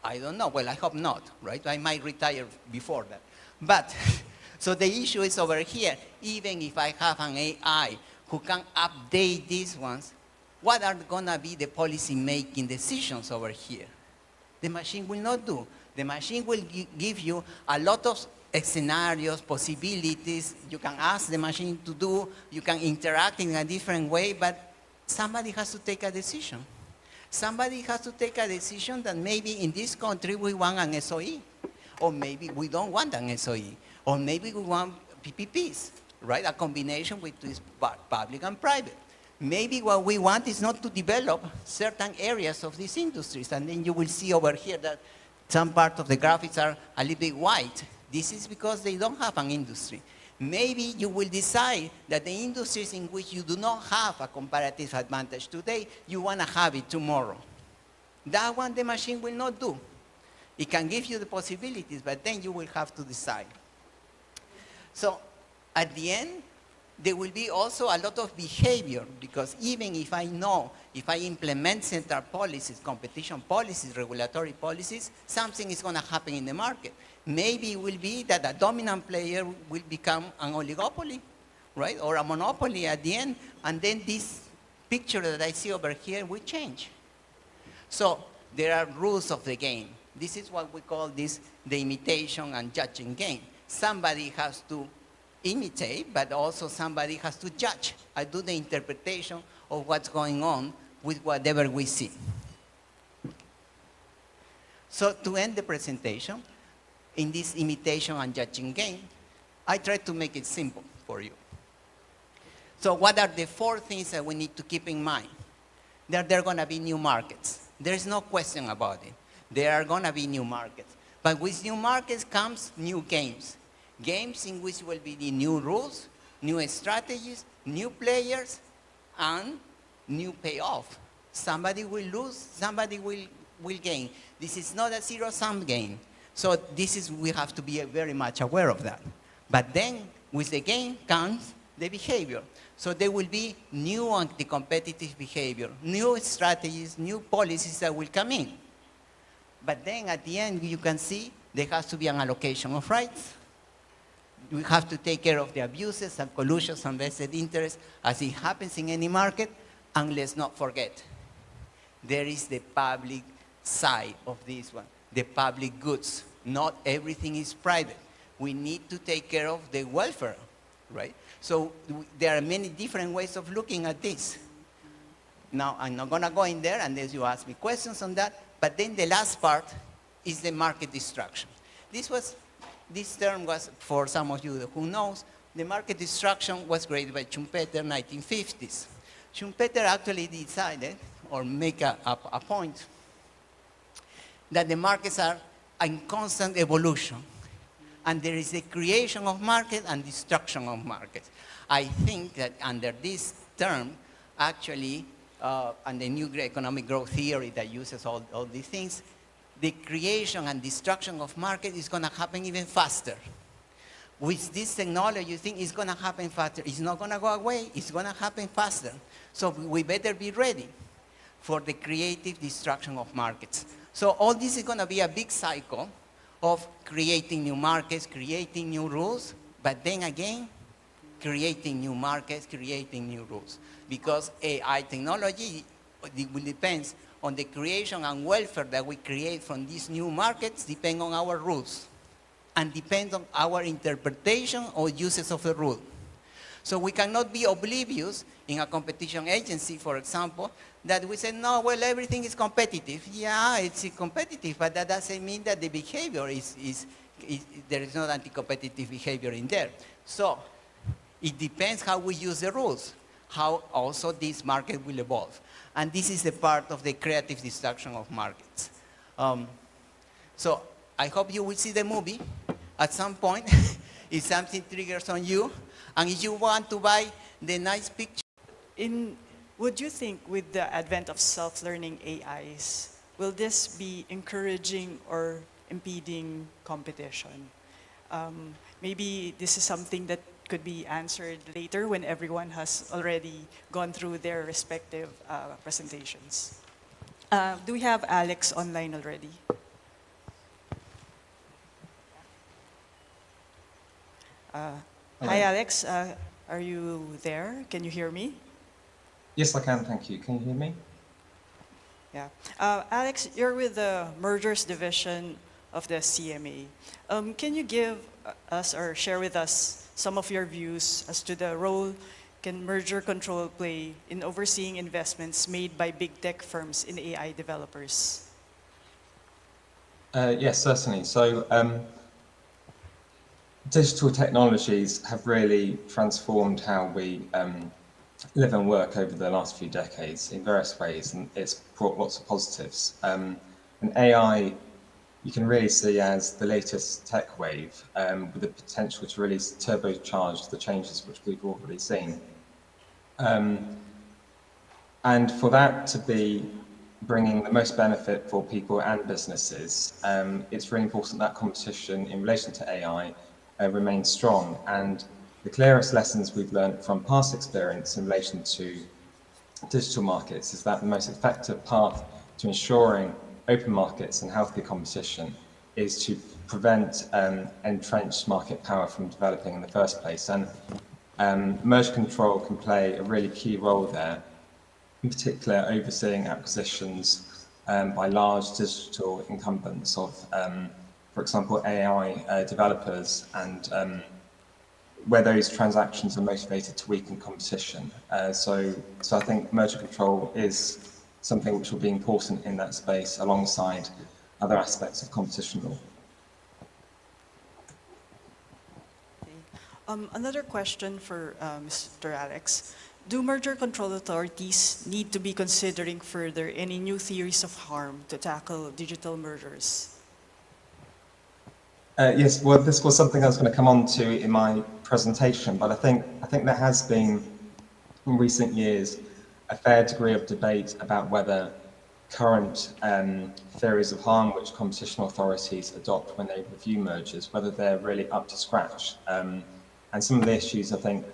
I don't know. Well, I hope not, right? I might retire before that. But, so the issue is over here. Even if I have an AI who can update these ones, what are going to be the policy-making decisions over here? The machine will not do. The machine will give you a lot of scenarios, possibilities. You can ask the machine to do, you can interact in a different way, but somebody has to take a decision. Somebody has to take a decision that maybe in this country we want an SOE, or maybe we don't want an SOE, or maybe we want PPPs, right? A combination between public and private. Maybe what we want is not to develop certain areas of these industries, and then you will see over here that some part of the graphics are a little bit white. This is because they don't have an industry. Maybe you will decide that the industries in which you do not have a comparative advantage today, you want to have it tomorrow. That one the machine will not do. It can give you the possibilities, but then you will have to decide. So at the end, there will be also a lot of behavior, because even if I know, if I implement central policies, competition policies, regulatory policies, something is going to happen in the market. Maybe it will be that a dominant player will become an oligopoly, right? Or a monopoly at the end, and then this picture that I see over here will change. So there are rules of the game. This is what we call this the imitation and judging game. Somebody has to imitate, but also somebody has to judge. I do the interpretation of what's going on with whatever we see. So to end the presentation, in this imitation and judging game, I try to make it simple for you. So what are the 4 things that we need to keep in mind? That there are going to be new markets. There's no question about it. There are going to be new markets. But with new markets comes new games. Games in which will be the new rules, new strategies, new players, and new payoff. Somebody will lose, somebody will gain. This is not a zero-sum game. So we have to be very much aware of that. But then with the game comes the behavior. So there will be new anti-competitive behavior, new strategies, new policies that will come in. But then at the end, you can see there has to be an allocation of rights. We have to take care of the abuses and collusions and vested interests as it happens in any market. And let's not forget, there is the public side of this one, the public goods. Not everything is private. We need to take care of the welfare, right? So there are many different ways of looking at this. Now, I'm not going to go in there unless you ask me questions on that. But then the last part is the market destruction. This term was, for some of you who knows, the market destruction was created by Schumpeter in the 1950s. Schumpeter actually decided, or make a point, that the markets are in constant evolution. And there is a creation of markets and destruction of markets. I think that under this term, actually, and the new economic growth theory that uses all these things, the creation and destruction of market is going to happen even faster. With this technology, you think it's going to happen faster. It's not going to go away. It's going to happen faster. So we better be ready for the creative destruction of markets. So all this is going to be a big cycle of creating new markets, creating new rules, but then again, creating new markets, creating new rules. Because AI technology, it will depend on the creation and welfare that we create from these new markets, depend on our rules, and depend on our interpretation or uses of the rule. So we cannot be oblivious in a competition agency, for example, that we say, no, well, everything is competitive. Yeah, it's competitive, but that doesn't mean that the behavior there is not anti-competitive behavior in there. So it depends how we use the rules, how also this market will evolve. And this is the part of the creative destruction of markets. So I hope you will see the movie at some point if something triggers on you. And if you want to buy the nice picture. Would you think with the advent of self-learning AIs, will this be encouraging or impeding competition? Maybe this is something that could be answered later when everyone has already gone through their respective presentations. Do we have Alex online already? Hi, Alex. Are you there? Can you hear me? Yes, I can, thank you. Can you hear me? Yeah. Alex, you're with the Mergers Division of the CMA. Can you give us or share with us some of your views as to the role can merger control play in overseeing investments made by big tech firms in AI developers? Yes, certainly. So digital technologies have really transformed how we live and work over the last few decades in various ways, and it's brought lots of positives. And AI, you can really see as the latest tech wave with the potential to really turbocharge the changes which we've already seen. And for that to be bringing the most benefit for people and businesses, it's really important that competition in relation to AI remains strong. And the clearest lessons we've learned from past experience in relation to digital markets is that the most effective path to ensuring open markets and healthy competition is to prevent entrenched market power from developing in the first place. And merge control can play a really key role there, in particular overseeing acquisitions by large digital incumbents of, for example, AI developers, and where those transactions are motivated to weaken competition. So I think merger control is something which will be important in that space alongside other aspects of competition law. Another question for Mr. Alex. Do merger control authorities need to be considering further any new theories of harm to tackle digital mergers? Yes, well, this was something I was going to come on to in my presentation, but I think there has been, in recent years, a fair degree of debate about whether current theories of harm which competition authorities adopt when they review mergers, whether they're really up to scratch. And some of the issues I think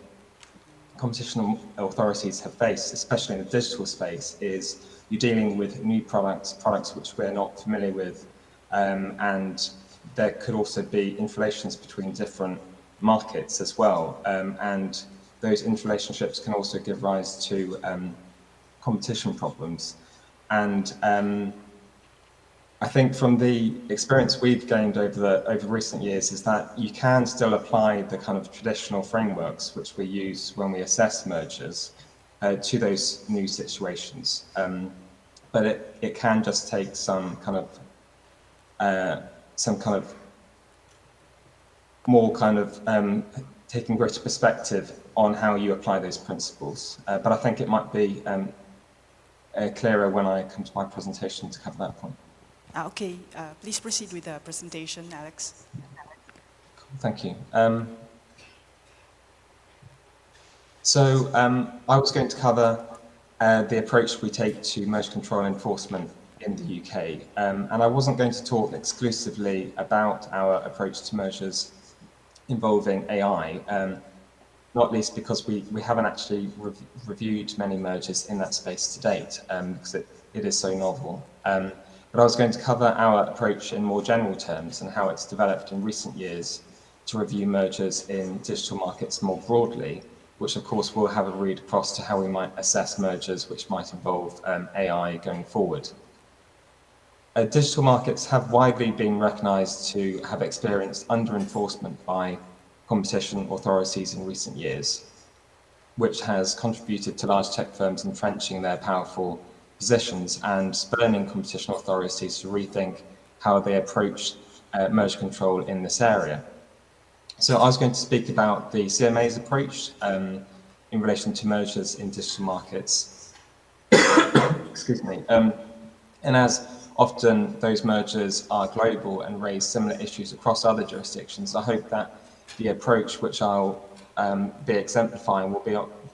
competition authorities have faced, especially in the digital space, is you're dealing with new products which we're not familiar with, and there could also be interrelations between different markets as well, and those interrelationships can also give rise to competition problems. And I think from the experience we've gained over recent years is that you can still apply the kind of traditional frameworks which we use when we assess mergers to those new situations. But it can just take some kind of more kind of taking greater perspective on how you apply those principles. But I think it might be clearer when I come to my presentation to cover that point. Okay, please proceed with the presentation, Alex. Thank you. So I was going to cover the approach we take to merger control enforcement in the UK. And I wasn't going to talk exclusively about our approach to mergers involving AI, not least because we haven't actually reviewed many mergers in that space to date, because it is so novel. But I was going to cover our approach in more general terms and how it's developed in recent years to review mergers in digital markets more broadly, which of course will have a read across to how we might assess mergers which might involve AI going forward. Digital markets have widely been recognised to have experienced under-enforcement by competition authorities in recent years, which has contributed to large tech firms entrenching their powerful positions and spurning competition authorities to rethink how they approach merger control in this area. So I was going to speak about the CMA's approach in relation to mergers in digital markets. Excuse me. And as often those mergers are global and raise similar issues across other jurisdictions, I hope that the approach which I'll be exemplifying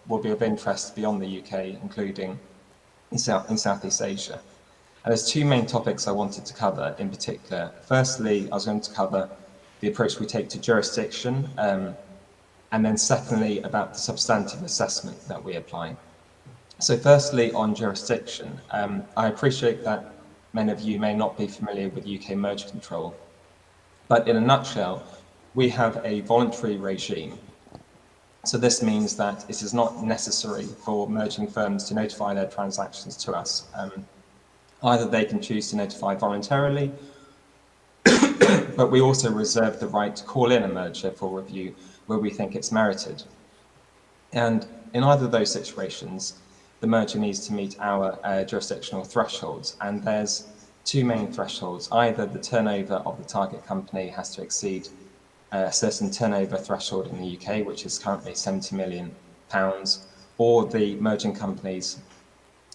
will be of interest beyond the UK, including in Southeast Asia. And there's two main topics I wanted to cover in particular. Firstly, I was going to cover the approach we take to jurisdiction, and then secondly, about the substantive assessment that we apply. So firstly, on jurisdiction, I appreciate that many of you may not be familiar with UK merger control, but in a nutshell, we have a voluntary regime. So this means that it is not necessary for merging firms to notify their transactions to us. Either they can choose to notify voluntarily, but we also reserve the right to call in a merger for review where we think it's merited. And in either of those situations, the merger needs to meet our jurisdictional thresholds. And there's two main thresholds. Either the turnover of the target company has to exceed a certain turnover threshold in the UK, which is currently £70 million, or the merging companies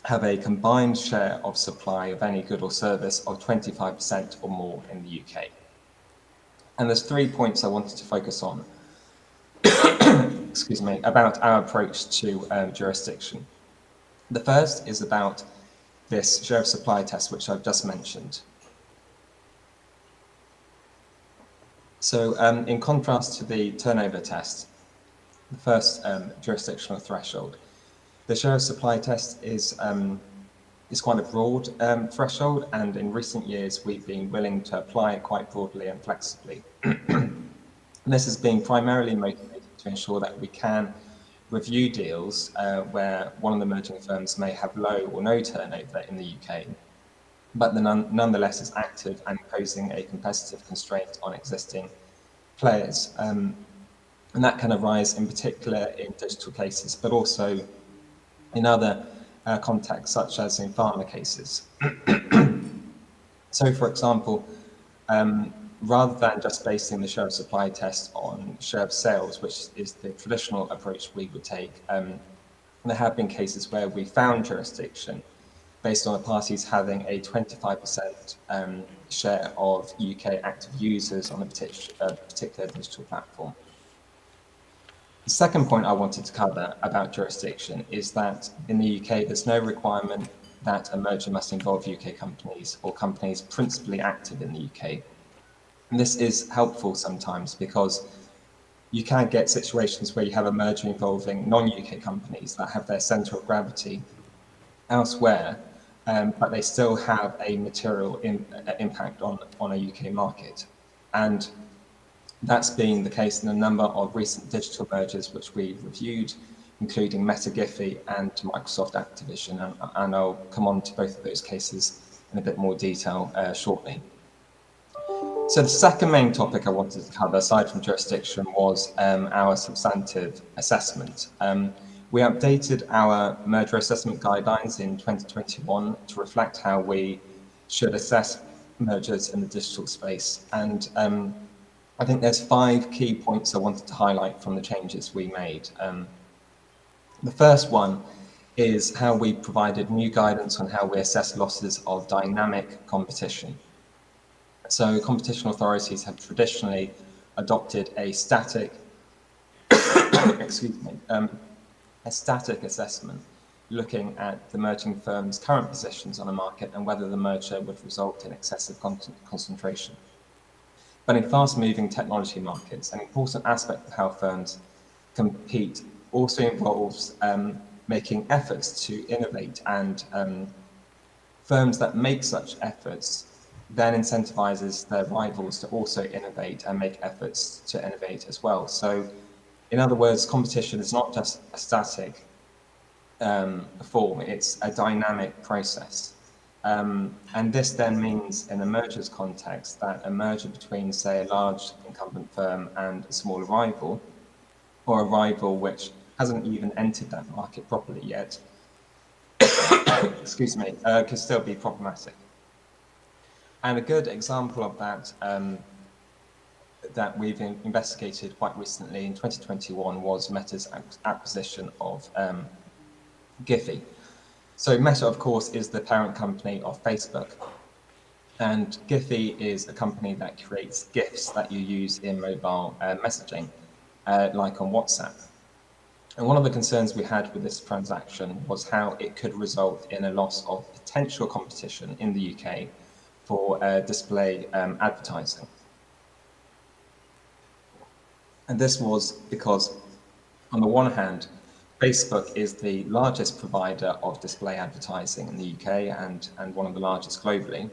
have a combined share of supply of any good or service of 25% or more in the UK. And there's 3 points I wanted to focus on, excuse me, about our approach to jurisdiction. The first is about this share of supply test, which I've just mentioned. So in contrast to the turnover test, the first jurisdictional threshold, the share of supply test is quite a broad threshold, and in recent years we've been willing to apply it quite broadly and flexibly. This has been primarily motivated to ensure that we can review deals where one of the merging firms may have low or no turnover in the UK, but nonetheless is active and imposing a competitive constraint on existing players. And that can arise in particular in digital cases, but also in other contexts, such as in pharma cases. So, for example, rather than just basing the share of supply test on share of sales, which is the traditional approach we would take, there have been cases where we found jurisdiction based on the parties having a 25% share of UK active users on a particular digital platform. The second point I wanted to cover about jurisdiction is that in the UK, there's no requirement that a merger must involve UK companies or companies principally active in the UK. And this is helpful sometimes because you can get situations where you have a merger involving non-UK companies that have their centre of gravity elsewhere, but they still have a material impact on a UK market. And that's been the case in a number of recent digital mergers which we reviewed, including Meta Giphy and Microsoft Activision, and I'll come on to both of those cases in a bit more detail shortly. So the second main topic I wanted to cover, aside from jurisdiction, was our substantive assessment. We updated our merger assessment guidelines in 2021 to reflect how we should assess mergers in the digital space. And I think there's 5 key points I wanted to highlight from the changes we made. The first one is how we provided new guidance on how we assess losses of dynamic competition. So competition authorities have traditionally adopted a static, excuse me, a static assessment looking at the merging firm's current positions on a market and whether the merger would result in excessive concentration. But in fast-moving technology markets, an important aspect of how firms compete also involves making efforts to innovate, and firms that make such efforts then incentivizes their rivals to also innovate and make efforts to innovate as well. So, in other words, competition is not just a static form, it's a dynamic process. And this then means, in a merger's context, that a merger between, say, a large incumbent firm and a smaller rival, or a rival which hasn't even entered that market properly yet, excuse me, could still be problematic. And a good example of that that we've investigated quite recently in 2021 was Meta's acquisition of Giphy. So Meta, of course, is the parent company of Facebook. And Giphy is a company that creates GIFs that you use in mobile messaging, like on WhatsApp. And one of the concerns we had with this transaction was how it could result in a loss of potential competition in the UK for display advertising. And this was because, on the one hand, Facebook is the largest provider of display advertising in the UK and one of the largest globally.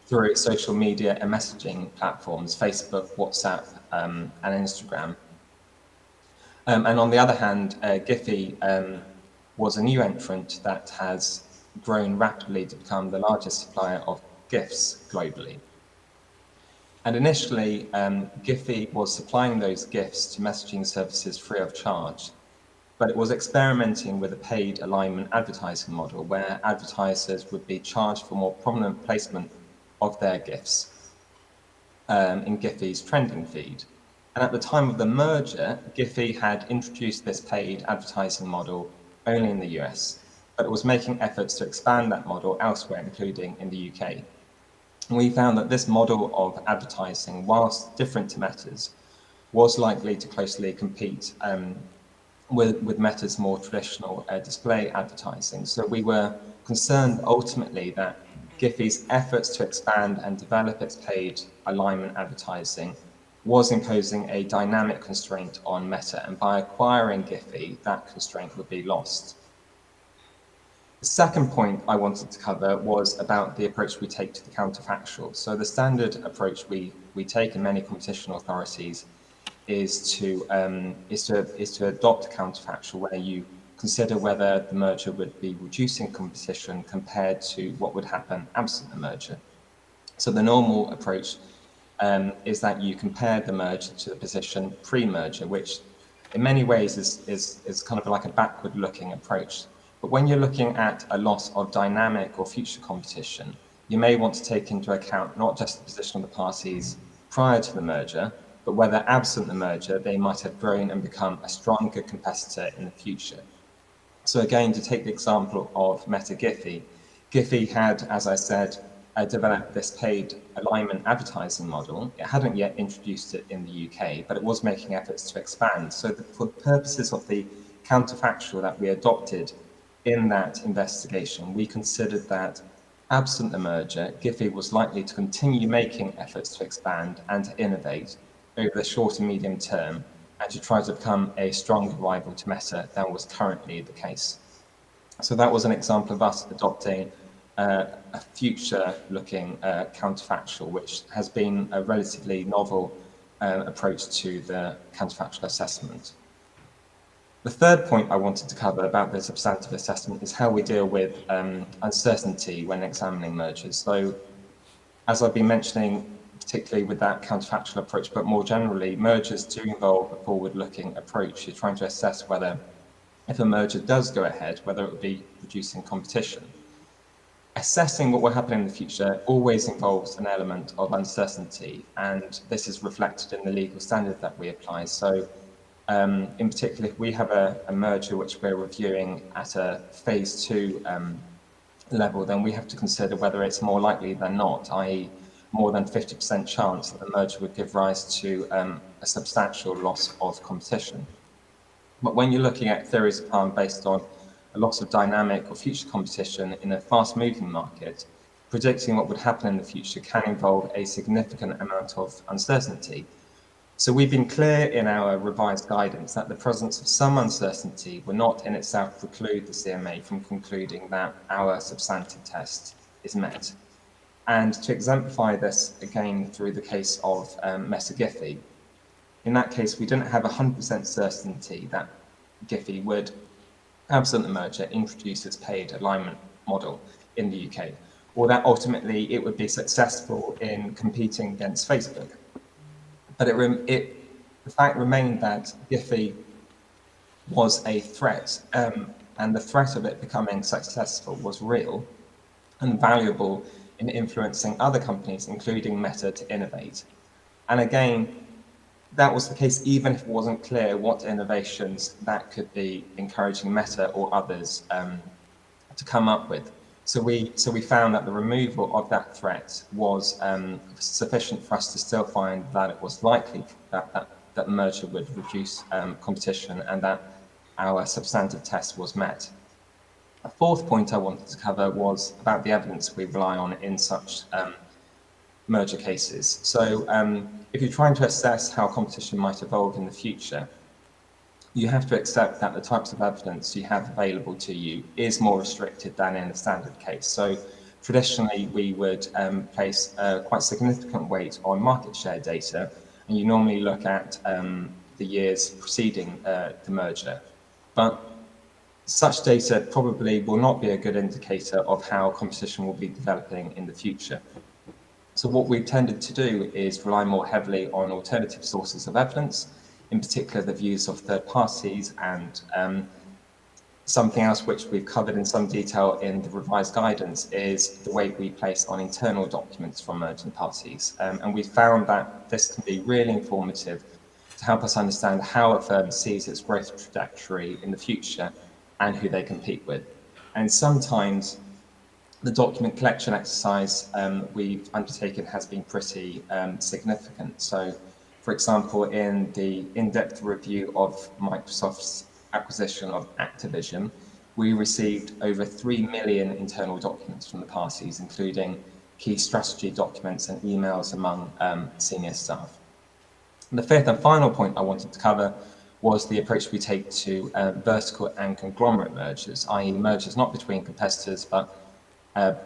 Through its social media and messaging platforms, Facebook, WhatsApp, and Instagram. And on the other hand, Giphy was a new entrant that has grown rapidly to become the largest supplier of GIFs globally. And initially, Giphy was supplying those GIFs to messaging services free of charge, but it was experimenting with a paid alignment advertising model where advertisers would be charged for more prominent placement of their GIFs in Giphy's trending feed. And at the time of the merger, Giphy had introduced this paid advertising model only in the US, but it was making efforts to expand that model elsewhere, including in the UK. And we found that this model of advertising, whilst different to Meta's, was likely to closely compete with Meta's more traditional display advertising. So we were concerned ultimately that Giphy's efforts to expand and develop its paid alignment advertising was imposing a dynamic constraint on Meta, and by acquiring Giphy, that constraint would be lost. The second point I wanted to cover was about the approach we take to the counterfactual. So the standard approach we take in many competition authorities is to adopt a counterfactual where you consider whether the merger would be reducing competition compared to what would happen absent the merger. So the normal approach is that you compare the merger to the position pre-merger, which in many ways is kind of like a backward-looking approach. But when you're looking at a loss of dynamic or future competition, you may want to take into account not just the position of the parties prior to the merger, but whether absent the merger, they might have grown and become a stronger competitor in the future. So again, to take the example of Meta Giphy, Giphy had, as I said, developed this paid alignment advertising model. It hadn't yet introduced it in the UK, but it was making efforts to expand. So for purposes of the counterfactual that we adopted in that investigation, we considered that absent the merger, Giphy was likely to continue making efforts to expand and to innovate over the short and medium term, and to try to become a stronger rival to Meta than was currently the case. So that was an example of us adopting a future-looking counterfactual, which has been a relatively novel approach to the counterfactual assessment. The third point I wanted to cover about the substantive assessment is how we deal with uncertainty when examining mergers. So, as I've been mentioning, particularly with that counterfactual approach, but more generally, mergers do involve a forward-looking approach. You're trying to assess whether, if a merger does go ahead, whether it would be reducing competition. Assessing what will happen in the future always involves an element of uncertainty, and this is reflected in the legal standard that we apply. So, in particular, if we have a merger which we're reviewing at a phase 2 level, then we have to consider whether it's more likely than not, i.e. more than 50% chance that the merger would give rise to a substantial loss of competition. But when you're looking at theories of harm based on a loss of dynamic or future competition in a fast-moving market, predicting what would happen in the future can involve a significant amount of uncertainty. So we've been clear in our revised guidance that the presence of some uncertainty will not in itself preclude the CMA from concluding that our substantive test is met. And to exemplify this again through the case of Meta Giphy, in that case we didn't have 100% certainty that Giphy would, absent the merger, introduce its paid alignment model in the UK, or that ultimately it would be successful in competing against Facebook. But the fact remained that Giphy was a threat, and the threat of it becoming successful was real and valuable in influencing other companies, including Meta, to innovate. And again, that was the case even if it wasn't clear what innovations that could be encouraging Meta or others to come up with. So we found that the removal of that threat was sufficient for us to still find that it was likely that the merger would reduce competition and that our substantive test was met. A fourth point I wanted to cover was about the evidence we rely on in such merger cases. So if you're trying to assess how competition might evolve in the future, you have to accept that the types of evidence you have available to you is more restricted than in a standard case. So traditionally, we would place quite significant weight on market share data, and you normally look at the years preceding the merger. But such data probably will not be a good indicator of how competition will be developing in the future. So what we've tended to do is rely more heavily on alternative sources of evidence, in particular the views of third parties, and something else which we've covered in some detail in the revised guidance is the weight we place on internal documents from merging parties. And we found that this can be really informative to help us understand how a firm sees its growth trajectory in the future and who they compete with. And sometimes the document collection exercise we've undertaken has been pretty significant. So, for example, in the in-depth review of Microsoft's acquisition of Activision, we received over 3 million internal documents from the parties, including key strategy documents and emails among senior staff. And the fifth and final point I wanted to cover was the approach we take to vertical and conglomerate mergers, i.e. mergers not between competitors, but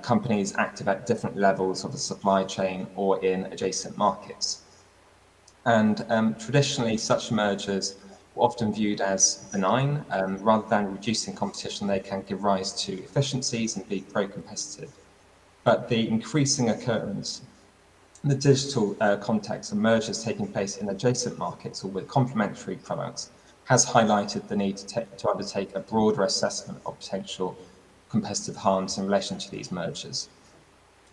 companies active at different levels of the supply chain or in adjacent markets. And traditionally, such mergers were often viewed as benign. Rather than reducing competition, they can give rise to efficiencies and be pro-competitive. But the increasing occurrence in the digital context of mergers taking place in adjacent markets or with complementary products has highlighted the need to undertake a broader assessment of potential competitive harms in relation to these mergers.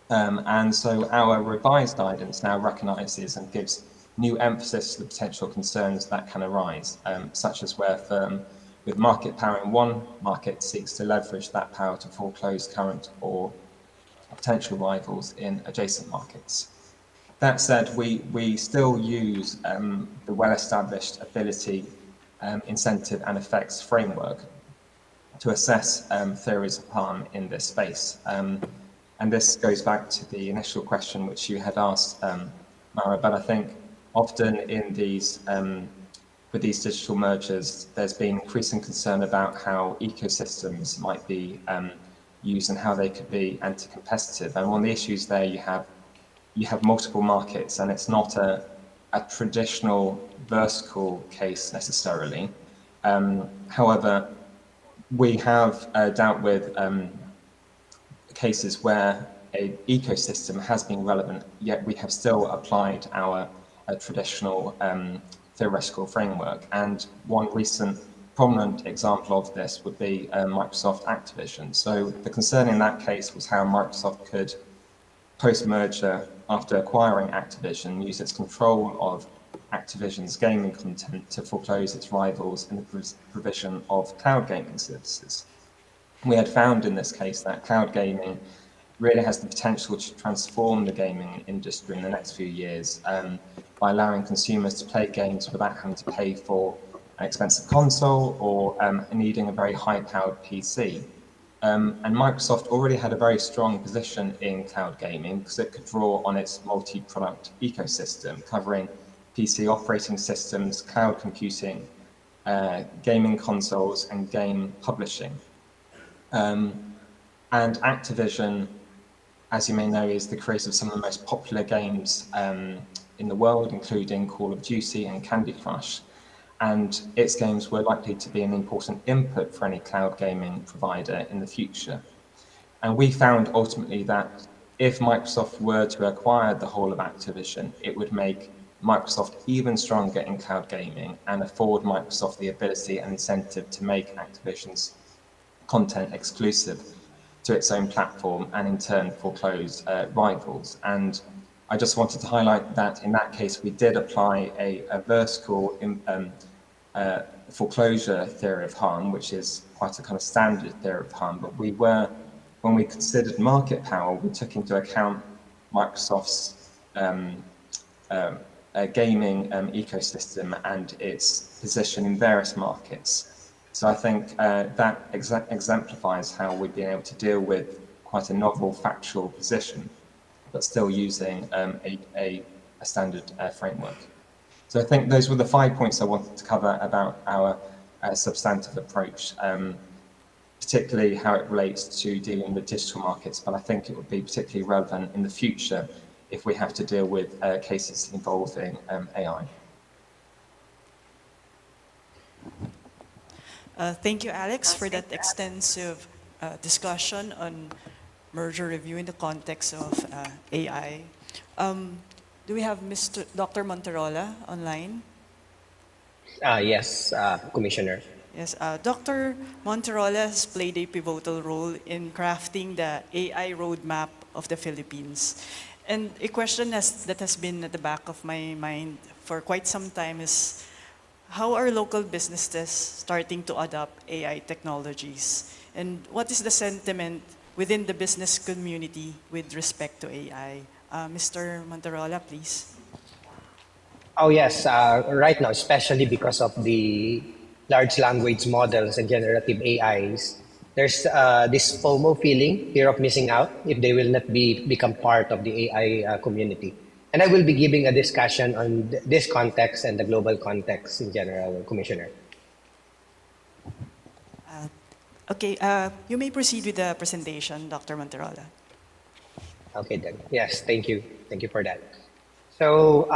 And so our revised guidance now recognises and gives new emphasis to the potential concerns that can arise, such as where a firm with market power in one market seeks to leverage that power to foreclose current or potential rivals in adjacent markets. That said, we still use the well-established ability, incentive and effects framework to assess theories of harm in this space. And this goes back to the initial question which you had asked, Mara, but I think often in these, with these digital mergers, there's been increasing concern about how ecosystems might be used and how they could be anti-competitive. And one of the issues there you have multiple markets, and it's not a traditional vertical case necessarily. However, we have dealt with cases where an ecosystem has been relevant, yet we have still applied our traditional theoretical framework. And one recent prominent example of this would be Microsoft Activision. So the concern in that case was how Microsoft could, post-merger, after acquiring Activision, use its control of Activision's gaming content to foreclose its rivals in the provision of cloud gaming services. We had found in this case that cloud gaming really has the potential to transform the gaming industry in the next few years by allowing consumers to play games without having to pay for an expensive console or needing a very high-powered PC. And Microsoft already had a very strong position in cloud gaming because it could draw on its multi-product ecosystem, covering PC operating systems, cloud computing, gaming consoles, and game publishing. And Activision, as you may know, is the creator of some of the most popular games in the world, including Call of Duty and Candy Crush. And its games were likely to be an important input for any cloud gaming provider in the future. And we found ultimately that if Microsoft were to acquire the whole of Activision, it would make Microsoft even stronger in cloud gaming and afford Microsoft the ability and incentive to make Activision's content exclusive to its own platform and in turn foreclose rivals. And I just wanted to highlight that in that case, we did apply a vertical foreclosure theory of harm, which is quite a kind of standard theory of harm. But when we considered market power, we took into account Microsoft's gaming ecosystem and its position in various markets. So I think that exemplifies how we've been able to deal with quite a novel factual position. but still using a standard framework. So I think those were the 5 points I wanted to cover about our substantive approach, particularly how it relates to dealing with digital markets, but I think it would be particularly relevant in the future if we have to deal with cases involving AI. Thank you, Alex, for that extensive discussion on merger review in the context of AI. Do we have Dr. Monterola online? Yes, Commissioner. Yes, Dr. Monterola has played a pivotal role in crafting the AI roadmap of the Philippines. And a question that has been at the back of my mind for quite some time is, how are local businesses starting to adopt AI technologies? And what is the sentiment within the business community with respect to AI? Mr. Monterola, please. Oh yes, right now, especially because of the large language models and generative AIs, there's this FOMO feeling, fear of missing out, if they will not become part of the AI community. And I will be giving a discussion on this context and the global context in general, Commissioner. Okay, you may proceed with the presentation, Dr. Monterola. Okay then. Yes, thank you. Thank you for that. So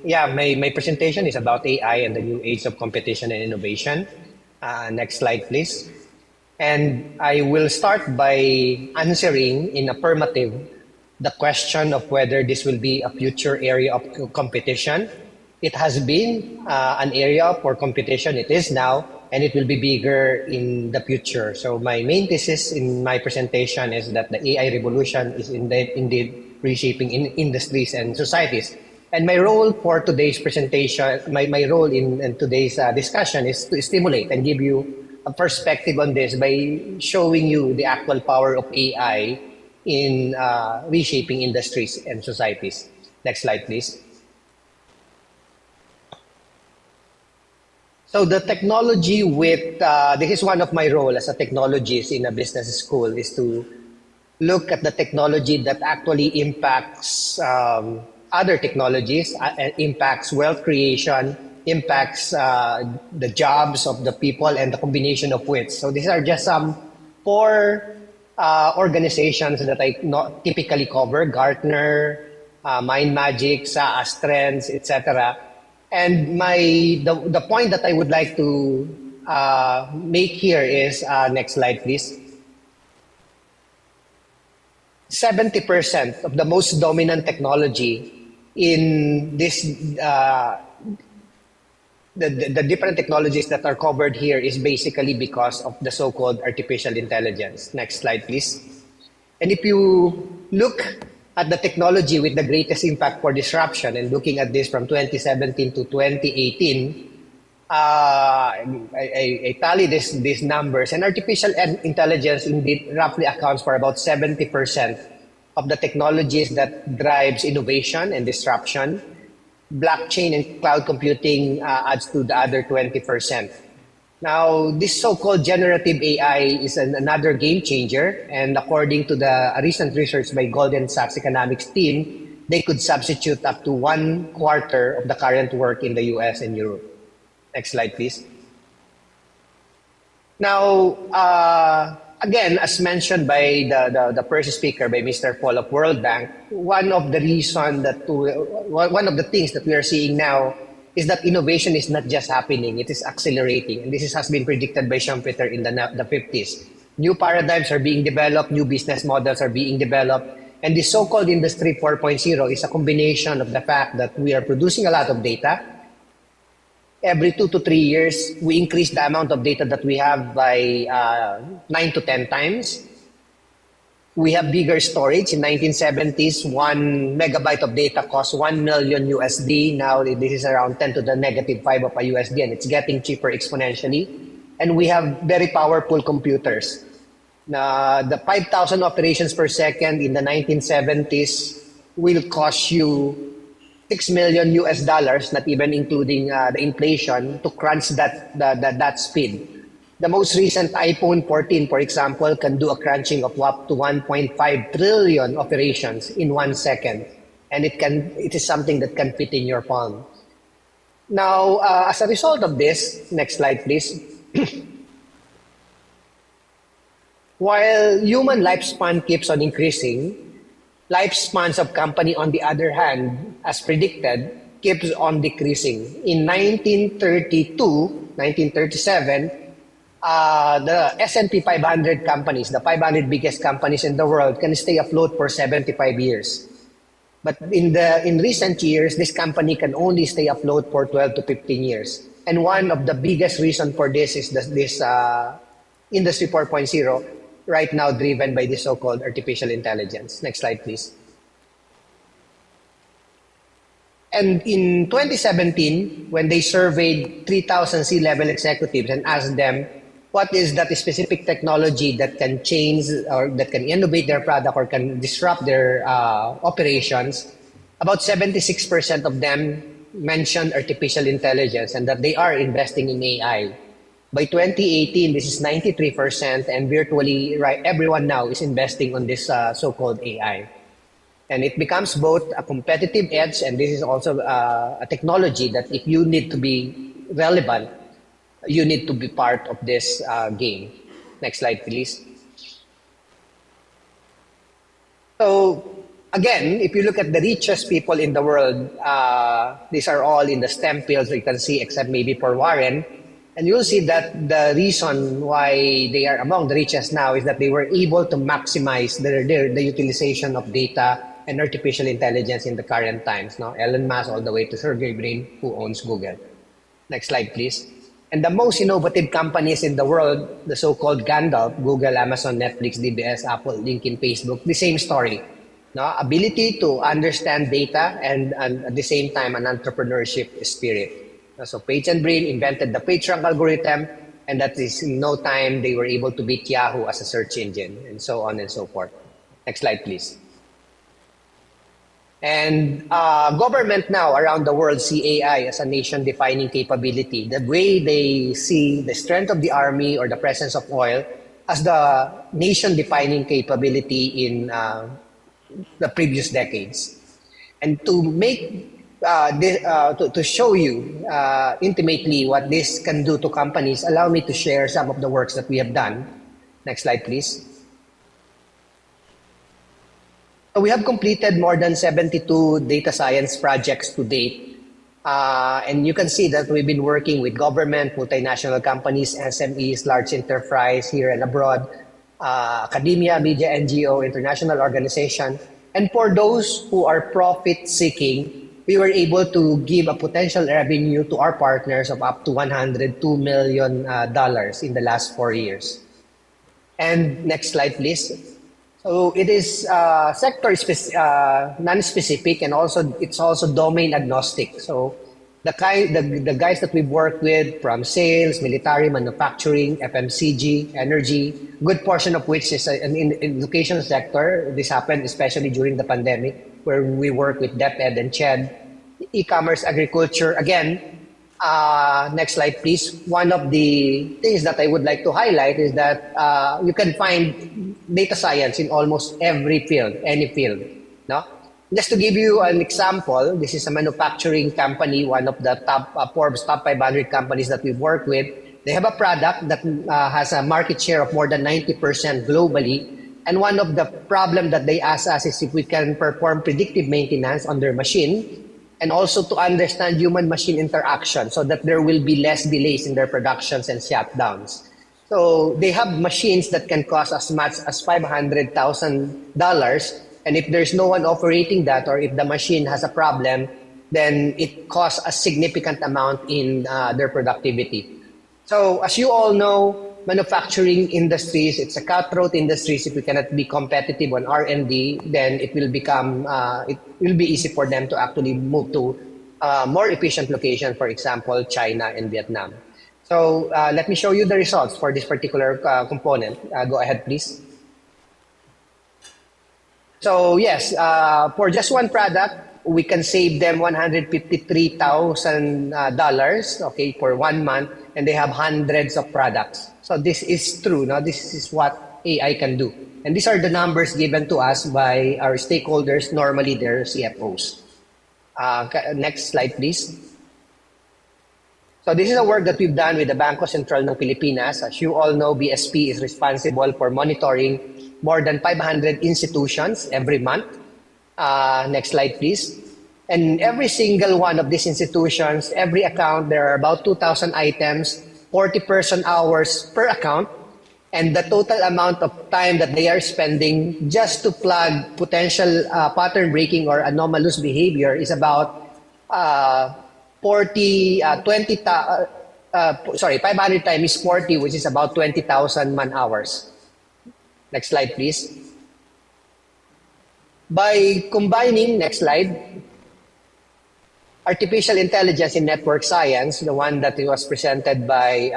yeah, my presentation is about AI and the new age of competition and innovation. Next slide, please. And I will start by answering in affirmative the question of whether this will be a future area of competition. It has been an area for competition. It is now, and it will be bigger in the future. So my main thesis in my presentation is that the AI revolution is indeed reshaping industries and societies. And my role for today's presentation, my role in today's discussion is to stimulate and give you a perspective on this by showing you the actual power of AI in reshaping industries and societies. Next slide, please. So the technology with, this is one of my role as a technologist in a business school, is to look at the technology that actually impacts other technologies, impacts wealth creation, impacts the jobs of the people and the combination of which. So these are just some 4 organizations that I not typically cover: Gartner, MindMagic, SaaS Trends, etc. And the point that I would like to make here is, next slide please, 70% of the most dominant technology in this, the different technologies that are covered here is basically because of the so-called artificial intelligence. Next slide, please. And if you look at the technology with the greatest impact for disruption, and looking at this from 2017 to 2018, I tally these numbers, and artificial intelligence indeed roughly accounts for about 70% of the technologies that drives innovation and disruption. Blockchain and cloud computing adds to the other 20%. Now, this so-called generative AI is another game changer, and according to the recent research by Goldman Sachs economics team, they could substitute up to 1/4 of the current work in the US and Europe. Next slide, please. Now, again, as mentioned by the first speaker, by Mr. Paul of World Bank, one of the things that we are seeing now is that innovation is not just happening, it is accelerating. And this has been predicted by Schumpeter in the 50s. New paradigms are being developed, new business models are being developed, and the so-called Industry 4.0 is a combination of the fact that we are producing a lot of data. Every 2 to 3 years, we increase the amount of data that we have by 9 to 10 times. We have bigger storage. In 1970s, 1 megabyte of data cost 1 million USD. Now this is around 10 to the -5 of a USD, and it's getting cheaper exponentially. And we have very powerful computers. The 5,000 operations per second in the 1970s will cost you $6 million US, not even including the inflation, to crunch that speed. The most recent iPhone 14, for example, can do a crunching of up to 1.5 trillion operations in 1 second. And it is something that can fit in your palm. Now, as a result of this, next slide, please. While human lifespan keeps on increasing, lifespans of company, on the other hand, as predicted, keeps on decreasing. In 1937, the S&P 500 companies, the 500 biggest companies in the world, can stay afloat for 75 years. But in recent years, this company can only stay afloat for 12 to 15 years. And one of the biggest reasons for this is this Industry 4.0, right now driven by the so-called artificial intelligence. Next slide, please. And in 2017, when they surveyed 3,000 C-level executives and asked them, what is that specific technology that can change or that can innovate their product or can disrupt their operations, about 76% of them mentioned artificial intelligence and that they are investing in AI. By 2018, this is 93%, and virtually everyone now is investing on this so-called AI. And it becomes both a competitive edge, and this is also a technology that if you need to be relevant, you need to be part of this game. Next slide, please. So again, if you look at the richest people in the world, these are all in the STEM fields, you can see, except maybe for Warren. And you'll see that the reason why they are among the richest now is that they were able to maximize the utilization of data and artificial intelligence in the current times. Now, Elon Musk all the way to Sergey Brin, who owns Google. Next slide, please. And the most innovative companies in the world, the so-called Gandalf, Google, Amazon, Netflix, DBS, Apple, LinkedIn, Facebook, the same story. No? Ability to understand data and at the same time an entrepreneurship spirit. So Page and Brin invented the PageRank algorithm, and that is in no time they were able to beat Yahoo as a search engine, and so on and so forth. Next slide, please. And government now around the world see AI as a nation-defining capability. The way they see the strength of the army or the presence of oil as the nation-defining capability in the previous decades. And to make to show you intimately what this can do to companies, allow me to share some of the works that we have done. Next slide, please. So we have completed more than 72 data science projects to date. And you can see that we've been working with government, multinational companies, SMEs, large enterprise here and abroad, academia, media, NGO, international organization. And for those who are profit-seeking, we were able to give a potential revenue to our partners of up to $102 million in the last 4 years. And next slide, please. So it is sector non-specific, and also it's also domain agnostic. So the guys that we've worked with from sales, military, manufacturing, FMCG, energy, good portion of which is in education sector. This happened especially during the pandemic, where we work with DepEd and CHED, e-commerce, agriculture. Again, next slide, please. One of the things that I would like to highlight is that you can find data science in almost every field, any field. No? Just to give you an example, this is a manufacturing company, one of the top Forbes top 500 companies that we've worked with. They have a product that has a market share of more than 90% globally. And one of the problems that they ask us is if we can perform predictive maintenance on their machine, and also to understand human-machine interaction so that there will be less delays in their productions and shutdowns. So they have machines that can cost as much as $500,000, and if there's no one operating that, or if the machine has a problem, then it costs a significant amount in their productivity. So as you all know, manufacturing industries, it's a cutthroat industries. If we cannot be competitive on R&D, then it will become, it will be easy for them to actually move to more efficient locations, for example, China and Vietnam. So let me show you the results for this particular component. Go ahead, please. So yes, for just one product, we can save them $153,000, okay, for 1 month, and they have hundreds of products. So this is true. Now, this is what AI can do. And these are the numbers given to us by our stakeholders, normally their CFOs. Next slide, please. So this is a work that we've done with the Bangko Sentral ng Pilipinas. As you all know, BSP is responsible for monitoring more than 500 institutions every month. Next slide, please. And every single one of these institutions, every account, there are about 2,000 items, 40 person hours per account, and the total amount of time that they are spending just to plug potential pattern breaking or anomalous behavior is about 500 times 40, which is about 20,000 man hours. Next slide, please. By combining, next slide, artificial intelligence in network science, the one that was presented by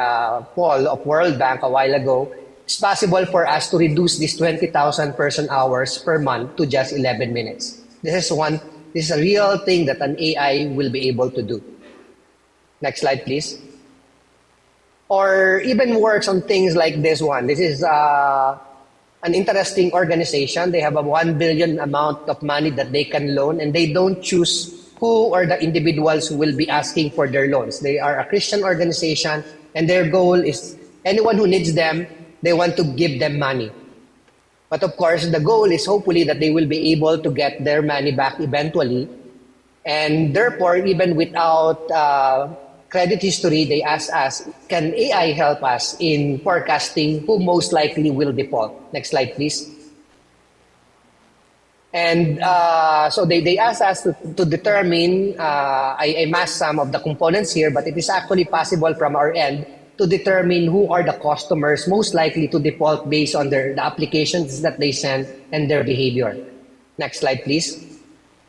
Paul of World Bank a while ago, it's possible for us to reduce this 20,000 person hours per month to just 11 minutes. This is a real thing that an AI will be able to do. Next slide, please. Or even works on things like this one. This is an interesting organization. They have a 1 billion amount of money that they can loan, and they don't choose who are the individuals who will be asking for their loans. They are a Christian organization, and their goal is anyone who needs them, they want to give them money. But of course, the goal is hopefully that they will be able to get their money back eventually. And therefore, even without credit history, they ask us, can AI help us in forecasting who most likely will default? Next slide, please. And so they asked us to determine, I masked some of the components here, but it is actually possible from our end to determine who are the customers most likely to default based on the applications that they send and their behavior. Next slide, please.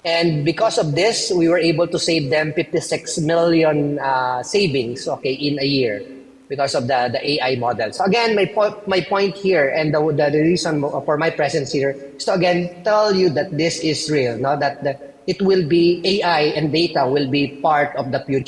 And because of this, we were able to save them 56 million savings, okay, in a year because of the AI model. So again, my point here and the reason for my presence here is to again tell you that this is real, no? That it will be AI and data will be part of the future.